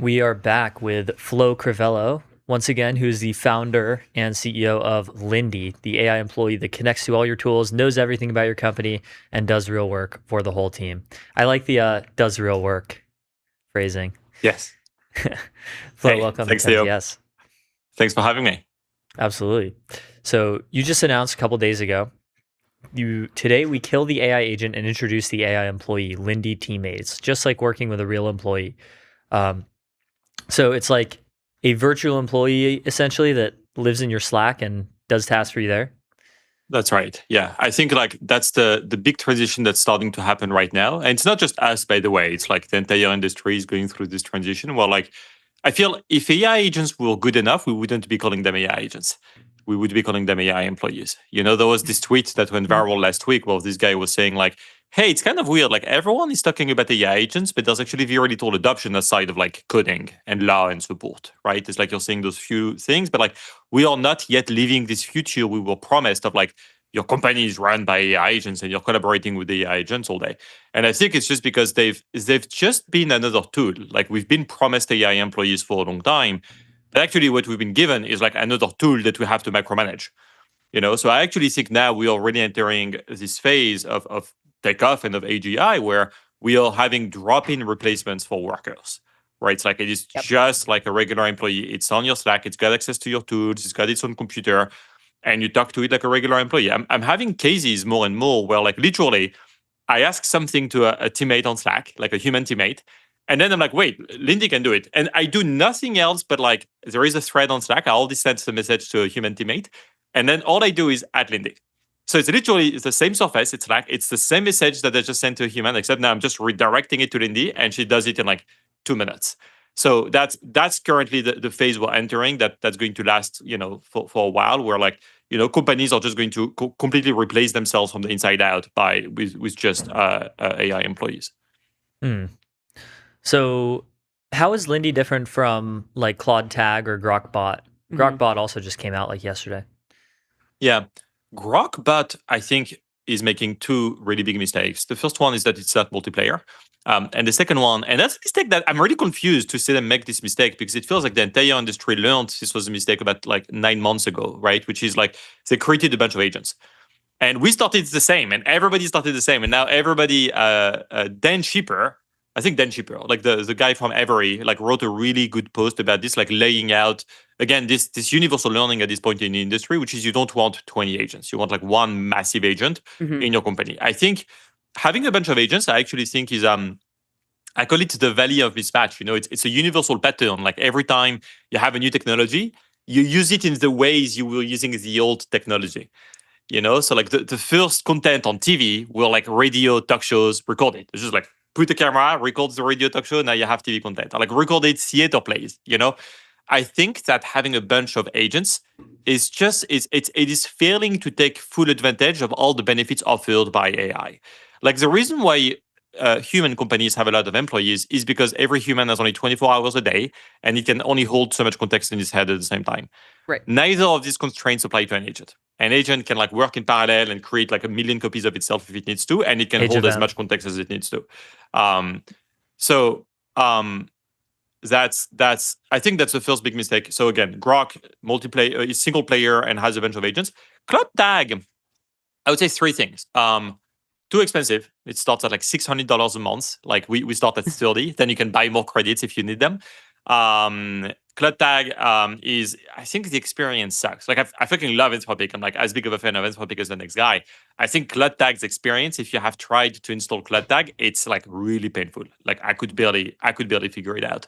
We are back with Flo Crivello, once again, who's the founder and CEO of Lindy, the AI employee that connects to all your tools, knows everything about your company, and does real work for the whole team. I like the does real work phrasing. Yes. Flo, Hey, welcome thanks, to Theo. 10TS. Thanks for having me. Absolutely. So you just announced a couple days ago, today we kill the AI agent and introduce the AI employee, Lindy Teammates, just like working with a real employee. So it's like a virtual employee essentially that lives in your Slack and does tasks for you there. That's right. Yeah. I think like that's the big transition that's starting to happen right now. And it's not just us, by the way. It's like the entire industry is going through this transition where like I feel if AI agents were good enough, we wouldn't be calling them AI agents. We would be calling them AI employees. You know, there was this tweet that went viral last week where this guy was saying like, hey, it's kind of weird. Like everyone is talking about AI agents, but there's actually very little adoption aside of like coding and law and support, right? It's like you're seeing those few things, but like we are not yet living this future we were promised of like your company is run by AI agents and you're collaborating with the AI agents all day. And I think it's just because they've just been another tool. Like we've been promised AI employees for a long time, but actually what we've been given is like another tool that we have to micromanage. You know, so I actually think now we are already entering this phase of takeoff and of AGI where we are having drop-in replacements for workers, right? It's like it is just like a regular employee. It's on your Slack. It's got access to your tools. It's got its own computer, and you talk to it like a regular employee. I'm having cases more and more where like literally I ask something to a teammate on Slack, like a human teammate, and then I'm like, wait, Lindy can do it. And I do nothing else but like there is a thread on Slack. I already send a message to a human teammate, and then all I do is add Lindy. So it's literally the same surface. It's like it's the same message that I just sent to a human, except now I'm just redirecting it to Lindy, and she does it in like 2 minutes. So that's currently the phase we're entering. That's going to last, you know, for a while. Where like, you know, companies are just going to completely replace themselves from the inside out with just AI employees. So how is Lindy different from like Claude Tag or Grokbot? Grokbot also just came out like yesterday. Yeah. Grokbot, I think, is making two really big mistakes. The first one is that it's not multiplayer. And the second one, and that's a mistake that I'm really confused to see them make this mistake because it feels like the entire industry learned this was a mistake about like 9 months ago, right? Which is like they created a bunch of agents. And we started the same, and everybody started the same. And now everybody, Dan Schipper, I think Dan Schipper, like the guy from Avery, like wrote a really good post about this, like laying out, again, this universal learning at this point in the industry, which is you don't want 20 agents. You want like one massive agent in your company. I think having a bunch of agents, I actually think is, I call it the valley of mismatch. You know, it's a universal pattern. Like every time you have a new technology, you use it in the ways you were using the old technology. You know, so like the first content on TV were like radio talk shows recorded. It's just like put a camera, record the radio talk show, now you have TV content. Or like recorded theater plays, you know? I think that having a bunch of agents is just, it is failing to take full advantage of all the benefits offered by AI. Like the reason why human companies have a lot of employees is because every human has only 24 hours a day and it can only hold so much context in his head at the same time. Right. Neither of these constraints apply to an agent. An agent can like work in parallel and create like 1 million copies of itself if it needs to, and it can hold as much context as it needs to. That's I think that's the first big mistake. So again, Grok multiplayer is single player and has a bunch of agents. Claude Tag, I would say 3 things. Too expensive. It starts at like $600 a month. Like we start at 30. Then you can buy more credits if you need them. Claude Tag is, I think the experience sucks. Like I fucking love Anthropic. I'm like as big of a fan of Anthropic as the next guy. I think Claude Tag's experience, if you have tried to install Claude Tag, it's like really painful. Like I could barely figure it out.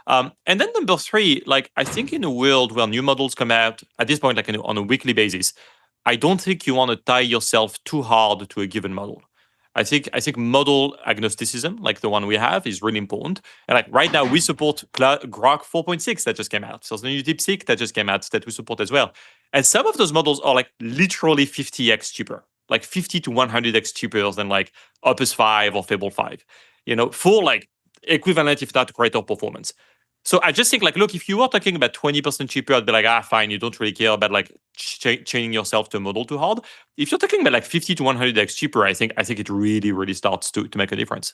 And then number 3, like I think in a world where new models come out at this point, like on a weekly basis, I don't think you want to tie yourself too hard to a given model. I think model agnosticism, like the one we have, is really important. And like right now, we support Grok 4.6 that just came out. So there's the new DeepSeek that just came out that we support as well. And some of those models are like literally 50x cheaper, like 50 to 100x cheaper than like Opus 5 or Fable 5, you know, for like equivalent, if not greater performance. So I just think like, look, if you were talking about 20% cheaper, I'd be like, fine, you don't really care about like chaining yourself to a model too hard. If you're talking about like 50 to 100x cheaper, I think it really, really starts to make a difference.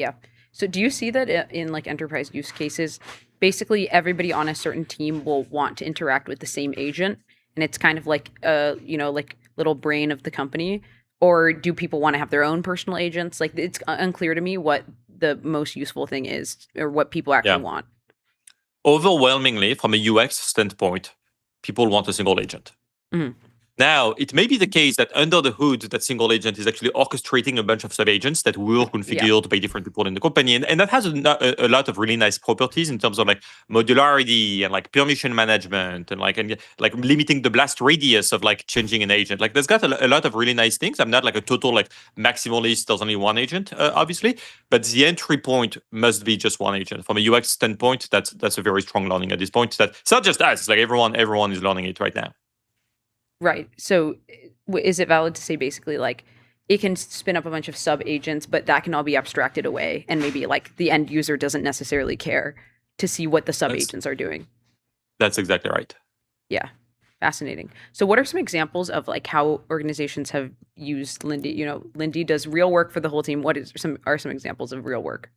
Yeah. So do you see that in like enterprise use cases, basically everybody on a certain team will want to interact with the same agent, and it's kind of like like little brain of the company, or do people want to have their own personal agents? Like it's unclear to me what the most useful thing is or what people actually want. Overwhelmingly, from a UX standpoint, people want a single agent. Mhm. Now, it may be the case that under the hood, that single agent is actually orchestrating a bunch of sub-agents that were configured by different people in the company. And that has a lot of really nice properties in terms of like modularity and like permission management and like limiting the blast radius of like changing an agent. Like there's got a lot of really nice things. I'm not like a total like maximalist. There's only one agent, obviously, but the entry point must be just one agent. From a UX standpoint, that's a very strong learning at this point. That it's not just us. It's like everyone is learning it right now. Right. So is it valid to say basically like it can spin up a bunch of sub agents, but that can all be abstracted away and maybe like the end user doesn't necessarily care to see what the sub agents are doing? That's exactly right. Yeah. Fascinating. So what are some examples of like how organizations have used Lindy? Lindy does real work for the whole team. What are some examples of real work?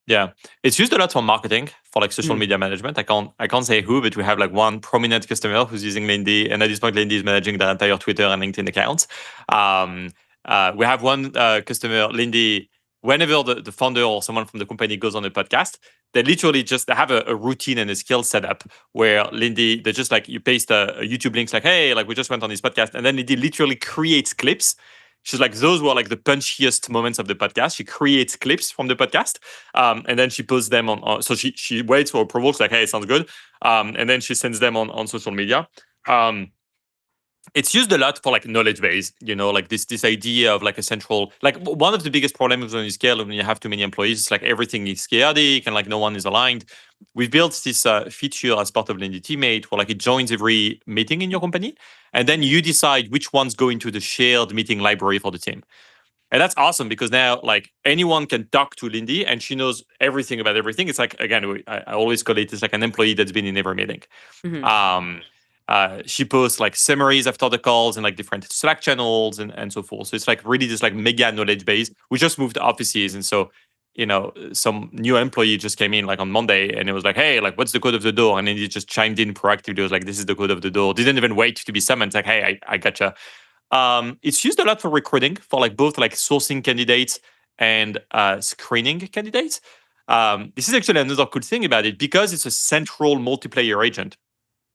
Yeah, it's used a lot for marketing, for like social media management. I can't say who, but we have like one prominent customer who's using Lindy, and at this point, Lindy is managing their entire Twitter and LinkedIn accounts. We have one customer, Lindy. Whenever the founder or someone from the company goes on a podcast, they literally just have a routine and a skill set up where Lindy, they just like you paste a YouTube links like, hey, like we just went on this podcast, and then Lindy literally creates clips. She's like, those were like the punchiest moments of the podcast. She creates clips from the podcast, and then she posts them on so she waits for approval. She's like, hey, it sounds good. And then she sends them on social media. It's used a lot for like knowledge base, like this idea of like a central, like one of the biggest problems when you scale, when you have too many employees, it's like everything is chaotic and like no one is aligned. We've built this feature as part of Lindy Teammate where like it joins every meeting in your company. And then you decide which ones go into the shared meeting library for the team. And that's awesome because now like anyone can talk to Lindy and she knows everything about everything. It's like, again, I always call it's like an employee that's been in every meeting. Mm-hmm. She posts like summaries after the calls and like different Slack channels and so forth. So it's like really this like mega knowledge base. We just moved offices. And so, some new employee just came in like on Monday and it was like, hey, like what's the code of the door? And then he just chimed in proactively. It was like, this is the code of the door. Didn't even wait to be summoned. It's like, hey, I gotcha. It's used a lot for recruiting, for like both like sourcing candidates and screening candidates. This is actually another cool thing about it because it's a central multiplayer agent.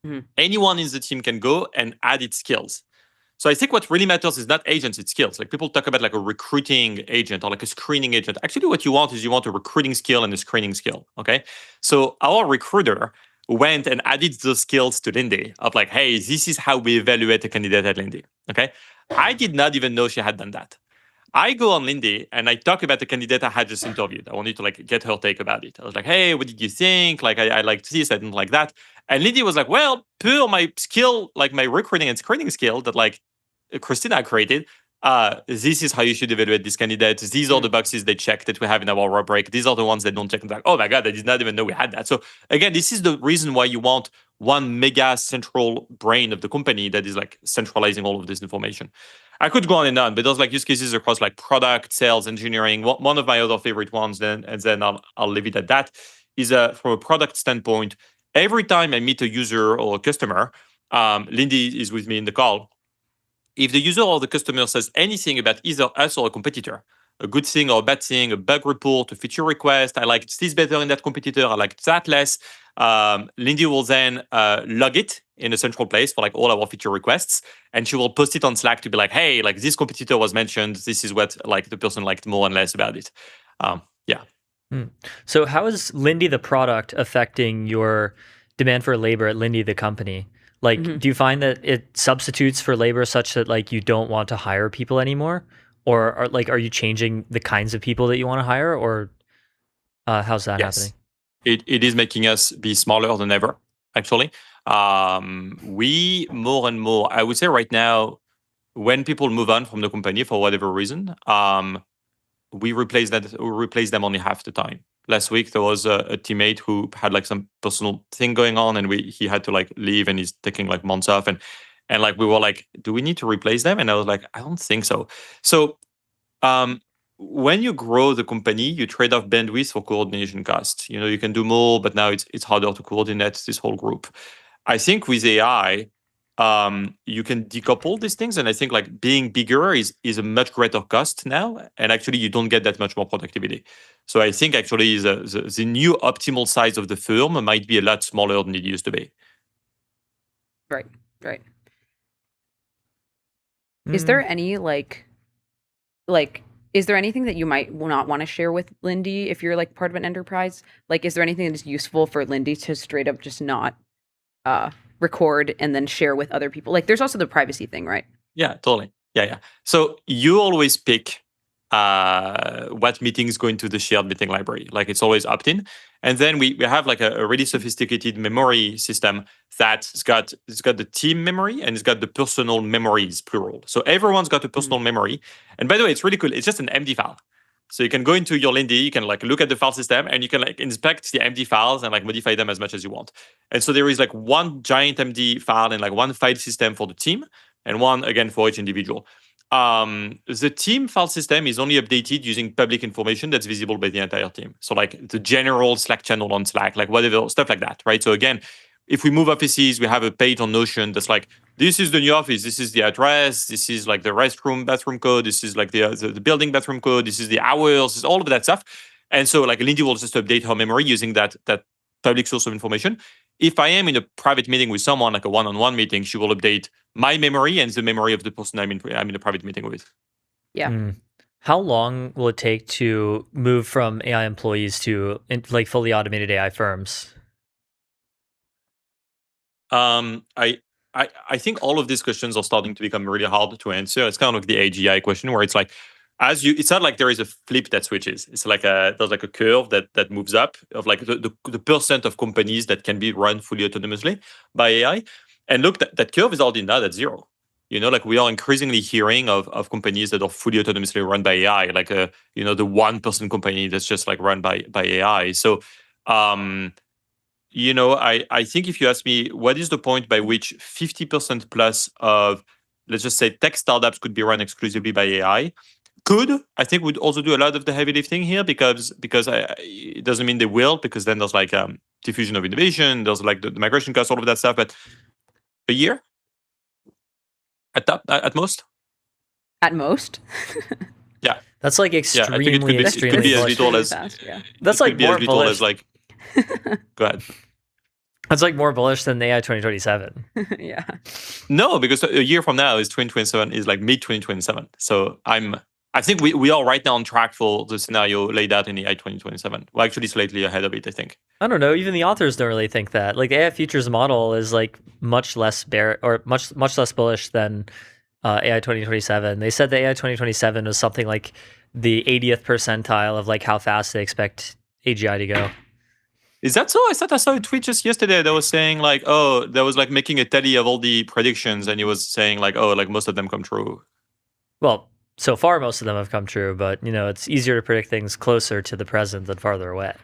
Mm-hmm. Anyone in the team can go and add its skills. So I think what really matters is not agents, it's skills. Like people talk about like a recruiting agent or like a screening agent. Actually, what you want is you want a recruiting skill and a screening skill. Okay. So our recruiter went and added those skills to Lindy of like, hey, this is how we evaluate a candidate at Lindy. Okay. I did not even know she had done that. I go on Lindy and I talk about the candidate I had just interviewed. I wanted to like get her take about it. I was like, hey, what did you think? Like, I liked this, I didn't like that. And Lindy was like, well, per my skill, like my recruiting and screening skill that like Christina created, this is how you should evaluate this candidate. These are the boxes they check that we have in our rubric. These are the ones that don't check. Like, oh my God, I did not even know we had that. So again, this is the reason why you want one mega central brain of the company that is like centralizing all of this information. I could go on and on, but there's like use cases across like product, sales, engineering. One of my other favorite ones, and then I'll leave it at that, is from a product standpoint, every time I meet a user or a customer, Lindy is with me in the call. If the user or the customer says anything about either us or a competitor, a good thing or a bad thing, a bug report, a feature request, I liked this better in that competitor, I liked that less, Lindy will then log it in a central place for like all our feature requests, and she will post it on Slack to be like, hey, like this competitor was mentioned, this is what like the person liked more and less about it. Yeah. So how is Lindy the product affecting your demand for labor at Lindy the company? Like, do you find that it substitutes for labor such that like you don't want to hire people anymore? Or are you changing the kinds of people that you want to hire, or how's that happening? It is making us be smaller than ever, actually. We more and more, I would say right now, when people move on from the company for whatever reason, we replace them only half the time. Last week there was a teammate who had like some personal thing going on, and he had to like leave, and he's taking like months off, and like we were like, do we need to replace them? And I was like, I don't think so. So when you grow the company, you trade off bandwidth for coordination costs. You can do more, but now it's harder to coordinate this whole group. I think with AI, you can decouple these things, and I think like being bigger is a much greater cost now, and actually you don't get that much more productivity. So I think actually the new optimal size of the firm might be a lot smaller than it used to be. Right. Is there any like is there anything that you might not want to share with Lindy if you're like part of an enterprise? Like, is there anything that is useful for Lindy to straight up just not record and then share with other people? Like, there's also the privacy thing, right? Yeah, totally. Yeah. So you always pick what meetings go into the shared meeting library. Like it's always opt-in. And then we have like a really sophisticated memory system that's got the team memory and it's got the personal memories, plural. So everyone's got a personal memory. And by the way, it's really cool. It's just an empty file. So you can go into your Lindy, you can like look at the file system and you can like inspect the empty files and like modify them as much as you want. And so there is like one giant empty file and like one file system for the team and one again for each individual. The team file system is only updated using public information that's visible by the entire team. So like the general Slack channel on Slack, like whatever, stuff like that, right? So again, if we move offices, we have a page on Notion that's like, this is the new office, this is the address, this is like the bathroom code, this is like the building bathroom code, this is the hours, this is all of that stuff. And so like Lindy will just update her memory using that public source of information. If I am in a private meeting with someone, like a one-on-one meeting, she will update my memory and the memory of the person I'm in a private meeting with. Yeah. How long will it take to move from AI employees to like fully automated AI firms? I think all of these questions are starting to become really hard to answer. It's kind of like the AGI question where it's like, it's not like there is a flip that switches. It's like there's like a curve that moves up of like the percent of companies that can be run fully autonomously by AI. And look, that curve is already not at zero. Like we are increasingly hearing of companies that are fully autonomously run by AI, like the 1% company that's just like run by AI. So I think if you ask me, what is the point by which 50% plus of, let's just say, tech startups could be run exclusively by AI? I think would also do a lot of the heavy lifting here because it doesn't mean they will, because then there's like diffusion of innovation, there's like the migration costs, all of that stuff. But a year at most. At most. Yeah, that's like extremely, it could be as little as that's like more bullish. As like. Go ahead. That's like more bullish than AI 2027. Yeah. No, because a year from now is 2027, is like mid 2027. So I think we are right now on track for the scenario laid out in AI 2027. We're actually slightly ahead of it, I think. I don't know. Even the authors don't really think that. Like AI futures model is like much less much less bullish than AI 2027. They said that AI 2027 was something like the 80th percentile of like how fast they expect AGI to go. Is that so? I thought I saw a tweet just yesterday that was saying like, oh, that was like making a tally of all the predictions, and he was saying like, oh, like most of them come true. Well, so far most of them have come true, but it's easier to predict things closer to the present than farther away.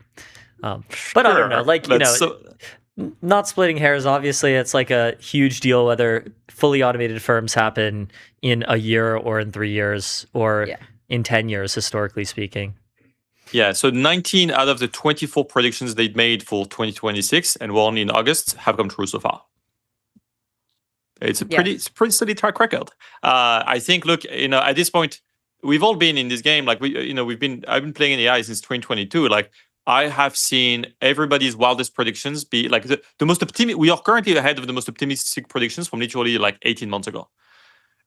But sure. I don't know, like not splitting hairs. Obviously, it's like a huge deal whether fully automated firms happen in a year or in 3 years or in 10 years, historically speaking. Yeah, so 19 out of the 24 predictions they'd made for 2026, and we're only in August, have come true so far. It's a pretty steady track record. I think, look, at this point, we've all been in this game. Like I've been playing in AI since 2022. Like I have seen everybody's wildest predictions be like the most optimistic. We are currently ahead of the most optimistic predictions from literally like 18 months ago.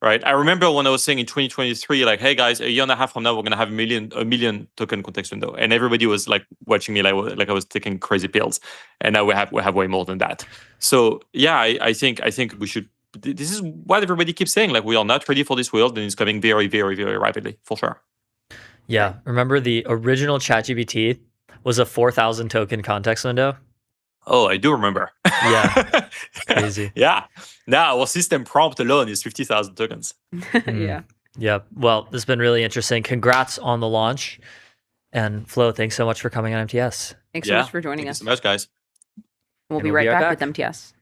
Right. I remember when I was saying in 2023, like, hey guys, a year and a half from now, we're going to have a million token context window. And everybody was like watching me like I was taking crazy pills. And now we have way more than that. So yeah, I think we should, this is what everybody keeps saying. Like we are not ready for this world, and it's coming very, very, very rapidly, for sure. Yeah. Remember the original ChatGPT was a 4,000 token context window? Oh, I do remember. Yeah. Crazy. Yeah. Now our system prompt alone is 50,000 tokens. Yeah. Yeah. Well, this has been really interesting. Congrats on the launch. And Flo, thanks so much for coming on MTS. Thanks so much for joining us. Thank you so much, guys. We'll be right back with MTS.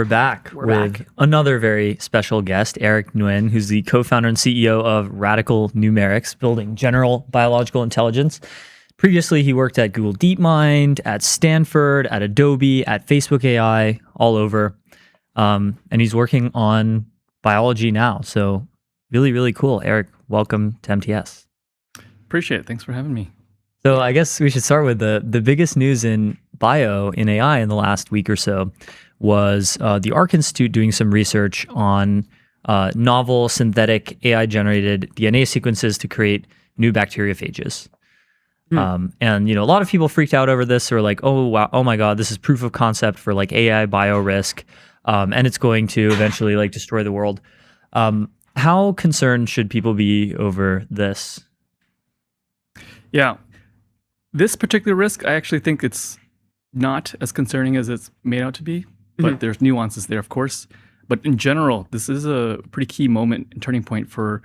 we're back with another very special guest, Eric Nguyen, who's the co-founder and CEO of Radical Numerics, building general biological intelligence. Previously, he worked at Google DeepMind, at Stanford, at Adobe, at Facebook AI, all over. And he's working on biology now. So really, really cool. Eric, welcome to MTS. Appreciate it. Thanks for having me. So I guess we should start with the biggest news in bio in AI in the last week or so was the Arc Institute doing some research on novel synthetic AI-generated DNA sequences to create new bacteriophages. And a lot of people freaked out over this. They were like, "Oh wow, oh my God, this is proof of concept for like AI biorisk, and it's going to eventually like destroy the world." How concerned should people be over this? Yeah. This particular risk, I actually think it's not as concerning as it's made out to be, but there's nuances there, of course. But in general, this is a pretty key moment and turning point for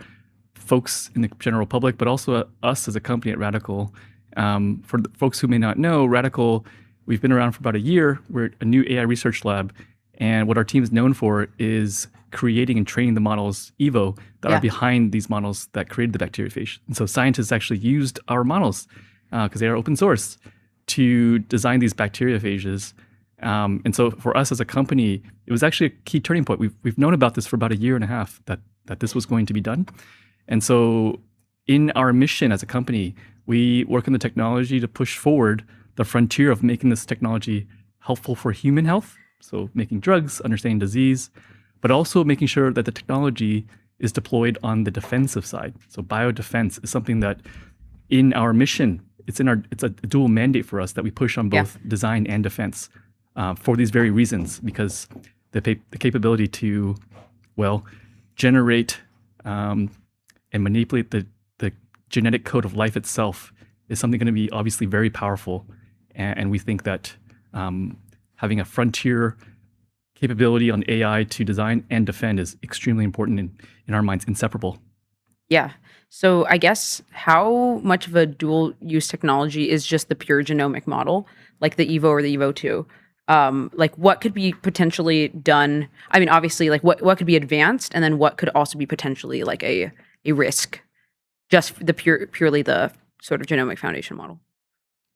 folks in the general public, but also us as a company at Radical. For the folks who may not know, Radical, we've been around for about a year. We're a new AI research lab. And what our team is known for is creating and training the models, EVO, that are behind these models that created the bacteriophage. And so scientists actually used our models, because they are open source, to design these bacteriophages. And so for us as a company, it was actually a key turning point. We've known about this for about a year and a half, that this was going to be done. And so in our mission as a company, we work on the technology to push forward the frontier of making this technology helpful for human health. So making drugs, understanding disease, but also making sure that the technology is deployed on the defensive side. So biodefense is something that in our mission, it's a dual mandate for us that we push on both design and defense for these very reasons, because the capability to, generate and manipulate the genetic code of life itself is something going to be obviously very powerful. And we think that having a frontier capability on AI to design and defend is extremely important, in our minds, inseparable. Yeah. So I guess how much of a dual use technology is just the pure genomic model, like the EVO or the EVO 2? Like what could be potentially done? I mean, obviously, like what could be advanced, and then what could also be potentially like a risk, just the purely the sort of genomic foundation model.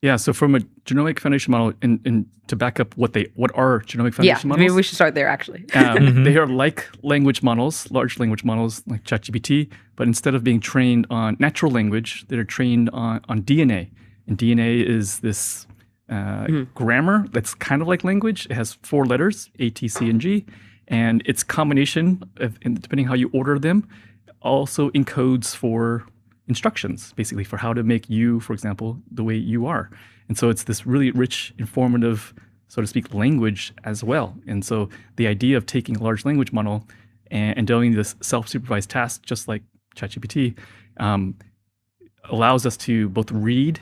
Yeah, so from a genomic foundation model, and to back up what are genomic foundation models? Maybe we should start there, actually. They are like language models, large language models like ChatGPT, but instead of being trained on natural language, they're trained on DNA. And DNA is this grammar that's kind of like language. It has 4 letters, A, T, C, and G, and its combination, depending how you order them, also encodes for instructions, basically, for how to make you, for example, the way you are. And so it's this really rich, informative, so to speak, language as well. And so the idea of taking a large language model and doing this self-supervised task, just like ChatGPT, allows us to both read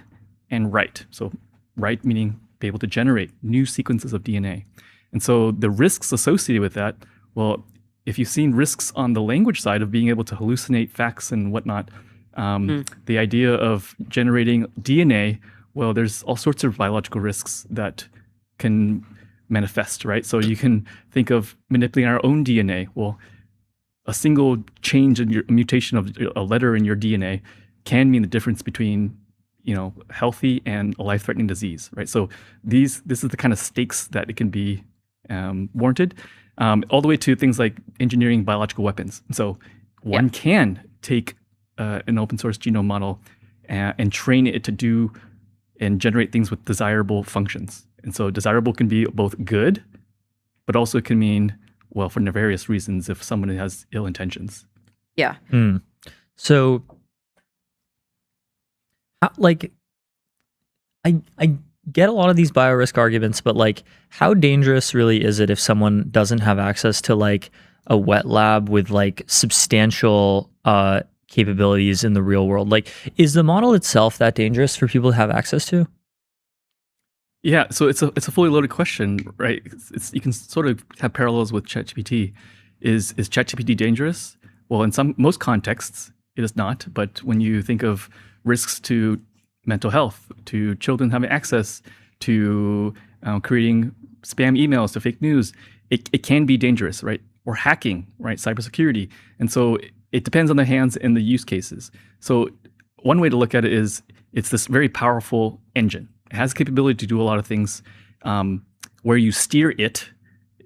and write. So write meaning be able to generate new sequences of DNA. And so the risks associated with that, well, if you've seen risks on the language side of being able to hallucinate facts and whatnot, the idea of generating DNA, well, there's all sorts of biological risks that can manifest, right? So you can think of manipulating our own DNA. Well, a single change in a mutation of a letter in your DNA can mean the difference between, healthy and a life-threatening disease, right? So this is the kind of stakes that it can be warranted, all the way to things like engineering biological weapons. So one can take an open source genome model and train it to do and generate things with desirable functions. And so desirable can be both good, but also can mean, for nefarious reasons if someone has ill intentions. Yeah. So, I get a lot of these biorisk arguments, but how dangerous really is it if someone doesn't have access to a wet lab with substantial capabilities in the real world? Is the model itself that dangerous for people to have access to? Yeah, so it's a fully loaded question, right? You can sort of have parallels with ChatGPT. Is ChatGPT dangerous? Well, in most contexts, it is not. But when you think of risks to mental health, to children having access, to creating spam emails, to fake news, it can be dangerous, right? Or hacking, right? Cybersecurity. And so it depends on the hands and the use cases. So one way to look at it is it's this very powerful engine. It has the capability to do a lot of things. Where you steer it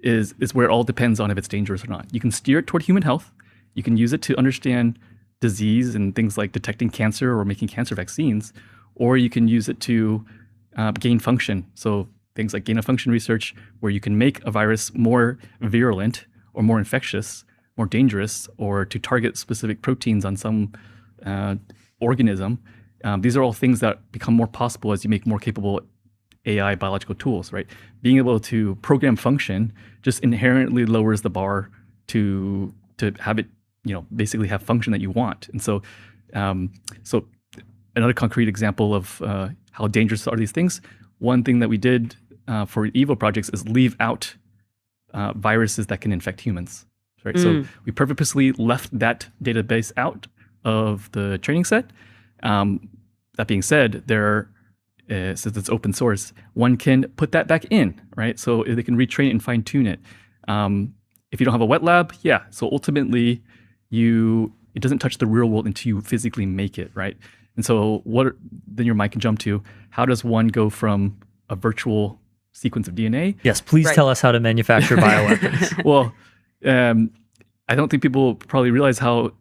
is where it all depends on if it's dangerous or not. You can steer it toward human health. You can use it to understand disease and things like detecting cancer or making cancer vaccines, or you can use it to gain function. So things like gain of function research, where you can make a virus more virulent or more infectious, more dangerous, or to target specific proteins on some organism. These are all things that become more possible as you make more capable AI biological tools, right? Being able to program function just inherently lowers the bar to have it, basically have function that you want. And so, so another concrete example of how dangerous are these things. One thing that we did for Evo projects is leave out viruses that can infect humans, right? So we purposely left that database out of the training set. That being said, since it's open source, one can put that back in, right? So they can retrain it and fine tune it. If you don't have a wet lab, yeah. So ultimately, it doesn't touch the real world until you physically make it, right? And so then your mind can jump to, how does one go from a virtual sequence of DNA? Yes, please tell us how to manufacture bioweapons. Well, I don't think people probably realize how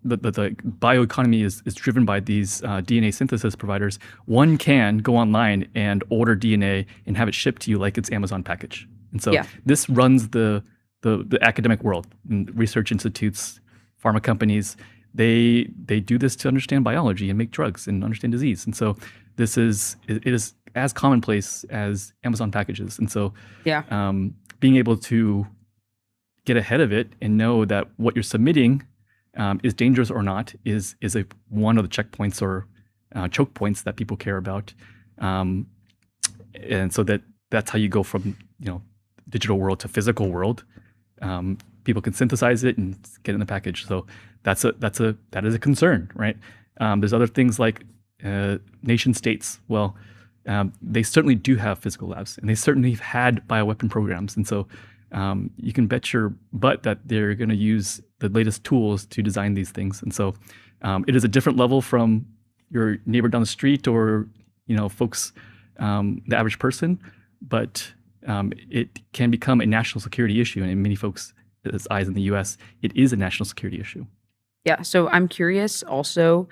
the bioeconomy is driven by these DNA synthesis providers. One can go online and order DNA and have it shipped to you like it's Amazon package. And so this runs the academic world, and research institutes, pharma companies. They do this to understand biology and make drugs and understand disease. And so it is as commonplace as Amazon packages. And so being able to get ahead of it and know that what you're submitting is dangerous or not is one of the checkpoints or choke points that people care about, and so that's how you go from digital world to physical world. People can synthesize it and get it in the package. So that is a concern, right? There's other things like nation states. Well, they certainly do have physical labs, and they certainly have had bioweapon programs, and so you can bet your butt that they're going to use the latest tools to design these things. And so it is a different level from your neighbor down the street or folks, the average person, but it can become a national security issue. And in many folks' eyes in the US, it is a national security issue. Yeah. So I'm curious also,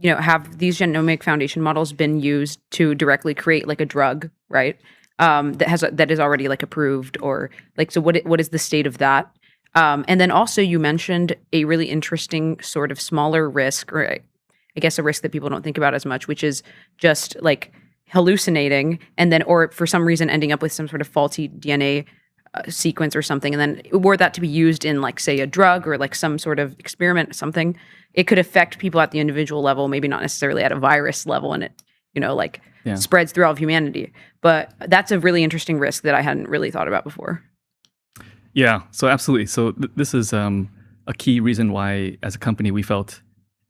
have these genomic foundation models been used to directly create like a drug, right? That is already like approved, or like, so what is the state of that? And then also you mentioned a really interesting sort of smaller risk, or I guess a risk that people don't think about as much, which is just like hallucinating and then, or for some reason ending up with some sort of faulty DNA sequence or something. And then were that to be used in like, say, a drug or like some sort of experiment or something, it could affect people at the individual level, maybe not necessarily at a virus level. And it, spreads through all of humanity. But that's a really interesting risk that I hadn't really thought about before. Yeah, so absolutely. So this is a key reason why, as a company, we felt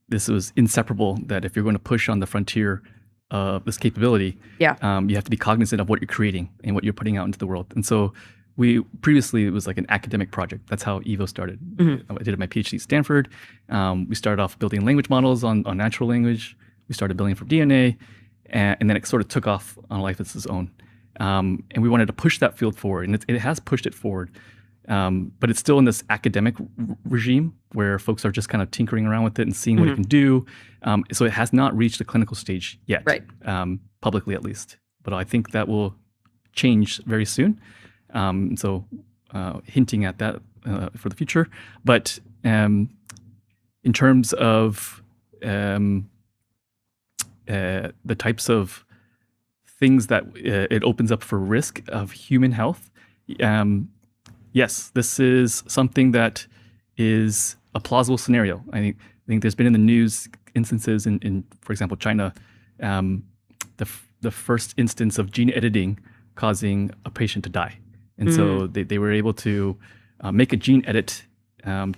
this was inseparable, that if you're going to push on the frontier of this capability, you have to be cognizant of what you're creating and what you're putting out into the world. And so previously, it was like an academic project. That's how Evo started. I did my PhD at Stanford. We started off building language models on natural language. We started building for DNA. And then it sort of took off on a life of its own. And we wanted to push that field forward, and it has pushed it forward. But it's still in this academic regime where folks are just kind of tinkering around with it and seeing what it can do. So it has not reached the clinical stage yet, publicly at least. But I think that will change very soon. So hinting at that for the future. But in terms of the types of things that it opens up for risk of human health, yes, this is something that is a plausible scenario. I think there's been in the news instances in for example, China, the first instance of gene editing causing a patient to die. And so they were able to make a gene edit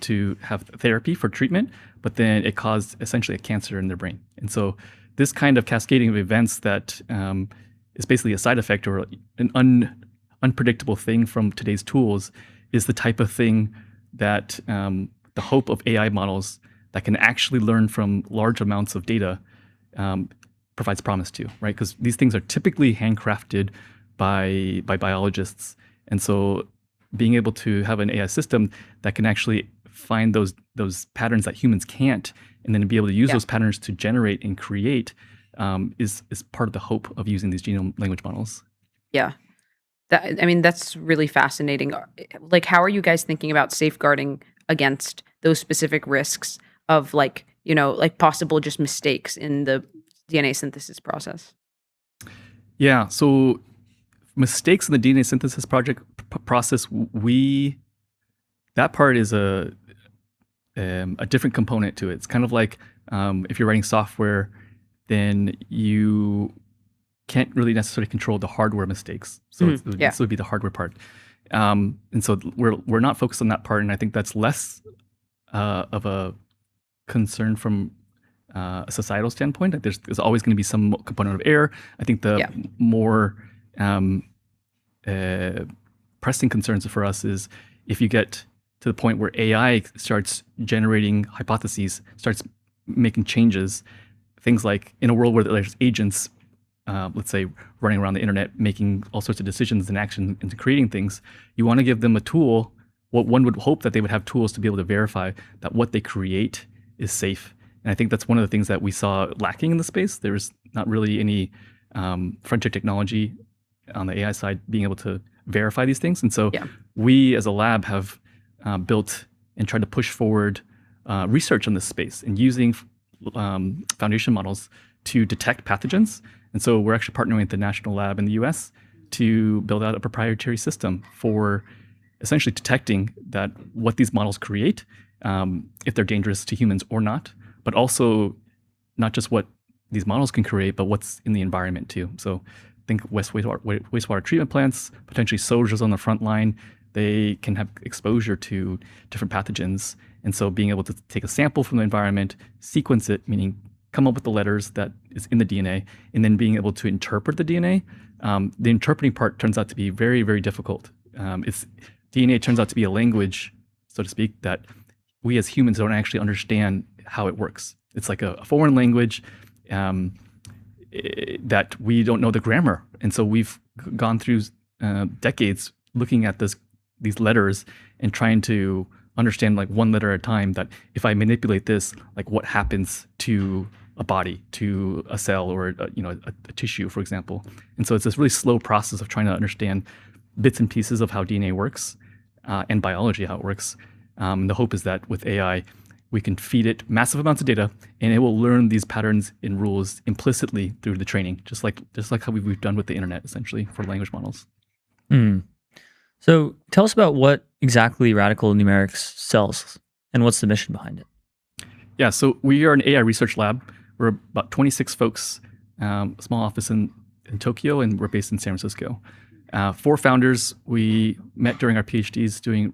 to have therapy for treatment, but then it caused essentially a cancer in their brain. And so this kind of cascading of events that is basically a side effect or an unpredictable thing from today's tools is the type of thing that the hope of AI models that can actually learn from large amounts of data provides promise to, right? Because these things are typically handcrafted by biologists. And so being able to have an AI system that can actually find those patterns that humans can't, and then be able to use those patterns to generate and create is part of the hope of using these genome language models. Yeah. That's really fascinating. Like, how are you guys thinking about safeguarding against those specific risks of possible just mistakes in the DNA synthesis process? Yeah, so mistakes in the DNA synthesis process, that part is a different component to it. It's kind of like if you're writing software, then you can't really necessarily control the hardware mistakes. So this would be the hardware part. And so we're not focused on that part, and I think that's less of a concern from a societal standpoint. That there's always going to be some component of error. I think the more pressing concerns for us is if you get to the point where AI starts generating hypotheses, starts making changes, things like in a world where there's agents, let's say, running around the internet, making all sorts of decisions and actions into creating things, you want to give them a tool. What one would hope that they would have tools to be able to verify that what they create is safe. And I think that's one of the things that we saw lacking in the space. There's not really any frontier technology on the AI side being able to verify these things. And so we as a lab have built and tried to push forward research on this space and using foundation models to detect pathogens. And so we're actually partnering with the national lab in the US to build out a proprietary system for essentially detecting that what these models create, if they're dangerous to humans or not, but also not just what these models can create, but what's in the environment too. So think wastewater treatment plants, potentially soldiers on the front line, they can have exposure to different pathogens. And so being able to take a sample from the environment, sequence it, meaning come up with the letters that is in the DNA, and then being able to interpret the DNA. The interpreting part turns out to be very, very difficult. DNA turns out to be a language, so to speak, that we as humans don't actually understand how it works. It's like a foreign language that we don't know the grammar. And so we've gone through decades looking at these letters and trying to understand like one letter at a time, that if I manipulate this, like what happens to a body, to a cell, or a tissue, for example. And so it's this really slow process of trying to understand bits and pieces of how DNA works and biology, how it works. The hope is that with AI, we can feed it massive amounts of data, and it will learn these patterns and rules implicitly through the training, just like how we've done with the internet, essentially, for language models. So tell us about what exactly Radical Numerics sells and what's the mission behind it. Yeah, so we are an AI research lab. We're about 26 folks, a small office in Tokyo, and we're based in San Francisco. 4 founders, we met during our PhDs doing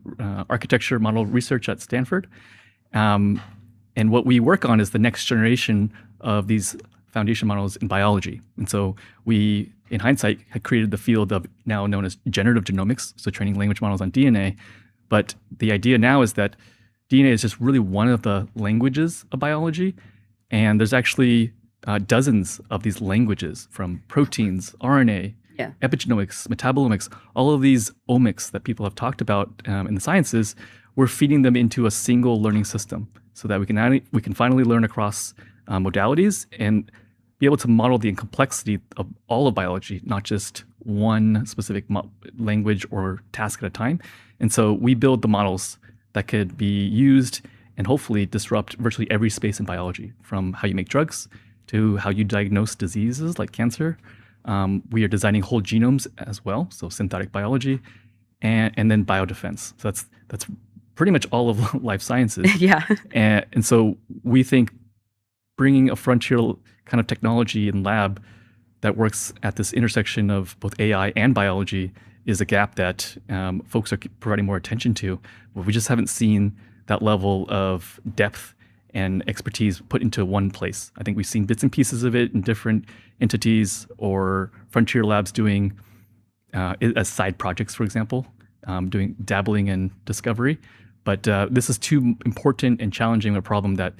architecture model research at Stanford. And what we work on is the next generation of these foundation models in biology. And so we, in hindsight, had created the field of now known as generative genomics, so training language models on DNA. But the idea now is that DNA is just really one of the languages of biology. And there's actually dozens of these languages, from proteins, RNA, epigenomics, metabolomics, all of these omics that people have talked about in the sciences. We're feeding them into a single learning system so that we can finally learn across modalities and be able to model the complexity of all of biology, not just one specific language or task at a time. And so we build the models that could be used and hopefully disrupt virtually every space in biology, from how you make drugs to how you diagnose diseases like cancer. We are designing whole genomes as well, so synthetic biology, and then biodefense. So that's pretty much all of life sciences. And so we think bringing a frontier kind of technology and lab that works at this intersection of both AI and biology is a gap that folks are providing more attention to. But we just haven't seen that level of depth and expertise put into one place. I think we've seen bits and pieces of it in different entities or frontier labs doing as side projects, for example, dabbling in discovery. But this is too important and challenging a problem that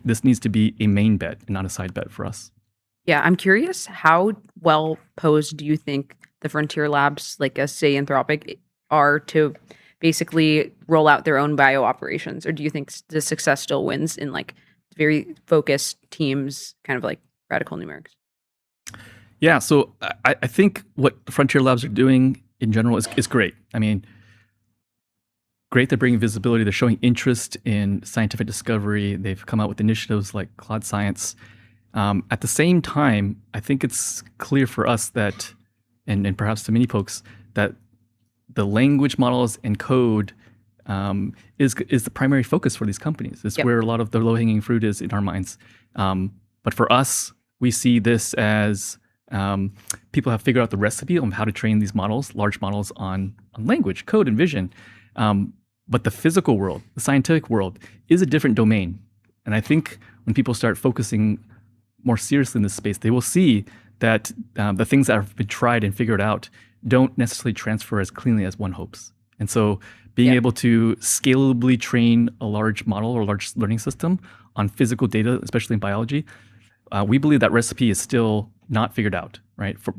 this needs to be a main bet and not a side bet for us. Yeah, I'm curious, how well posed do you think the frontier labs, like say Anthropic, are to basically roll out their own bio operations? Or do you think the success still wins in like very focused teams, kind of like radical numerics? Yeah, so I think what frontier labs are doing in general is great. I mean, great, they're bringing visibility, they're showing interest in scientific discovery, they've come out with initiatives like Cloud Science. At the same time, I think it's clear for us that, and perhaps to many folks, that the language models and code is the primary focus for these companies. It's where a lot of the low-hanging fruit is in our minds. But for us, we see this as people have figured out the recipe on how to train these models, large models on language, code, and vision. But the physical world, the scientific world, is a different domain. And I think when people start focusing more seriously in this space, they will see that the things that have been tried and figured out don't necessarily transfer as cleanly as one hopes. And so being able to scalably train a large model or large learning system on physical data, especially in biology, we believe that recipe is still not figured out, right, for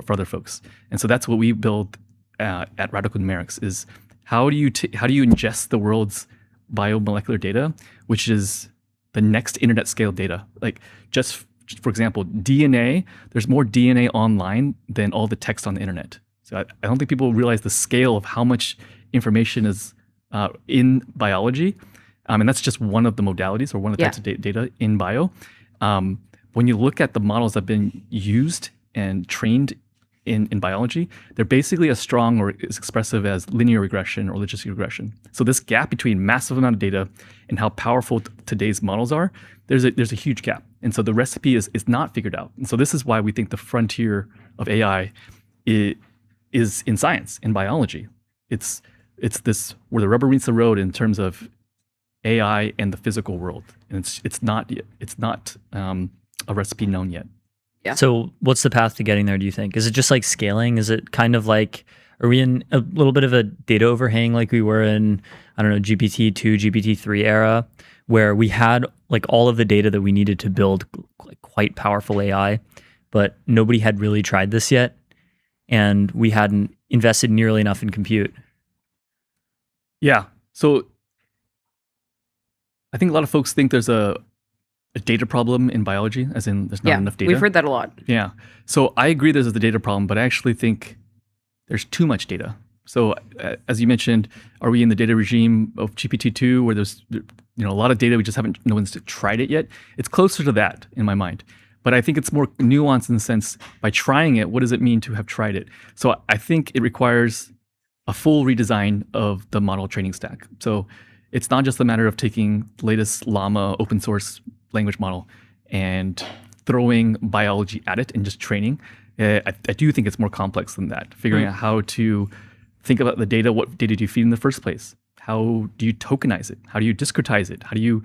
other folks. And so that's what we build at Radical Numerics is how do you ingest the world's biomolecular data, which is the next internet scale data. Like just for example, DNA, there's more DNA online than all the text on the internet. So I don't think people realize the scale of how much information is in biology. And that's just one of the modalities or one of the types of data in bio. When you look at the models that have been used and trained in biology, they're basically as strong or as expressive as linear regression or logistic regression. So this gap between massive amount of data and how powerful today's models are, there's a huge gap. And so the recipe is not figured out. And so this is why we think the frontier of AI is in science, in biology. It's this where the rubber meets the road in terms of AI and the physical world. And it's not a recipe known yet. Yeah. So what's the path to getting there, do you think? Is it just like scaling? Is it kind of like, are we in a little bit of a data overhang like we were in, I don't know, GPT-2, GPT-3 era, where we had like all of the data that we needed to build like quite powerful AI, but nobody had really tried this yet, and we hadn't invested nearly enough in compute? Yeah. So I think a lot of folks think there's a data problem in biology, as in there's not enough data. We've heard that a lot. Yeah. So I agree there's a data problem, but I actually think there's too much data. So as you mentioned, are we in the data regime of GPT-2 where there's a lot of data, we just haven't, no one's tried it yet? It's closer to that in my mind. But I think it's more nuanced in the sense, by trying it, what does it mean to have tried it? So I think it requires a full redesign of the model training stack. So it's not just a matter of taking the latest Llama open source language model and throwing biology at it and just training. I do think it's more complex than that. Figuring out how to think about the data, what data do you feed in the first place? How do you tokenize it? How do you discretize it? How do you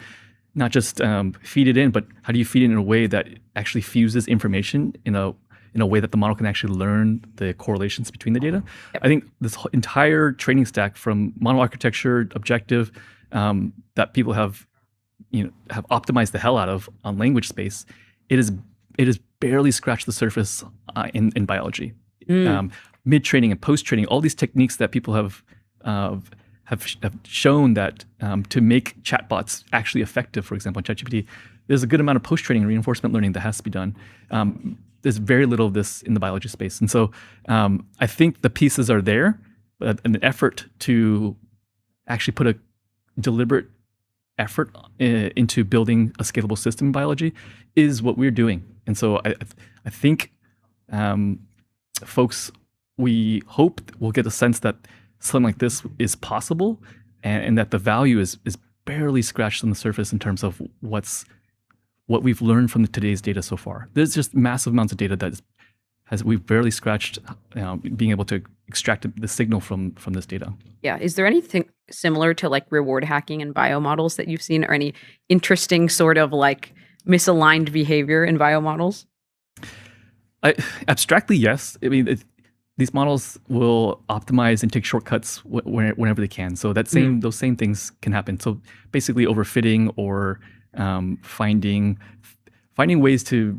not just feed it in, but how do you feed it in a way that actually fuses information in a way that the model can actually learn the correlations between the data? I think this entire training stack, from model architecture, objective, that people have optimized the hell out of on language space, it is barely scratched the surface in biology. Mid training and post training, all these techniques that people have shown that to make chatbots actually effective, for example, in ChatGPT, there's a good amount of post training and reinforcement learning that has to be done. There's very little of this in the biology space, and so I think the pieces are there, but an effort to actually put a deliberate effort into building a scalable system in biology is what we're doing. And so I think folks, we hope will get a sense that something like this is possible, and that the value is barely scratched on the surface in terms of what we've learned from today's data so far. There's just massive amounts of data that we've barely scratched being able to extract the signal from this data. Yeah. Is there anything similar to like reward hacking and bio models that you've seen, or any interesting sort of like misaligned behavior in bio models? Abstractly, yes. I mean, these models will optimize and take shortcuts whenever they can. So those same things can happen. So basically overfitting or finding ways to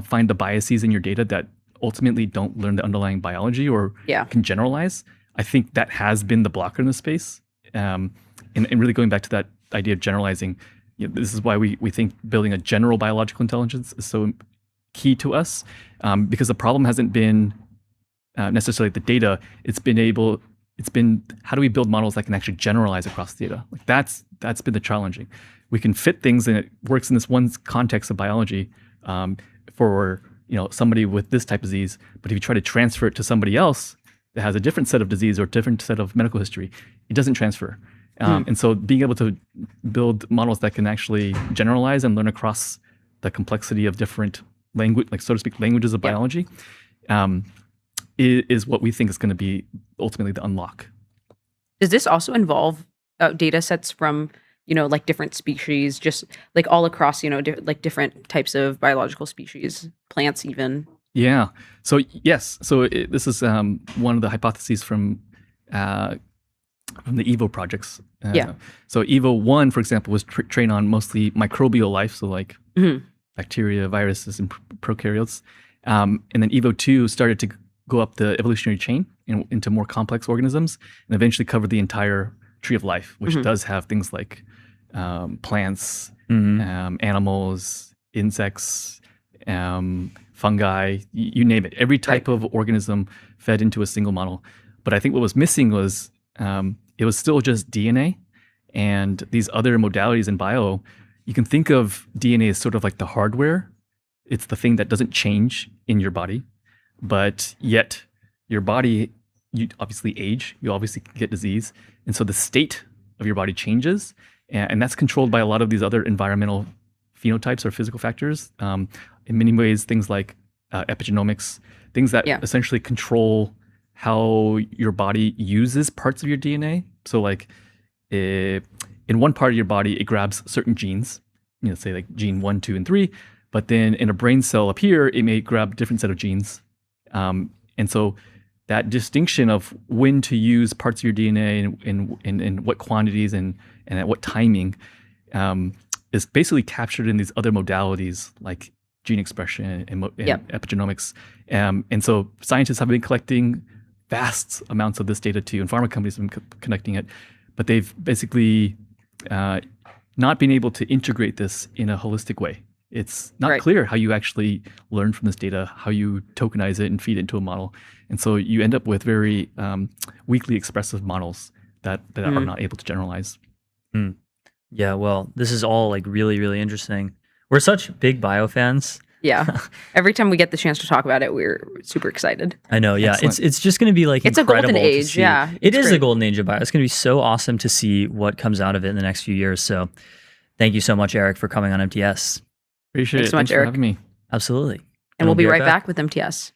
find the biases in your data that ultimately don't learn the underlying biology or can generalize. I think that has been the blocker in the space. And really going back to that idea of generalizing, this is why we think building a general biological intelligence is so key to us, because the problem hasn't been necessarily the data. It's been how do we build models that can actually generalize across data? Like that's been the challenging. We can fit things and it works in this one context of biology for somebody with this type of disease, but if you try to transfer it to somebody else that has a different set of disease or different set of medical history, it doesn't transfer. And so being able to build models that can actually generalize and learn across the complexity of different language, like so to speak, languages of biology, is what we think is going to be ultimately the unlock. Does this also involve data sets from, like different species, just like all across, like different types of biological species, plants even? Yeah. So yes. So this is one of the hypotheses from the EVO projects. So EVO 1, for example, was trained on mostly microbial life, so like bacteria, viruses, and prokaryotes. And then EVO 2 started to go up the evolutionary chain into more complex organisms and eventually covered the entire tree of life, which does have things like plants, animals, insects, fungi, you name it. Every type of organism fed into a single model. But I think what was missing was it was still just DNA, and these other modalities in bio, you can think of DNA as sort of like the hardware. It's the thing that doesn't change in your body, but yet your body, you obviously age, you obviously get disease, and so the state of your body changes, and that's controlled by a lot of these other environmental phenotypes or physical factors. In many ways, things like epigenomics, things that essentially control how your body uses parts of your DNA. So like in one part of your body, it grabs certain genes, say like gene 1, 2, and 3, but then in a brain cell up here, it may grab a different set of genes. And so that distinction of when to use parts of your DNA and what quantities and at what timing is basically captured in these other modalities like gene expression and epigenomics. And so scientists have been collecting vast amounts of this data too, and pharma companies have been connecting it, but they've basically not been able to integrate this in a holistic way. It's not clear how you actually learn from this data, how you tokenize it and feed it into a model. And so you end up with very weakly expressive models that are not able to generalize. Yeah, well, this is all like really, really interesting. We're such big bio fans. Yeah. Every time we get the chance to talk about it, we're super excited. I know. Yeah. Excellent. It's just going to be like it's incredible a golden age. To see. Yeah. It is a golden age of bio. It's going to be so awesome to see what comes out of it in the next few years. So thank you so much, Eric, for coming on MTS. Appreciate Thanks it. so much, Thanks for Eric. having me. Absolutely. And we'll be right back with MTS.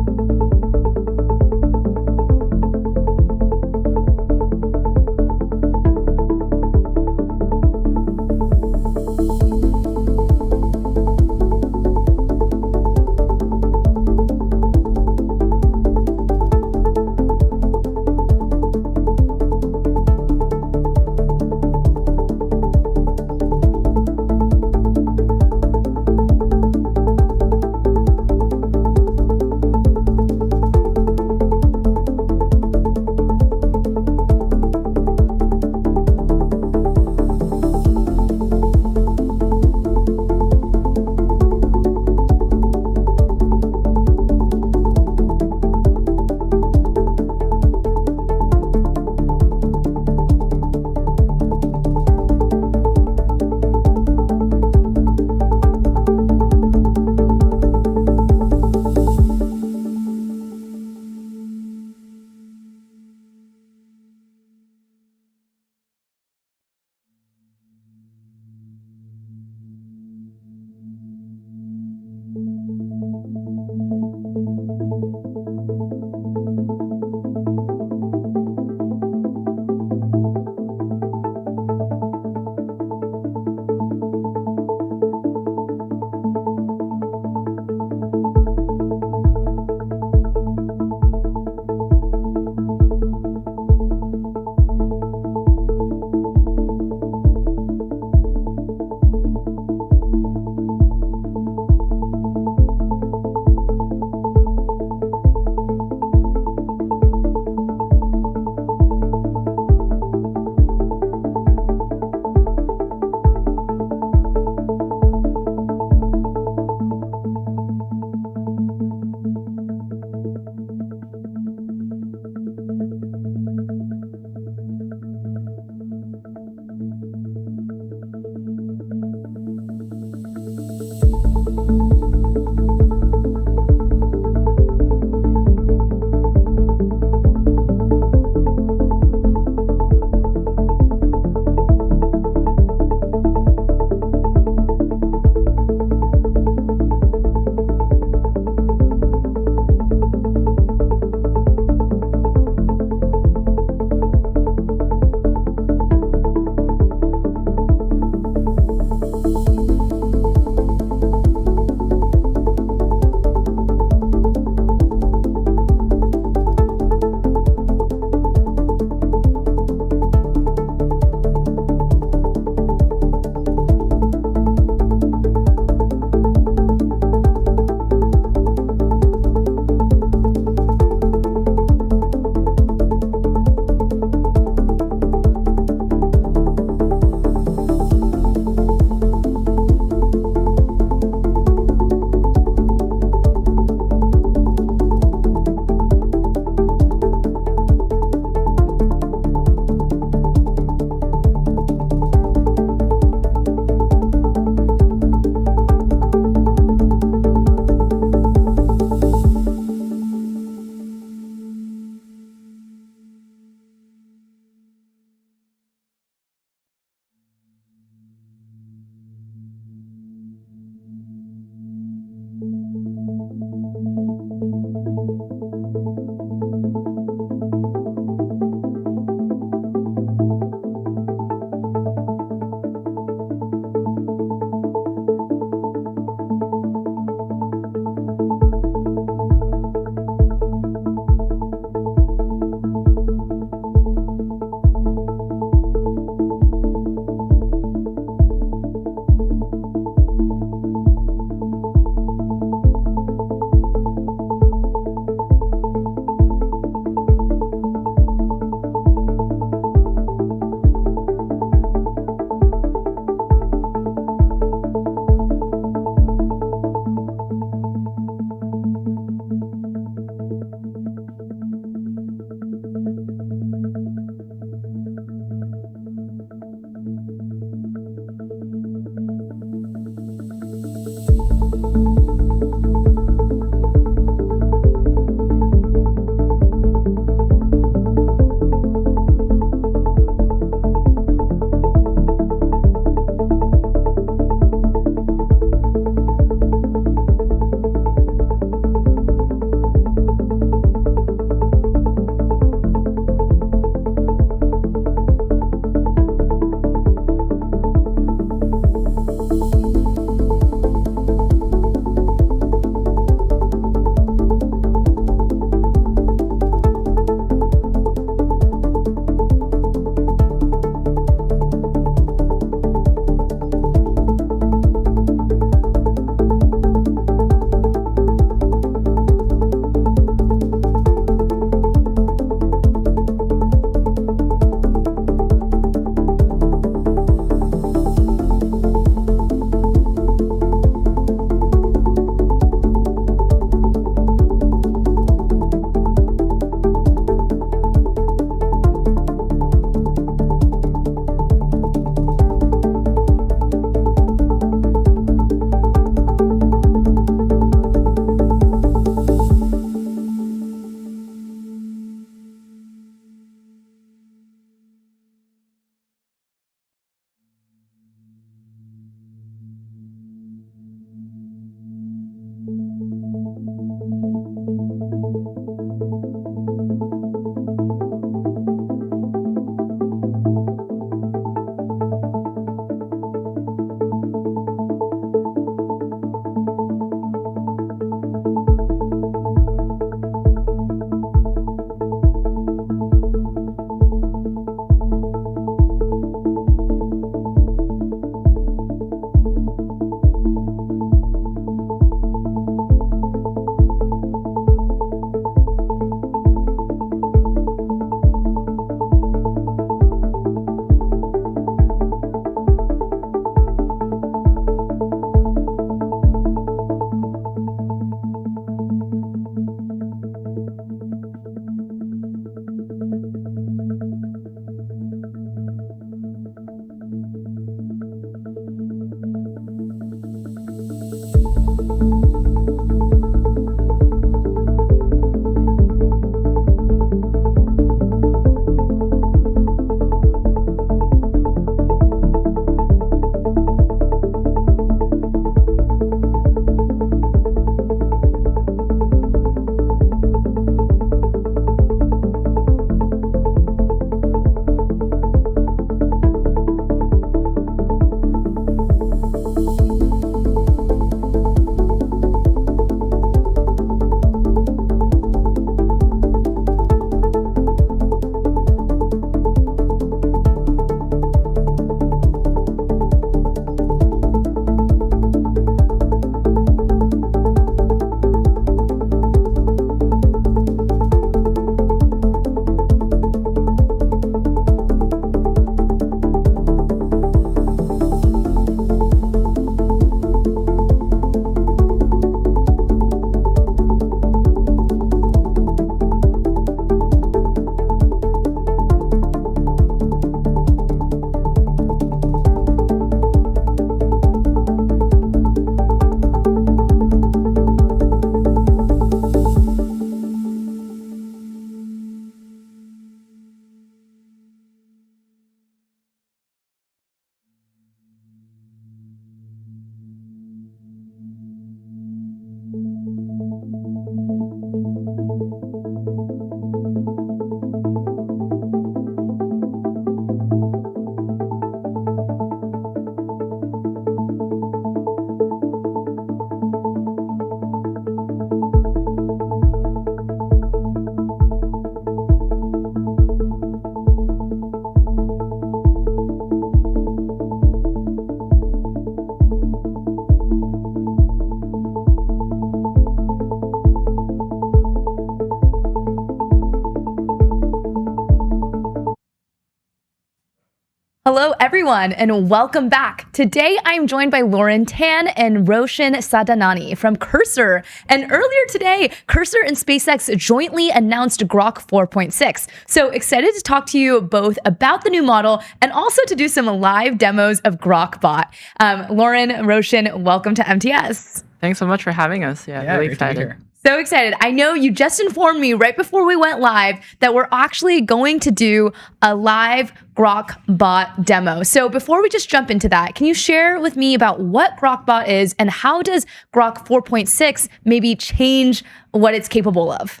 Hello, everyone, and welcome back. Today, I'm joined by Lauren Tan and Roshan Sadanani from Cursor. And earlier today, Cursor and SpaceX jointly announced Grok 4.6. So excited to talk to you both about the new model and also to do some live demos of GrokBot. Lauren, Roshan, welcome to MTS. Thanks so much for having us. Yeah, really excited. So excited. I know you just informed me right before we went live that we're actually going to do a live GrokBot demo. So before we just jump into that, can you share with me about what GrokBot is and how does Grok 4.6 maybe change what it's capable of?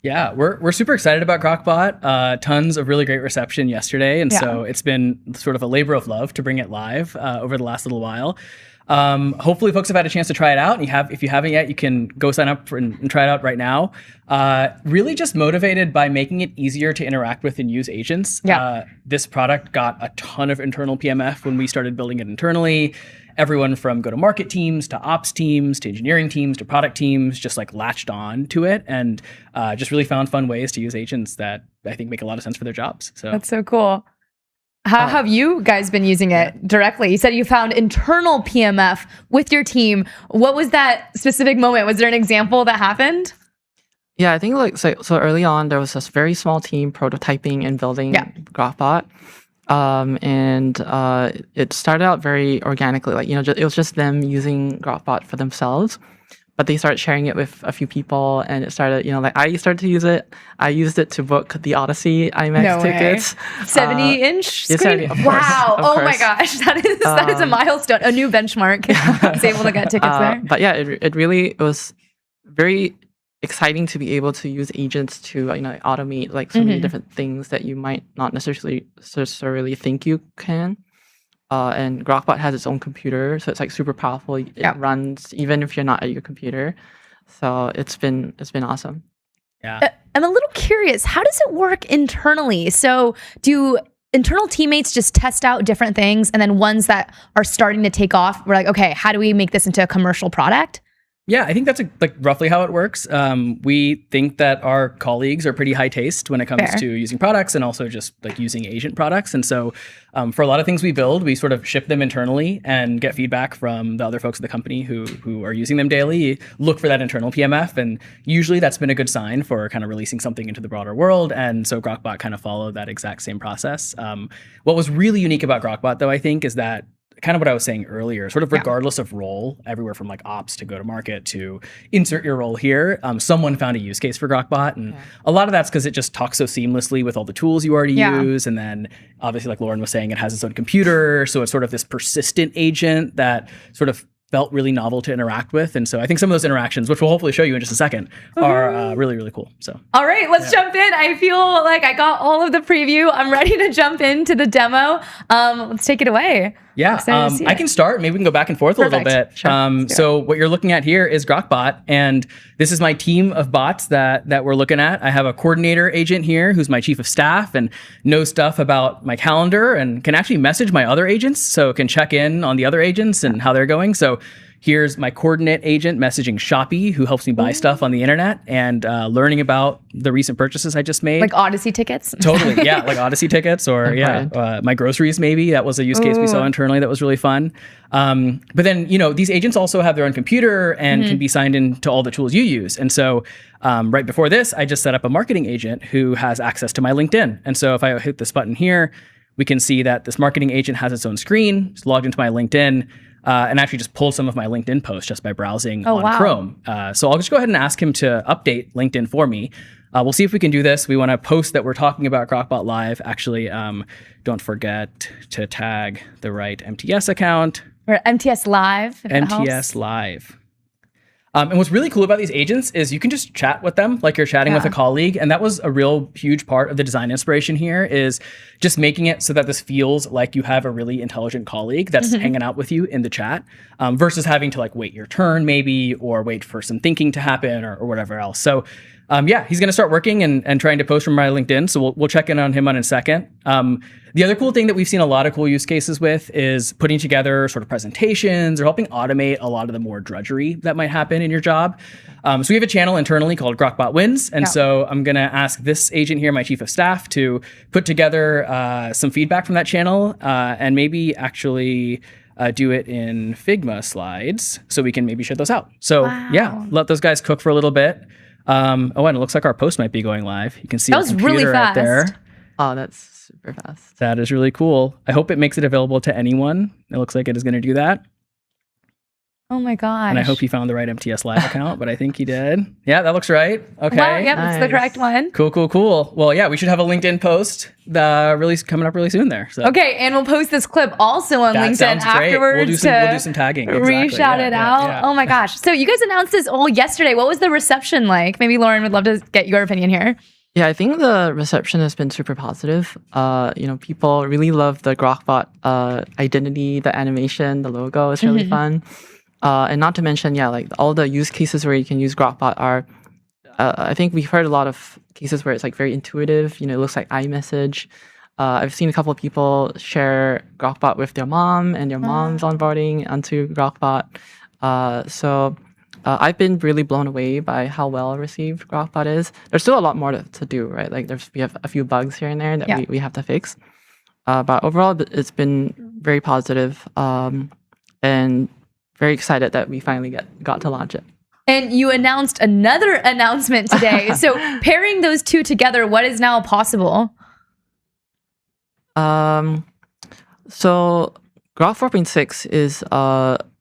Yeah, we're super excited about GrokBot. Tons of really great reception yesterday. And so it's been sort of a labor of love to bring it live over the last little while. Hopefully folks have had a chance to try it out. And if you haven't yet, you can go sign up and try it out right now. Really just motivated by making it easier to interact with and use agents. This product got a ton of internal PMF when we started building it internally. Everyone from go-to-market teams to ops teams to engineering teams to product teams just like latched on to it and just really found fun ways to use agents that I think make a lot of sense for their jobs. So that's so cool. How have you guys been using it directly? You said you found internal PMF with your team. What was that specific moment? Was there an example that happened? Yeah, I think so early on, there was this very small team prototyping and building GrokBot. It started out very organically. It was just them using GrokBot for themselves. But they started sharing it with a few people, and it started, I started to use it. I used it to book the Odyssey IMAX tickets. 70-inch screen? 70, of wow. Course, oh my gosh. That is a milestone, a new benchmark. I was able to get tickets there. But yeah, it was very exciting to be able to use agents to automate so many different things that you might not necessarily think you can. And GrokBot has its own computer, so it's super powerful. It runs even if you're not at your computer. So it's been awesome. Yeah. I'm a little curious. How does it work internally? So do internal teammates just test out different things, and then ones that are starting to take off, we're like, okay, how do we make this into a commercial product? Yeah, I think that's roughly how it works. We think that our colleagues are pretty high taste when it comes to using products and also just using agent products. And so for a lot of things we build, we sort of ship them internally and get feedback from the other folks at the company who are using them daily, look for that internal PMF. And usually that's been a good sign for kind of releasing something into the broader world. And so GrokBot kind of followed that exact same process. What was really unique about GrokBot, though, I think, is that kind of what I was saying earlier, sort of regardless of role, everywhere from ops to go to market to insert your role here, someone found a use case for GrokBot. And a lot of that's because it just talks so seamlessly with all the tools you already use. And then obviously, like Lauren was saying, it has its own computer. So it's sort of this persistent agent that sort of felt really novel to interact with. And so I think some of those interactions, which we'll hopefully show you in just a second, are really, really cool. So all right, let's jump in. I feel like I got all of the preview. I'm ready to jump into the demo. Let's take it away. Yeah, I can start. Maybe we can go back and forth a little bit. Sure. So what you're looking at here is GrokBot, and this is my team of bots that we're looking at. I have a coordinator agent here who's my chief of staff and knows stuff about my calendar and can actually message my other agents, so can check in on the other agents and how they're going. So here's my coordinate agent messaging Shopee, who helps me buy stuff on the internet and learning about the recent purchases I just made. Like Odyssey tickets? Totally, yeah, like Odyssey tickets or my groceries maybe. That was a use case we saw internally that was really fun. But then, these agents also have their own computer and can be signed into all the tools you use. And so right before this, I just set up a marketing agent who has access to my LinkedIn. And so if I hit this button here, we can see that this marketing agent has its own screen. It's logged into my LinkedIn. And actually just pulled some of my LinkedIn posts just by browsing on Chrome. So I'll just go ahead and ask him to update LinkedIn for me. We'll see if we can do this. We want to post that we're talking about GrokBot Live. Actually, don't forget to tag the right MTS account. We're at MTS Live. MTS Live. And what's really cool about these agents is you can just chat with them like you're chatting with a colleague. And that was a real huge part of the design inspiration here, is just making it so that this feels like you have a really intelligent colleague that's hanging out with you in the chat, versus having to wait your turn maybe, or wait for some thinking to happen or whatever else. So yeah, he's going to start working and trying to post from my LinkedIn. So we'll check in on him in a second. The other cool thing that we've seen a lot of cool use cases with is putting together sort of presentations or helping automate a lot of the more drudgery that might happen in your job. So we have a channel internally called Grokbot Wins. And so I'm going to ask this agent here, my chief of staff, to put together some feedback from that channel and maybe actually do it in Figma slides so we can maybe share those out. So yeah, let those guys cook for a little bit. And it looks like our post might be going live. You can see that was really fast. Right there. Oh, that's super fast. That is really cool. I hope it makes it available to anyone. It looks like it is going to do that. Oh my gosh. And I hope he found the right MTS Live account, but I think he did. Yeah, that looks right. Okay. Wow, yep, that's the correct one. Cool. Well, yeah, we should have a LinkedIn post coming up really soon there. So. Okay, and we'll post this clip also on LinkedIn afterwards. We'll do some tagging. Re-shout it out. Yeah. Oh my gosh. So you guys announced this all yesterday. What was the reception like? Maybe Lauren would love to get your opinion here. Yeah, I think the reception has been super positive. People really love the Grokbot identity, the animation, the logo. It's really fun. And not to mention, like all the use cases where you can use Grokbot are, I think we've heard a lot of cases where it's like very intuitive. It looks like iMessage. I've seen a couple of people share Grokbot with their mom and their mom's onboarding onto Grokbot. So I've been really blown away by how well received Grokbot is. There's still a lot more to do, right? Like we have a few bugs here and there that we have to fix. But overall, it's been very positive, and very excited that we finally got to launch it. And you announced another announcement today. So pairing those two together, what is now possible? So Grok 4.6 is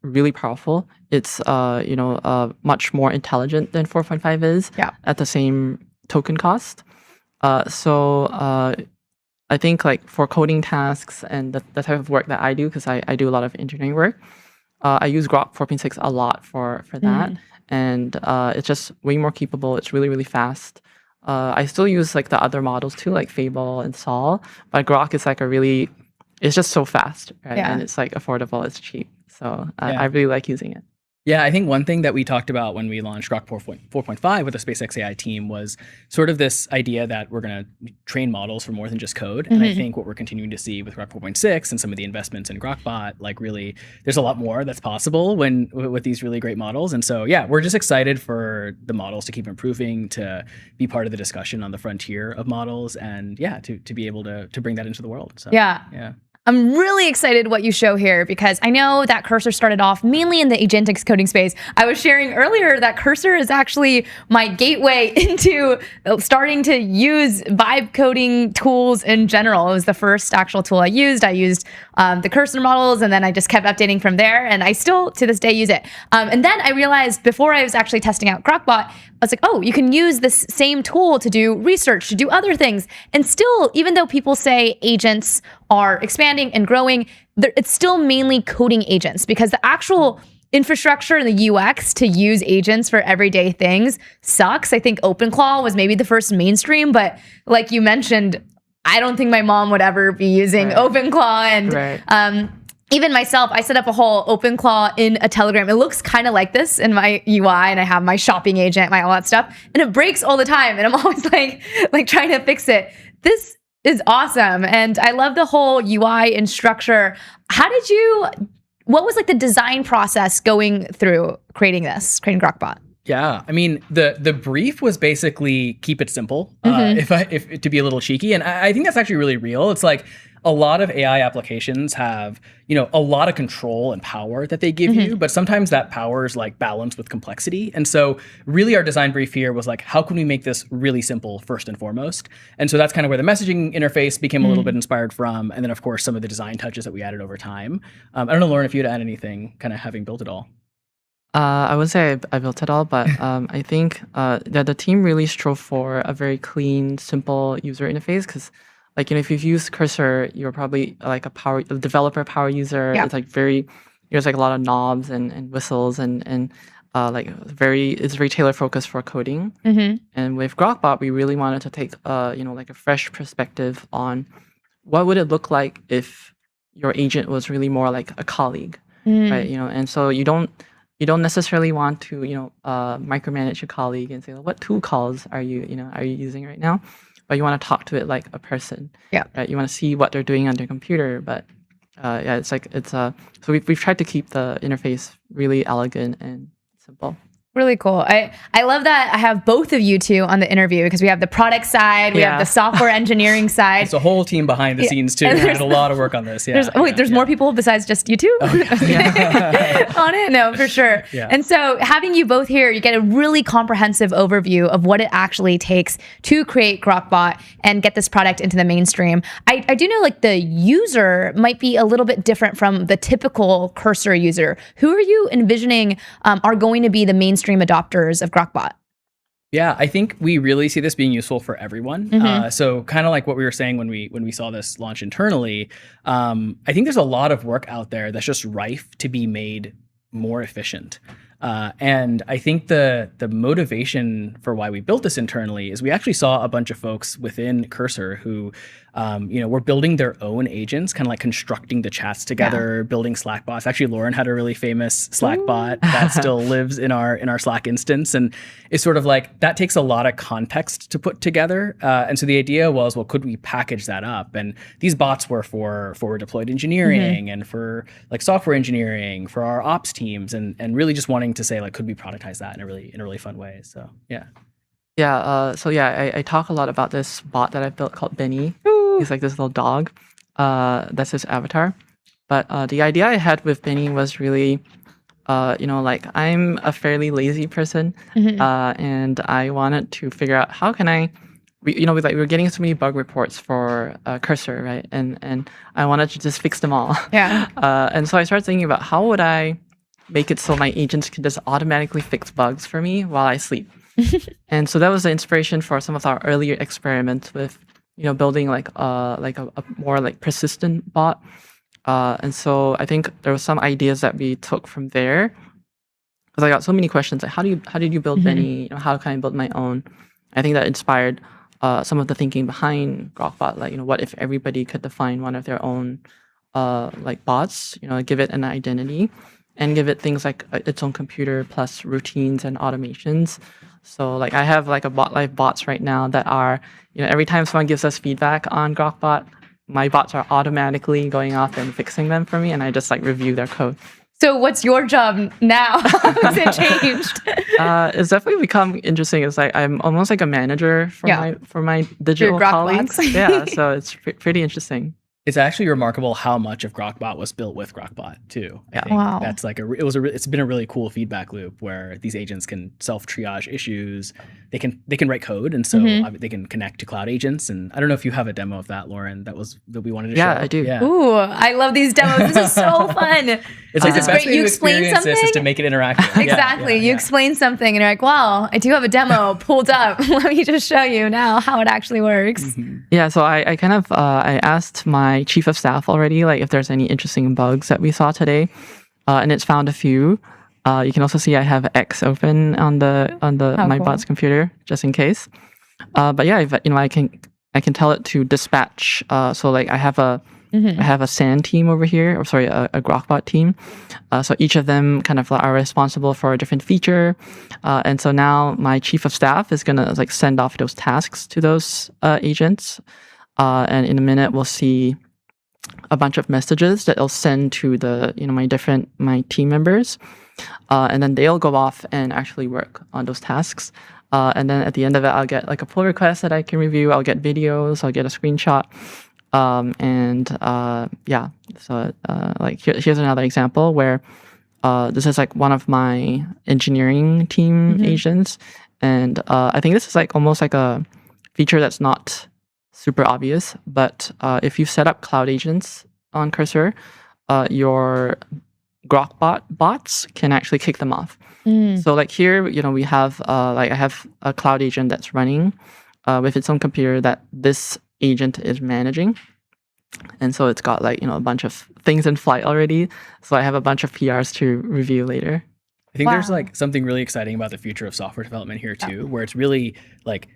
really powerful. It's much more intelligent than 4.5 is at the same token cost. So I think like for coding tasks and the type of work that I do, because I do a lot of engineering work, I use Grok 4.6 a lot for that. And it's just way more capable. It's really, really fast. I still use like the other models too, like Fable and Sol, but Grok is like it's just so fast, right? And it's like affordable, it's cheap. So I really like using it. Yeah, I think one thing that we talked about when we launched Grok 4.5 with the SpaceX AI team was sort of this idea that we're going to train models for more than just code. And I think what we're continuing to see with Grok 4.6 and some of the investments in Grokbot, like really, there's a lot more that's possible with these really great models. And so, yeah, we're just excited for the models to keep improving, to be part of the discussion on the frontier of models, and to be able to bring that into the world. So, yeah. I'm really excited what you show here because I know that Cursor started off mainly in the agentics coding space. I was sharing earlier that Cursor is actually my gateway into starting to use vibe coding tools in general. It was the first actual tool I used. I used the Cursor models, and then I just kept updating from there, and I still to this day use it. And then I realized before I was actually testing out Grokbot, I was like, oh, you can use this same tool to do research, to do other things. And still, even though people say agents are expanding and growing, it's still mainly coding agents because the actual infrastructure and the UX to use agents for everyday things sucks. I think OpenClaw was maybe the first mainstream, but like you mentioned, I don't think my mom would ever be using OpenClaw. And even myself, I set up a whole OpenClaw in a Telegram. It looks kind of like this in my UI, and I have my shopping agent, all that stuff, and it breaks all the time. And I'm always like trying to fix it. This is awesome. And I love the whole UI and structure. What was like the design process going through creating Grokbot? Yeah, I mean, the brief was basically keep it simple, if to be a little cheeky. And I think that's actually really real. It's like a lot of AI applications have, a lot of control and power that they give you, but sometimes that power is like balanced with complexity. And so really our design brief here was like, how can we make this really simple first and foremost? And so that's kind of where the messaging interface became a little bit inspired from. And then of course, some of the design touches that we added over time. I don't know, Lauren, if you'd add anything kind of having built it all. I wouldn't say I built it all, but I think that the team really strove for a very clean, simple user interface because if you've used Cursor, you're probably like a developer power user. It's like there's like a lot of knobs and whistles and it's very tailor focused for coding. And with Grokbot, we really wanted to take like a fresh perspective on what would it look like if your agent was really more like a colleague, right? And so you don't you don't necessarily want to, micromanage your colleague and say, well, what tool calls are you using right now? But you want to talk to it like a person. Yeah. Right. You want to see what they're doing on their computer. But so we've tried to keep the interface really elegant and simple. Really cool. I love that I have both of you two on the interview because we have the product side, we have the software engineering side. It's a whole team behind the scenes too. We did a lot of work on this. Yeah. There's more people besides just you two on it. No, for sure. Yeah. And so having you both here, you get a really comprehensive overview of what it actually takes to create Grokbot and get this product into the mainstream. I do know like the user might be a little bit different from the typical Cursor user. Who are you envisioning are going to be the mainstream adopters of Grokbot? Yeah, I think we really see this being useful for everyone. So kind of like what we were saying when we saw this launch internally, I think there's a lot of work out there that's just rife to be made more efficient. And I think the motivation for why we built this internally is we actually saw a bunch of folks within Cursor who, were building their own agents, kind of like constructing the chats together, building Slack bots. Actually, Lauren had a really famous Slack bot that still lives in our Slack instance, and it's sort of like that takes a lot of context to put together. And so the idea was, well, could we package that up? And these bots were for forward deployed engineering and for like software engineering for our ops teams, and really just wanting to say like, could we productize that in a really fun way? So yeah. Yeah. I talk a lot about this bot that I built called Benny. He's like this little dog. That's his avatar. But the idea I had with Benny was really, I'm a fairly lazy person, and I wanted to figure out how can I, we were getting so many bug reports for Cursor, right? And I wanted to just fix them all. Yeah. And so I started thinking about how would I make it so my agents can just automatically fix bugs for me while I sleep. And so that was the inspiration for some of our earlier experiments with, building like a more like persistent bot. And so I think there were some ideas that we took from there. Because I got so many questions like, how did you build Benny? How can I build my own? I think that inspired some of the thinking behind Grokbot. Like, what if everybody could define one of their own like bots? Give it an identity and give it things like its own computer plus routines and automations. So like I have like a bot life bots right now that are, every time someone gives us feedback on Grokbot, my bots are automatically going off and fixing them for me, and I just like review their code. So what's your job now? Has it changed? It's definitely become interesting. It's like I'm almost like a manager for my digital colleagues. Yeah, so it's pretty interesting. It's actually remarkable how much of Grokbot was built with Grokbot too. I think Wow. that's like it's been a really cool feedback loop where these agents can self triage issues. They can write code, and so they can connect to cloud agents. And I don't know if you have a demo of that, Lauren. That we wanted to show. Yeah, I do. Yeah. Ooh, I love these demos. This is so fun. It's like this is the best great. way You to explain experience something. this is to make it interactive. Exactly. You explain something and you're like, wow, I do have a demo pulled up. Let me just show you now how it actually works. Yeah, so I kind of I asked my chief of staff already, like if there's any interesting bugs that we saw today, and it's found a few. You can also see I have X open on my bot's computer just in case. But yeah, if, I can tell it to dispatch. So like I have a SAN team over here, or sorry, a Grokbot team. So each of them kind of are responsible for a different feature. And so now my chief of staff is gonna like send off those tasks to those agents. And in a minute we'll see a bunch of messages that it'll send to the my team members. And then they'll go off and actually work on those tasks. And then at the end of it, I'll get like a pull request that I can review. I'll get videos. I'll get a screenshot. So like here's another example where this is like one of my engineering team agents. And I think this is like almost like a feature that's not super obvious. But if you set up cloud agents on Cursor, your Grokbot bots can actually kick them off. So like here, we have I have a cloud agent that's running with its own computer that this agent is managing. And so it's got like, a bunch of things in flight already. So I have a bunch of PRs to review later. I think there's like something really exciting about the future of software development here too, where it's really like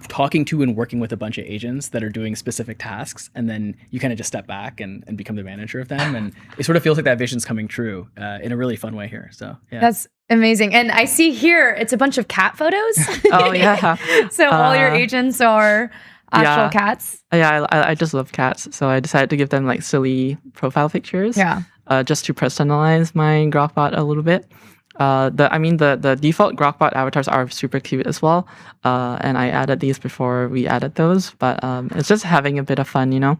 talking to and working with a bunch of agents that are doing specific tasks, and then you kind of just step back and become the manager of them, and it sort of feels like that vision's coming true in a really fun way here. So yeah, That's amazing. And I see here it's a bunch of cat photos. Oh yeah. So all your agents are actual cats. Yeah, I just love cats, so I decided to give them like silly profile pictures. Yeah. Just to personalize my Grokbot a little bit. The default Grokbot avatars are super cute as well, and I added these before we added those. But it's just having a bit of fun, you know.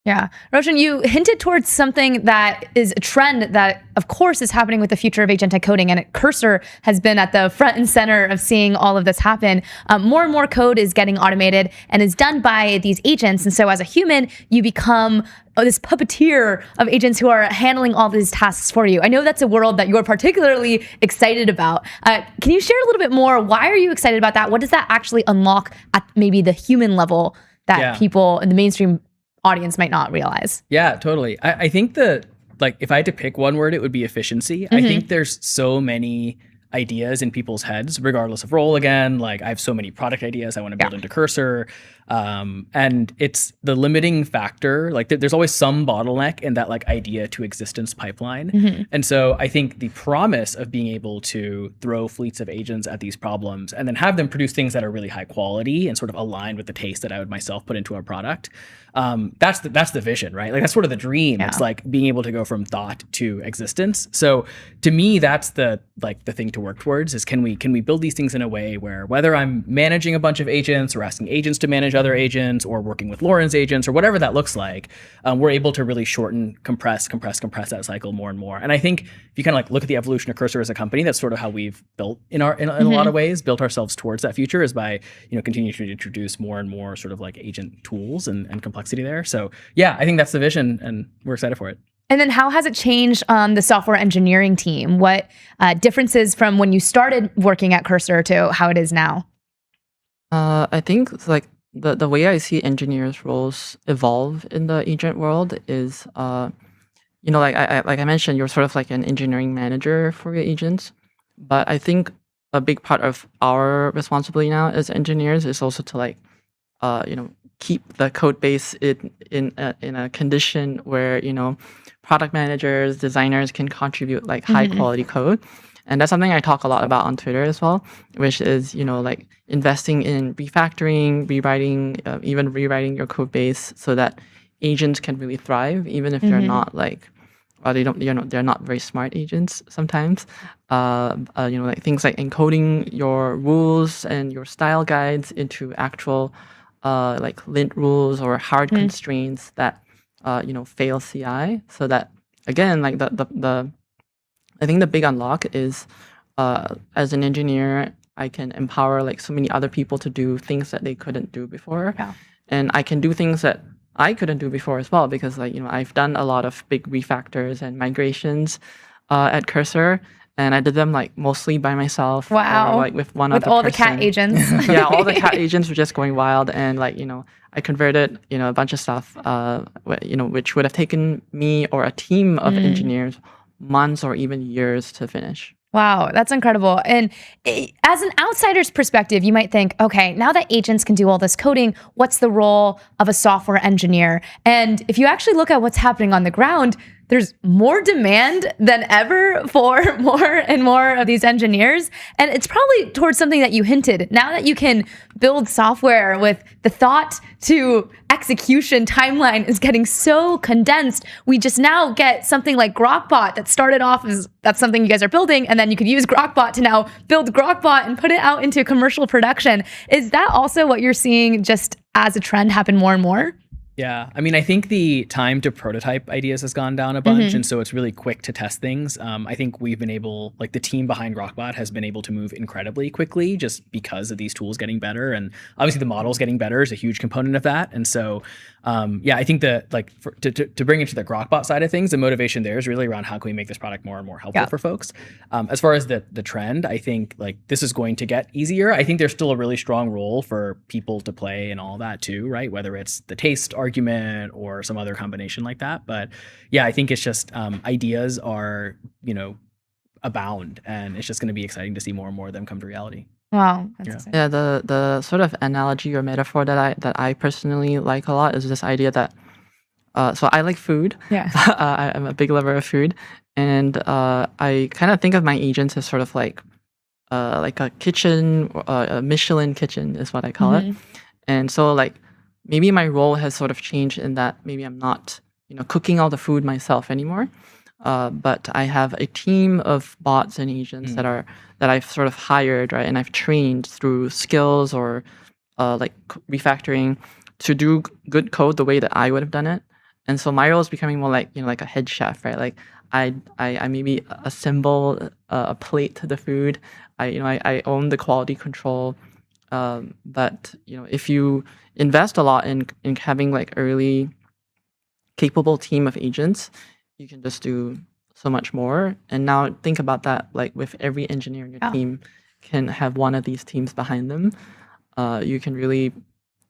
Yeah. Roshan, you hinted towards something that is a trend that, of course, is happening with the future of agentic coding, and Cursor has been at the front and center of seeing all of this happen. More and more code is getting automated and is done by these agents. And so as a human, you become this puppeteer of agents who are handling all these tasks for you. I know that's a world that you're particularly excited about. Can you share a little bit more? Why are you excited about that? What does that actually unlock at maybe the human level that people in the mainstream audience might not realize? Yeah, totally. I think that, like, if I had to pick one word, it would be efficiency. I think there's so many ideas in people's heads, regardless of role. Again, like, I have so many product ideas I want to build into Cursor. And it's the limiting factor. Like, there's always some bottleneck in that, like, idea to existence pipeline. And so I think the promise of being able to throw fleets of agents at these problems and then have them produce things that are really high quality and sort of aligned with the taste that I would myself put into our product, that's the vision, right? Like, that's sort of the dream. It's like being able to go from thought to existence. So to me, that's the thing to work towards, is can we build these things in a way where, whether I'm managing a bunch of agents or asking agents to manage other agents or working with Lauren's agents or whatever that looks like, we're able to really shorten, compress that cycle more and more. And I think if you kind of like look at the evolution of Cursor as a company, that's sort of how we've built in a lot of ways, built ourselves towards that future, is by, you know, continuing to introduce more and more sort of like agent tools and complexity there. So yeah, I think that's the vision, and we're excited for it. And then how has it changed the software engineering team? What differences from when you started working at Cursor to how it is now? I think like the way I see engineers' roles evolve in the agent world is, you know, like I mentioned, you're sort of like an engineering manager for your agents. But I think a big part of our responsibility now as engineers is also to, like, you know, keep the code base in a condition where, you know, product managers, designers can contribute like high quality code. And that's something I talk a lot about on Twitter as well, which is, you know, like investing in refactoring, rewriting, even rewriting your code base so that agents can really thrive, even if they're not like, or they're not very smart agents sometimes. You know, like things like encoding your rules and your style guides into actual like lint rules or hard constraints that you know, fail CI, so that, again, like I think the big unlock is, as an engineer, I can empower like so many other people to do things that they couldn't do before, and I can do things that I couldn't do before as well, because, like, you know, I've done a lot of big refactors and migrations at Cursor, and I did them like mostly by myself. Wow! Or, like, with one other person. With all the cat agents. Yeah, all the cat agents were just going wild, and, like, you know, I converted, you know, a bunch of stuff, you know, which would have taken me or a team of engineers months or even years to finish. Wow, that's incredible. And as an outsider's perspective, you might think, okay, now that agents can do all this coding, what's the role of a software engineer? And if you actually look at what's happening on the ground, there's more demand than ever for more and more of these engineers. And it's probably towards something that you hinted. Now that you can build software with the thought to execution timeline is getting so condensed, we just now get something like Grokbot that started off as that's something you guys are building, and then you could use Grokbot to now build Grokbot and put it out into commercial production. Is that also what you're seeing just as a trend happen more and more? Yeah, I mean, I think the time to prototype ideas has gone down a bunch, and so it's really quick to test things. I think we've been able, like, the team behind Grokbot has been able to move incredibly quickly just because of these tools getting better, and obviously the models getting better is a huge component of that. And so, yeah, I think that, like, to bring it to the Grokbot side of things, the motivation there is really around how can we make this product more and more helpful for folks. As far as the trend, I think, like, this is going to get easier. I think there's still a really strong role for people to play and all that too, right? Whether it's the taste argument or some other combination like that. But yeah, I think it's just ideas are, you know, abound, and it's just going to be exciting to see more and more of them come to reality. Wow. That's Yeah, the sort of analogy or metaphor that I personally like a lot is this idea that so I like food. Yeah. I'm a big lover of food, and I kind of think of my agents as sort of like a kitchen, a Michelin kitchen is what I call it. Mhm. And so like maybe my role has sort of changed in that maybe I'm not cooking all the food myself anymore, but I have a team of bots and agents that I've sort of hired, right, and I've trained through skills or refactoring to do good code the way that I would have done it. And so my role is becoming more like like a head chef, right? Like I maybe assemble a plate to the food. I own the quality control. But if you invest a lot in having like early capable team of agents, you can just do so much more. And now think about that, like with every engineer in your team can have one of these teams behind them. You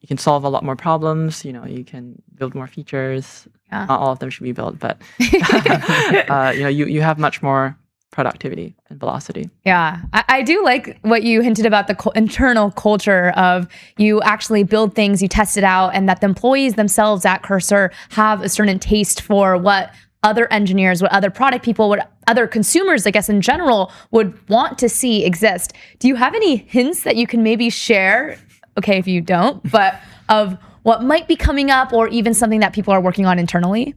can solve a lot more problems. You can build more features. Yeah. Not all of them should be built, but you have much more productivity and velocity. Yeah, I do like what you hinted about the internal culture of you actually build things, you test it out, and that the employees themselves at Cursor have a certain taste for what other engineers, what other product people, what other consumers, I guess in general, would want to see exist. Do you have any hints that you can maybe share? Okay, if you don't, but of what might be coming up or even something that people are working on internally?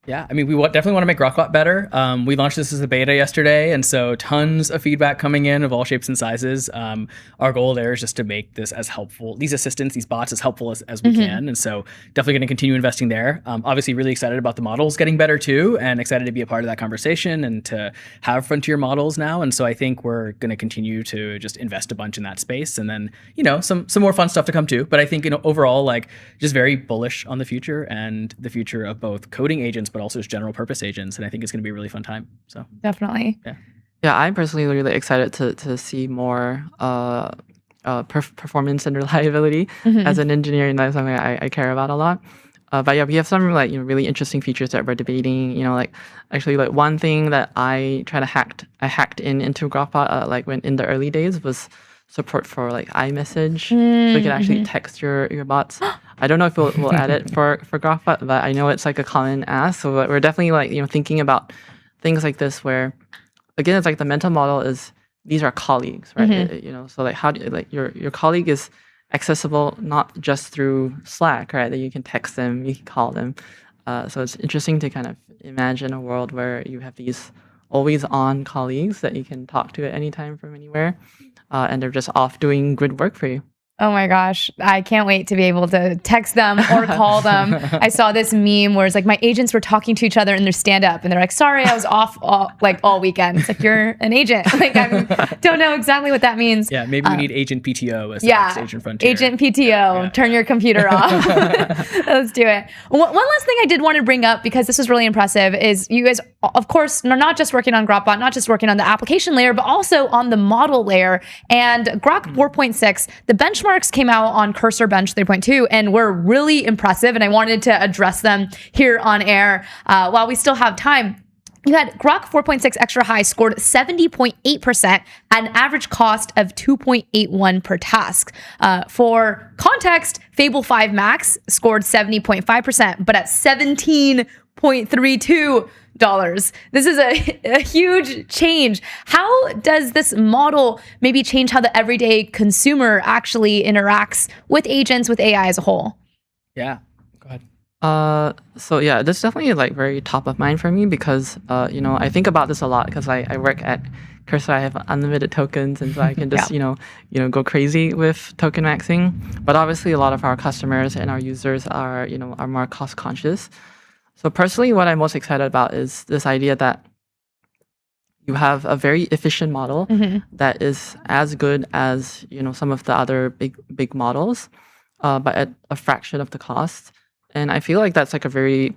Yeah, I mean, we definitely want to make Grokbot better. We launched this as a beta yesterday, and so tons of feedback coming in of all shapes and sizes. Our goal there is just to make this as helpful, these assistants, these bots, as helpful as we can. And so definitely going to continue investing there. Obviously really excited about the models getting better too, and excited to be a part of that conversation and to have frontier models now. And so I think we're going to continue to just invest a bunch in that space, and then, some more fun stuff to come too. But I think, overall, like just very bullish on the future and the future of both coding agents, but also as general purpose agents. And I think it's going to be a really fun time. So definitely. Yeah, I'm personally really excited to see more performance and reliability as an engineer, and that's something I care about a lot. But yeah, we have some like really interesting features that we're debating. Actually, like one thing that I hacked into Grokbot like when in the early days was support for like iMessage, so you can actually text your bots. I don't know if we'll add it for Grokbot, but I know it's like a common ask. So we're definitely like thinking about things like this, where again it's like the mental model is these are colleagues, right? So like how do you, like your colleague is accessible not just through Slack, right? That you can text them, you can call them. So it's interesting to kind of imagine a world where you have these always on colleagues that you can talk to at any time from anywhere. And they're just off doing good work for you. Oh my gosh, I can't wait to be able to text them or call them. I saw this meme where it's like my agents were talking to each other in their stand-up, and they're like, sorry, I was off all weekend. It's like, you're an agent. Like, I don't know exactly what that means. Yeah, maybe we need Agent PTO as the next Agent Frontier. Agent PTO, turn your computer off. Let's do it. One last thing I did want to bring up, because this was really impressive, is you guys, of course, are not just working on Grokbot, not just working on the application layer, but also on the model layer. And Grok 4.6, the benchmarks came out on Cursor Bench 3.2 and were really impressive, and I wanted to address them here on air while we still have time. You had Grok 4.6 Extra High scored 70.8% at an average cost of 2.81 per task. For context, Fable 5 Max scored 70.5%, but at 17.32 dollars. This is a huge change. How does this model maybe change how the everyday consumer actually interacts with agents, with AI as a whole? Yeah, go ahead. So yeah, this is definitely like very top of mind for me because I think about this a lot because I work at Cursor. I have unlimited tokens, and so I can just go crazy with token maxing. But obviously, a lot of our customers and our users are more cost conscious. So personally, what I'm most excited about is this idea that you have a very efficient model that is as good as some of the other big models, but at a fraction of the cost. And I feel like that's like a very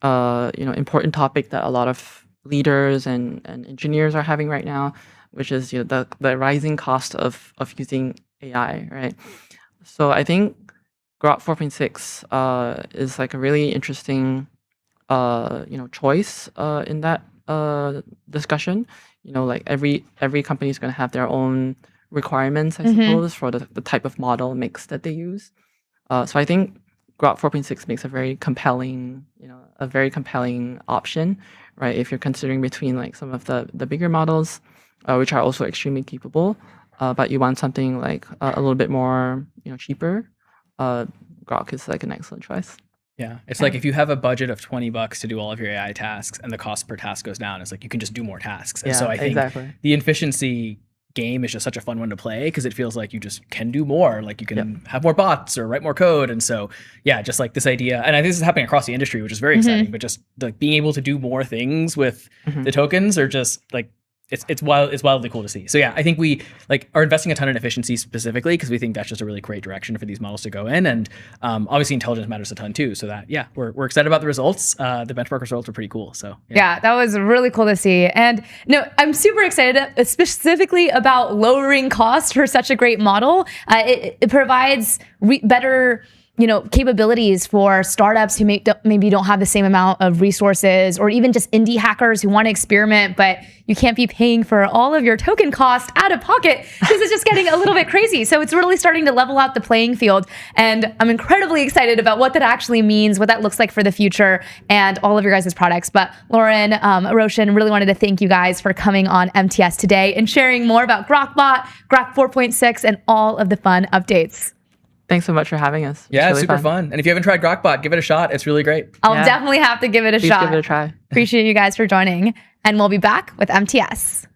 important topic that a lot of leaders and engineers are having right now, which is the rising cost of using AI, right? So I think Grok 4.6 is like a really interesting choice in that discussion. Like every company is going to have their own requirements, I suppose, for the type of model mix that they use. So I think Grok 4.6 makes a very compelling, option, right? If you're considering between like some of the bigger models, which are also extremely capable, but you want something like a little bit more, cheaper, Grok is like an excellent choice. Yeah, it's like if you have a budget of $20 to do all of your AI tasks and the cost per task goes down, it's like you can just do more tasks. And so I think the efficiency game is just such a fun one to play because it feels like you just can do more. Like you can have more bots or write more code. And so, yeah, just like this idea, and I think this is happening across the industry, which is very exciting, but just like being able to do more things with the tokens are just like, it's wildly cool to see. So yeah, I think we like are investing a ton in efficiency specifically because we think that's just a really great direction for these models to go in. And obviously intelligence matters a ton too. So that, yeah, we're excited about the results. The benchmark results are pretty cool. So yeah, that was really cool to see. And no, I'm super excited specifically about lowering costs for such a great model. It provides better capabilities for startups who maybe don't have the same amount of resources, or even just indie hackers who want to experiment, but you can't be paying for all of your token cost out of pocket because it's just getting a little bit crazy. So it's really starting to level out the playing field. And I'm incredibly excited about what that actually means, what that looks like for the future, and all of your guys' products. But Lauren, Roshan, really wanted to thank you guys for coming on MTS today and sharing more about GrokBot, Grok 4.6, and all of the fun updates. Thanks so much for having us. Yeah, it's super fun. And if you haven't tried GrokBot, give it a shot. It's really great. I'll definitely have to give it a shot. Please give it a try. Appreciate you guys for joining. And we'll be back with MTS.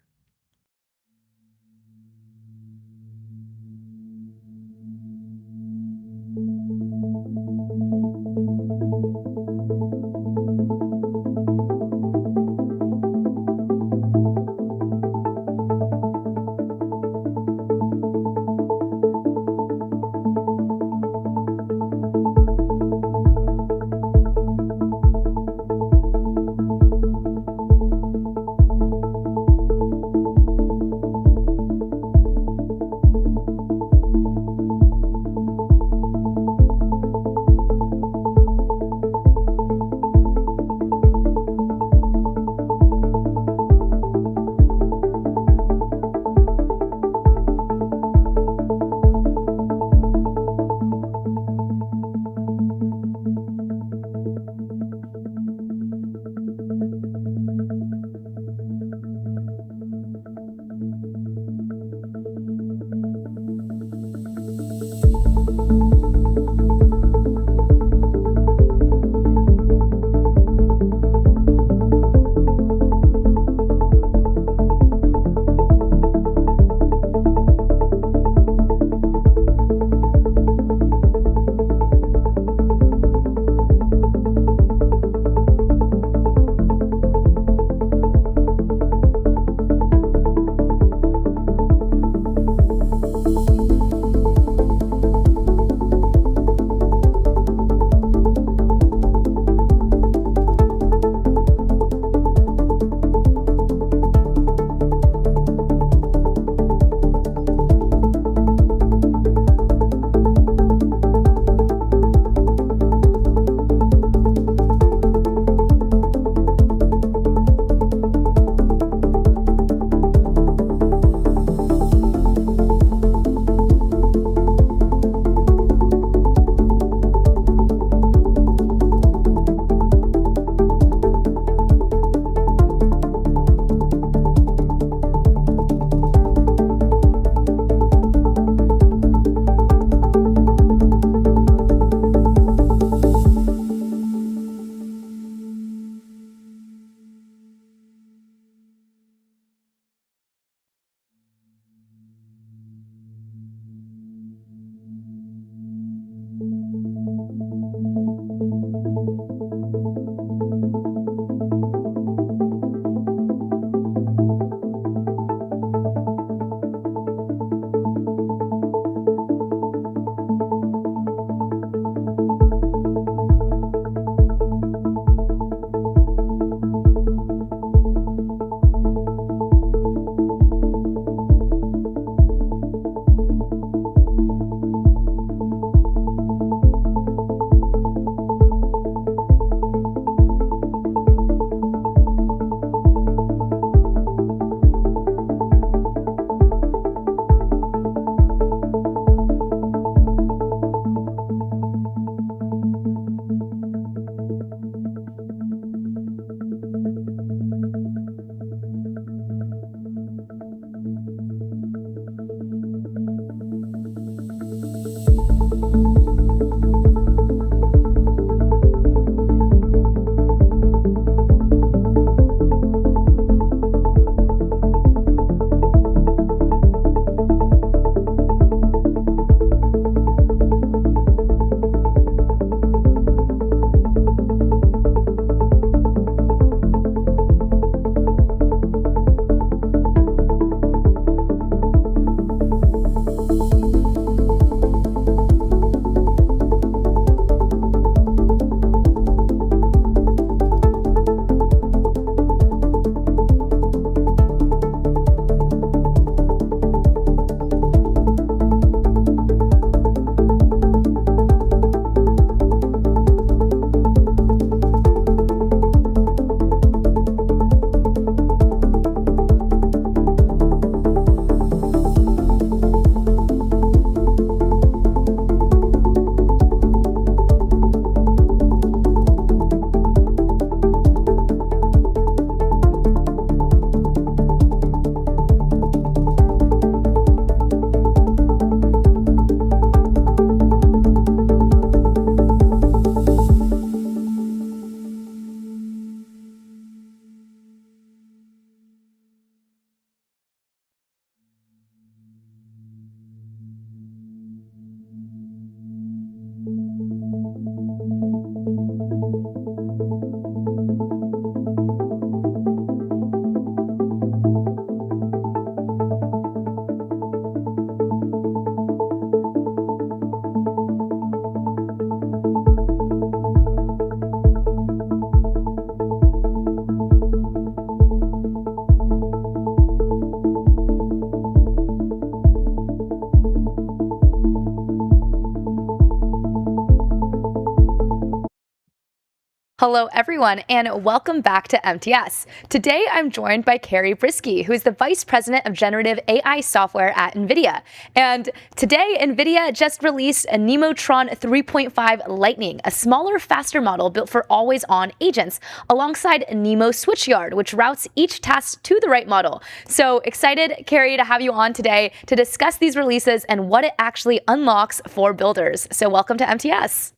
Hello, everyone, and welcome back to MTS. Today, I'm joined by Carrie Brisky, who is the Vice President of Generative AI Software at NVIDIA. And today, NVIDIA just released a Nemotron 3.5 Lightning, a smaller, faster model built for always-on agents, alongside Nemo Switchyard, which routes each task to the right model. So excited, Carrie, to have you on today to discuss these releases and what it actually unlocks for builders. So welcome to MTS.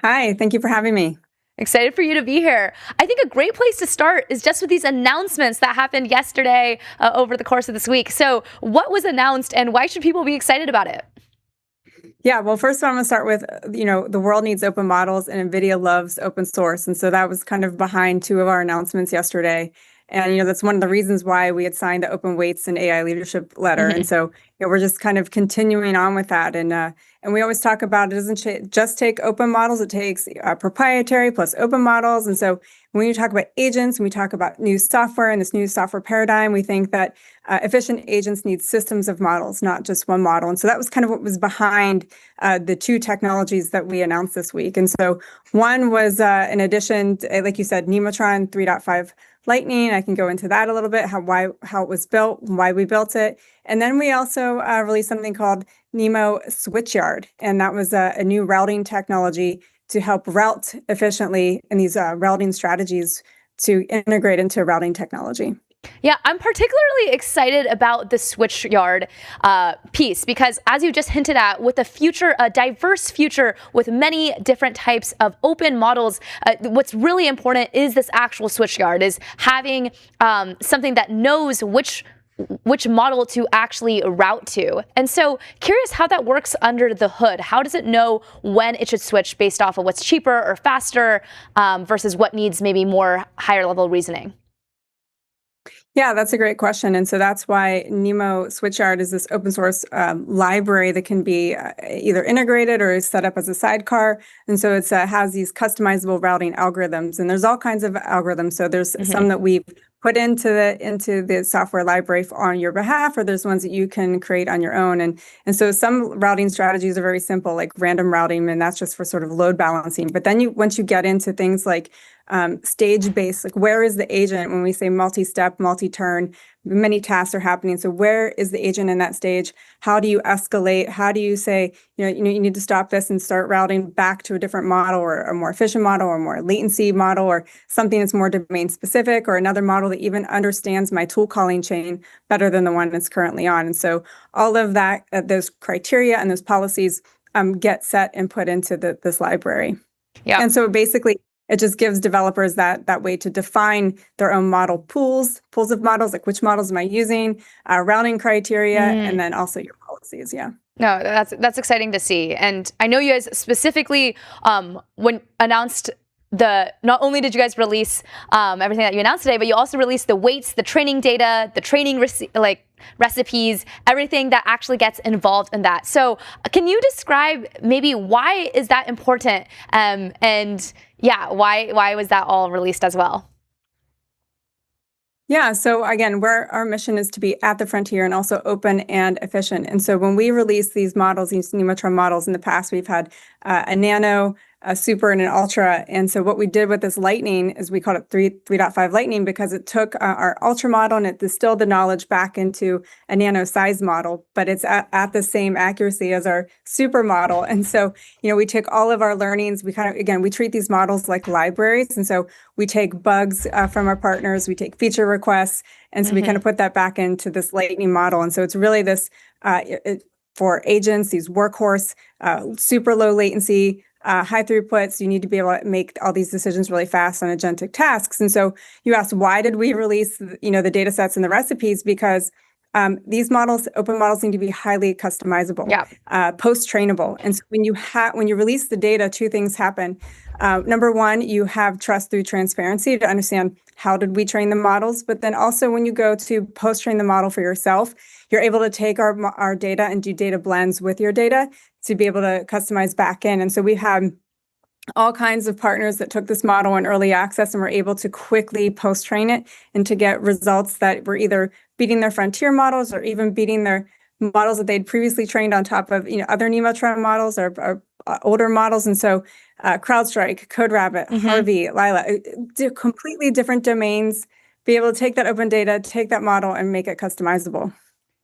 Hi, thank you for having me. Excited for you to be here. I think a great place to start is just with these announcements that happened yesterday over the course of this week. So what was announced and why should people be excited about it? Yeah, well, first I'm going to start with, the world needs open models and NVIDIA loves open source. And so that was kind of behind two of our announcements yesterday. And, that's one of the reasons why we had signed the Open Weights and AI Leadership Letter. And so, we're just kind of continuing on with that. And we always talk about it doesn't just take open models, it takes proprietary plus open models. And so when you talk about agents, when we talk about new software and this new software paradigm, we think that efficient agents need systems of models, not just one model. And so that was kind of what was behind the two technologies that we announced this week. And so one was, in addition, like you said, Nemotron 3.5 Lightning. I can go into that a little bit, how it was built, why we built it. And then we also released something called Nemo Switchyard. And that was a new routing technology to help route efficiently in these routing strategies to integrate into routing technology. Yeah, I'm particularly excited about the Switchyard piece because, as you just hinted at, with a diverse future with many different types of open models, what's really important is this actual Switchyard, is having something that knows which model to actually route to. And so curious how that works under the hood. How does it know when it should switch based off of what's cheaper or faster versus what needs maybe more higher level reasoning? Yeah, that's a great question. And so that's why Nemo Switchyard is this open source library that can be either integrated or is set up as a sidecar. And so it has these customizable routing algorithms. And there's all kinds of algorithms. So there's some that we've put into the software library on your behalf, or there's ones that you can create on your own. And so some routing strategies are very simple, like random routing, and that's just for sort of load balancing. But then once you get into things like stage-based, like where is the agent when we say multi-step, multi-turn, many tasks are happening. So where is the agent in that stage? How do you escalate? How do you say, you need to stop this and start routing back to a different model or a more efficient model or more latency model or something that's more domain specific or another model that even understands my tool calling chain better than the one that's currently on. And so all of that, those criteria and those policies get set and put into this library. Yeah. And so basically, it just gives developers that way to define their own model pools of models, like which models am I using, routing criteria, and then also your policies. Yeah. No, that's exciting to see. And I know you guys specifically, when announced not only did you guys release everything that you announced today, but you also released the weights, the training data, the training recipes, everything that actually gets involved in that. So can you describe maybe why is that important? And yeah, why was that all released as well? Yeah, so again, our mission is to be at the frontier and also open and efficient. And so when we release these models, these Nemotron models in the past, we've had a nano, a super, and an ultra. And so what we did with this Lightning is we called it 3.5 Lightning because it took our ultra model and it distilled the knowledge back into a nano size model, but it's at the same accuracy as our super model. And so, we take all of our learnings, we treat these models like libraries. And so we take bugs from our partners, we take feature requests, and so we kind of put that back into this Lightning model. And so it's really this, for agents, these workhorse, super low latency, high throughputs, you need to be able to make all these decisions really fast on agentic tasks. And so you asked, why did we release, the data sets and the recipes? Because these models, open models, need to be highly customizable, post-trainable. And so when you release the data, two things happen. Number one, you have trust through transparency to understand how did we train the models. But then also when you go to post-train the model for yourself, you're able to take our data and do data blends with your data to be able to customize back in. And so we have all kinds of partners that took this model in early access and were able to quickly post-train it and to get results that were either beating their frontier models or even beating their models that they'd previously trained on top of other Nemotron models or older models. And so CrowdStrike, CodeRabbit, Harvey, Lila, completely different domains, be able to take that open data, take that model and make it customizable.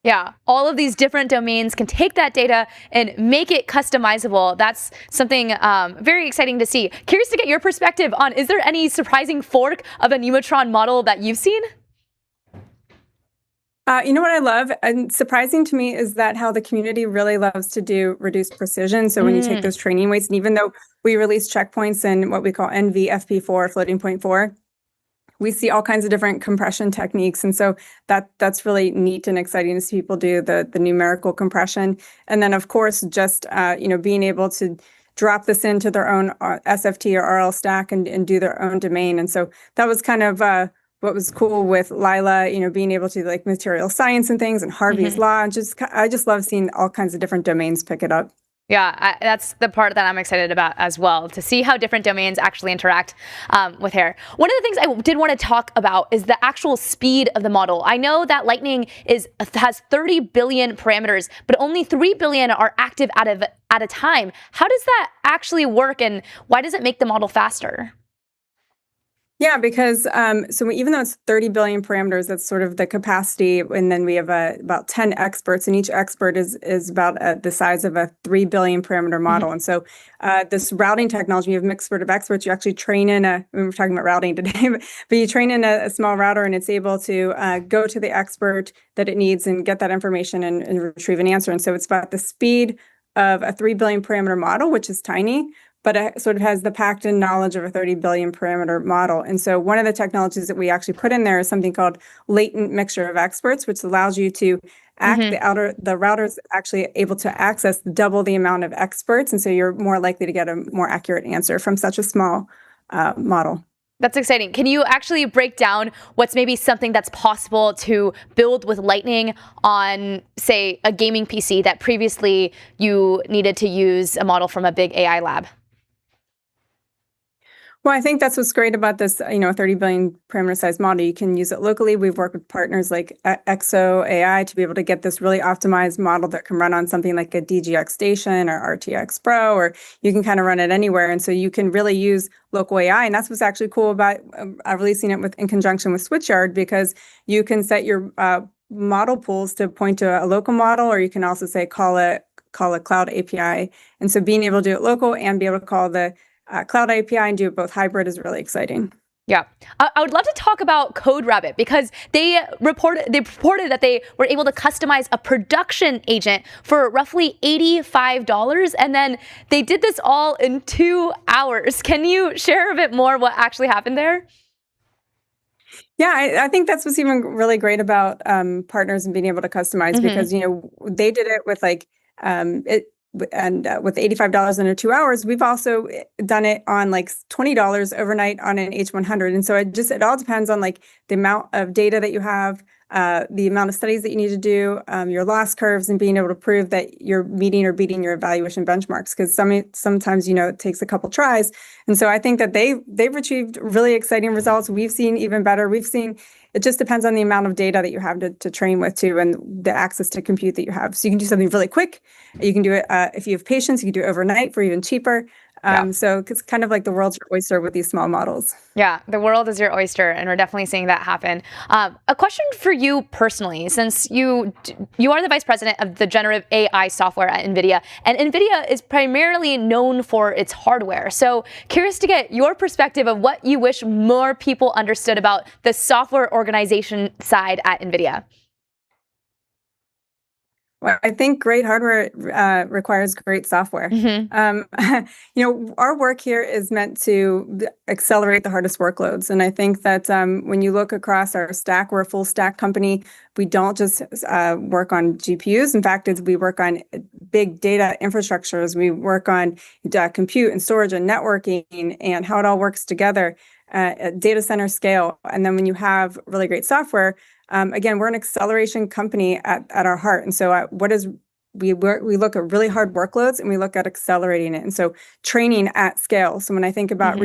Yeah, all of these different domains can take that data and make it customizable. That's something very exciting to see. Curious to get your perspective on, is there any surprising fork of a Neutron model that you've seen? You know what I love, and surprising to me, is that how the community really loves to do reduced precision. So when you take those training weights, and even though we release checkpoints in what we call NVFP4, floating point 4, we see all kinds of different compression techniques. And so that's really neat and exciting to see people do the numerical compression. And then, of course, just being able to drop this into their own SFT or RL stack and do their own domain. And so that was kind of what was cool with Lila, being able to like material science and things, and Harvey's Law. And I just love seeing all kinds of different domains pick it up. Yeah, that's the part that I'm excited about as well, to see how different domains actually interact with hair. One of the things I did want to talk about is the actual speed of the model. I know that Lightning has 30 billion parameters, but only 3 billion are active at a time. How does that actually work, and why does it make the model faster? Yeah, because so even though it's 30 billion parameters, that's sort of the capacity, and then we have about 10 experts, and each expert is about the size of a 3 billion parameter model. And so this routing technology, you have mixed of experts, you actually train in we're talking about routing today, but you train in a small router, and it's able to go to the expert that it needs and get that information and retrieve an answer. And so it's about the speed of a 3 billion parameter model, which is tiny, but it sort of has the packed-in knowledge of a 30 billion parameter model. And so one of the technologies that we actually put in there is something called latent mixture of experts, which allows you to the router's actually able to access double the amount of experts. And so you're more likely to get a more accurate answer from such a small model. That's exciting. Can you actually break down what's maybe something that's possible to build with Lightning on, say, a gaming PC that previously you needed to use a model from a big AI lab? Well, I think that's what's great about this, 30 billion parameter size model. You can use it locally. We've worked with partners like Exo AI to be able to get this really optimized model that can run on something like a DGX Station or RTX Pro, or you can kind of run it anywhere. And so you can really use local AI. And that's what's actually cool about releasing it in conjunction with Switchyard, because you can set your model pools to point to a local model, or you can also say call a cloud API. And so being able to do it local and be able to call the cloud API and do it both hybrid is really exciting. Yeah, I would love to talk about CodeRabbit, because they reported that they were able to customize a production agent for roughly $85, and then they did this all in 2 hours. Can you share a bit more what actually happened there? Yeah, I think that's what's even really great about partners and being able to customize, because they did it with with $85 in 2 hours. We've also done it on like $20 overnight on an H100. And so it all depends on like the amount of data that you have, the amount of studies that you need to do, your loss curves, and being able to prove that you're meeting or beating your evaluation benchmarks. Because sometimes it takes a couple tries. And so I think that they've achieved really exciting results. We've seen even better. It just depends on the amount of data that you have to train with too, and the access to compute that you have. So you can do something really quick. You can do it if you have patience. You can do it overnight for even cheaper. So it's kind of like the world's your oyster with these small models. Yeah, the world is your oyster, and we're definitely seeing that happen. A question for you personally, since you are the vice president of the generative AI software at NVIDIA, and NVIDIA is primarily known for its hardware. So curious to get your perspective of what you wish more people understood about the software organization side at NVIDIA. Well, I think great hardware requires great software. Our work here is meant to accelerate the hardest workloads. And I think that when you look across our stack, we're a full stack company. We don't just work on GPUs. In fact, we work on big data infrastructures. We work on compute and storage and networking and how it all works together at data center scale. And then when you have really great software, again, we're an acceleration company at our heart. And so we look at really hard workloads, and we look at accelerating it. And so training at scale. So when I think about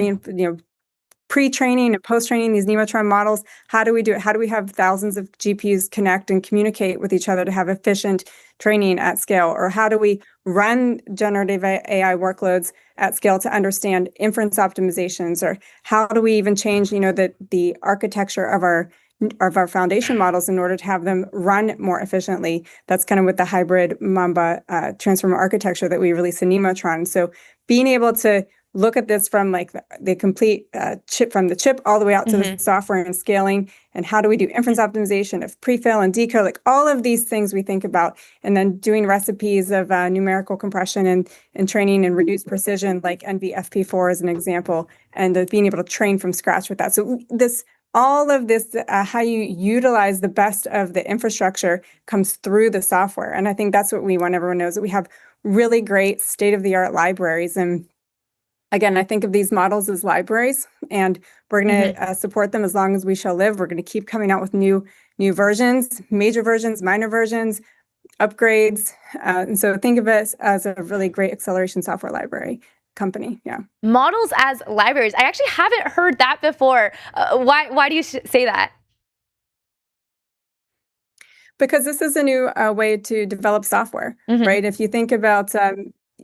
pre-training and post-training these Nemotron models. How do we do it? How do we have thousands of GPUs connect and communicate with each other to have efficient training at scale? Or how do we run generative AI workloads at scale to understand inference optimizations? Or how do we even change, the architecture of our foundation models in order to have them run more efficiently? That's kind of with the hybrid Mamba transformer architecture that we released in Nemotron. So being able to look at this from like the complete chip, from the chip all the way out to the software and scaling, and how do we do inference optimization of prefill and decode, like all of these things we think about, and then doing recipes of numerical compression and training and reduced precision, like NVFP4 as an example, and being able to train from scratch with that. So all of this, how you utilize the best of the infrastructure comes through the software. And I think that's what we want everyone knows, that we have really great state-of-the-art libraries. And again, I think of these models as libraries, and we're going to support them as long as we shall live. We're going to keep coming out with new versions, major versions, minor versions, upgrades. And so think of it as a really great acceleration software library company. Yeah. Models as libraries. I actually haven't heard that before. Why do you say that? Because this is a new way to develop software, right? If you think about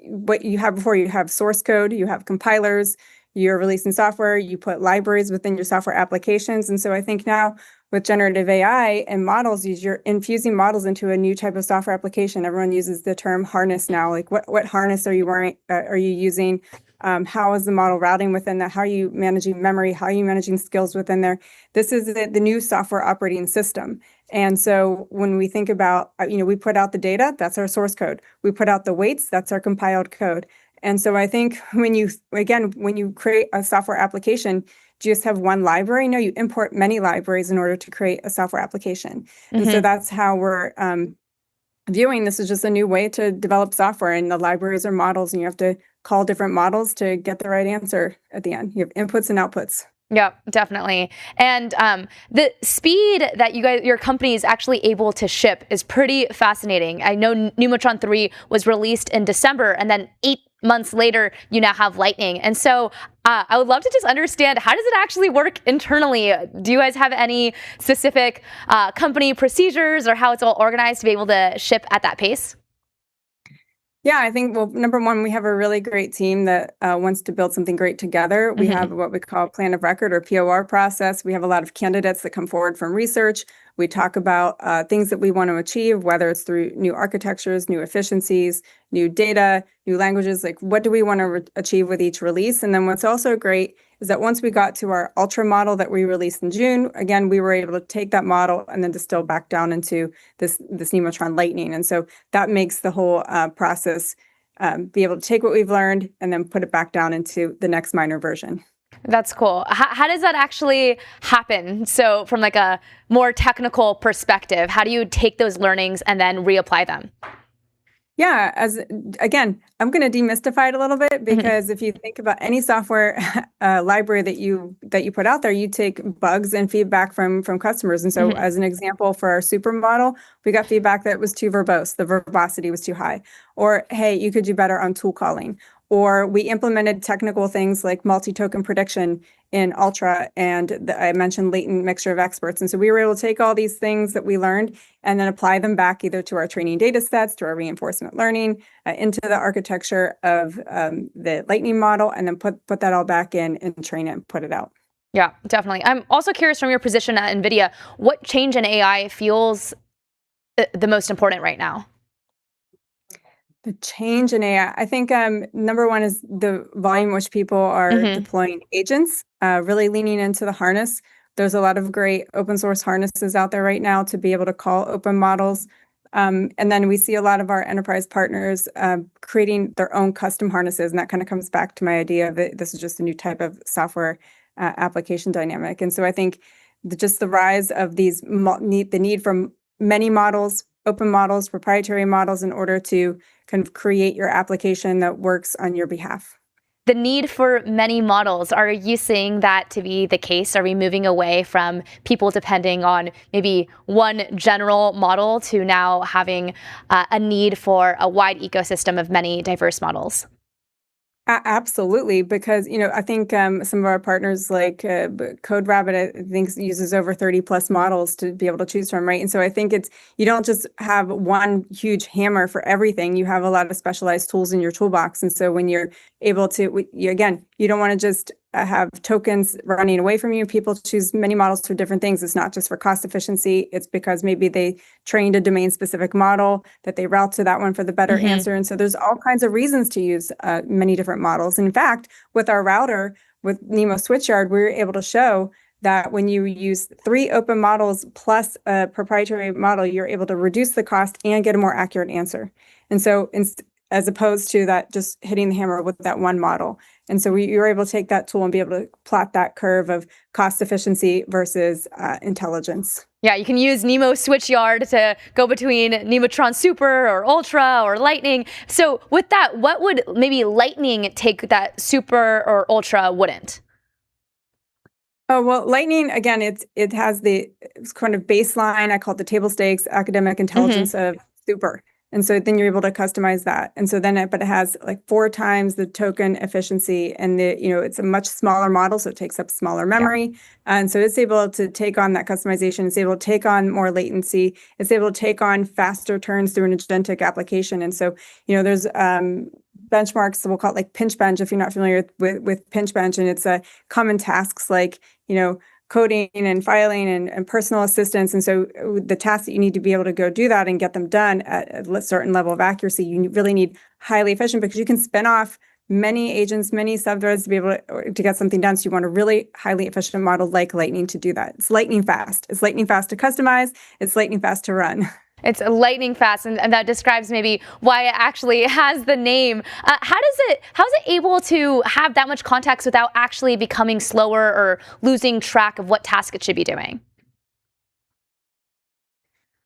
what you have before, you have source code, you have compilers, you're releasing software, you put libraries within your software applications. And so I think now with generative AI and models, you're infusing models into a new type of software application. Everyone uses the term harness now. Like what harness are you using? How is the model routing within that? How are you managing memory? How are you managing skills within there? This is the new software operating system. And so when we think about, we put out the data, that's our source code. We put out the weights, that's our compiled code. And so I think when you create a software application, do you just have one library? No, you import many libraries in order to create a software application. And so that's how we're viewing this as just a new way to develop software, and the libraries are models, and you have to call different models to get the right answer at the end. You have inputs and outputs. Yeah, definitely. And the speed that your company is actually able to ship is pretty fascinating. I know Nemotron 3 was released in December, and then 8 months later, you now have Lightning. And so I would love to just understand, how does it actually work internally? Do you guys have any specific company procedures or how it's all organized to be able to ship at that pace? Yeah, I think, well, number one, we have a really great team that wants to build something great together. We have what we call plan of record, or POR process. We have a lot of candidates that come forward from research. We talk about things that we want to achieve, whether it's through new architectures, new efficiencies, new data, new languages, like what do we want to achieve with each release? And then what's also great is that once we got to our Ultra model that we released in June, again, we were able to take that model and then distill back down into this Nemotron Lightning. And so that makes the whole process be able to take what we've learned and then put it back down into the next minor version. That's cool. How does that actually happen? So from like a more technical perspective, how do you take those learnings and then reapply them? Yeah, again, I'm going to demystify it a little bit, because if you think about any software library that you put out there, you take bugs and feedback from customers. And so as an example, for our super model, we got feedback that it was too verbose, the verbosity was too high, or hey, you could do better on tool calling. Or we implemented technical things like multi-token prediction in Ultra, and I mentioned latent mixture of experts. And so we were able to take all these things that we learned and then apply them back either to our training data sets, to our reinforcement learning, into the architecture of the Lightning model, and then put that all back in and train it and put it out. Yeah, definitely. I'm also curious, from your position at NVIDIA, what change in AI feels the most important right now? The change in AI, I think number one is the volume in which people are deploying agents, really leaning into the harness. There's a lot of great open source harnesses out there right now to be able to call open models. And then we see a lot of our enterprise partners creating their own custom harnesses. And that kind of comes back to my idea of this is just a new type of software application dynamic. And so I think just the rise of the need for many models, open models, proprietary models, in order to kind of create your application that works on your behalf. The need for many models, are you seeing that to be the case? Are we moving away from people depending on maybe one general model to now having a need for a wide ecosystem of many diverse models? Absolutely, because I think some of our partners like CodeRabbit, I think uses over 30 plus models to be able to choose from, right? And so I think you don't just have one huge hammer for everything. You have a lot of specialized tools in your toolbox, and so when you're able to, you don't want to just have tokens running away from you. People choose many models for different things. It's not just for cost efficiency. It's because maybe they trained a domain specific model that they route to that one for the better answer. And so there's all kinds of reasons to use many different models. And in fact, with our router, with NeMo Switchyard, we were able to show that when you use 3 open models plus a proprietary model, you're able to reduce the cost and get a more accurate answer. And so as opposed to that just hitting the hammer with that one model. And so you were able to take that tool and be able to plot that curve of cost efficiency versus intelligence. Yeah, you can use NeMo Switchyard to go between Nemotron Super or Ultra or Lightning. So with that, what would maybe Lightning take that Super or Ultra wouldn't? Oh, well, Lightning, again, it has it's kind of baseline, I call it the table stakes, academic intelligence of Super. And so then you're able to customize that. And so then, but it has like 4 times the token efficiency, and it's a much smaller model, so it takes up smaller memory. And so it's able to take on that customization. It's able to take on more latency. It's able to take on faster turns through an agentic application. And so, there's benchmarks, so we'll call it like pinch bench if you're not familiar with pinch bench. And it's common tasks like, coding and filing and personal assistance. And so the tasks that you need to be able to go do that and get them done at a certain level of accuracy, you really need highly efficient, because you can spin off many agents, many subthreads to be able to get something done. So you want a really highly efficient model like Lightning to do that. It's lightning fast. It's lightning fast to customize. It's lightning fast to run. It's lightning fast, and that describes maybe why it actually has the name. How is it able to have that much context without actually becoming slower or losing track of what task it should be doing?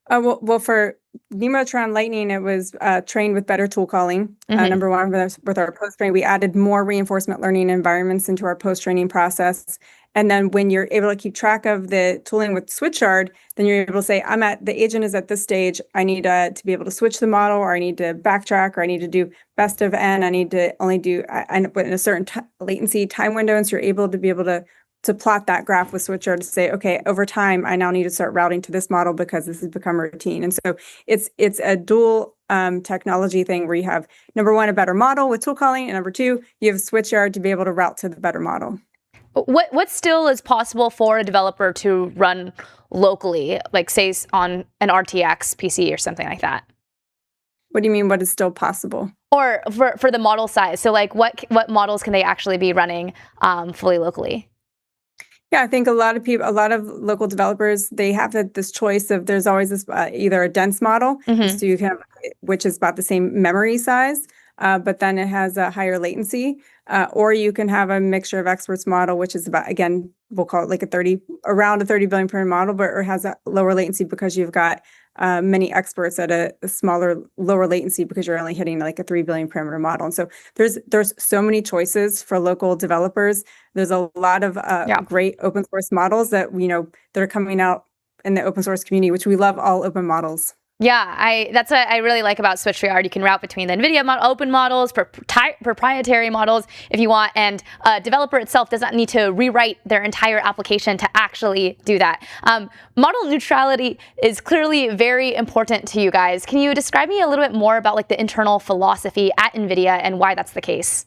Well, for Nemotron Lightning, it was trained with better tool calling. Number one, with our post-training, we added more reinforcement learning environments into our post-training process. And then when you're able to keep track of the tooling with Switchyard, then you're able to say, the agent is at this stage. I need to be able to switch the model, or I need to backtrack, or I need to do best of n. I need to only do in a certain latency time window. And so you're able to plot that graph with Switchyard to say, okay, over time, I now need to start routing to this model because this has become routine. And so it's a dual technology thing where you have, number one, a better model with tool calling, and number two, you have Switchyard to be able to route to the better model. What still is possible for a developer to run locally, like say on an RTX PC or something like that? What do you mean, what is still possible? Or for the model size. So like what models can they actually be running fully locally? Yeah, I think a lot of local developers, they have this choice of, there's always this either a dense model, so you can which is about the same memory size, but then it has a higher latency, or you can have a mixture of experts model, which is about, again, we'll call it like around a 30 billion per model, but it has a lower latency because you've got many experts at a lower latency because you're only hitting like a 3 billion parameter model. And so there's so many choices for local developers. There's a lot of great open source models that that are coming out in the open source community, which we love all open models. Yeah, that's what I really like about Switchyard. You can route between the NVIDIA open models, proprietary models if you want, and a developer itself does not need to rewrite their entire application to actually do that. Model neutrality is clearly very important to you guys. Can you describe me a little bit more about like the internal philosophy at NVIDIA and why that's the case?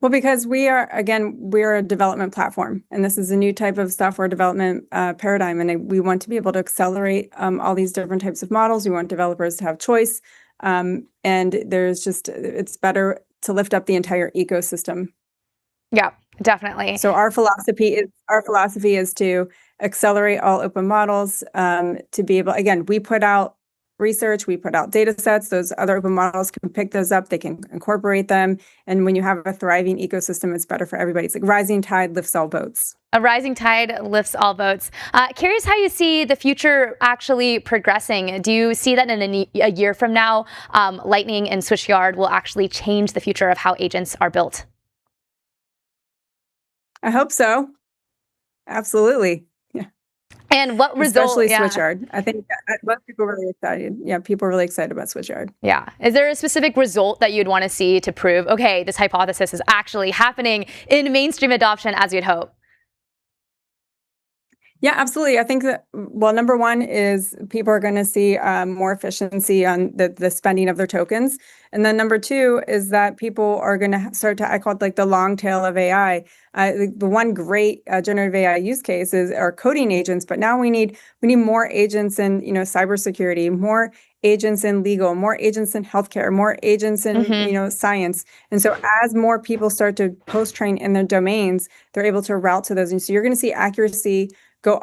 Well, because we're a development platform, and this is a new type of software development paradigm, and we want to be able to accelerate all these different types of models. We want developers to have choice, and it's better to lift up the entire ecosystem. Yeah, definitely. So our philosophy is to accelerate all open models, to be able, again, we put out research, we put out data sets, those other open models can pick those up, they can incorporate them. And when you have a thriving ecosystem, it's better for everybody. It's like rising tide lifts all boats. A rising tide lifts all boats. Curious how you see the future actually progressing. Do you see that in a year from now, Lightning and Switchyard will actually change the future of how agents are built? I hope so. Absolutely. And what result? Especially Switchyard. I think most people are really excited. Yeah, people are really excited about Switchyard. Yeah. Is there a specific result that you'd want to see to prove, okay, this hypothesis is actually happening in mainstream adoption as you'd hope? Yeah, absolutely. I think that, well, number one is people are going to see more efficiency on the spending of their tokens. And then number two is that people are going to start to, I call it like the long tail of AI. The one great generative AI use case is our coding agents, but now we need more agents in, cybersecurity, more agents in legal, more agents in healthcare, more agents in, science. And so as more people start to post-train in their domains, they're able to route to those. And so you're going to see accuracy go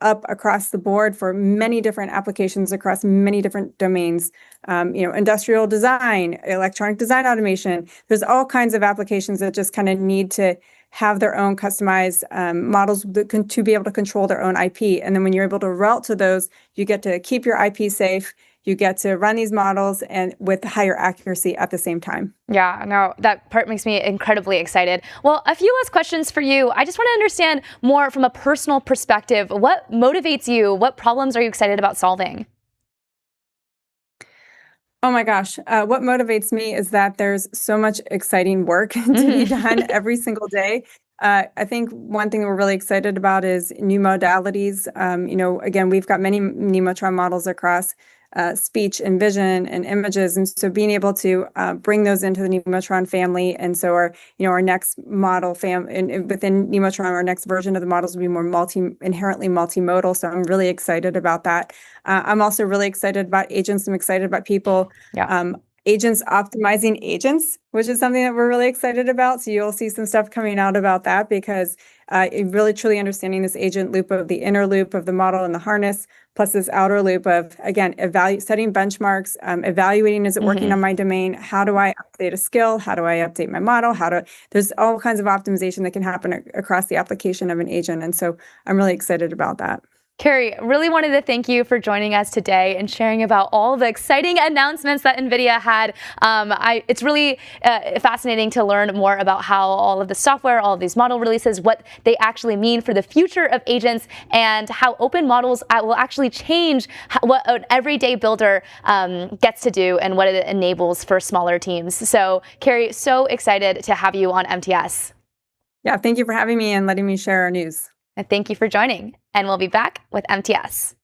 up across the board for many different applications across many different domains. Industrial design, electronic design automation. There's all kinds of applications that just kind of need to have their own customized models to be able to control their own IP. And then when you're able to route to those, you get to keep your IP safe. You get to run these models and with higher accuracy at the same time. Yeah, no, that part makes me incredibly excited. Well, a few last questions for you. I just want to understand more from a personal perspective. What motivates you? What problems are you excited about solving? Oh my gosh. What motivates me is that there's so much exciting work to be done every single day. I think one thing that we're really excited about is new modalities. Again, we've got many nemotron models across speech and vision and images. And so being able to bring those into the nemotron family. And so our next model within nemotron, our next version of the models will be more inherently multimodal. So I'm really excited about that. I'm also really excited about agents. I'm excited about people. Yeah. Agents optimizing agents, which is something that we're really excited about. So you'll see some stuff coming out about that because really truly understanding this agent loop of the inner loop of the model and the harness, plus this outer loop of, again, setting benchmarks, evaluating, is it working on my domain? How do I update a skill? How do I update my model? There's all kinds of optimization that can happen across the application of an agent. And so I'm really excited about that. Carrie, really wanted to thank you for joining us today and sharing about all the exciting announcements that NVIDIA had. It's really fascinating to learn more about how all of the software, all of these model releases, what they actually mean for the future of agents and how open models will actually change what an everyday builder gets to do and what it enables for smaller teams. So, Carrie, so excited to have you on MTS. Yeah, thank you for having me and letting me share our news. And thank you for joining. And we'll be back with MTS.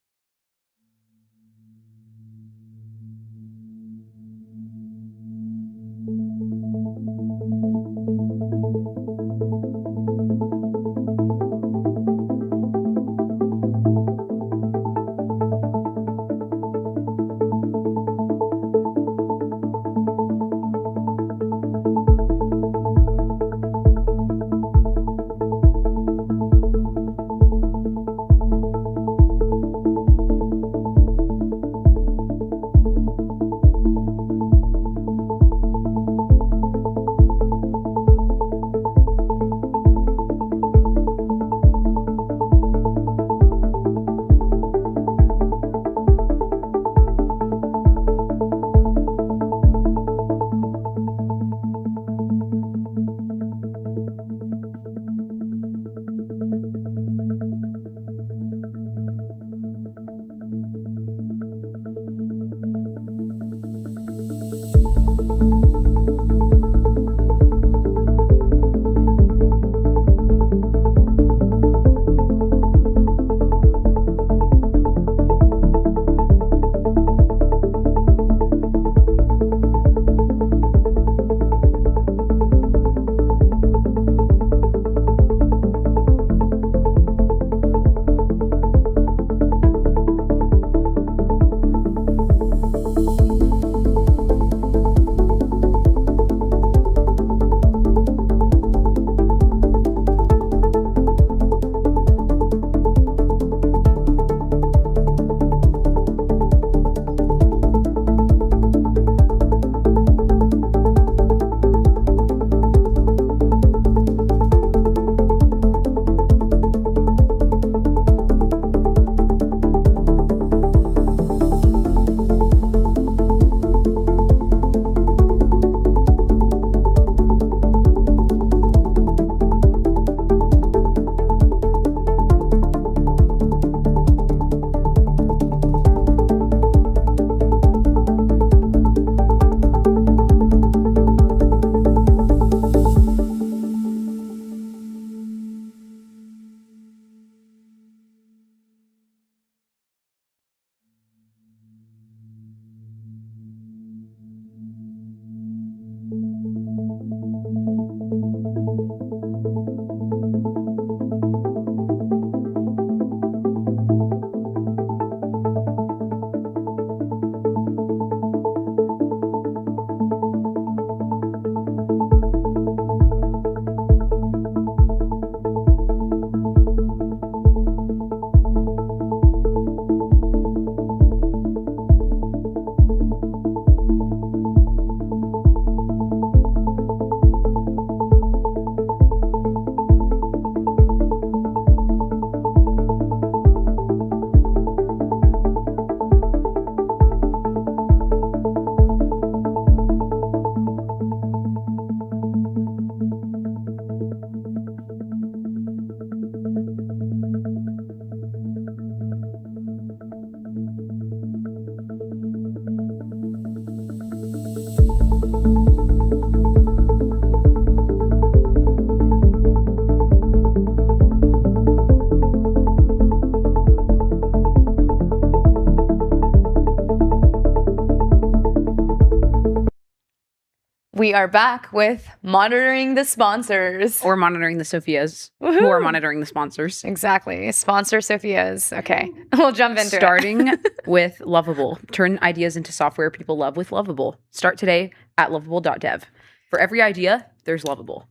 We are back with monitoring the sponsors. Or monitoring the Sophias, who are monitoring the sponsors. Exactly. Sponsor Sophias. Okay. We'll jump into Starting with Lovable. Turn ideas into software people love with Lovable. Start today at lovable.dev. For every idea, there's Lovable.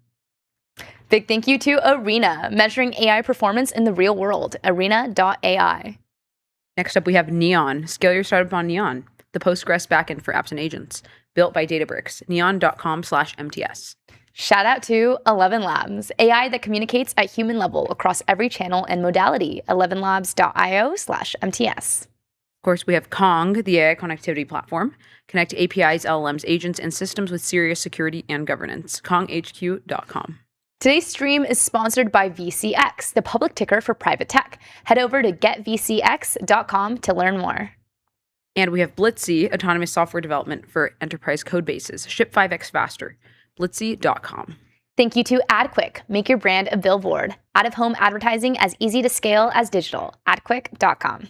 Big thank you to Arena, measuring AI performance in the real world. Arena.ai. Next up, we have Neon. Scale your startup on Neon, the Postgres backend for apps and agents, built by Databricks. Neon.com/MTS. Shout out to 11 Labs, AI that communicates at human level across every channel and modality. 11labs.io/MTS. Of course, we have Kong, the AI connectivity platform. Connect APIs, LLMs, agents, and systems with serious security and governance. KongHQ.com. Today's stream is sponsored by VCX, the public ticker for private tech. Head over to getvcx.com to learn more. And we have Blitzy, autonomous software development for enterprise code bases. Ship 5x faster. Blitzy.com. Thank you to AdQuick. Make your brand a billboard. Out-of-home advertising as easy to scale as digital. AdQuick.com.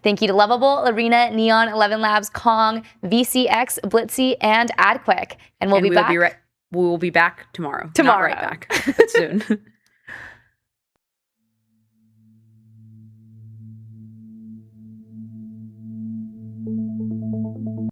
Thank you to Lovable, Arena, Neon, 11 Labs, Kong, VCX, Blitzy, and AdQuick. And we'll be back. We will be back tomorrow. Tomorrow. Not right back, but soon.